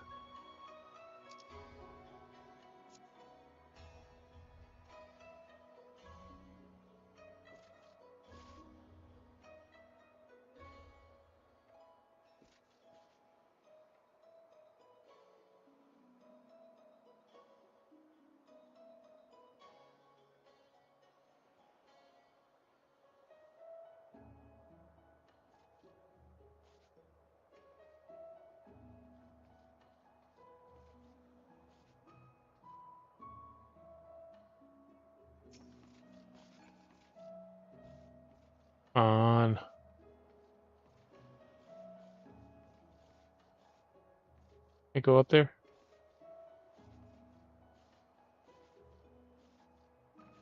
On. Can I go up there?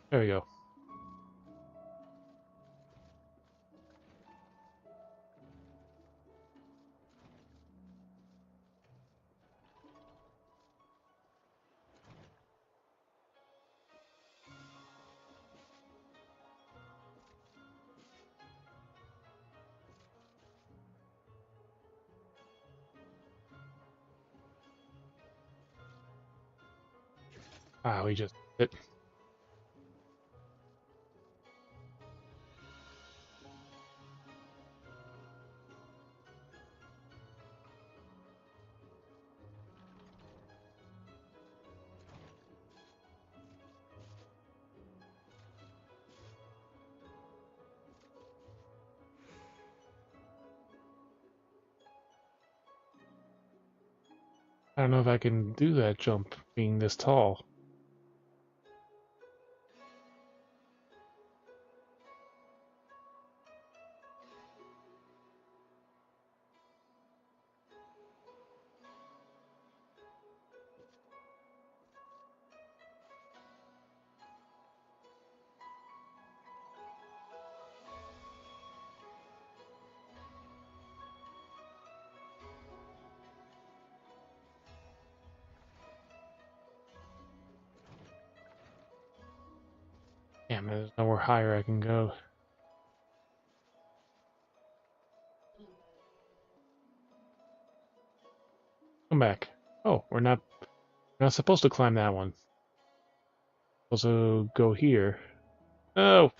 There we go. Ah, we just hit. I don't know if I can do that jump being this tall. Damn, there's nowhere higher I can go. Come back. Oh, we're not supposed to climb that one. Supposed to go here. Oh!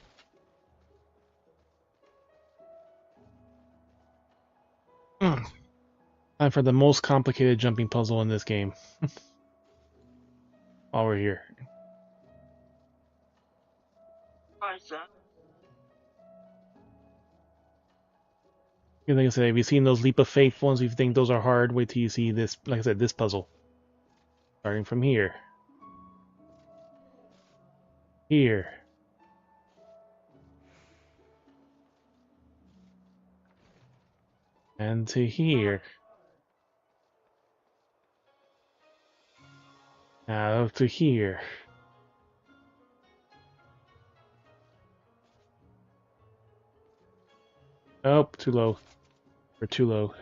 Time for the most complicated jumping puzzle in this game. While we're here. Like I said, have you seen those leap of faith ones? If you think those are hard, wait till you see this, like I said, this puzzle. Starting from here. Here. And to here. Now to here. Oh, too low. We're too low.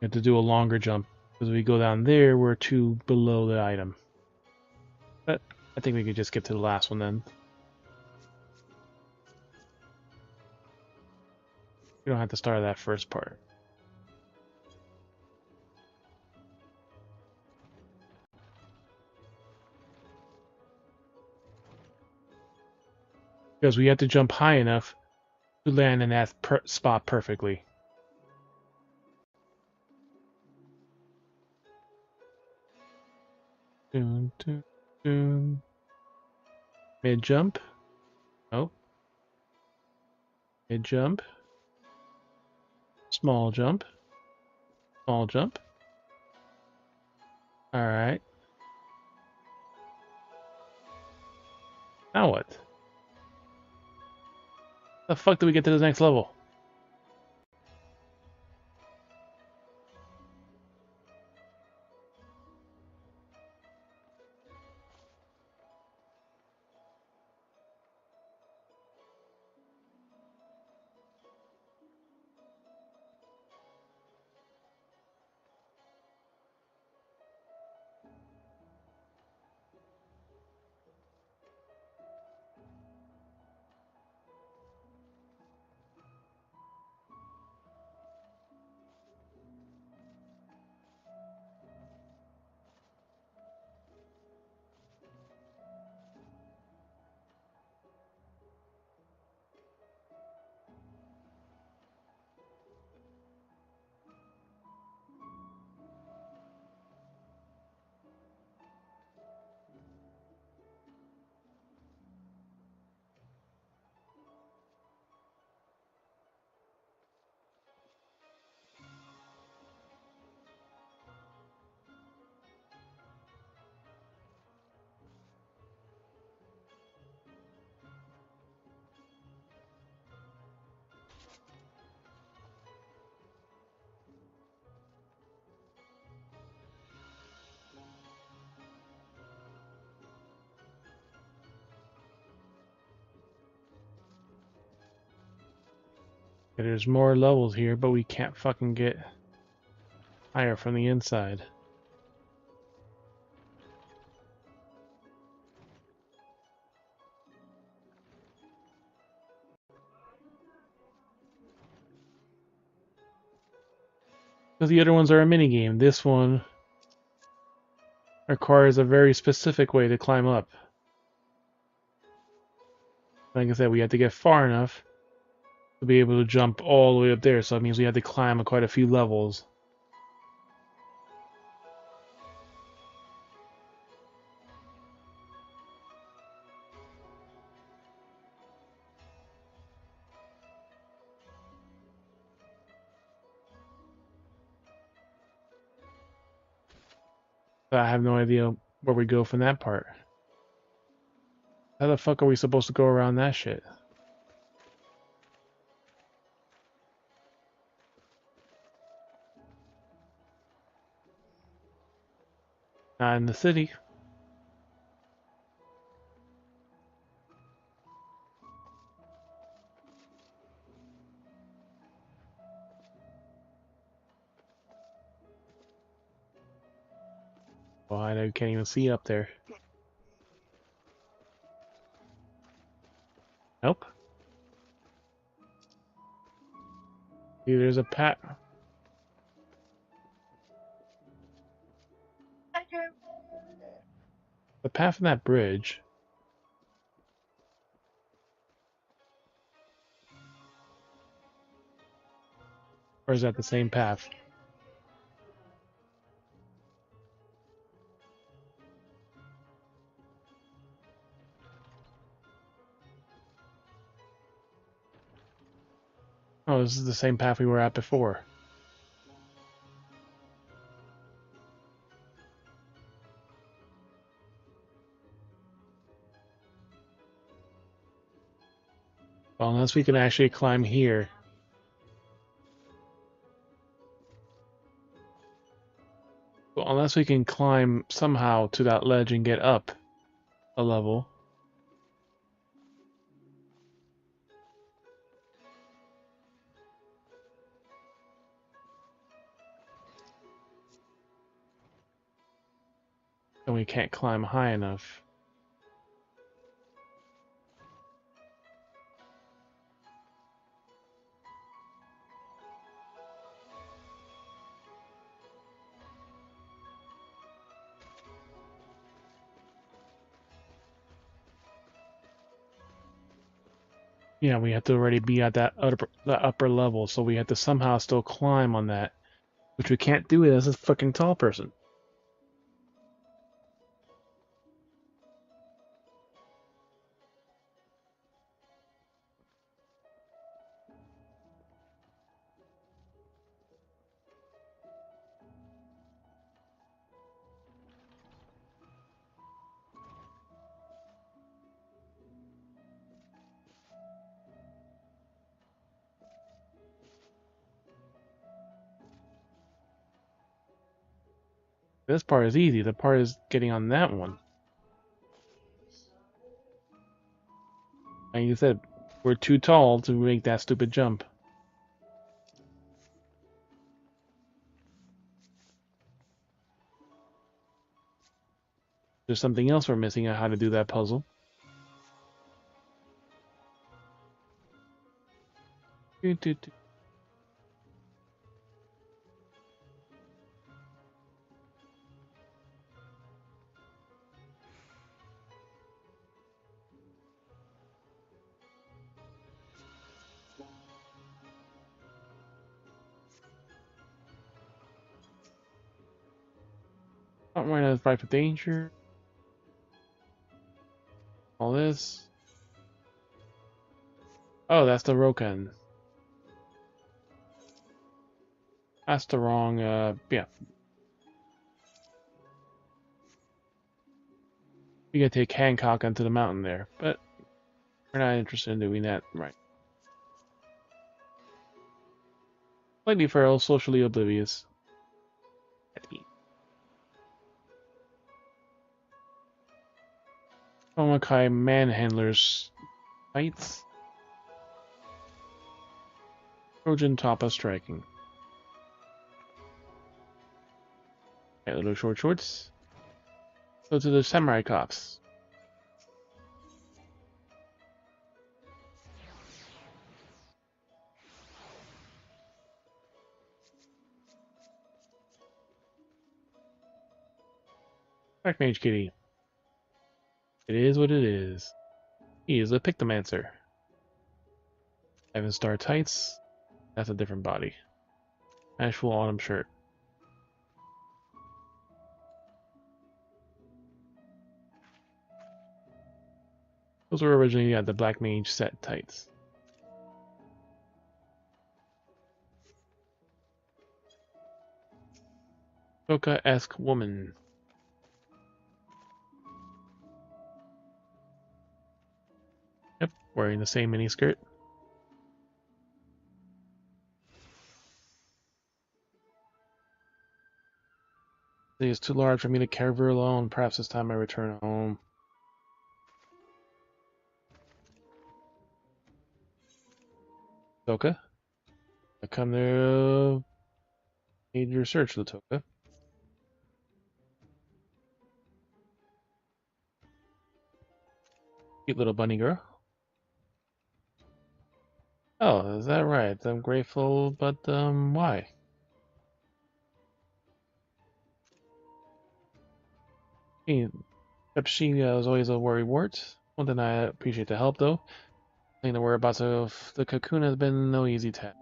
We have to do a longer jump. Because if we go down there, we're too below the item. But I think we could just skip to the last one then. We don't have to start that first part. Because we have to jump high enough to land in that spot perfectly. Dun, dun, dun. Mid jump. Oh. Mid jump. Small jump. Small jump. Alright. Now what? The fuck do we get to the next level? There's more levels here, but we can't fucking get higher from the inside. Because the other ones are a minigame. This one requires a very specific way to climb up. Like I said, we have to get far enough to be able to jump all the way up there, so that means we have to climb quite a few levels. I have no idea where we go from that part. How the fuck are we supposed to go around that shit? Not in the city. Well, I can't even see up there. Nope. See, there's a path. The path from that bridge. Or is that the same path? Oh, this is the same path we were at before. Well, unless we can actually climb here. Well, unless we can climb somehow to that ledge and get up a level. And we can't climb high enough. Yeah, we have to already be at that upper level, so we have to somehow still climb on that, which we can't do as a fucking tall person. This part is easy. The part is getting on that one. Like you said, we're too tall to make that stupid jump. There's something else we're missing on how to do that puzzle. Not right now, fight for danger. All this. Oh, that's the Rokan. That's the wrong, yeah. We gotta take Hancock onto the mountain there, but we're not interested in doing that right. Slightly feral, socially oblivious. Honkai manhandlers fights. Trojan Toppa striking. Okay, little shorts. Go to the samurai cops. Black Mage Kitty. It is what it is. He is a Pictomancer. 7-star tights. That's a different body. Actual autumn shirt. Those were originally the Black Mage set tights. Toka-esque woman. Yep, wearing the same miniskirt. It is too large for me to carry her alone. Perhaps this time I return home. Toka, I come to aid your search, Latoka. Cute little bunny girl. Oh, is that right? I'm grateful, but why? Hey, Pepsi is always a worrywart. One thing I appreciate the help, though. I think the whereabouts of the cocoon has been no easy task.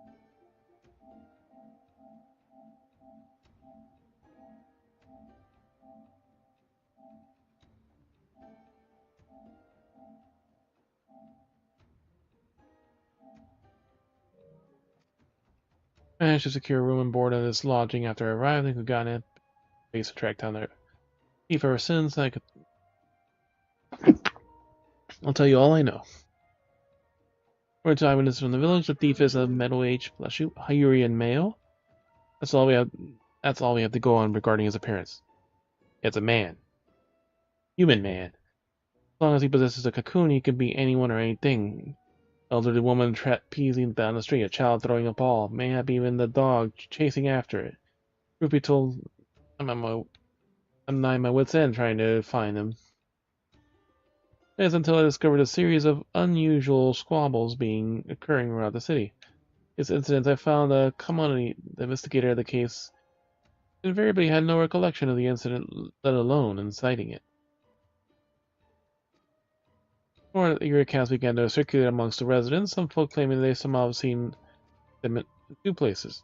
I managed to secure room and board at this lodging after arriving. Who got it? Base to track down their thief ever since. I'll tell you all I know. Word to eyewitnesses from the village: the thief is a middle-aged, fleshy Hyurian male. That's all we have. That's all we have to go on regarding his appearance. It's a man, human man. As long as he possesses a cocoon, he can be anyone or anything. Elderly woman trapezing down the street, a child throwing a ball, mayhap even the dog chasing after it. Truth be told, I'm nigh my wits' end trying to find him. It's until I discovered a series of unusual squabbles occurring throughout the city. These incidents I found the investigator of the case invariably had no recollection of the incident, let alone inciting it. More eager accounts began to circulate amongst the residents, some folk claiming they somehow have seen them in two places.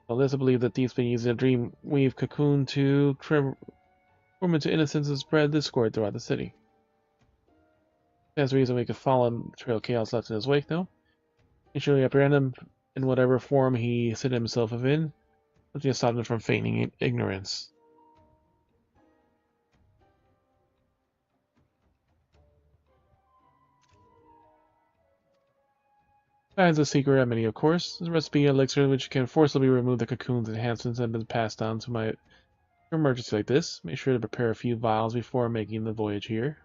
Others believe that thieves been using a dream-weave cocoon to form into innocence and spread discord throughout the city. That's the reason we could follow him, trail chaos left in his wake, though. Eventually apprehend him in whatever form he set himself in, nothing to stop him from feigning ignorance. Besides the secret remedy, of course, is a recipe elixir which can forcibly remove the cocoon's enhancements that have been passed on to my emergency like this. Make sure to prepare a few vials before making the voyage here.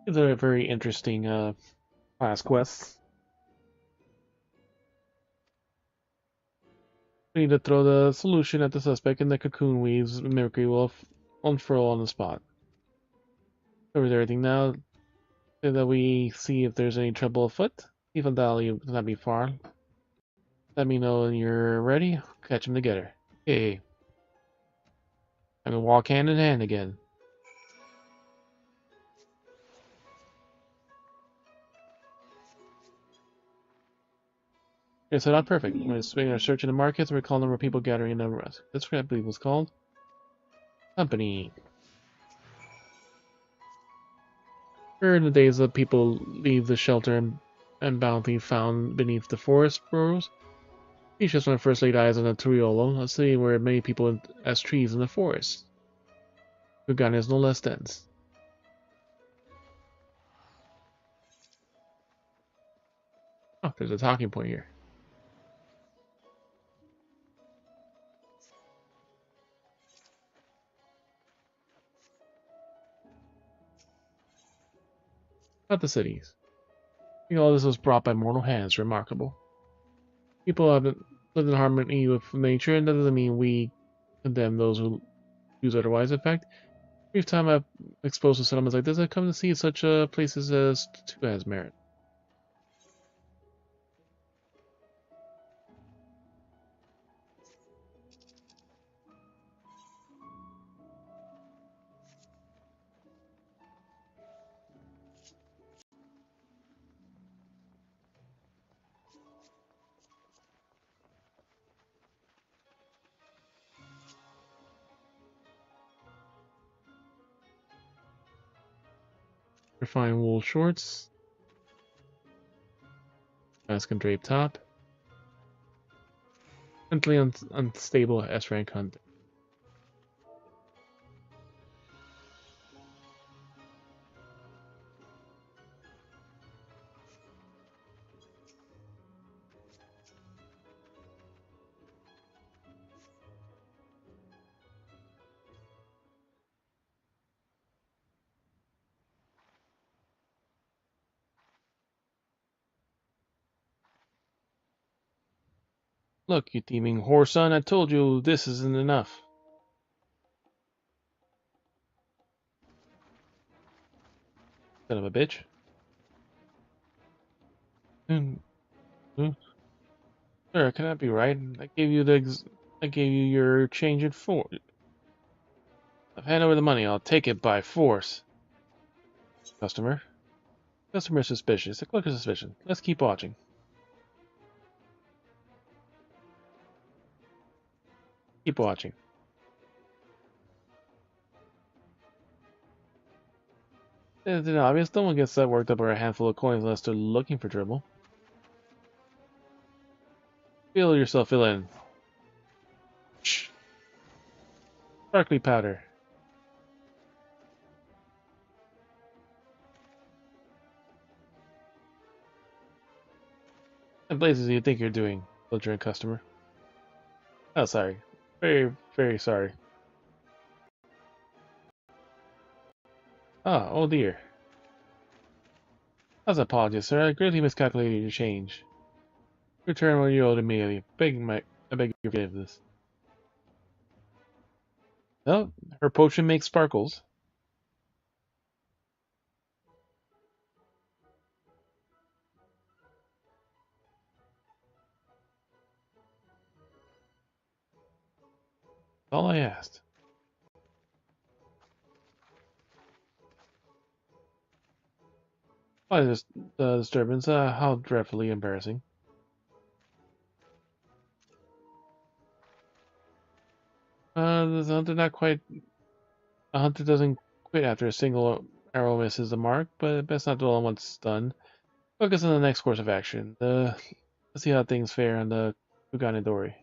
These are very interesting class quests. We need to throw the solution at the suspect, and the cocoon weaves mimicry will unfurl on the spot. Covers everything now, so that we see if there's any trouble afoot. Even Dali will not be far. Let me know when you're ready. Catch them together. Hey, I'm gonna walk hand in hand again. Okay, so not perfect. We're swinging our search in the markets. We're calling number of people gathering in the rest. That's what I believe was called. Company. In the days that people leave the shelter and bounty found beneath the forest burrows, each just when I first laid eyes on the Turiolo, a city where many people as trees in the forest. Uganda is no less dense. Oh, there's a talking point here. About the cities. I think all this was brought by mortal hands. Remarkable. People have lived in harmony with nature, and that doesn't mean we condemn those who choose otherwise. In fact, every time I've exposed to settlements like this, I come to see such places as too has merit. Refined wool shorts, mask and drape top, mentally unstable S-rank hunt. Look, you thieving whoreson, I told you this isn't enough. Son of a bitch. Hmm. Hmm. Sir, can that be right? I gave you your change in force. I've handed over the money. I'll take it by force. Customer. Customer suspicious. A click of suspicion. Let's keep watching. Keep watching. It's obvious. No one gets that worked up over a handful of coins unless they're looking for trouble. Feel yourself fill in. Shh. Sparkly powder. What blazes do you think you're doing, belligerent customer? Oh, sorry. Very, very sorry. Ah, oh dear. As apologies, sir. I greatly miscalculated your change. Return what you owed immediately. I beg your forgiveness. Oh, her potion makes sparkles. All I asked. Why this disturbance? How dreadfully embarrassing. The hunter not quite. A hunter doesn't quit after a single arrow misses the mark, but best not dwell on what's done. Focus on the next course of action. Let's see how things fare on the Kuganidori.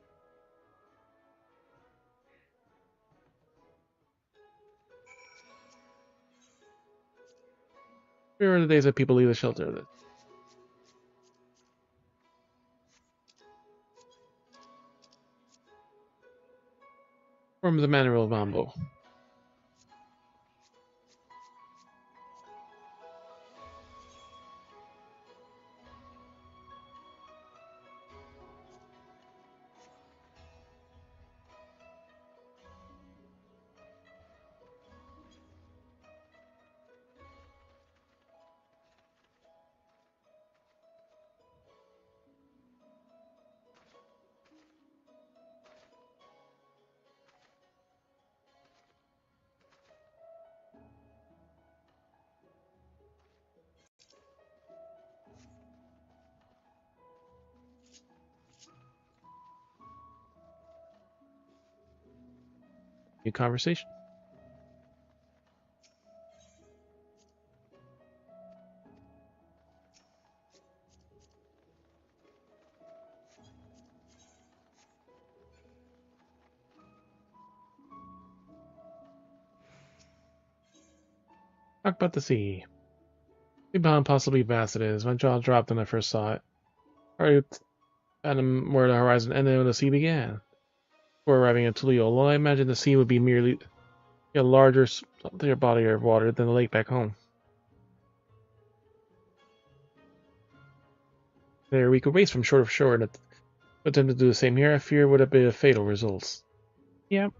Here are the days that people leave the shelter. The forms of Manuel Mambo. New conversation. Talk about the sea. See how impossibly vast it is. My jaw dropped when I first saw it. Right at where the horizon ended and the sea began. Before arriving at Tuliolo, I imagined the sea would be merely a larger, clear body of water than the lake back home. There, we could race from shore to shore, and attempt to do the same here, I fear would have been fatal results. Yep.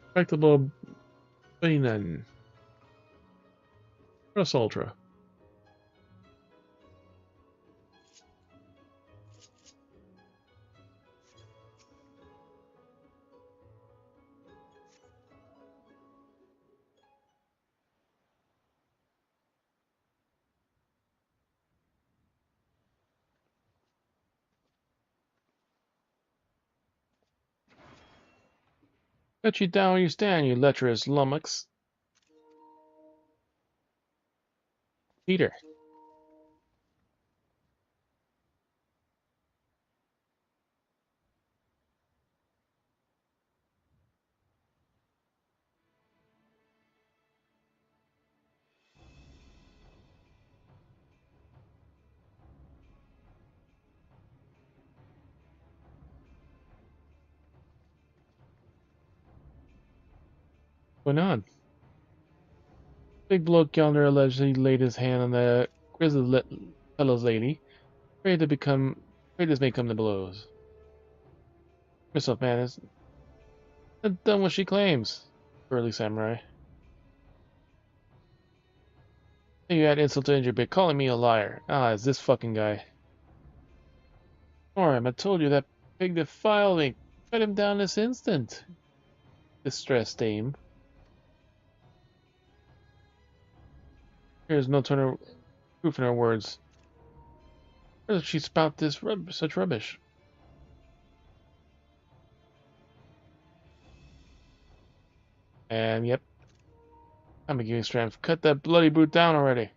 Respectable, but none. Cross Ultra. Got you down where you stand, you lecherous lummox. Peter. What's going on? Big bloke yonder allegedly laid his hand on the grizzled fellow's lady. Afraid this may come to blows. Herself, man, is done what she claims. Early samurai. You had insult to injury by calling me a liar. Ah, it's this fucking guy. Orim, I told you that pig defiled me. Cut him down this instant. Distressed dame. There's no proof in her words. Where does she spout this such rubbish? And yep, I'm giving strength. Cut that bloody brute down already.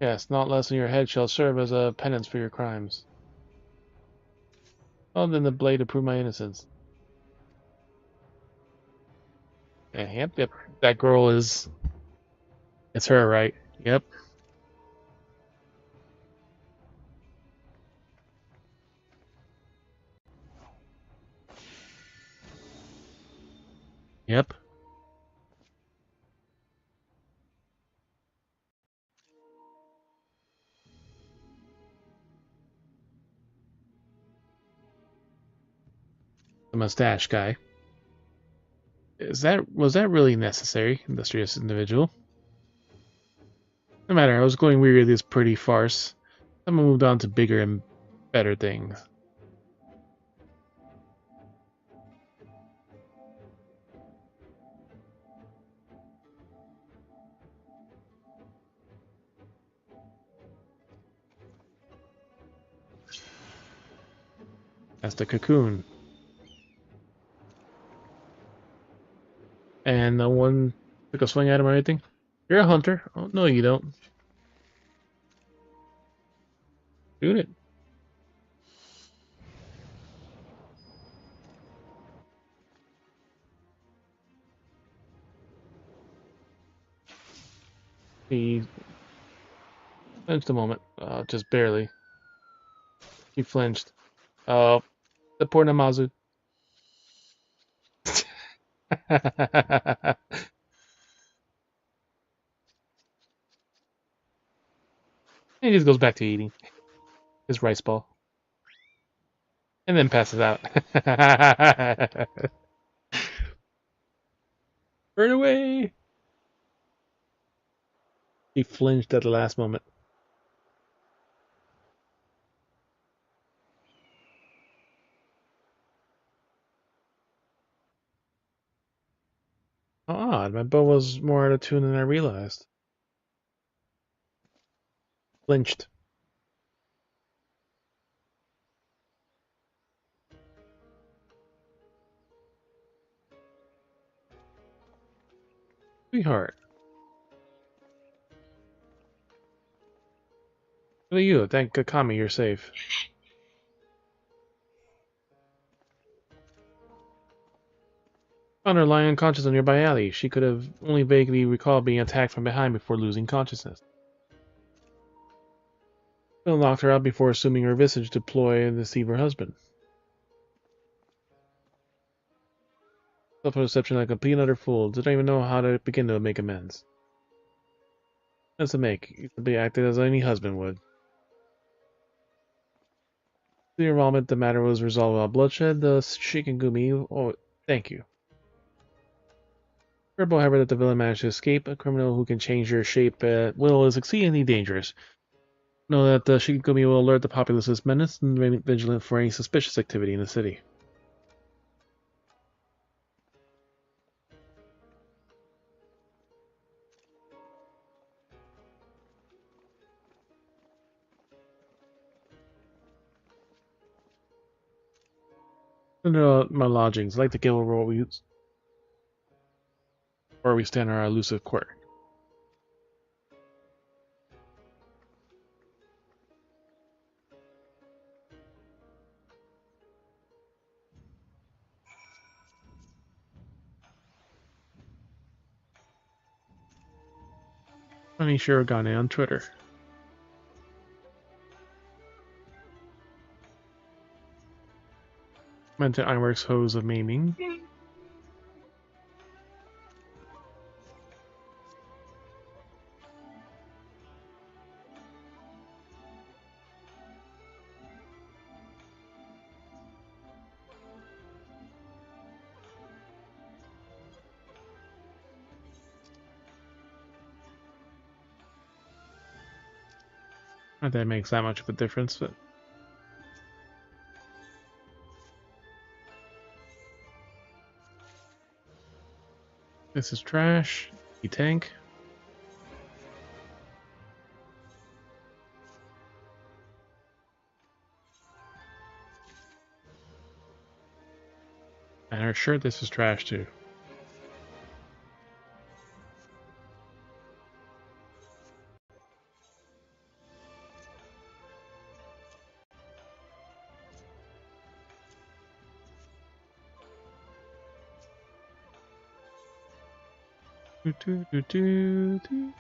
Yes, not less than your head shall serve as a penance for your crimes. Well, then the blade to prove my innocence. Yeah, yep. That girl is... It's her, right? Yep. Yep. The mustache guy. Was that really necessary, industrious individual? No matter, I was going weary of this pretty farce. Someone moved on to bigger and better things. That's the cocoon. And no one took a swing at him or anything? You're a hunter. Oh, no, you don't. Shoot it. He flinched a moment. Just barely. He flinched. Oh, the poor Namazu. He just goes back to eating his rice ball. And then passes out. Burn away! He flinched at the last moment. Oh, odd. My bow was more out of tune than I realized. Flinched. Sweetheart. What are you? Thank Kakami you're safe. Found her lying unconscious in a nearby alley. She could have only vaguely recalled being attacked from behind before losing consciousness. Bill knocked her out before assuming her visage to ploy and deceive her husband. Self-deception like a complete and utter fool. Didn't even know how to begin to make amends. That's to make. He simply acted as any husband would. The involvement, the matter was resolved without bloodshed. The Shikigami. Oh, thank you. Terrible, however, that the villain managed to escape. A criminal who can change their shape at will is exceedingly dangerous. Know that the Shikigami will alert the populace as menace and remain vigilant for any suspicious activity in the city. My lodgings. I'd like to give over where we stand in our elusive court. Funny Shirogane on Twitter. Meant to Ironworks hose of maiming. Not that it makes that much of a difference, but this is trash. E-tank. And her shirt, this is trash too. Do, do, do, do, do.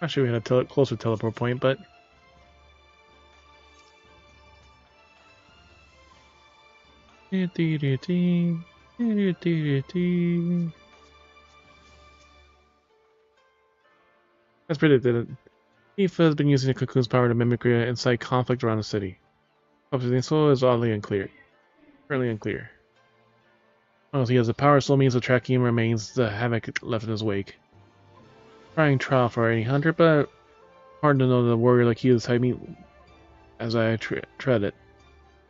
Actually, we had a closer teleport point, but as predicted, Tifa has been using the cocoon's power to mimicry and incite conflict around the city. Obviously, the soul is oddly unclear. Currently unclear. Once he has the power, soul means the tracking remains the havoc left in his wake. Trying trial for any hunter, but hard to know the warrior like he is hide me as I tread it.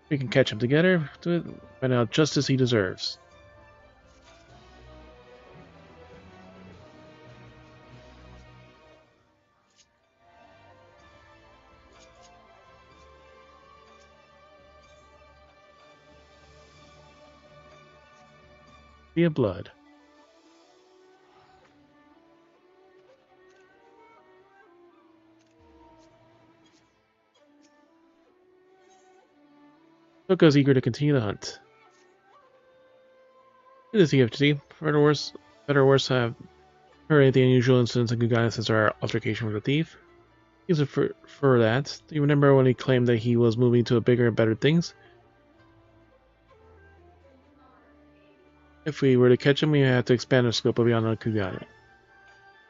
We can catch him together to find out just as he deserves. Via blood. Toko's eager to continue the hunt. It is EFT. Better or worse, have heard anything unusual incidents in Gugana since our altercation with the thief. He's for that. Do you remember when he claimed that he was moving to bigger and better things? If we were to catch him, we have to expand our scope beyond the Kugane.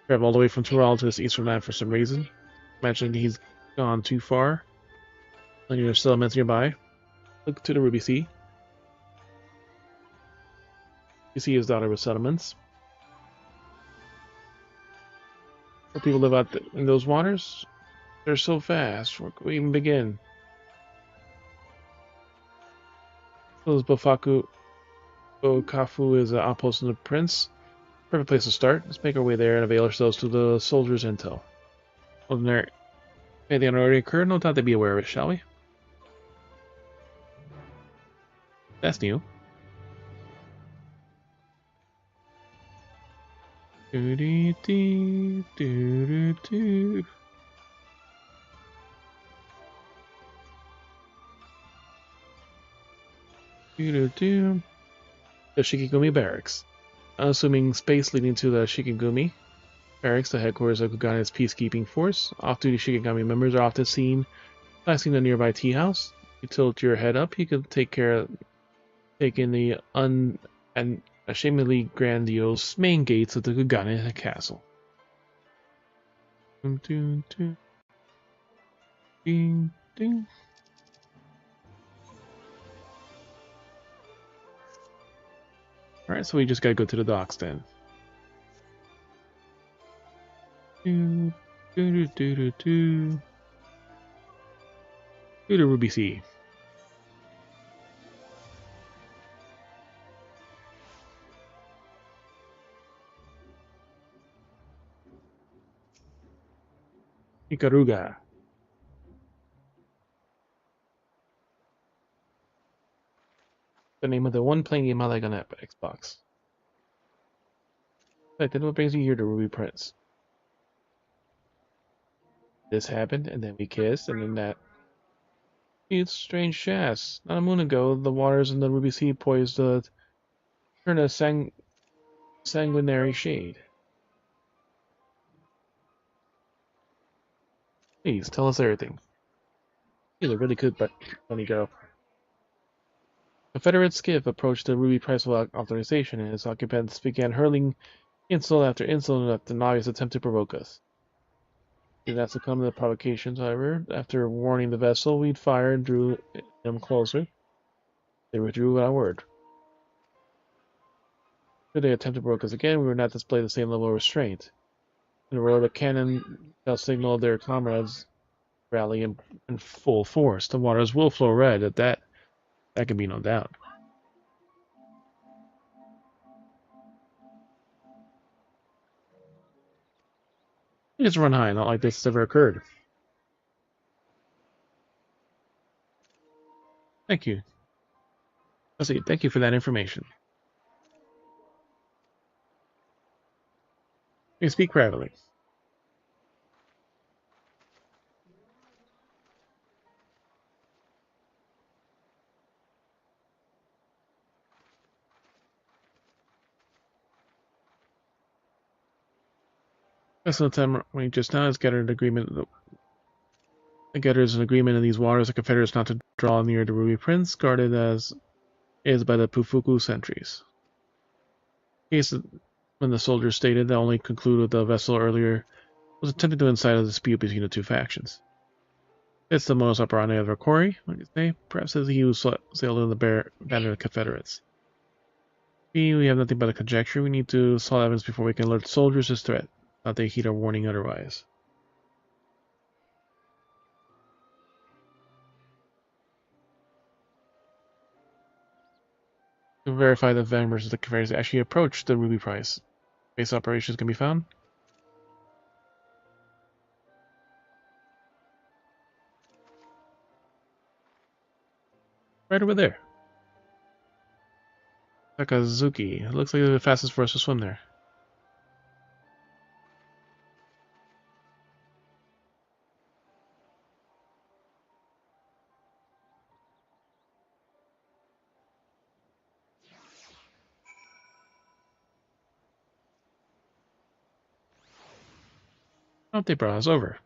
Travel all the way from Tural to this eastern land for some reason. Imagine he's gone too far. And your settlements nearby. Look to the Ruby Sea. You see his daughter with settlements. Where people live out in those waters? They're so fast. Where can we even begin? Those Bokafu is an outpost in the Prince. Perfect place to start. Let's make our way there and avail ourselves to the soldiers' intel. Wasn't there anything already occurred? No doubt they'd be aware of it, shall we? That's new. Do-dee-dee, do-do-do. The Shikigumi Barracks. Unassuming space leading to the Shikigumi Barracks, the headquarters of Kugane's peacekeeping force. Off-duty Shikigami members are often seen passing the nearby tea house. You tilt your head up, you can take in the unashamedly grandiose main gates of the Kugane castle. Ding, ding. Alright, so we just gotta go to the docks then. To the Ruby Sea. Ikaruga. The name of the one playing game I like on that Xbox. Like, then what brings you here to Ruby Prince? This happened, and then we kissed, and then that. It's strange shafts. Not a moon ago, the waters in the Ruby Sea poised to turn a sanguinary shade. Please, tell us everything. He's a really good but funny girl. Confederate skiff approached the Ruby Price authorization, and its occupants began hurling insult after insult at the novice attempt to provoke us. Did not succumb to the provocations, however. After warning the vessel, we'd fire and drew them closer. They withdrew without word. Should they attempt to provoke us again, we will not display the same level of restraint. In a row, the cannon shall signal their comrades rally in full force. The waters will flow red. That can be no doubt. Just run high, not like this has ever occurred. Thank you. Let's see. Thank you for that information. You speak privately. That's the time we just now has gathered an agreement. The gathers an agreement in these waters, the Confederates not to draw near the Ruby Prince, guarded as is by the Pufuku sentries. In case when the soldiers stated that only concluded the vessel earlier was attempting to incite a dispute between the two factions. It's the modus operandi of Rokori, like you say, perhaps as he who sailed in the banner of the Confederates. We have nothing but a conjecture. We need to solve evidence before we can alert the soldiers this threat, not they heed our warning otherwise. To verify that Van versus the Confederates actually approached the Ruby Price. Base operations can be found. Right over there. Sakazuki. It looks like the fastest for us to swim there. Oh, they brought us over.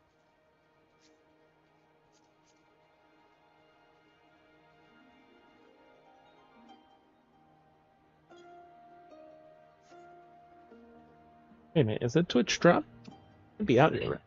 Wait a minute, is that Twitch drop? It'd be out here.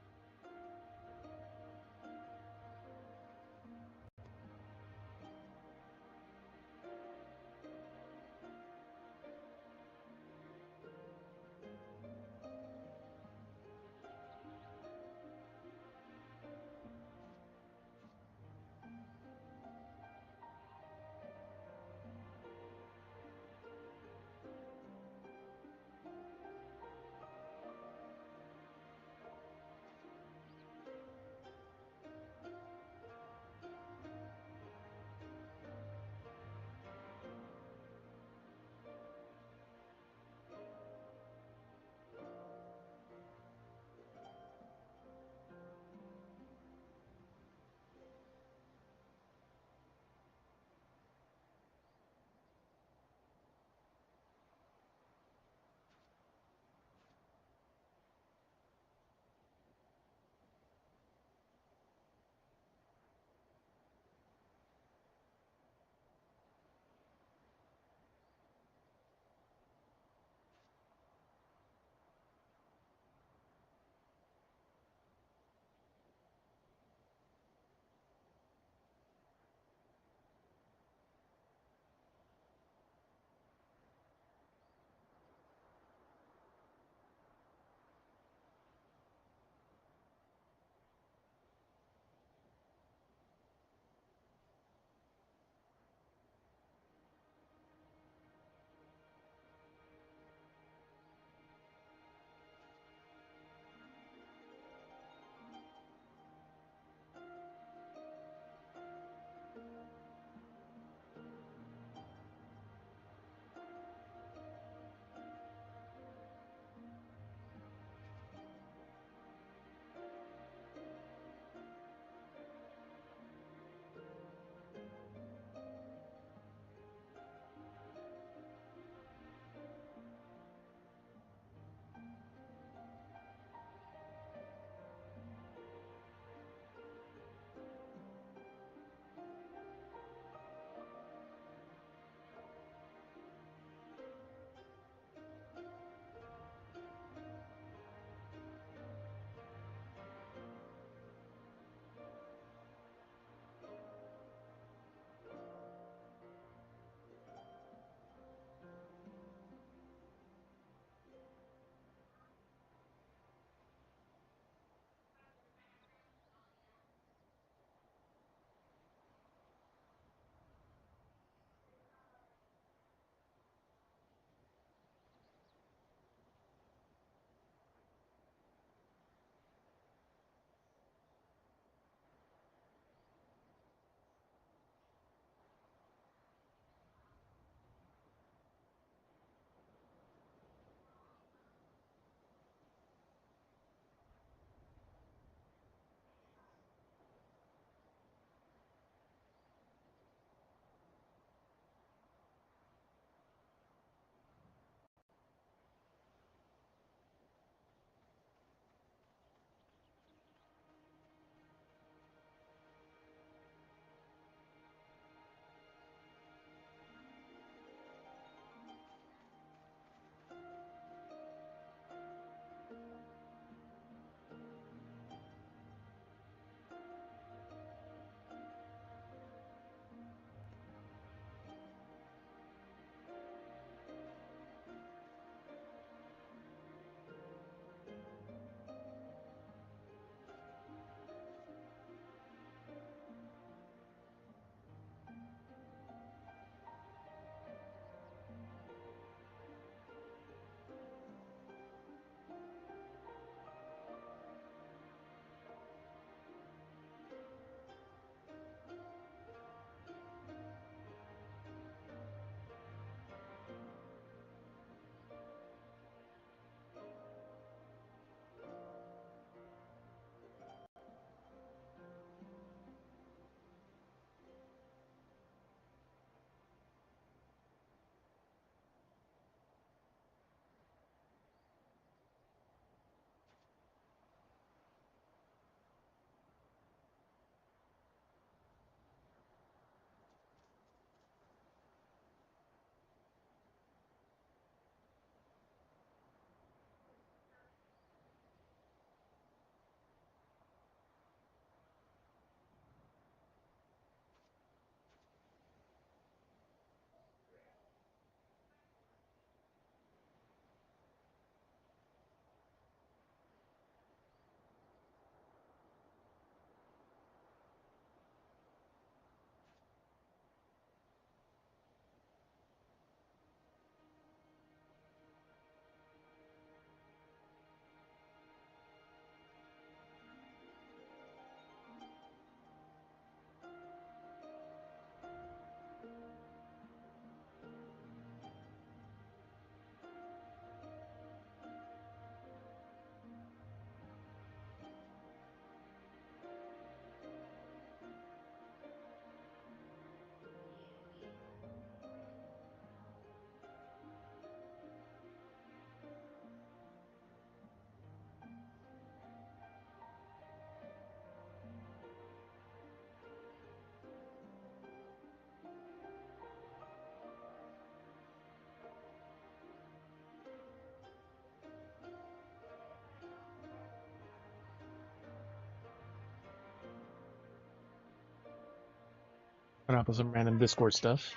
Run off with some random Discord stuff.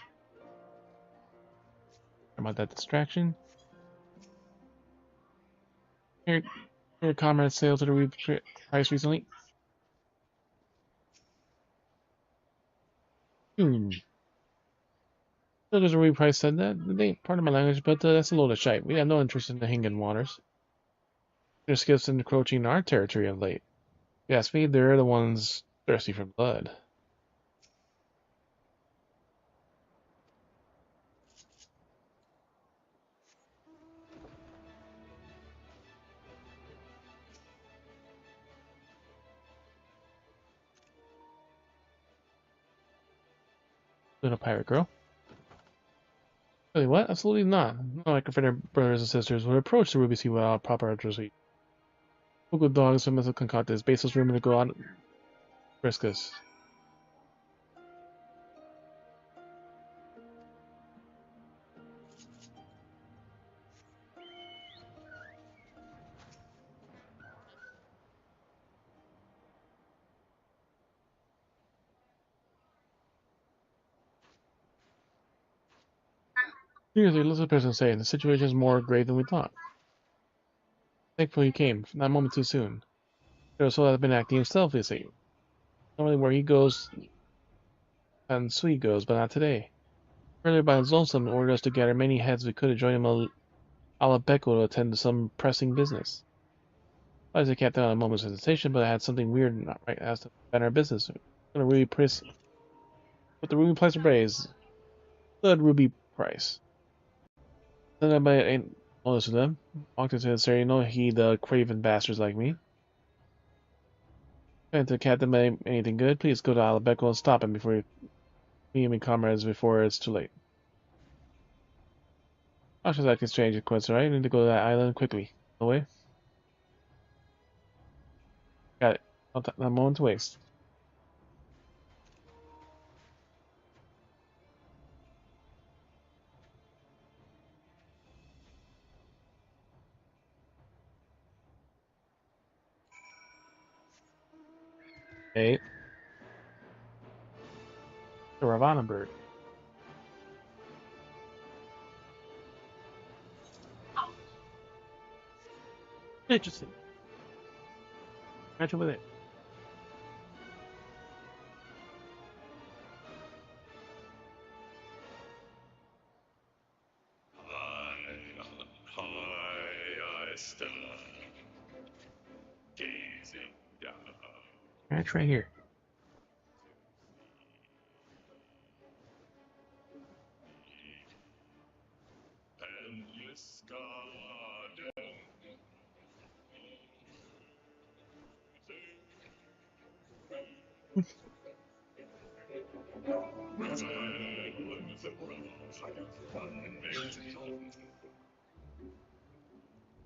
Sorry about that distraction. Your comrades sailed to the Ruby Price recently. So there's a Ruby Price said that. They pardon my language, but that's a load of shite. We have no interest in the Hingan waters. Their skiffs encroaching our territory of late. If you ask me, they're the ones thirsty for blood. Little pirate girl. Really, what? Absolutely not. Not like Confederate brothers and sisters would approach the Ruby Sea without proper literacy. Local dogs from Mr. Concocted is baseless rumor to go out and risk us. Seriously, listen to the person saying the situation is more grave than we thought. Thankfully he came, not a moment too soon. Soul has been acting himself, you see. Normally where he goes, and Sweet goes, but not today. Earlier by his lonesome ordered us to gather many heads we could to join him a la Becco to attend to some pressing business. I was a captain on a moment's hesitation, but I had something weird not right as to our business. Gonna Ruby Price with the Ruby Price raise. The Ruby Price. Then anybody ain't noticed to them. Walked into the ceremony, no heed the craven bastards like me. And to captain anything good, please go to Alabeco and stop him before me and my comrades before it's too late. I should like exchange of quests, right? I need to go to that island quickly. No way. Got it. Not a moment to waste. Hey. The Ravana bird. Interesting. Match over there. I stand, gazing down. Match right here. Endless garden.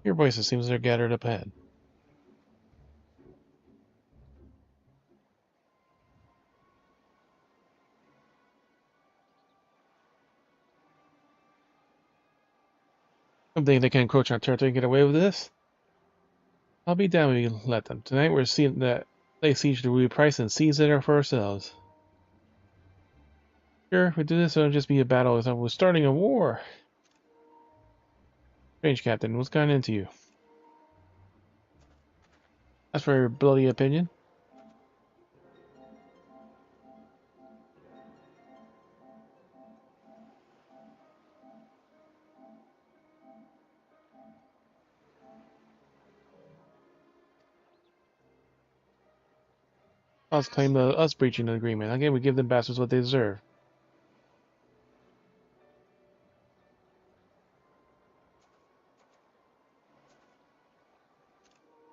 Your voices seems they're gathered up ahead. Some think they can encroach on our territory and get away with this? I'll be damned if we let them. Tonight we're seeing that lay siege to Ruby Price and seize it for ourselves. Sure, if we do this, it'll just be a battle. We're starting a war. Strange, Captain. What's gotten into you? That's for your bloody opinion. Let's claim us breaching the agreement. Again, we give them bastards what they deserve.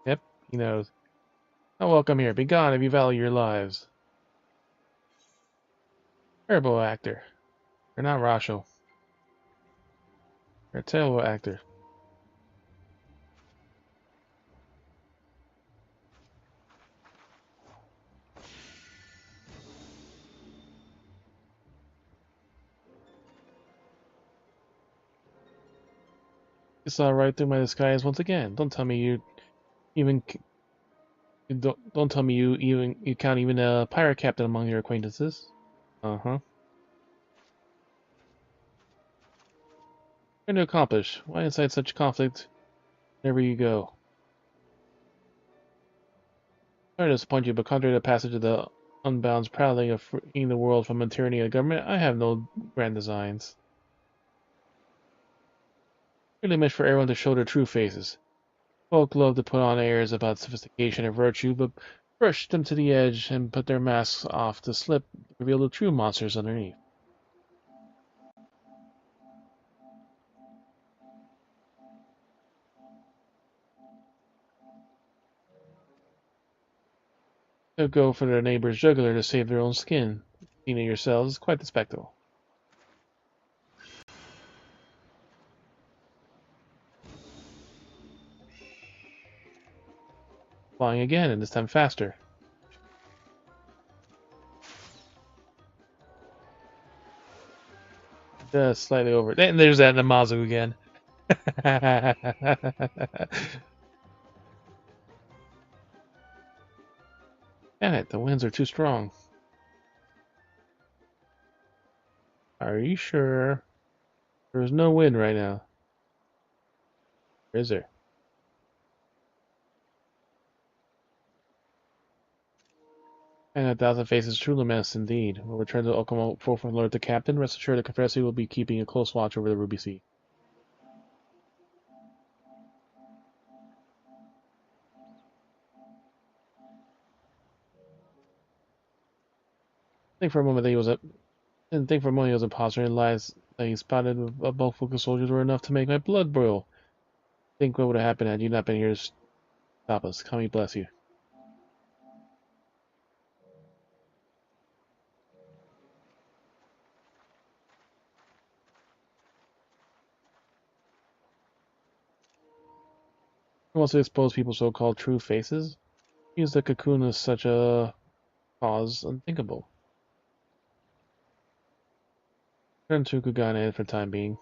Yep, he knows. Not welcome here. Be gone if you value your lives. Terrible actor. You're not Rasho. You're a terrible actor. You saw right through my disguise once again. Don't tell me you even don't tell me you count even a pirate captain among your acquaintances. Uh-huh. Trying to accomplish. Why incite such conflict wherever you go? Sorry to disappoint you, but contrary to the passage of the Unbound's proudly of freeing the world from the tyranny of government, I have no grand designs. Really meant for everyone to show their true faces. Folk love to put on airs about sophistication and virtue, but brush them to the edge and put their masks off to slip, reveal the true monsters underneath. They'll go for their neighbor's jugular to save their own skin. Seeing it yourselves is quite the spectacle. Flying again, and this time faster. Just slightly over. And there's that Namazu again. Damn it, the winds are too strong. Are you sure? There's no wind right now. Or is there? And 1,000 faces truly menace indeed. We'll return to Okamo for alert the captain. Rest assured the Confederacy will be keeping a close watch over the Ruby Sea. Think for a moment that he was a Didn't think for a moment he was an imposter, and lies that he spotted of both focus soldiers were enough to make my blood boil. Think what would have happened had you not been here to stop us. Kami bless you. Who wants to expose people's so-called true faces? Use the cocoon as such a cause unthinkable. Turn to Kugane for the time being.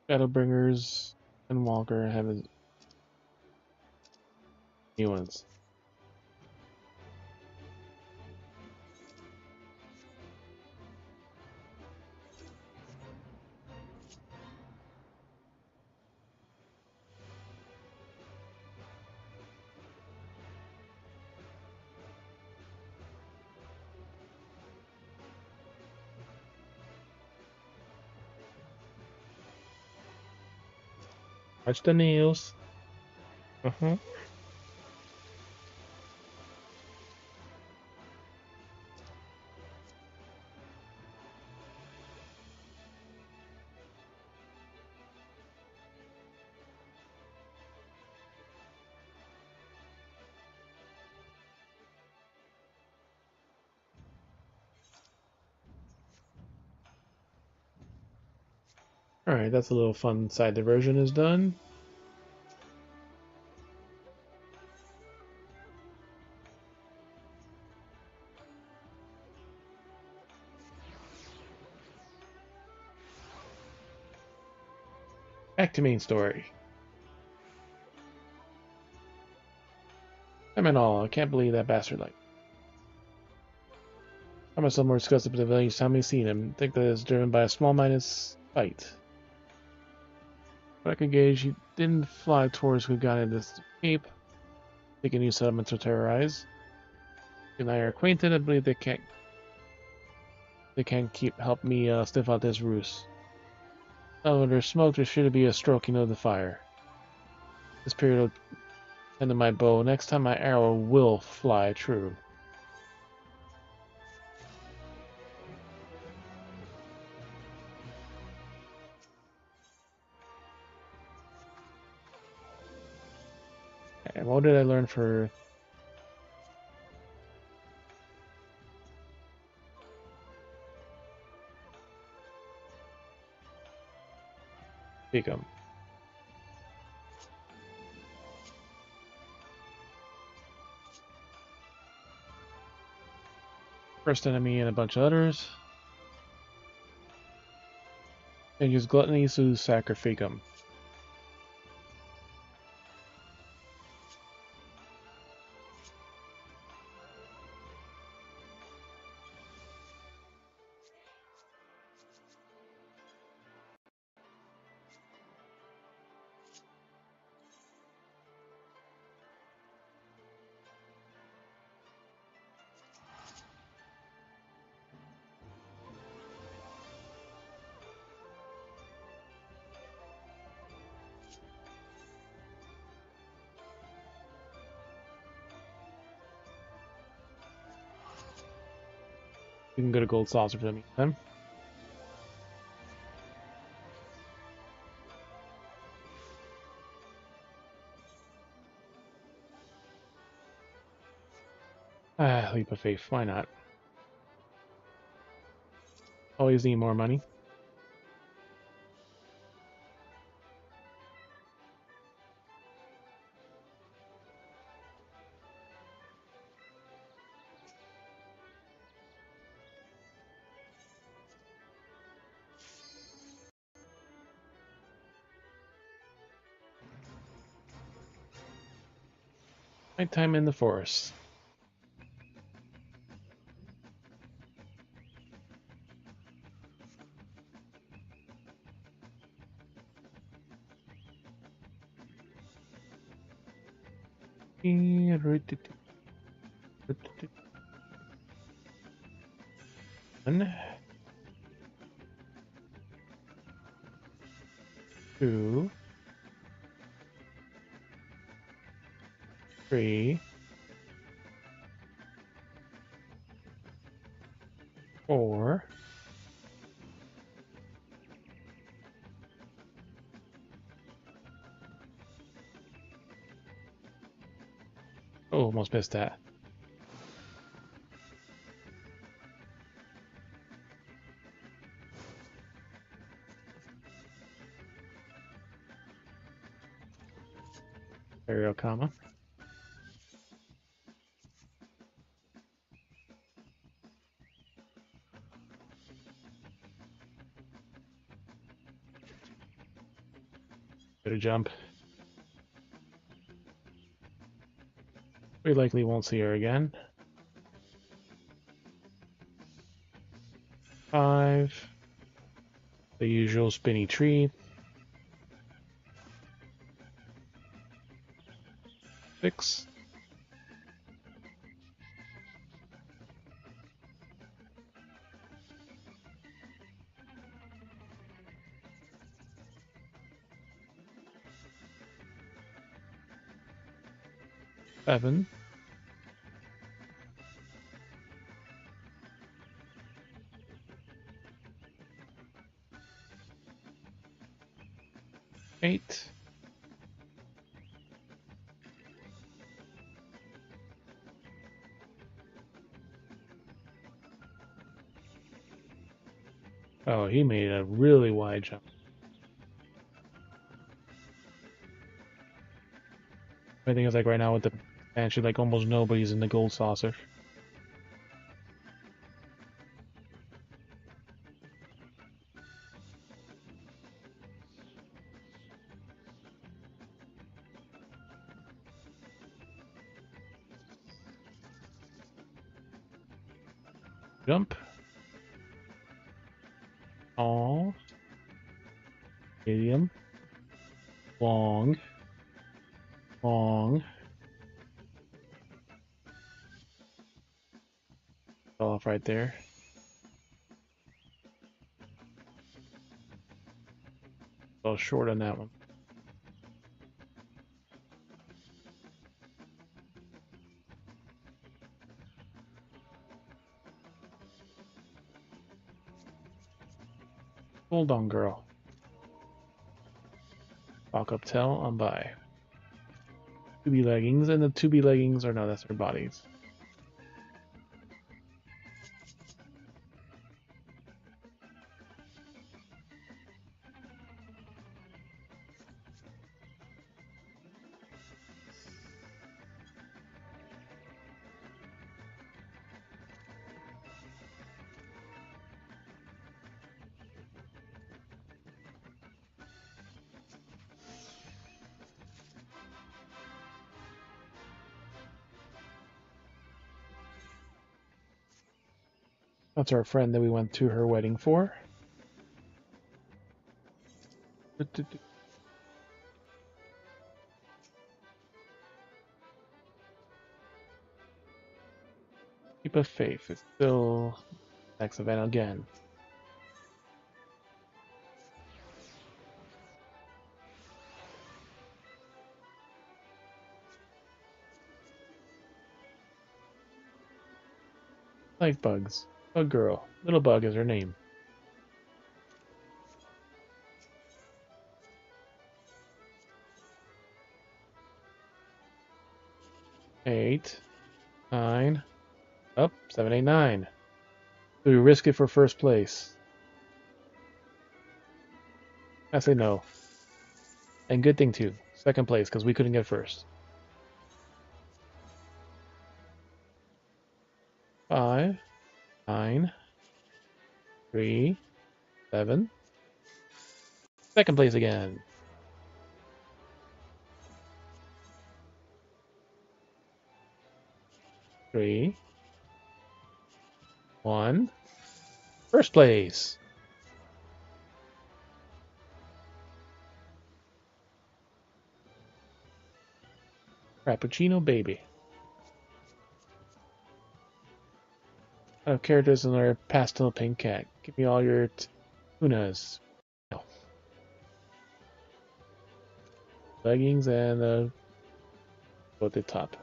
Shadowbringers and Walker have new ones. Watch the nails. Uh-huh. Alright, that's a little fun side diversion is done. Back to main story. I mean, all, I can't believe that bastard like. I myself more disgusted with the villain each time we seen him. Think that it's driven by a small-minded spite. But I could gauge he didn't fly towards Kugane to escape, thinking new settlements to terrorize. You and I are acquainted. I believe they can't help me sniff out this ruse. Oh, when there's smoke, there should be a stroking of the fire. This period will tend to my bow. Next time my arrow will fly true. what did I learn for... Become. First enemy and a bunch of others. And use Gluttony to sacrifice them. You can go to Gold Saucer for the meantime. Leap of faith, why not? Always need more money. Nighttime in the forest. One, two, three, four, oh, almost missed that. Aerial comma. Better jump. We likely won't see her again. 5. The usual spinny tree. 6. Seven. 8. 'Oh, he made a really wide jump. I think it's like right now with the Banshee, like almost nobody's in the gold saucer. Jump. Tall. Medium. Long. Long. Off right there. Fell short on that one. Hold on, girl. Walk up tail on by. 2B leggings, and the 2B leggings are no, that's their bodies. That's our friend that we went to her wedding for. Keep of Faith is still next event again. Life bugs. Bug girl. Little Bug is her name. Eight, 9, up, 7, 8, 9. Do we risk it for first place? I say no. And good thing too. Second place, because we couldn't get first. 5, 9, 3, 7. Second place again. 3, 1. First place. Frappuccino baby. I have characters in our pastel pink cat. Give me all your tunas. No. Leggings and go at the top.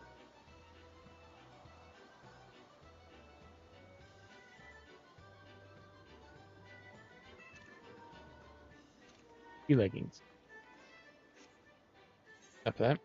Leggings. After that.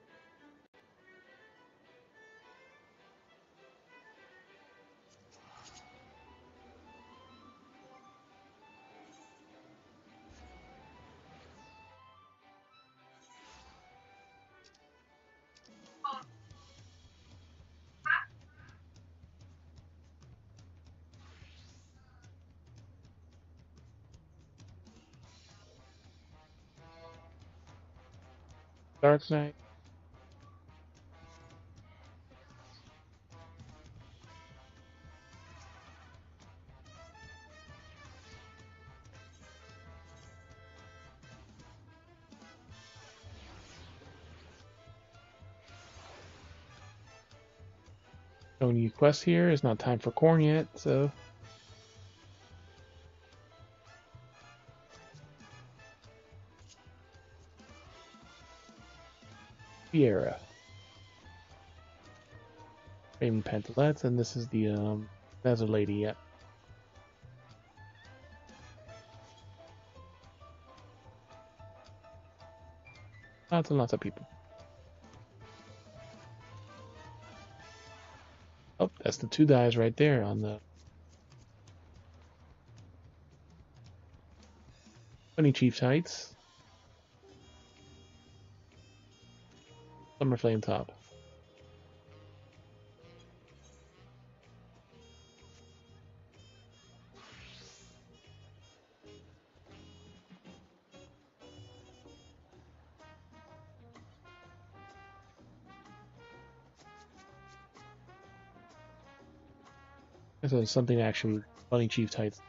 Dark Knight. No new quest here. It's not time for corn yet, so. Sierra. Raven Pantalettes, and this is the that's a lady, yep. Lots and lots of people. Oh, that's the 2 guys right there on the Bunny Chief's Heights. Summer Flame Top. So something actually Bunny Chief tights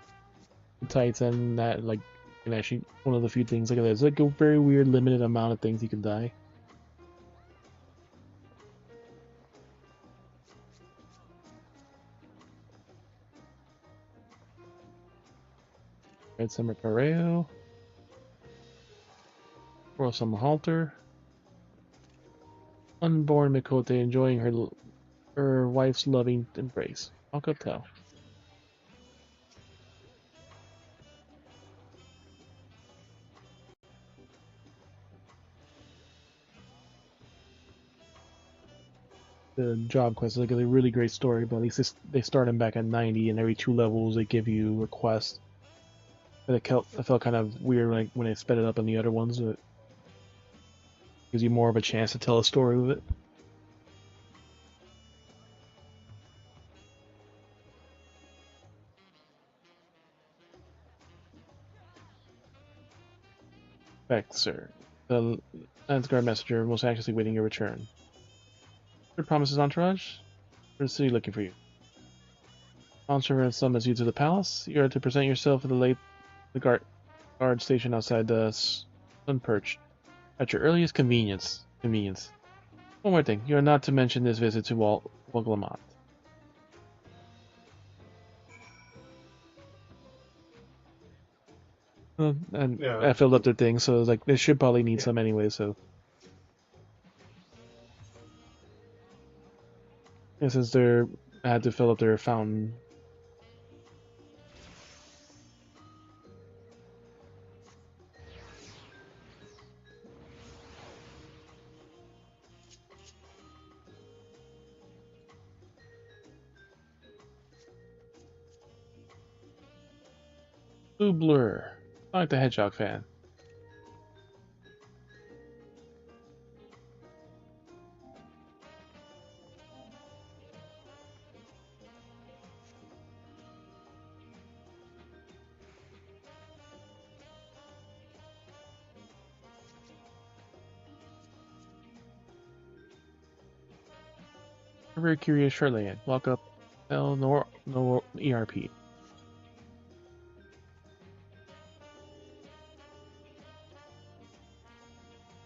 and that like can actually one of the few things. Look at this. Like a very weird limited amount of things you can die. Red Summer Pareo. Royal Summer Halter. Unborn Mikote enjoying her wife's loving embrace. Alcatel. the job quest is like a really great story, but at least they start them back at 90, and every 2 levels they give you a quest. But it felt kind of weird when they sped it up on the other ones. It gives you more of a chance to tell a story with it. Back, sir. The Landsguard messenger most anxiously waiting your return. Good promises, entourage. Where's the city looking for you? Monster summons you to the palace. You are to present yourself at the guard station outside the sun perch at your earliest convenience. One more thing, you are not to mention this visit to Woglamont. And Yeah. I filled up their thing, so like they should probably need some anyway. So, and since I had to fill up their fountain. Blue Blur, Sonic the Hedgehog fan. Very curious Charlayan. Walk up. No ERP.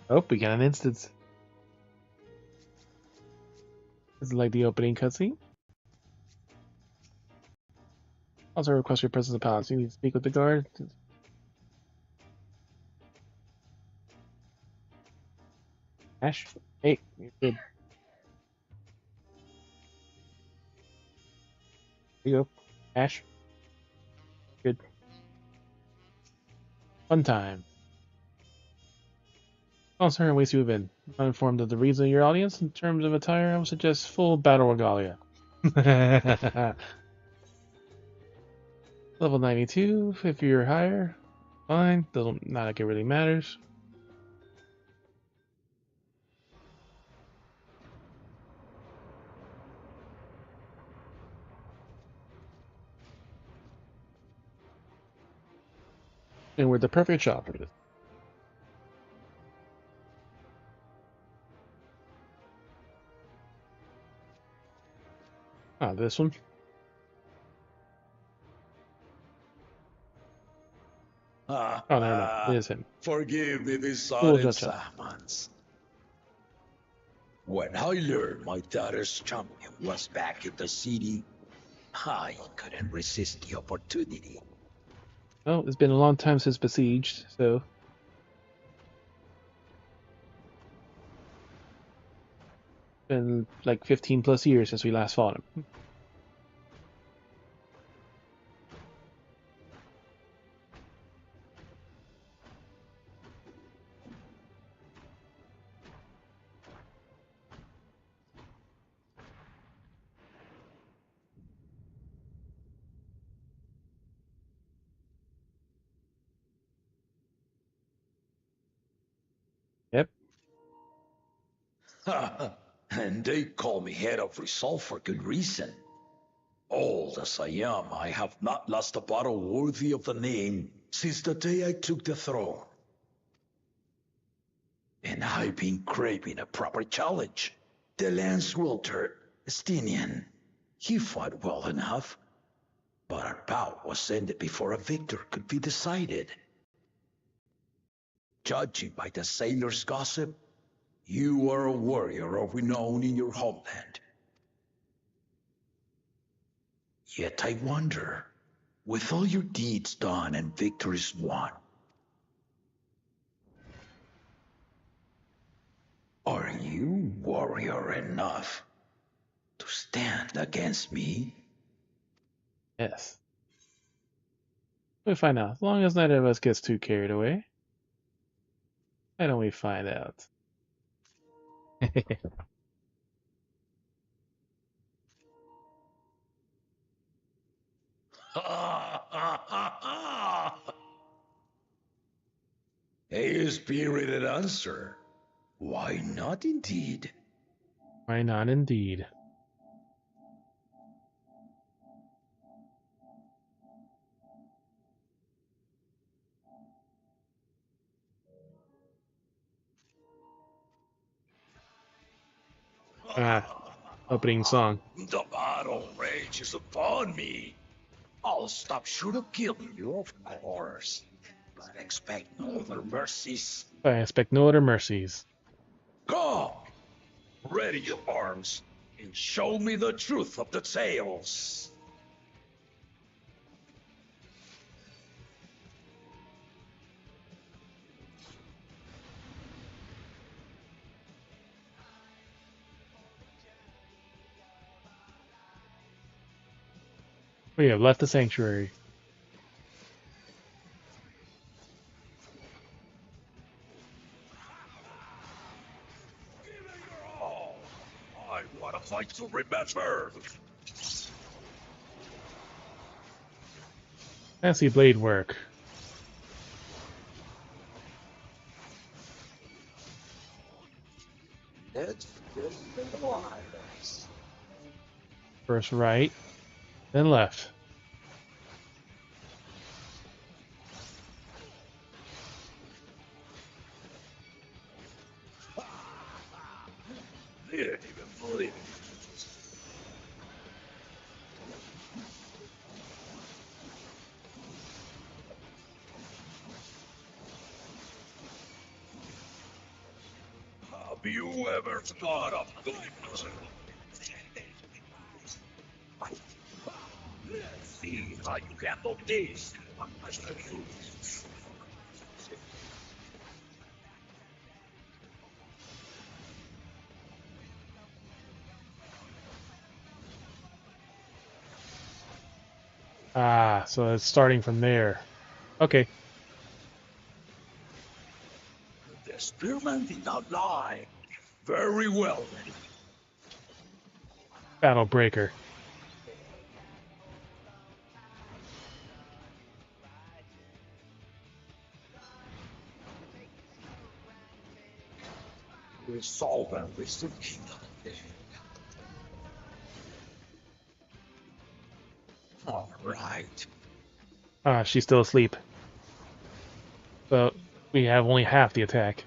Oh, we got an instance. Is it like the opening cutscene? Also request your presence in the palace. You need to speak with the guard. Ash? Hey, you're good. Here you go. Ash? Good. Fun time. Oh, sorry, ways you have been. I'm informed of the reason of your audience. In terms of attire, I would suggest full battle regalia. Level 92, if you're higher. Fine, not like it really matters. And we're the perfect shop for this. Ah, this one. Oh, never mind. It is him. Forgive me this Cool, sudden Judge. summons. When I learned my daughter's champion was back in the city, I couldn't resist the opportunity. Well, it's been a long time since Besieged, so... Been like 15 plus years since we last fought him. Yep. And they call me head of resolve for good reason. Old as I am, I have not lost a battle worthy of the name since the day I took the throne. And I've been craving a proper challenge. The Lance Wilter, Estinian, he fought well enough, but our bout was ended before a victor could be decided. Judging by the sailors' gossip, you are a warrior of renown in your homeland. Yet I wonder, with all your deeds done and victories won, are you warrior enough to stand against me? Yes. We'll find out. As long as neither of us gets too carried away. Why don't we find out? A spirited answer. Why not indeed? Why not indeed? Opening song. The battle rages upon me. I'll stop short of killing you, of course. But expect no other mercies. I expect no other mercies. Come! Ready your arms, and show me the truth of the tales. We have left the sanctuary. Oh, I want to fight to remember. Fancy blade work. Let's get the wires. First right, then left. Didn't even believe it. Have you ever thought of goodness? Let's see how you handle this. Ah, so it's starting from there. Okay. The spearman did not lie. Very well, then. Battle breaker. Resolve and receive kingdom. All right. Ah, she's still asleep. So we have only half the attack.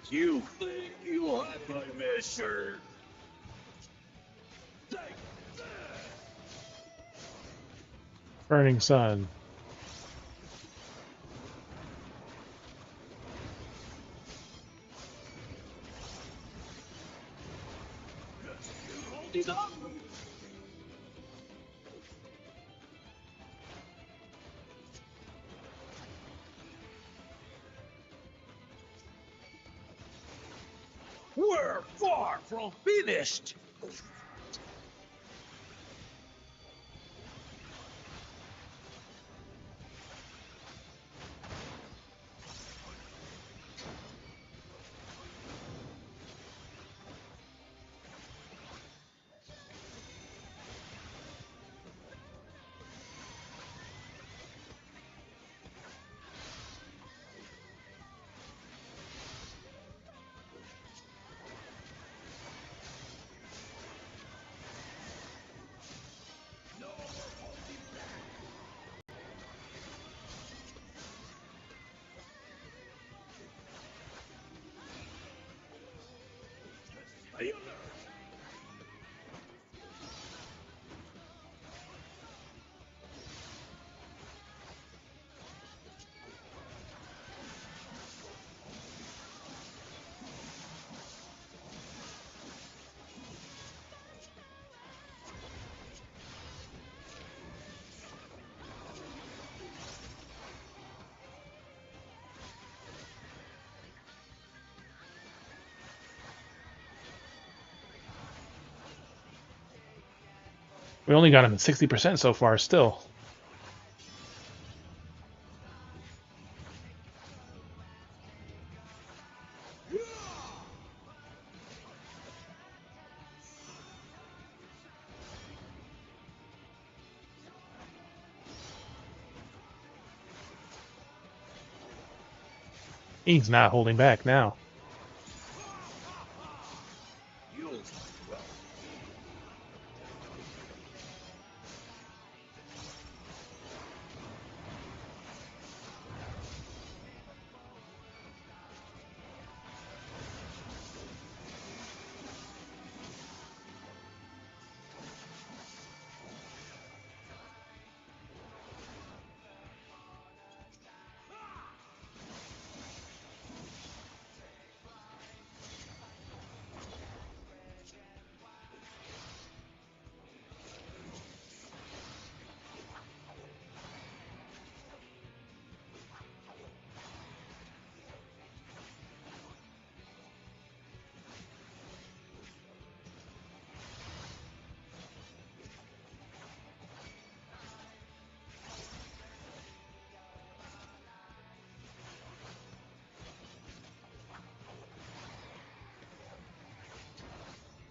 You think you have my measure? Burning Sun. We're far from finished. We only got him at 60% so far still. He's not holding back now.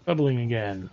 Doubling again.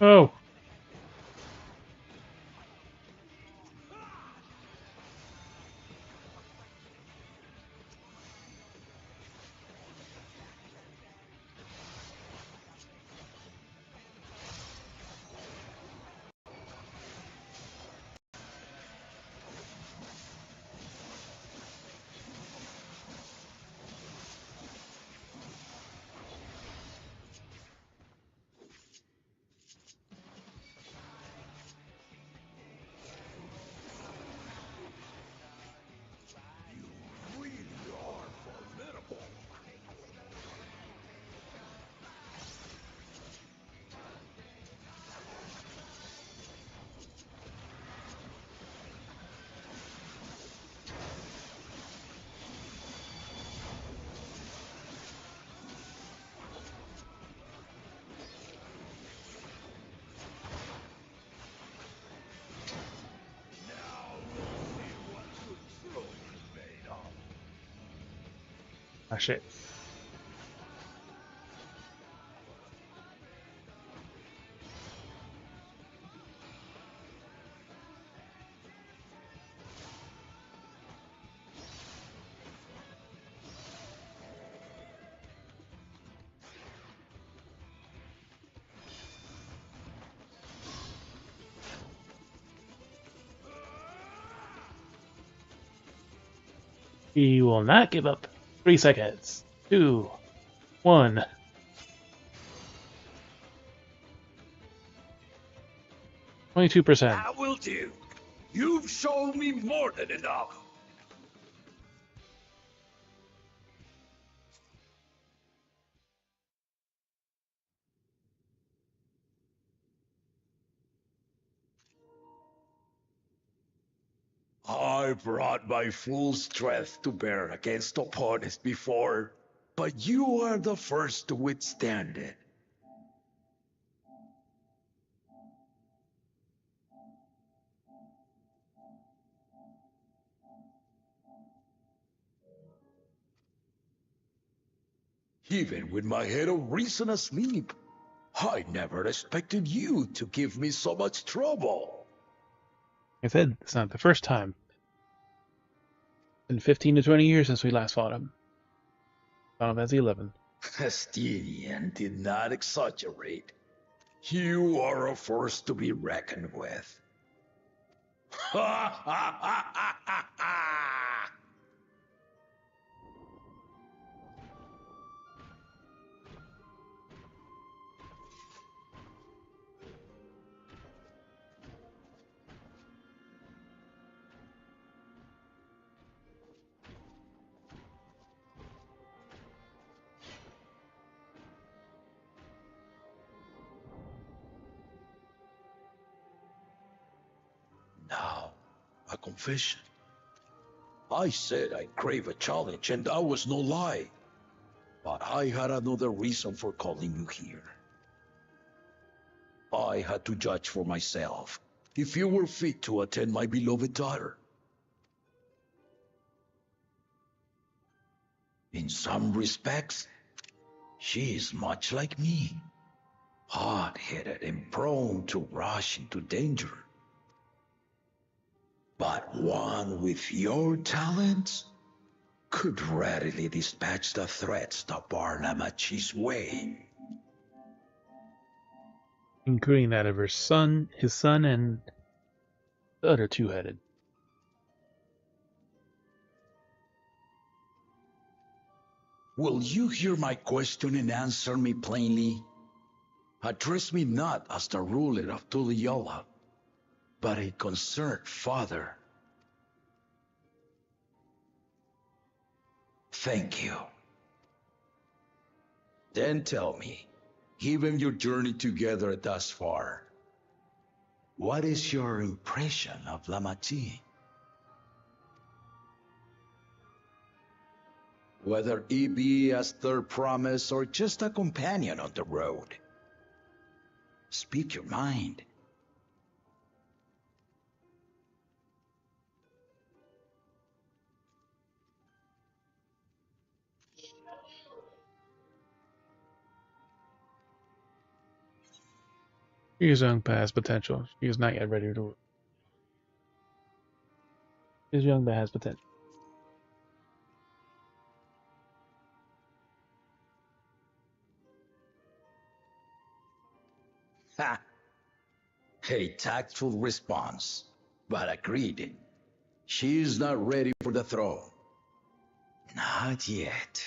Oh! Ah, shit. He will not give up. 3 seconds. 2, 1. 22%. That will do. You've shown me more than enough. I brought my full strength to bear against opponents before, but you are the first to withstand it. Even with my head of reason asleep, I never expected you to give me so much trouble. Like I said, it's not the first time. It's been 15 to 20 years since we last fought him. Final Fantasy 11. Estinian did not exaggerate. You are a force to be reckoned with. Ha ha ha ha ha ha! Now, a confession. I said I crave a challenge, and that was no lie. But I had another reason for calling you here. I had to judge for myself if you were fit to attend my beloved daughter. In some respects, she is much like me. Hot-headed and prone to rush into danger. But one with your talents could readily dispatch the threats that bar Lamachi's way. Including that of his son, and the other two-headed. Will you hear my question and answer me plainly? Address me not as the ruler of Tuliyola, but a concerned father. Thank you. Then tell me, given your journey together thus far, what is your impression of Lamachi? Whether he be as third promise or just a companion on the road. Speak your mind. She is young but has potential. She is not yet ready to. She is young but has potential. Ha! A tactful response, but agreed. She is not ready for the throne. Not yet.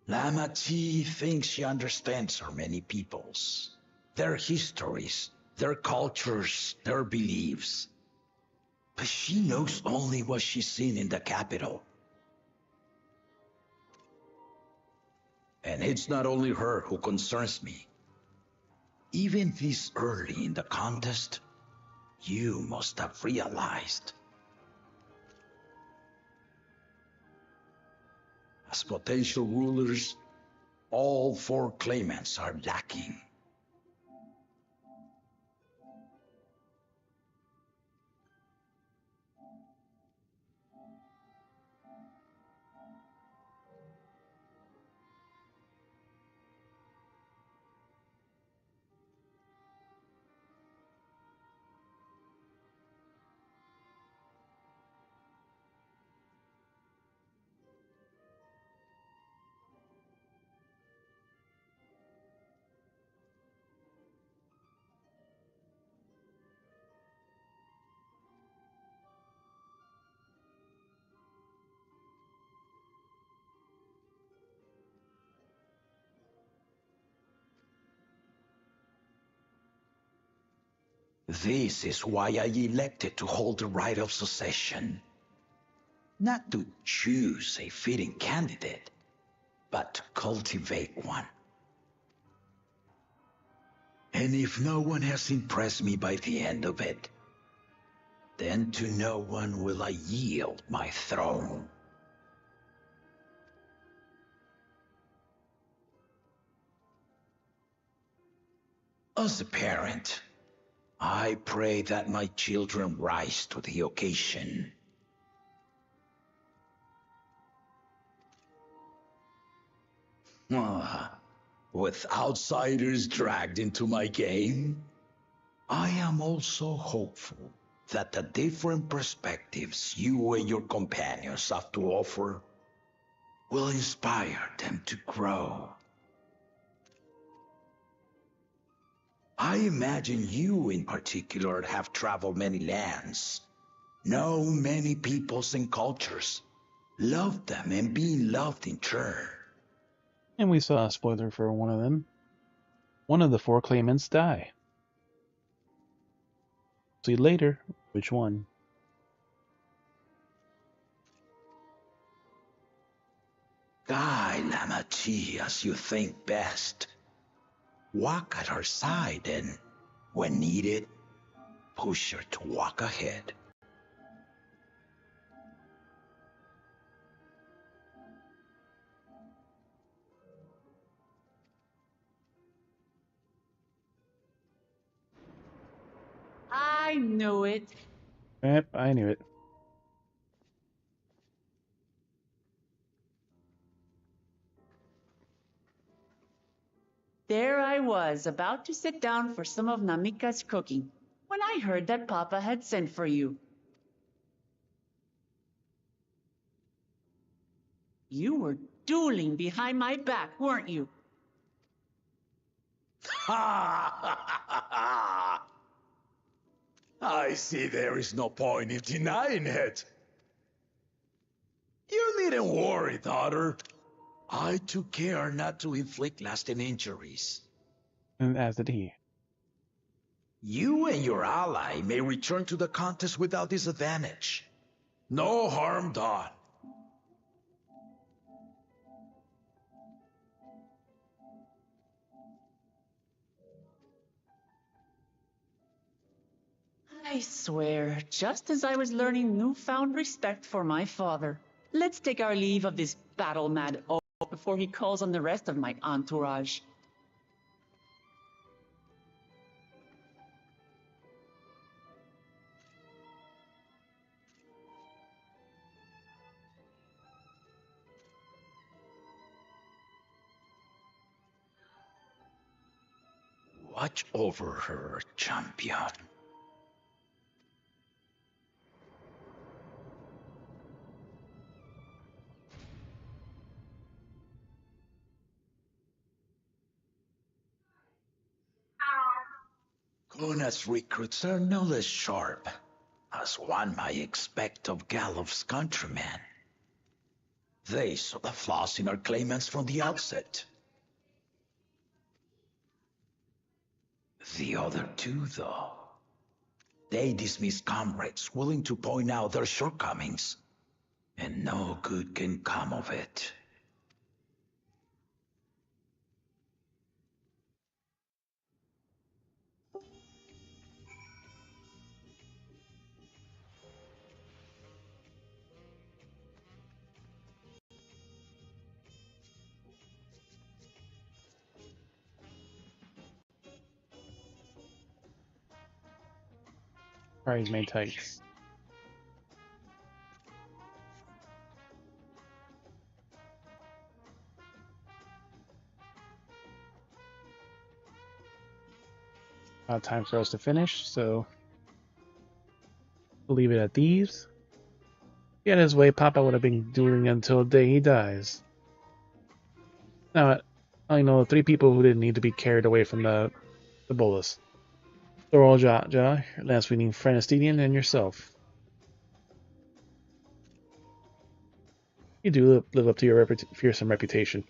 Lamachi thinks she understands her many peoples, their histories, their cultures, their beliefs. But she knows only what she's seen in the capital. And it's not only her who concerns me. Even this early in the contest, you must have realized. As potential rulers, all four claimants are lacking. This is why I elected to hold the right of succession. Not to choose a fitting candidate, but to cultivate one. And if no one has impressed me by the end of it, then to no one will I yield my throne. As a parent, I pray that my children rise to the occasion. With outsiders dragged into my game, I am also hopeful that the different perspectives you and your companions have to offer will inspire them to grow. I imagine you in particular have traveled many lands, know many peoples and cultures, loved them and being loved in turn. And we saw a spoiler for one of them. One of the 4 claimants die. See later which one. Guide Lamachi as you think best. Walk at her side and, when needed, push her to walk ahead. I knew it. Yep, I knew it. There I was, about to sit down for some of Namika's cooking, when I heard that Papa had sent for you. You were dueling behind my back, weren't you? Ha! I see there is no point in denying it. You needn't worry, daughter. I took care not to inflict lasting injuries. And as did he. You and your ally may return to the contest without disadvantage. No harm done. I swear, just as I was learning newfound respect for my father. Let's take our leave of this battle-mad oaf before he calls on the rest of my entourage. Watch over her, champion. Kuna's recruits are no less sharp, as one might expect of Galloff's countrymen. They saw the flaws in our claimants from the outset. The other two, though, they dismiss comrades willing to point out their shortcomings, and no good can come of it. Alright, he's made tights. About time for us to finish, so we'll leave it at these. Get his way, Papa would have been dueling until the day he dies. Now, I know 3 people who didn't need to be carried away from the bolus. Thorol Jaja, your last winning Frenestinian, and yourself. You do live up to your fearsome reputation.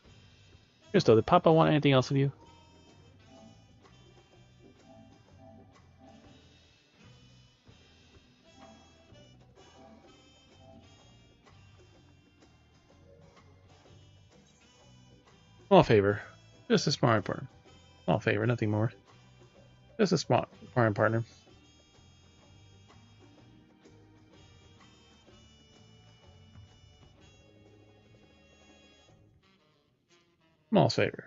Crystal, did Papa want anything else of you? Small favor. Just a sparring partner. Small favor, nothing more. Just a sparring partner. Small favor.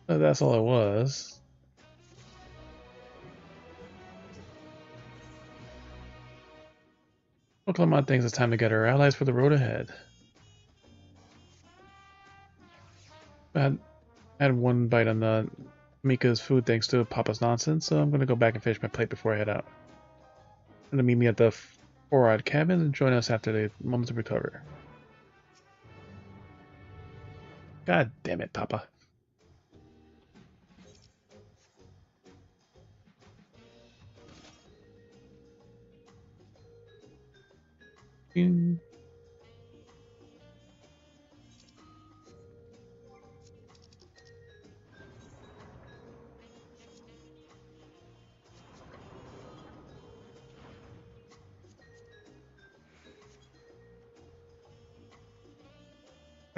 So that's all it was. Well, Clement thinks it's time to get our allies for the road ahead. I had one bite on the Mika's food thanks to Papa's nonsense, so I'm gonna go back and finish my plate before I head out. Gonna meet me at the 4-odd cabin and join us after the moments of recovery. God damn it, Papa. Ding.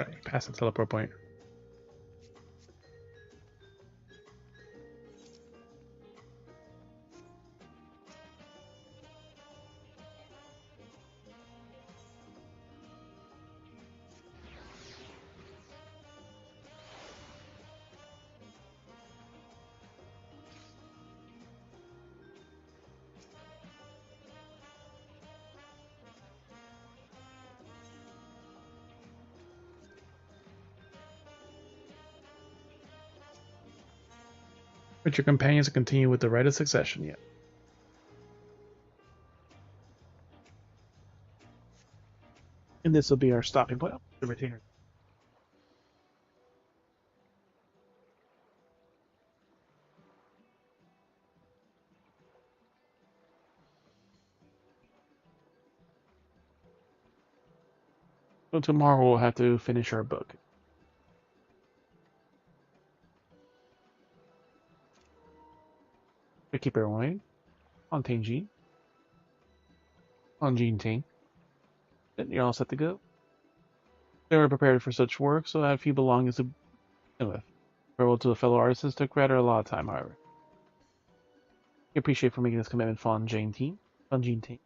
Alright, pass the teleport point. With your companions to continue with the rite of succession yet. And this will be our stopping point. The retainer. So tomorrow we'll have to finish our book. We keep everyone waiting. On Tangy. On Gene Ting. Then you're all set to go. They were prepared for such work, so I had few belongings to begin with. Farewell to the fellow artisans took rather a lot of time, however. We appreciate for making this commitment, Fon Jane Team. Fon Gene Team.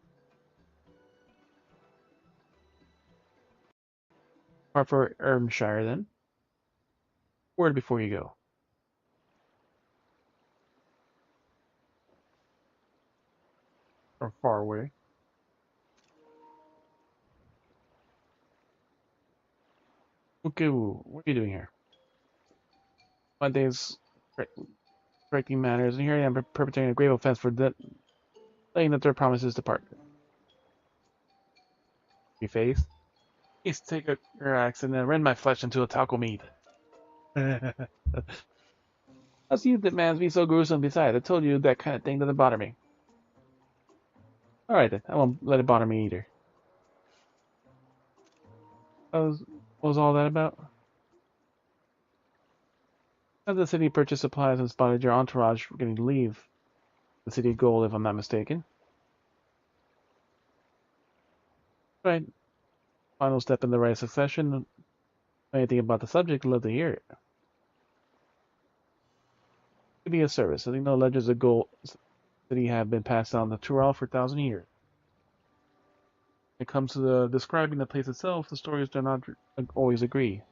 Part for Ermshire then. Word before you go. Or far away. Okay, what are you doing here? One day's correcting matters, and here I am perpetrating a grave offense for saying that their promises depart. Your face? Please take your axe and then rend my flesh into a taco meat. How see you demands be so gruesome besides? I told you that kind of thing doesn't bother me. Alright then, I won't let it bother me either. What was all that about? As the city purchased supplies and spotted your entourage getting to leave the city of gold, if I'm not mistaken. Right. Final step in the right succession. Anything about the subject, I'd love to hear it. To be a service. I think no legends of gold city have been passed down the Tural for 1,000 years. When it comes to the describing the place itself, the stories do not always agree.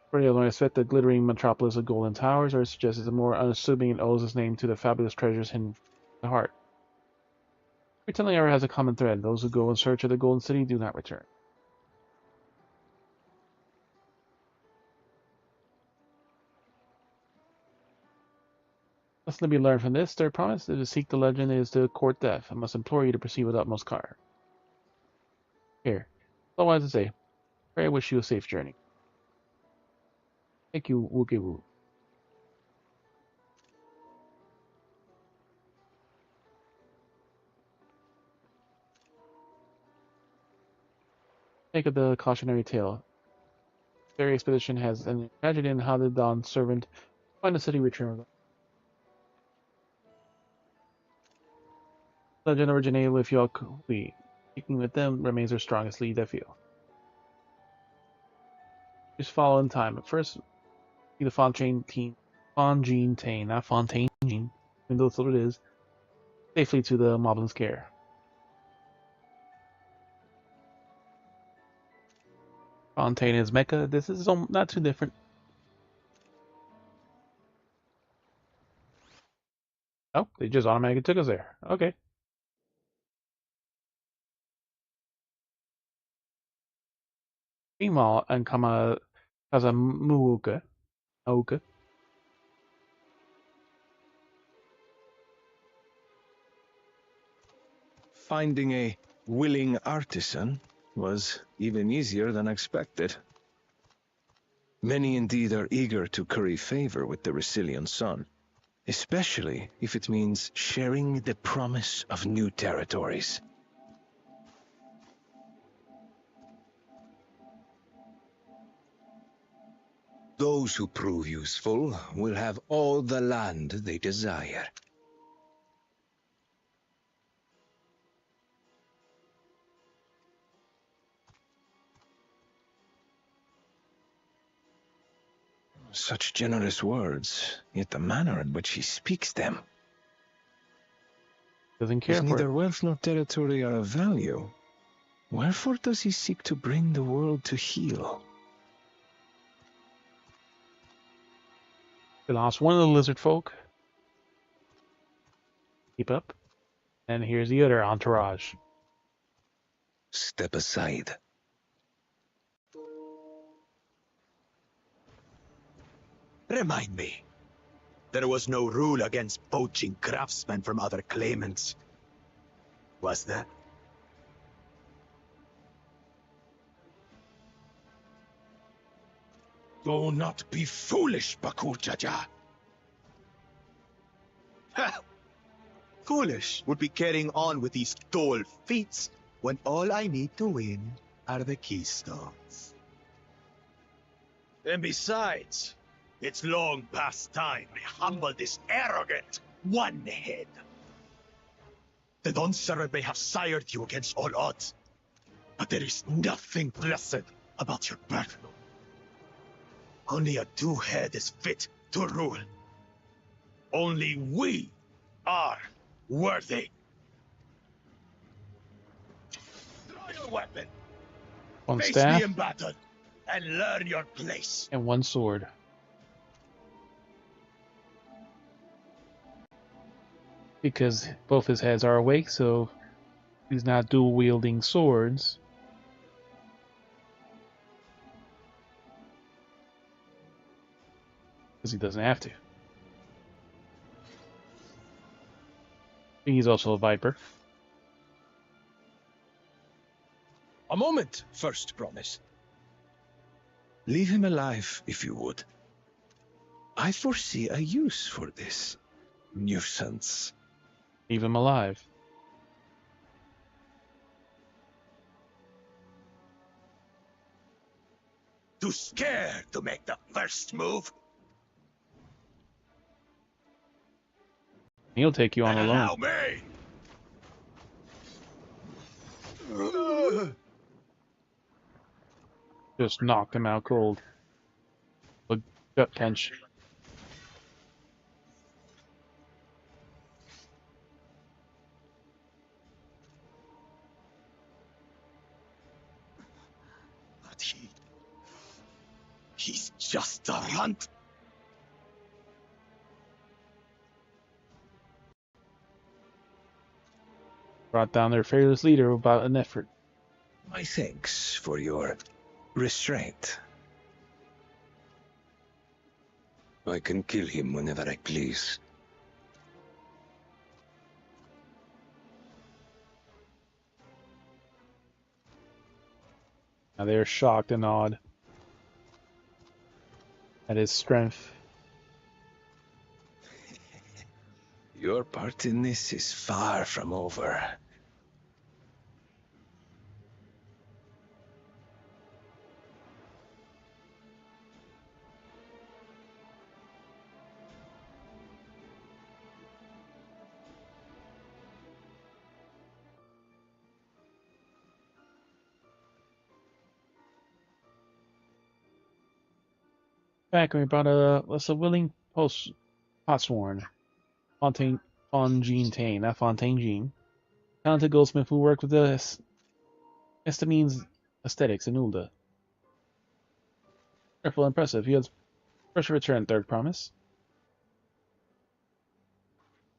For the other set the glittering metropolis of golden towers, or suggests it's more unassuming and owes its name to the fabulous treasures hidden in the heart. Retelling ever has a common thread. Those who go in search of the golden city do not return. Lesson to be learned from this, their promise is to seek the legend is to court death. I must implore you to proceed with utmost care. Here, all I wanted to say. Pray I wish you a safe journey. Thank you, Woogie Woo. Take up the cautionary tale. Their expedition has an tragedy in how the Dawn servant find the city return. Legend originated with Yokui. Speaking with them remains their strongest lead, I feel. Just follow in time, but first, see the Fontaine team. Fongene Tane, not Fontaine Jean, even though that's what it is, safely to the Moblin's care. Fontaine is Mecca. This is not too different. Oh, they just automatically took us there. Okay. Meanwhile, and Kazamuoka, Aoka, Finding a willing artisan was even easier than expected. Many indeed are eager to curry favor with the Resilient Sun, especially if it means sharing the promise of new territories. Those who prove useful will have all the land they desire. Such generous words, yet the manner in which he speaks them. Doesn't care If for neither it. wealth nor territory are of value, wherefore does he seek to bring the world to heel? We lost one of the lizard folk. Keep up. And here's the other entourage. Step aside. Remind me. There was no rule against poaching craftsmen from other claimants. Was there? Do not be foolish, Bakujaja. Foolish would be carrying on with these tall feats when all I need to win are the keystones. And besides, it's long past time we humble this arrogant one-head. The Dawn Servant may have sired you against all odds, but there is nothing blessed about your birth. Only a two-head is fit to rule. Only we are worthy. Draw your weapon. One Face staff me in battle and learn your place. and one sword. Because both his heads are awake, so he's not dual wielding swords. Because he doesn't have to. He's also a viper. A moment, First Promise. Leave him alive, if you would. I foresee a use for this nuisance. Leave him alive. Too scared to make the first move? He'll take you on Allow alone. me! Just knocked him out cold. A gut punch. But he's just a runt. Brought down their fearless leader without an effort. My thanks for your restraint. I can kill him whenever I please. Now they're shocked and awed at his strength. Your part in this is far from over. Back when we brought a willing potsworn, Fontaine Tane, not Fontaine Jean, talented goldsmith who worked with the Estamines aesthetics in Ulda. Careful, impressive. He has fresh return, third promise.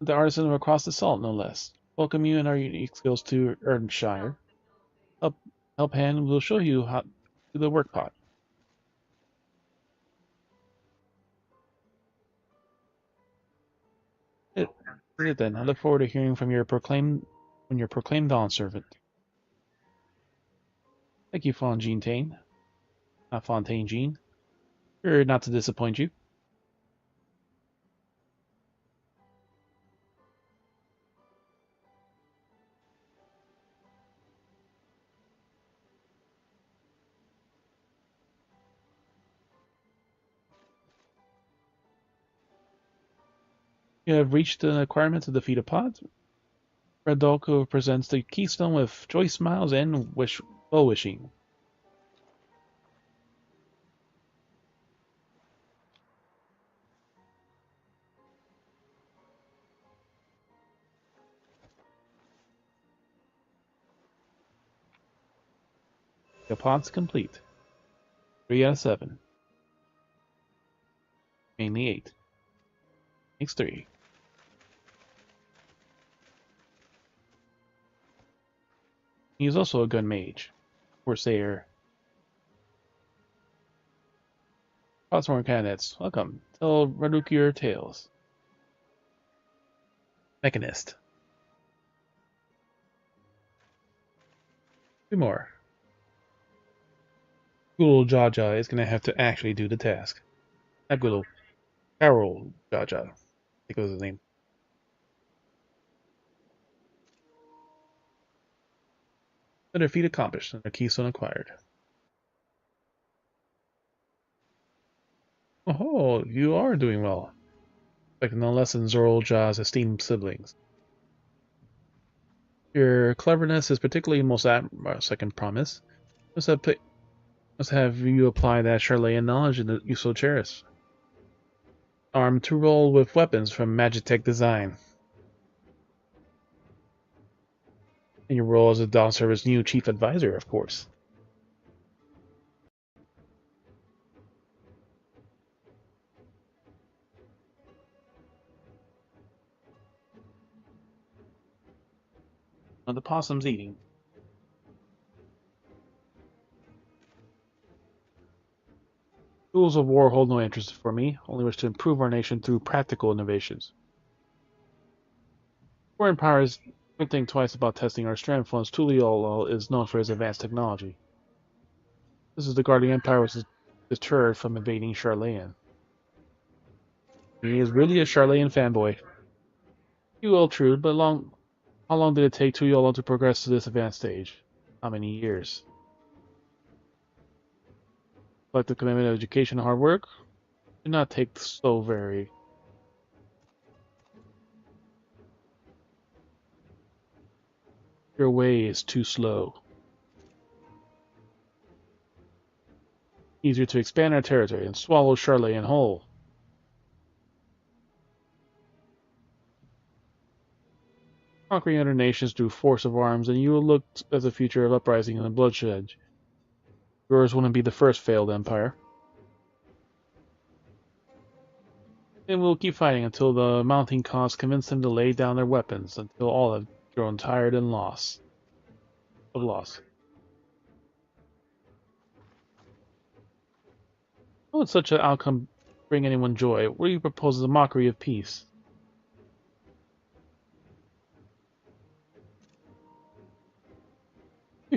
The artisan from across the salt, no less. Welcome you and our unique skills to Erdenshire. Help hand will show you how to do the work pot. Brilliant then. I look forward to hearing from your proclaimed Dawn servant. Thank you, Fontaine. Not Fontaine Jean. Sure not to disappoint you. You have reached the requirements to defeat a pod. Red Dolko presents the keystone with joy smiles and well wishing. The pod's complete. 3 out of 7. Mainly 8. Makes 3. He is also a gun mage. Corsair. Crossborn candidates, welcome. Tell Raduki your tales. Mechanist. 2 more. Good old Jaja is gonna have to actually do the task. Not good old Carol Jaja. I think it was his name. Another feat accomplished and a keystone acquired. Oh, you are doing well. Like no less than Zorl Ja's esteemed siblings. Your cleverness is particularly most second promise. Must have you apply that Charlean knowledge that you so cherish. Armed to roll with weapons from Magitech Design. And your role as a Dawn Service new chief advisor, of course. Now the possum's eating. Tools of war hold no interest for me, only wish to improve our nation through practical innovations. Foreign powers don't think twice about testing our strength once Tuliol is known for his advanced technology. This is the Guardian Empire was deterred from invading Charlean. He is really a Charlean fanboy. You will, true, but how long did it take Tuliol to progress to this advanced stage? How many years? Like the commitment of education and hard work? Did not take so very. Your way is too slow. Easier to expand our territory and swallow Charlean whole. Conquering other nations through force of arms, and you will look at the future of uprising and bloodshed. Yours wouldn't be the first failed empire. And we'll keep fighting until the mounting costs convince them to lay down their weapons, until all have grown tired and lost. How would such an outcome bring anyone joy? What do you propose as a mockery of peace?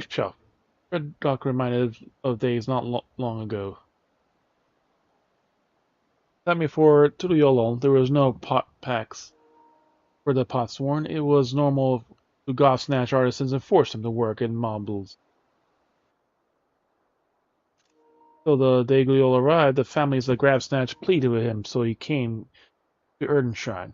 Chuff. Red Doc reminded of days not long ago. Time before Tuduyolo, there was no pot packs for the pot sworn. It was normal to goth snatch artisans and force them to work in mobles. So the day Guliol arrived, the families of Grab Snatch pleaded with him, so he came to Erdenshire.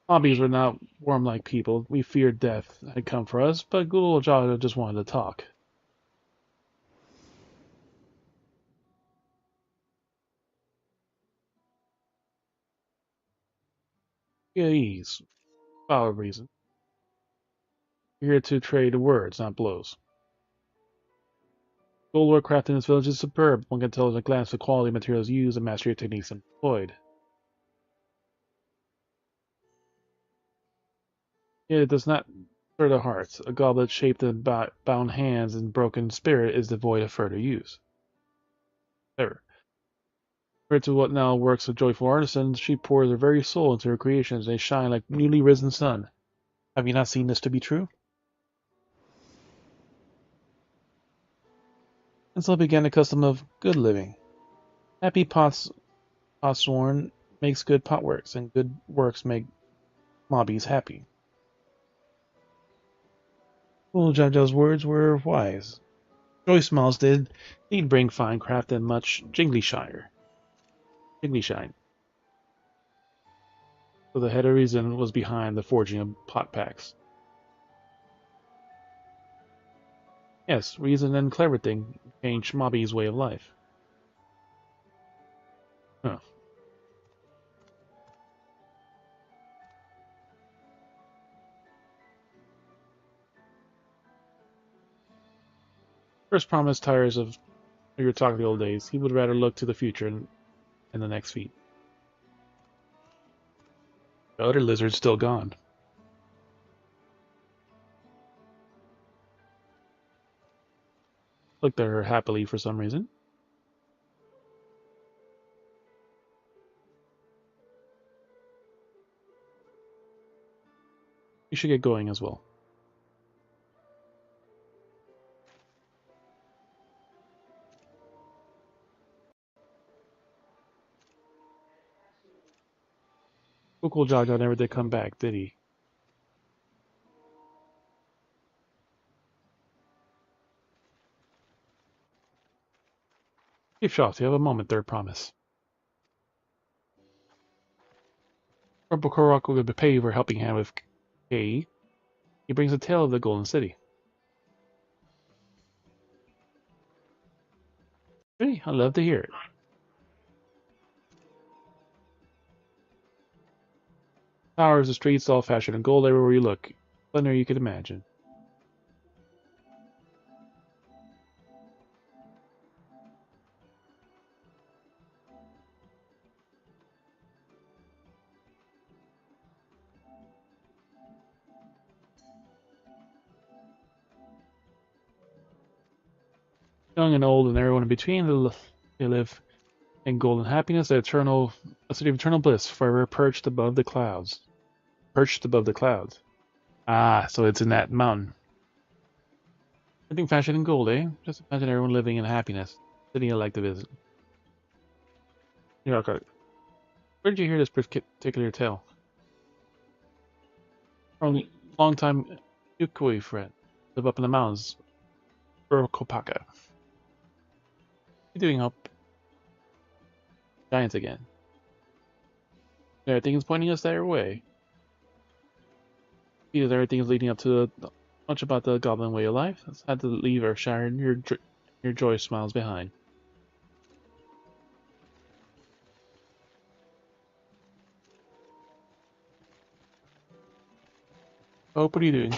Hobbies were not warm like people. We feared death had come for us, but Gulul Jada just wanted to talk. Ease. Valid reason. We're here to trade words, not blows. Goldwork crafted in this village is superb. One can tell at a glance the quality of materials used and mastery of techniques employed. Yet it does not For the hearts, a goblet shaped in bound hands and broken spirit is devoid of further use. There. Compared to what now works of joyful artisans, she pours her very soul into her creations, and they shine like newly risen sun. Have you not seen this to be true? And so began the custom of good living. Happy potsworn makes good potworks, and good works make mobbies happy. Fool Jaja's words were wise. Joy Smalls did indeed bring fine craft and much jingly shine. So the head of reason was behind the forging of pot packs. Yes, reason and clever thing changed Mobby's way of life. Huh. First promise tires of your talk of the old days. He would rather look to the future and the next feat. The other lizard's still gone. Looked at her happily for some reason. You should get going as well. Cool Jaja never did come back, did he? Keep shots, you have a moment there, promise. Purple Korok will pay you for helping hand with K. He brings a tale of the Golden City. Really? I'd love to hear it. Towers, the streets, all fashion and gold everywhere you look. Splendor you could imagine. Young and old and everyone in between, they live in golden happiness, a city of eternal bliss, forever perched above the clouds. Perched above the clouds. Ah, so it's in that mountain. I think fashion and gold, eh? Just imagine everyone living in happiness. City I like to visit. Yeah, okay. Where did you hear this particular tale? From a long time Yukoi friend. Live up in the mountains. Kopaka. You doing up? Giants again. Everything is pointing us their way. Because everything is leading up to much about the goblin way of life. Let's had to leave Earthshire and your joy smiles behind. Oh, what are you doing?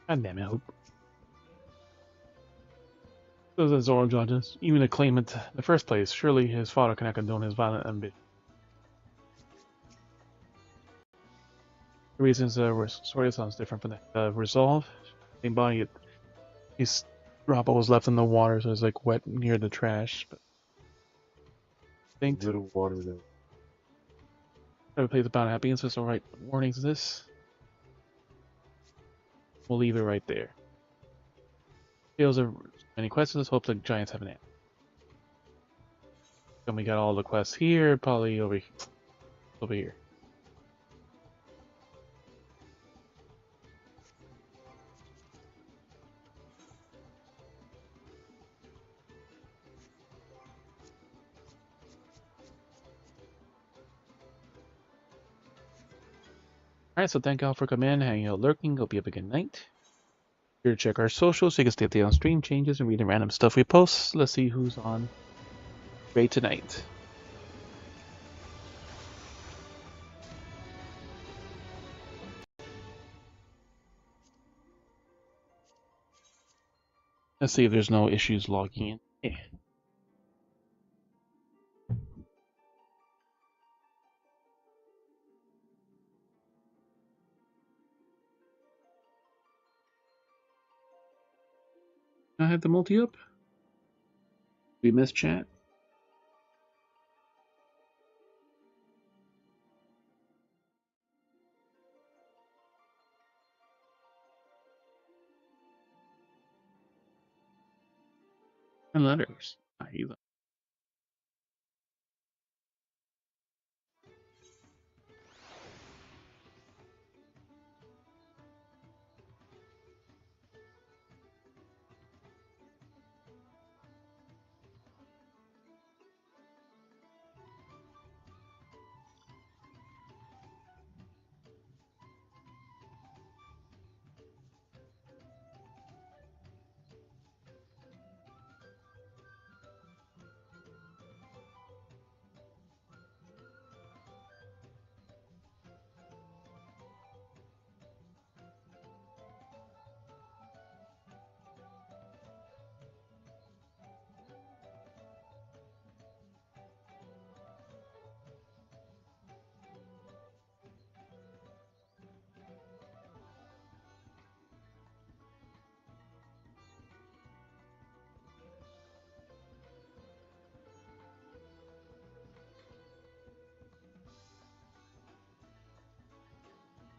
God damn it, Hope. Those are Zoro judges. Even a claimant in the first place. Surely his father cannot condone his violent ambition. The reasons sorry, it sounds different from that. Resolve. Same body. His drop was left in the water, so it's like wet near the trash. But little water there. Never plays about happiness. There's no right warnings to this. We'll leave it right there. Tales of Any questions? Hope the giants have an answer. Then we got all the quests here, probably over here. Alright, so thank y'all for coming in, hanging out, lurking. Hope you have a good night. Here to check our socials so you can stay updated on stream changes and read the random stuff we post. Let's see who's on raid tonight. Let's see if there's no issues logging in. Yeah. I have the multi up. We missed chat. And letters.